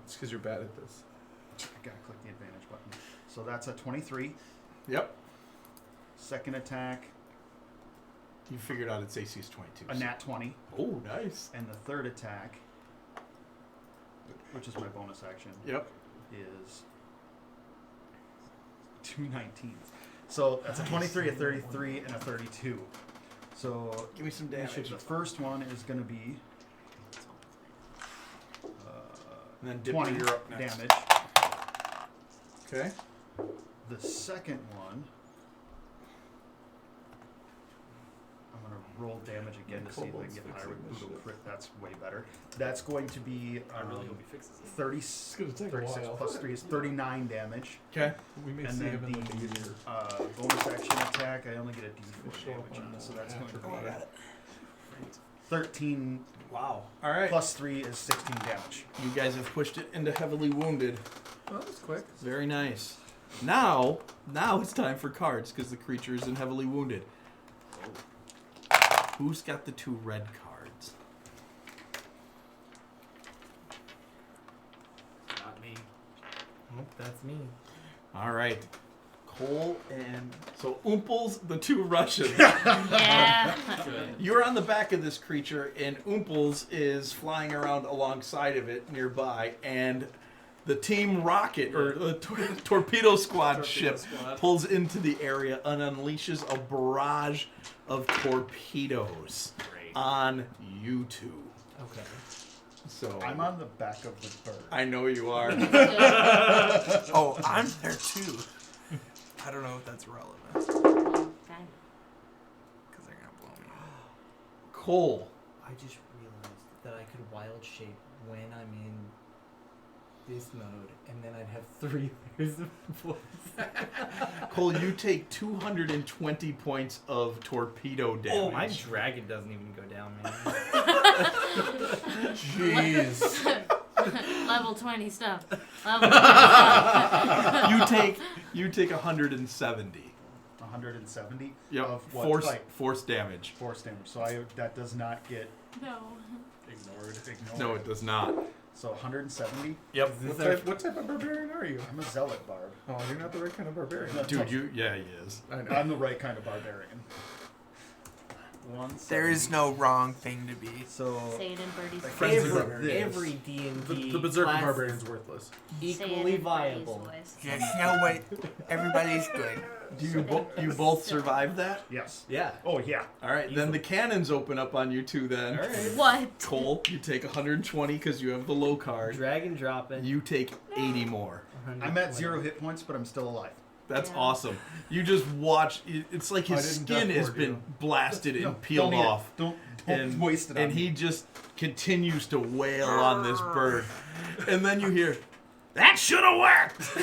It's because you're bad at this. I gotta click the advantage button. So that's a 23. Yep. Second attack, You figured out its AC is 22. a nat 20. Oh, nice. And the third attack, which is my bonus action, Yep. is 2 19s. So that's a 23, a 33, and a 32. So Give me some damage. the first one is going to be And then Dipper, 20 you're up next. damage. Okay. The second one, I'm going to roll damage again to see if I can get higher with brutal crit. That's way better. That's going to be I really hope he fixes it. 30, gonna take a 36 while. plus 3 is 39 damage. Okay. We may And see then him in like a year. the bonus action attack, I only get a d4 Show up damage on on it, so that's after going to be that. 13 Wow. All right. plus 3 is 16 damage. You guys have pushed it into heavily wounded. Well, that was quick. Very nice. Now it's time for cards because the creature is in heavily wounded. Who's got the 2 red cards? That's me. All right. Cole and so Oomples, the two Russians. Yeah. You're on the back of this creature, and Oomples is flying around alongside of it nearby, and the Team Rocket or the Torpedo Squad ship pulls into the area and unleashes a barrage of torpedoes on you two. Okay. So I'm on the back of the bird. I know you are. Oh, I'm there too. I don't know if that's relevant. Because Okay. they're going to blow me up. Cole. I just realized that I could wild shape when I'm in this mode, and then I'd have 3 layers of voice. Cole, you take 220 points of torpedo damage. Oh, my dragon doesn't even go down, man. Jeez. Level 20 stuff. Level 20 stuff. You take 170. 170 Yep. of what type? Force damage. Force damage. So that does not get No. ignored. No, it does not. So 170. Yep. What type of barbarian are you? I'm a zealot barb. Oh, you're not the right kind of barbarian. Dude, he is. I know. I'm the right kind of barbarian. There is no wrong thing to be. So Say it in Birdie's Like voice. friendly Every, barbarian. every D&D The berserker class barbarian's worthless. is Say it equally in Birdie's viable. voice. Just know what? Everybody's good. Do you both survive that? yes. Yeah. Oh yeah. All right, then the cannons open up on you two then. All right. What? Cole, you take 120 because you have the low card. Dragon dropping. You take 80 more. I'm at 0 hit points, but I'm still alive. That's Yeah. awesome. You just watch. It's like his I didn't skin has death ward been you. blasted and No, peeled don't eat it. off. Don't And, waste it on and me. he just continues to wail on this bird. And then you hear, that should have worked!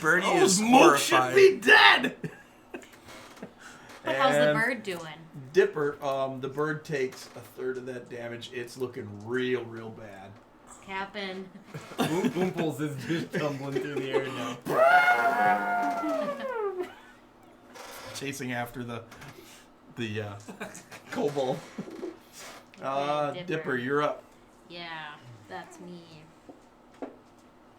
Birdie Those is mooks should horrified. be dead! But how's the And bird doing? Dipper, the bird takes a third of that damage. It's looking real, real bad. Capping. Oomples is just tumbling through the air now. Chasing after the kobold. Okay, Dipper, you're up. Yeah, that's me.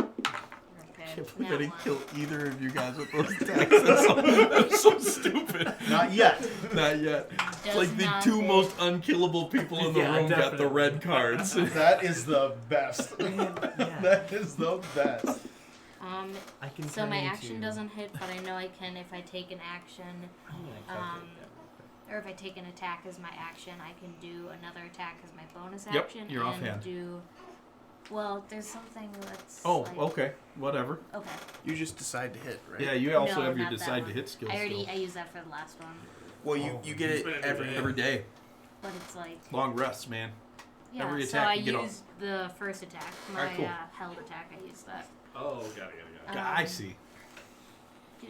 Okay. I can't believe I now didn't what? kill either of you guys with those attacks. That's so stupid. Not yet. Not yet. It's Does like the not two hit. most unkillable people in the Yeah, room got the definitely. red cards. That is the best. Yeah. That is the best. I can So turn my into- action doesn't hit, but I know I can if I take an action, I'm gonna calculate that. or if I take an attack as my action, I can do another attack as my bonus Yep, action. you're and offhand. Well, there's something that's. Oh, like, okay. Whatever. Okay. You just decide to hit, right? Yeah, you also No, have your not that decide to one. hit skill I still. used that for the last one, Well, you get it every Every day. but it's like. Long rests, man. Yeah, every so attack I you get used the first attack, my Alright, cool. held attack. I used that. Oh, got it. I see. I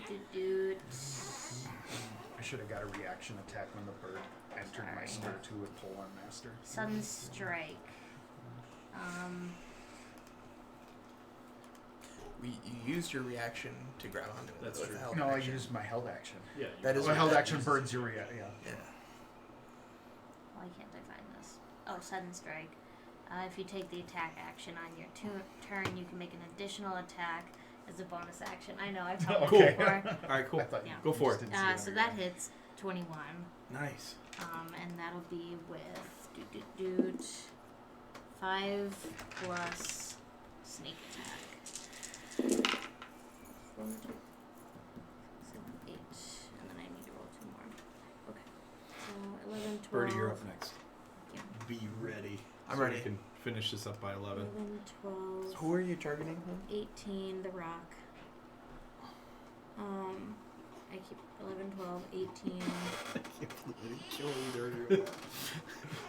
should have got a reaction attack when the bird entered my star 2 with Pull on Master. Sudden strike. You used your reaction to grab onto it. That's with true. the held No, I action. used my held action. Yeah. That is My what held that action is. burns your reaction. Yeah. Yeah. Why can't I find this? Oh, sudden strike. If you take the attack action on your turn, you can make an additional attack as a bonus action. I know, I've helped Cool. before. Alright, cool. I thought you Yeah. Go for just it. didn't see So it that on hits 21. Nice. And that'll be with 5 plus sneak attack. 4, 7, 8, and then I need to roll 2 more. Okay. So 11, 12. Birdie, you're up next. Yeah. Be ready. I'm so ready. We can finish this up by 11. 11, 12. So who are you targeting? 18, the rock. I keep 11, 12, 18. I can't believe I didn't kill either of you.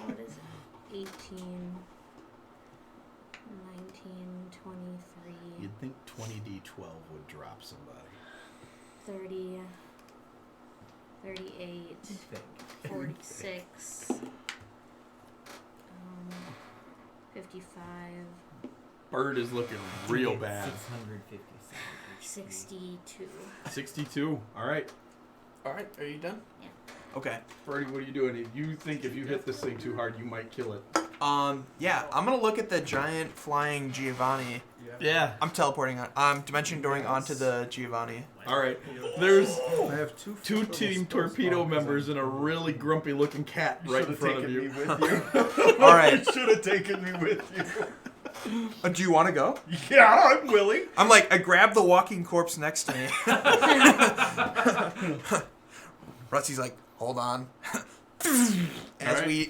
What is it? 18, 19, 23, You'd think 20d12 would drop somebody. 30, 38, 46, 55, Bird is looking real bad. 657. 62. 62. All right. All right, are you done? Yeah. Okay. Birdie, what are you doing? You think if you hit this thing too hard, you might kill it. Yeah, I'm gonna look at the giant flying Giovanni. Yeah. I'm teleporting on. Dimension dooring onto the Giovanni. All right. There's I have two team torpedo members and a really grumpy looking cat right in front of you. Me with you. All right. You should have taken me with you. Do you want to go? Yeah, I'm willing. I'm like, I grab the walking corpse next to me. Rusty's like, hold on. As Alright. we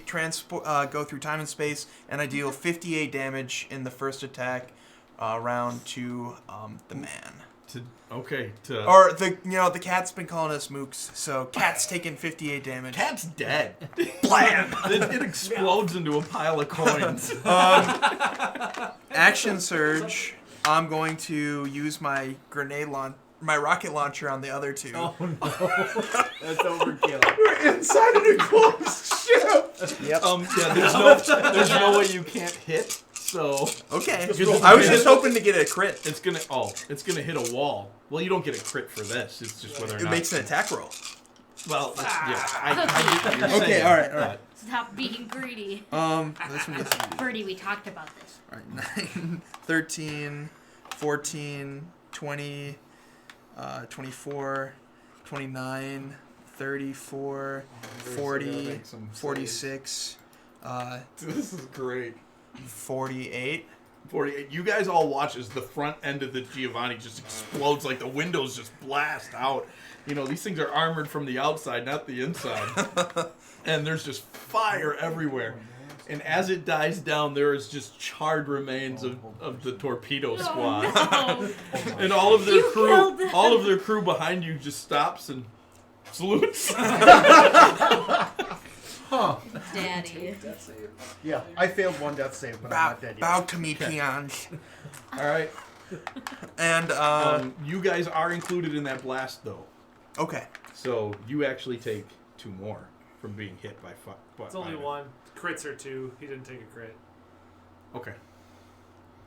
go through time and space, and I deal 58 damage in the first attack round to the man. Or the cat's been calling us mooks, so cat's taking 58 damage. Cat's dead. Blam! It explodes into a pile of coins. Action surge. I'm going to use my my rocket launcher on the other two. Oh no, that's overkill. We're inside an enclosed ship. Yep. There's no way you can't hit. So Okay. Because I was just hoping to get a crit. it's gonna hit a wall. Well, you don't get a crit for this. It's just whether or It not makes an attack roll. Well, yeah, I get what you're Okay, saying. all right. Stop being greedy. This one gets Birdie, we talked about this. all right, 9, 13, 14, 20, 24, 29, 34, 40, 46, This is great. 48. 48. You guys all watch as the front end of the Giovanni just explodes, like the windows just blast out. You know, these things are armored from the outside, not the inside. And there's just fire everywhere. And as it dies down, there is just charred remains of the torpedo squad. No. And all of their You killed them. all of their crew behind you just stops and salutes. Huh. Daddy. Yeah, I failed one death save, but I'm not dead yet. Bow to me, peons. All right. And You guys are included in that blast, though. okay. So you actually take 2 more from being hit by It's only 1. Crits are 2. He didn't take a crit. Okay.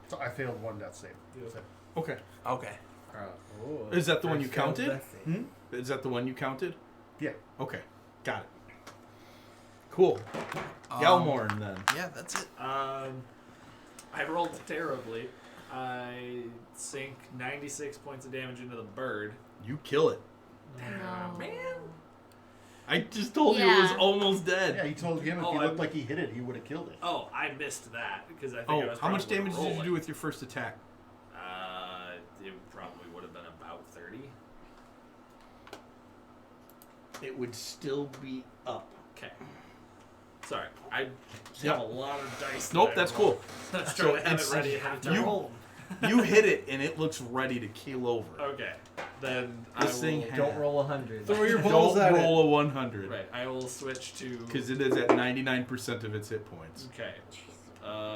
So I failed one death save. Yeah. Okay. Okay. Is that the one you counted? Hmm? Is that the one you counted? Yeah. Okay. Got it. Cool. Galmorn, then. Yeah, that's it. I rolled terribly. I sink 96 points of damage into the bird. You kill it. No. Man. I just told you it was Yeah. almost dead. Yeah, he told him if Oh, he I- looked like he hit it, he would have killed it. Oh, I missed that because I think I Oh, was how much probably damage did you rolling. do with your first attack? It probably would have been about 30. It would still be up. Okay. Sorry, I Yep. have a lot of dice. Nope, that I that's roll. cool. I was So trying to have it's- it ready ahead of time. You hit it, and it looks ready to keel over. Okay, then This I thing will. has- Don't roll 100. Throw your balls Don't at roll a 100. Right, I will switch to. Because it is at 99% of its hit points. Okay,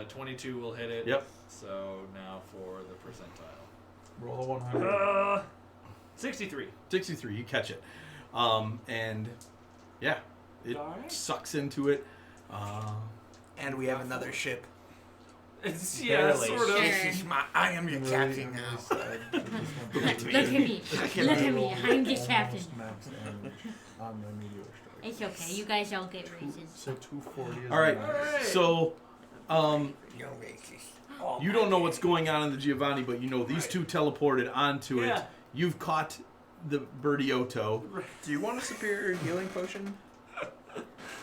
22 will hit it. Yep. So now for the percentile. Roll a 100. 63. 63, you catch it. And yeah, it Alright. sucks into it. And we have another ship. It's, Barely. sort of. Sure. I am your captain now. Look at me. Look at me. I'm the captain. On the Meteor Star. It's okay. You guys all get raises. So 240 is All right, Alright. so You're racist. you don't know what's going on in the Giovanni, but you know these two teleported onto it. Yeah. You've caught the Birdioto. Do you want a superior healing potion?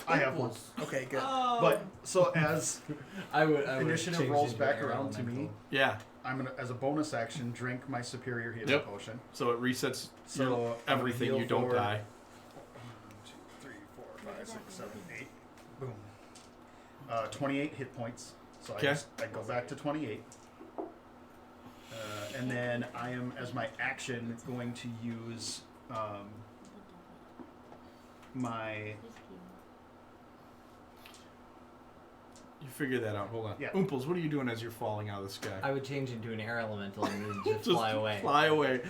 I have one. Okay, good. But so as I would initiative change rolls into back air around to me, elemental. Yeah, I'm gonna, as a bonus action, drink my superior healing Yep. potion. so it resets So your, I'm gonna everything. heal You don't for- die. 1, 2, 3, 4, 5, 6, 7, 8. Boom. 28 hit points. So Okay. I go back to 28. And then I am, as my action, going to use my... You figure that out. Hold on. Yeah. Oomples, what are you doing as you're falling out of the sky? I would change into an air elemental and then just Just fly away. Fly away.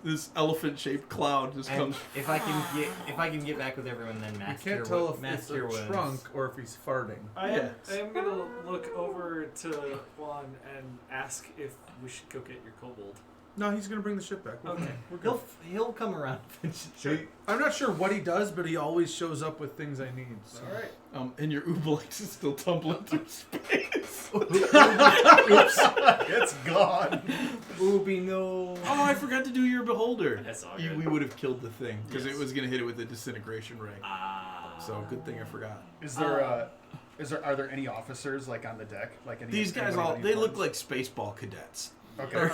This elephant-shaped cloud just And comes. if I can get back with everyone, then You master can't tell if it's master a wounds. trunk or if he's farting. I Yeah. am gonna look over to Juan and ask if we should go get your kobold. No, he's gonna bring the ship back. Okay. We're good. He'll come around. See, I'm not sure what he does, but he always shows up with things I need. So. All right. And your Ooblex is still tumbling through space. Oops. It's gone. Ooby no. Oh, I forgot to do your beholder. That's all We good. would have killed the thing because Yes. it was gonna hit it with a disintegration ray. So good thing I forgot. Are there any officers like on the deck? Like any? These guys anybody they look uniforms? like spaceball cadets. Okay.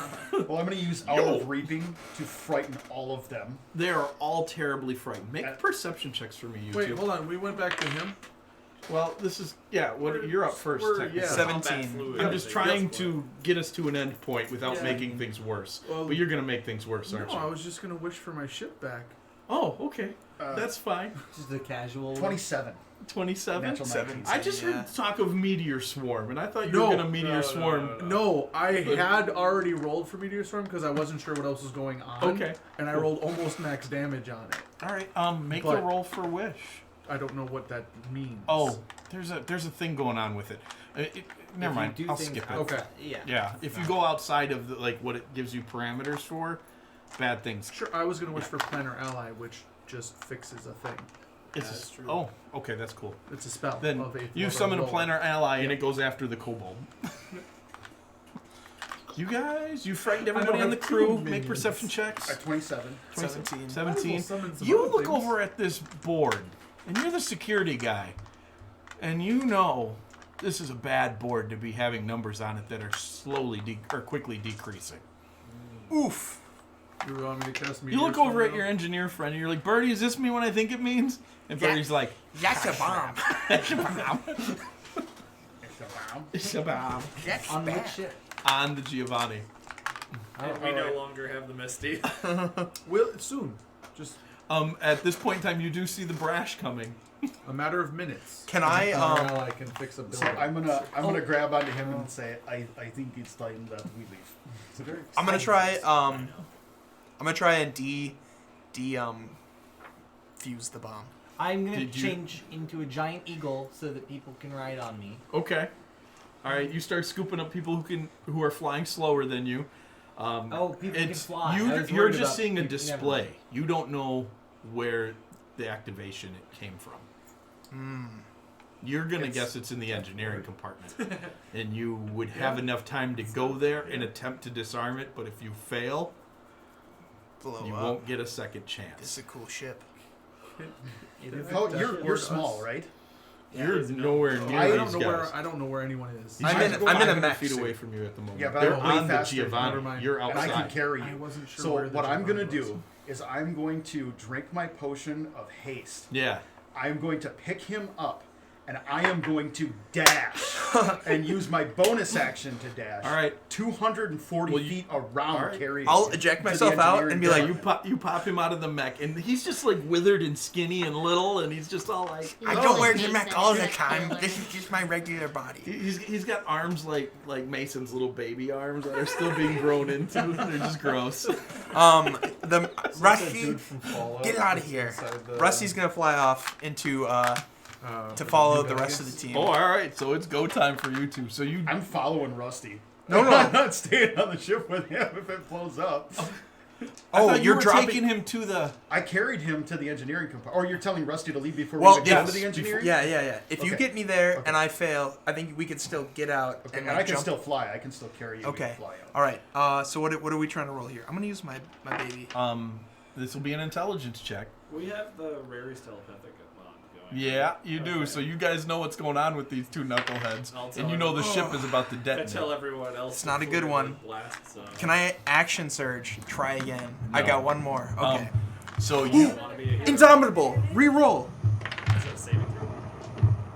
Well, I'm gonna use Owl Yo. of Reaping to frighten all of them. They are all terribly frightened. Make Uh, perception checks for me, you Wait, two. hold on. We went back to him. Well, this is you're up 1st technically. yeah. 17. I'm just trying to get us to an end point without Yeah. making things worse. Well, But you're gonna make things worse, No, aren't I you? was just gonna wish for my ship back. Oh, okay. That's fine. Just a casual. 27. 27. Natural 19. I just Yeah. heard talk of meteor swarm, and I thought you No. were gonna meteor swarm. No, I had already rolled for Meteor Storm because I wasn't sure what else was going on. Okay. And I rolled almost max damage on it. All right. Make the But- roll for wish. I don't know what that means. Oh, there's a thing going on with it. Never mind. If you do I'll things skip it. Okay. Yeah. Yeah. If you go outside of what it gives you parameters for, bad things. Sure, I was gonna wish for Planner Ally, which just fixes a thing. It's That's true. Oh, okay, that's cool. It's a spell. Then of eighth you level summon a roll. planner ally, and Yeah. it goes after the kobold. You guys, you frightened I don't everybody on the have crew. two Make minions. perception checks. 27. 17. 17. I will summon some You other look things. over at this board, and you're the security guy, and you know this is a bad board to be having numbers on it that are quickly decreasing. Oof. You want me to cast You Meteor look Storm over at now? your engineer friend, and you're like, "Birdie, is this me when I think it means?" And Yeah. Birdie's like, That's a bomb. It's a bomb. "It's a bomb." That's On which bad. ship? On the Giovanni. And we no longer have the Misty. Will soon. Just At this point in time, you do see the brash coming. a matter of minutes. Can I, Planner Ally can fix a So building. I'm gonna grab onto him and say, I think it's time that we leave. It's a very I'm gonna exciting try, process. I'm gonna try and fuse the bomb. I'm gonna Did you- change into a giant eagle so that people can ride on me. Okay. All right. You start scooping up people who are flying slower than you. Oh, people can fly. I was You're worried just about seeing a people- never display. mind. You don't know where the activation it came from. You're gonna It's- guess it's in the engineering compartment, and you would have enough time to go there and attempt to disarm it. But if you fail, Blow you up. won't get a second This chance. is a cool ship. Oh, you're small, right? You're nowhere near I these don't know guys. where anyone is. These I'm guys in- are I'm in a 500 mech feet suit. away from you at the moment. Yeah, but They're I'm way on the faster. Never Giovanni. mind. You're And outside. I can carry I you. wasn't sure So where the what I'm gonna Giovanni was. do is I'm going to drink my potion of haste. Yeah. I'm going to pick him up, and I am going to dash and use my bonus action to dash. All right. 240 Well, you- feet around, all right. carrying. I'll him eject to the myself out engineering and be like, department. You pop him out of the mech, and he's just like withered and skinny and little, and he's just all like. I Oh. don't wear Mason the mech all the is a time. killer. This is just my regular body. He's got arms like Mason's little baby arms that are still being grown into. They're just gross. The That Rusty, dude from Fallout get out of that's here. inside the- Rusty's gonna fly off into to For follow New the rest Vegas. of the team. Oh, all right. So it's go time for you two. So you. I'm following Rusty. No, no. I'm not staying on the ship with him if it blows up. I Oh, thought you you're were dropping. taking him to the. I carried him to the engineering compartment. Or you're telling Rusty to leave before Well, we even get yes, to the engineering? Yeah. If you Okay. get me there Okay. and I fail, I think we can still get out Okay, and and like, I can jump. still fly. I can still carry you. Okay. And fly out. All right. So what are we trying to roll here? I'm gonna use my baby. This will be an intelligence check. We have the Rary's telepathic bond going. Yeah, you do. Okay. So you guys know what's going on with these two knuckleheads, I'll tell and you know the everyone. ship is about to I detonate. tell everyone else. It's not a before good the one. Blast zone. Can I action surge? Try again. I No. got one more. Okay. So you. Want to be a hero? Indomitable. Reroll. Is that a saving throw?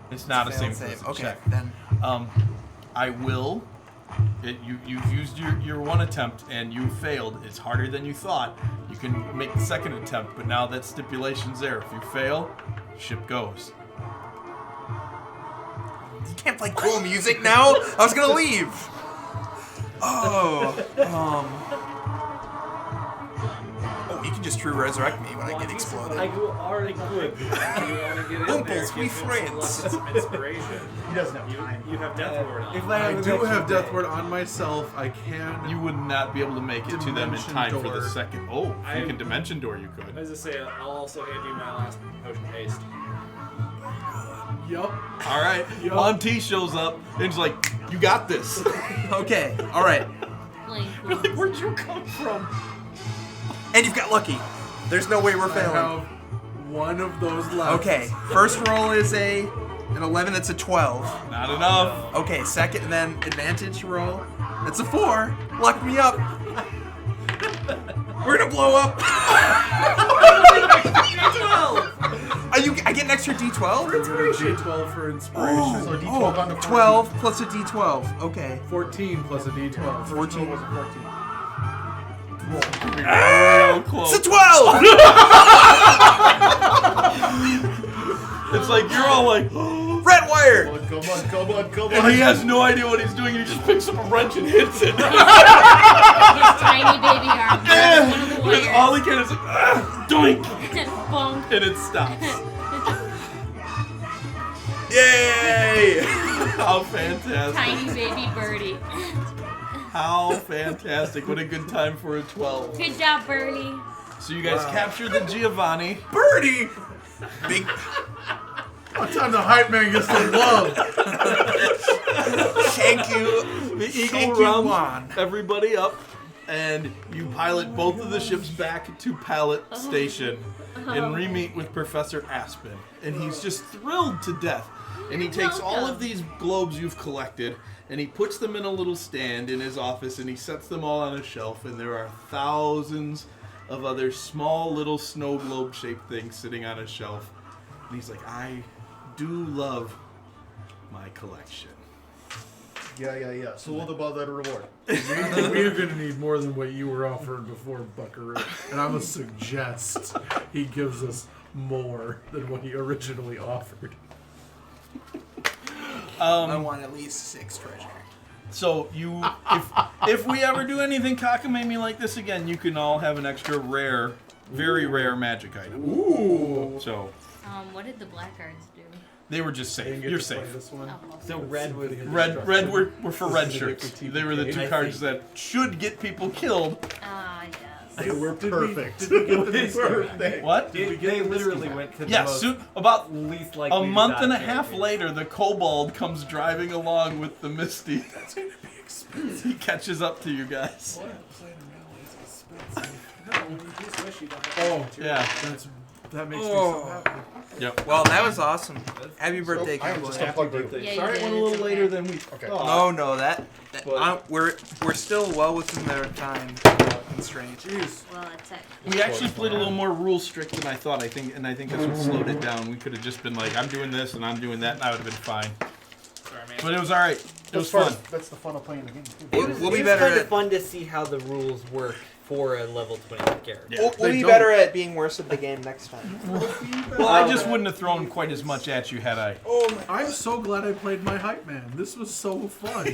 It's not a Failed save. Okay. check. Then. I will. You've used your one attempt and you failed. It's harder than you thought. You can make the second attempt, but now that stipulation's there. If you fail, ship goes. You can't play cool music now. I was gonna leave. Oh. Oh, you can just just true resurrect me when I get exploded. You already could. You want to get in there, Ooples, we give him some friends. inspiration. He doesn't have time. You have Death Ward on. If I have do an have extra Death day. Ward on myself. I can. You would not be able to make it to them in Dimension time for door. the second. Oh, if you I'm- can Dimension Door, you could. As I say, I'll also hand you my last potion haste. Yup. All right. Yo. Monty shows up and he's like, "You got this." Okay, all right. Playing You're like, "Where'd you come from?" And you've got lucky. There's no way we're I failing. have one of those left. Okay, first roll is an 11. That's a 12. Not enough. Okay, second, then advantage roll. That's a 4. Luck me up. We're gonna blow up. I get an extra D12? D12 for inspiration. So D12 on the 12 plus a D12. Okay. 14 plus a D12. 14. was a 14. Real close. It's a 12! It's like you're all like, Red wire! Come on, come on, come and on. he has no idea what he's doing, and he just picks up a wrench and hits it. His tiny baby arm. One of the And wires. all he can is like, doink, Bonk. and it stops. Yay! How fantastic! Tiny baby birdie. How fantastic! What a good time for a 12. Good job, Bernie. So you guys captured the Giovanni. Birdie! Big. What time the hype man gets the love? Thank you. The Thank Eagle you, rounds Juan. everybody up, and you pilot both of the ships back to Pallet Station and re-meet with Professor Aspen. And he's just thrilled to death. And he takes all of these globes you've collected, and he puts them in a little stand in his office, and he sets them all on a shelf, and there are thousands of other small little snow globe-shaped things sitting on a shelf. And he's like, I do love my collection. Yeah. So what about that reward? We're gonna need more than what you were offered before, Buckaroo. And I'm gonna suggest he gives us more than what he originally offered. I want at least 6 treasure. So you, if we ever do anything cockamamie like this again, you can all have an extra rare, very rare magic item. Ooh. So What did the black cards do? they were just safe. You're safe. This one. Oh, So red would. Red were for red shirts. They were the two I cards see. that should get people killed. yes. They were perfect. Did we get the perfect? What? They literally went to the Yeah, most about least likely a to month die and a half characters. later, the kobold comes driving along with the Misty. That's gonna be expensive. He catches up to you guys. Oh, Yeah. that makes me so happy. Yep. Well, that was awesome. Happy birthday, I am Cowboy. just unplugged you. Yeah, you Sorry it did, went a it's little okay. later than we Okay. thought. No, we're still well within their time constraint. Well, it's at We actually played a little more rule strict than I thought. I think that's what slowed it down. We could have just been like, I'm doing this and I'm doing that, and I would have been fine. Sorry, man. But it was all right. It was fun. That's the fun of playing the game. Too. We'll be It's better kind of at fun to see how the rules work for a level 20 character. Yeah. we'll They be don't. better at being worse at the game next time. Well, I just wouldn't have thrown quite as much at you had I. I'm so glad I played my hype man. This was so fun.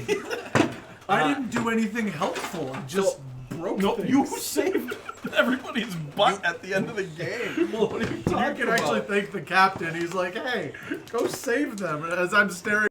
I didn't do anything helpful. I just broke No, things. you saved everybody's butt at the end of the game. What are you You talking can actually about? thank the captain. He's like, hey, go save them. As I'm staring